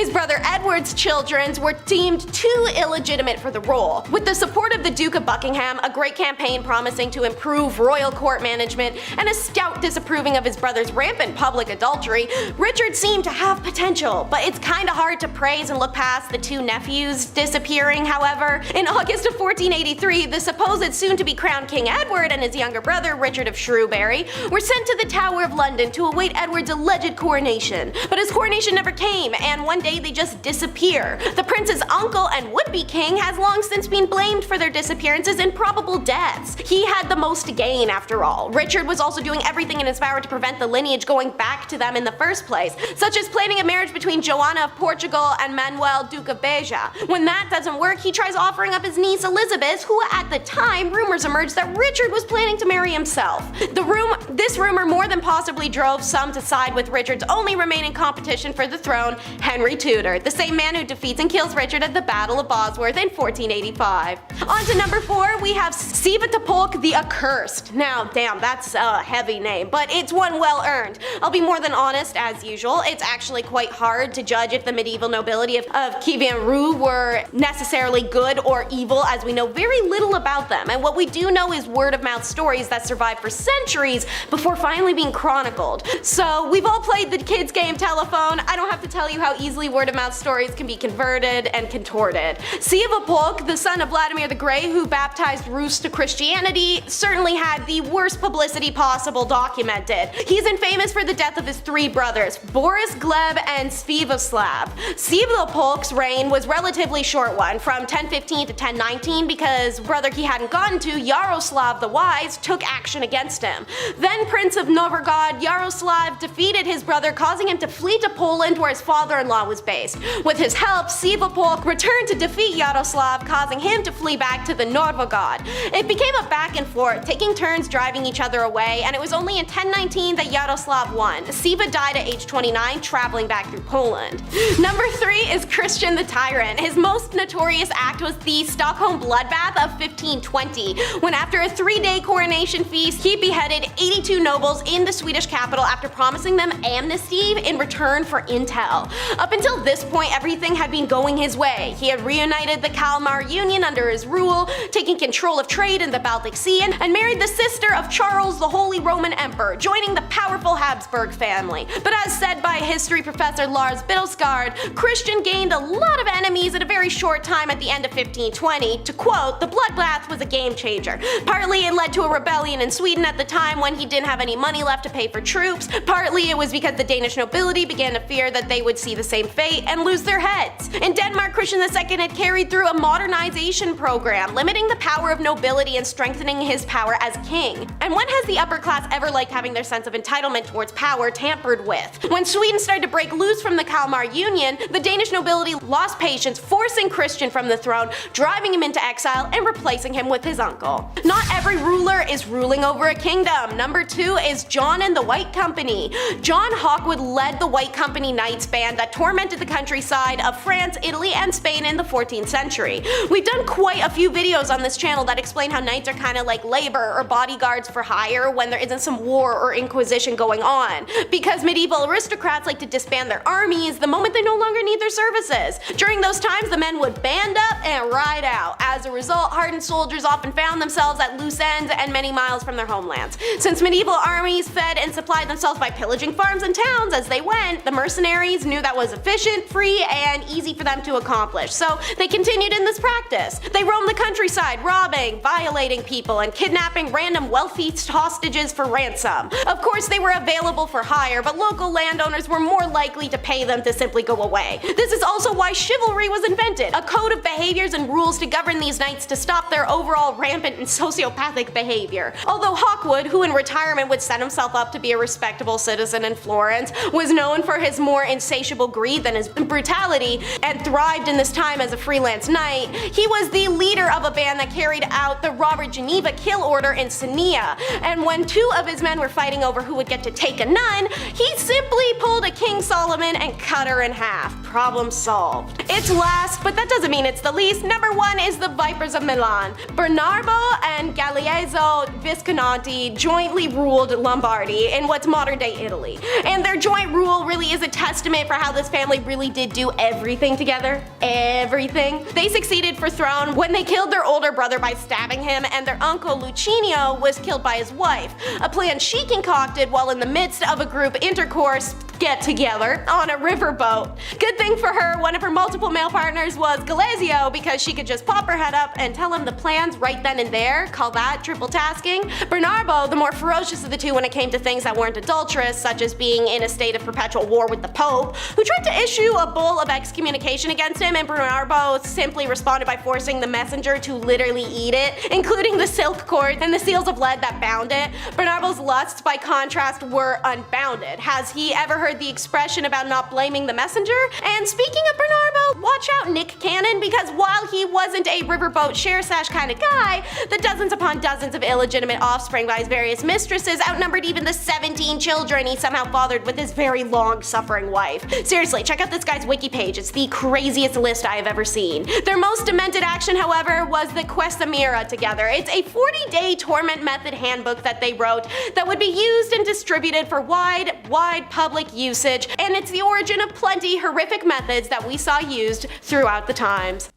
Edward's children were deemed too illegitimate for the role. With the support of the Duke of Buckingham, a great campaign promising to improve royal court management, and a stout disapproving of his brother's rampant public adultery, Richard seemed to have potential, but it's kinda hard to praise and look past the two nephews disappearing. However, in August of 1483, the supposed soon-to-be crowned King Edward and his younger brother, Richard of Shrewsbury, were sent to the Tower of London to await Edward's alleged coronation. But his coronation never came, and one day they just disappear. The prince's uncle and would-be king has long since been blamed for their disappearances and probable deaths. He had the most to gain, after all. Richard was also doing everything in his power to prevent the lineage going back to them in the first place, such as planning a marriage between Joanna of Portugal and Manuel, Duke of Beja. When that doesn't work, he tries offering up his niece Elizabeth, who at the time, rumors emerged that Richard was planning to marry himself. This rumor more than possibly drove some to side with Richard's only remaining competition for the throne, Henry Tudor, the same man who defeats and kills Richard at the Battle of Bosworth in 1485. On to number 4, we have Sviatopolk the Accursed. Now, damn, that's a heavy name, but it's one well earned. I'll be more than honest, as usual, it's actually quite hard to judge if the medieval nobility of Kievan Rus were necessarily good or evil, as we know very little about them, and what we do know is word-of-mouth stories that survived for centuries before finally being chronicled. So we've all played the kids game telephone. I don't have to tell you how easily word-of-mouth stories can be converted and contorted. Sviatopolk, the son of Vladimir the Great, who baptized Rus to Christianity, certainly had the worst publicity possible documented. He's infamous for the death of his 3 brothers, Boris, Gleb, and Sviatoslav. Sviatopolk's reign was relatively short one, from 1015 to 1019, because brother he hadn't gotten to, Yaroslav the Wise, took action against him. Then Prince of Novgorod, Yaroslav defeated his brother, causing him to flee to Poland where his father-in-law was based. With his help, Sviatopolk returned to defeat Yaroslav, causing him to flee back to the Novgorod. It became a back and forth, taking turns driving each other away, and it was only in 1019 that Yaroslav won. Siva died at age 29, traveling back through Poland. Number 3 is Christian the Tyrant. His most notorious act was the Stockholm bloodbath of 1520, when after a 3-day coronation feast, he beheaded 82 nobles in the Swedish capital after promising them amnesty in return for intel. Up until this point, everything had been going his way. He had reunited the Kalmar Union under his rule, taking control of trade in the Baltic Sea, and married the sister of Charles the Holy Roman Emperor, joining the powerful Habsburg family. But as said by history professor Lars Biddelsgaard, Christian gained a lot of enemies in a very short time at the end of 1520. To quote, "The bloodbath was a game changer. Partly it led to a rebellion in Sweden at the time when he didn't have any money left to pay for troops. Partly it was because the Danish nobility began to fear that they would see the same fate and lose their heads. In Denmark, Christian II had carried through a modernization program, limiting the power of nobility and strengthening his power as king. And when has the upper class ever liked having their sense of entitlement towards power tampered with? When Sweden started to break loose from the Kalmar Union, the Danish nobility lost patience, forcing Christian from the throne, driving him into exile, and replacing him with his uncle. Not every ruler is ruling over a kingdom. Number 2 is John and the White Company. John Hawkwood led the White Company Knights band that tormented the countryside of France, Italy, and Spain in the 14th century. We've done quite a few videos on this channel that explain how knights are kind of like labor or bodyguards for hire when there isn't some war or inquisition going on. Because medieval aristocrats like to disband their armies the moment they no longer need their services. During those times, the men would band up and ride out. As a result, hardened soldiers often found themselves at loose ends and many miles from their homelands. Since medieval armies fed and supplied themselves by pillaging farms and towns as they went, the mercenaries knew that was efficient, free, and easy easy for them to accomplish, so they continued in this practice. They roamed the countryside, robbing, violating people, and kidnapping random wealthy hostages for ransom. Of course, they were available for hire, but local landowners were more likely to pay them to simply go away. This is also why chivalry was invented, a code of behaviors and rules to govern these knights to stop their overall rampant and sociopathic behavior. Although Hawkwood, who in retirement would set himself up to be a respectable citizen in Florence, was known for his more insatiable greed than his brutality, and thrived in this time as a freelance knight, he was the leader of a band that carried out the Robert Geneva kill order in Senia, and when two of his men were fighting over who would get to take a nun, he simply pulled a King Solomon and cut her in half. Problem solved. It's last, but that doesn't mean it's the least. Number 1 is the Vipers of Milan. Bernardo and Galeazzo Visconti jointly ruled Lombardy in what's modern day Italy, and their joint rule really is a testament for how this family really did do everything together. Everything. They succeeded for throne when they killed their older brother by stabbing him, and their uncle Lucinio was killed by his wife, a plan she concocted while in the midst of a group intercourse get together on a riverboat. Good thing for her, one of her multiple male partners was Galazio, because she could just pop her head up and tell him the plans right then and there. Call that triple tasking. Bernardo, the more ferocious of the two when it came to things that weren't adulterous, such as being in a state of perpetual war with the Pope, who tried to issue a bull of excommunication against him, and Bernardo simply responded by forcing the messenger to literally eat it, including the silk cord and the seals of lead that bound it. Bernardo's lusts, by contrast, were unbounded. Has he ever heard the expression about not blaming the messenger? And speaking of Bernardo, watch out Nick Cannon, because while he wasn't a riverboat share sash kind of guy, the dozens upon dozens of illegitimate offspring by his various mistresses outnumbered even the 17 children he somehow fathered with his very long-suffering wife. Seriously, check out this guy's wiki page. It's the craziest list I have ever seen. Their most demented action, however, was the Questamira together. It's a 40-day torment method handbook that they wrote that would be used and distributed for wide public usage, and it's the origin of plenty horrific methods that we saw used throughout the times.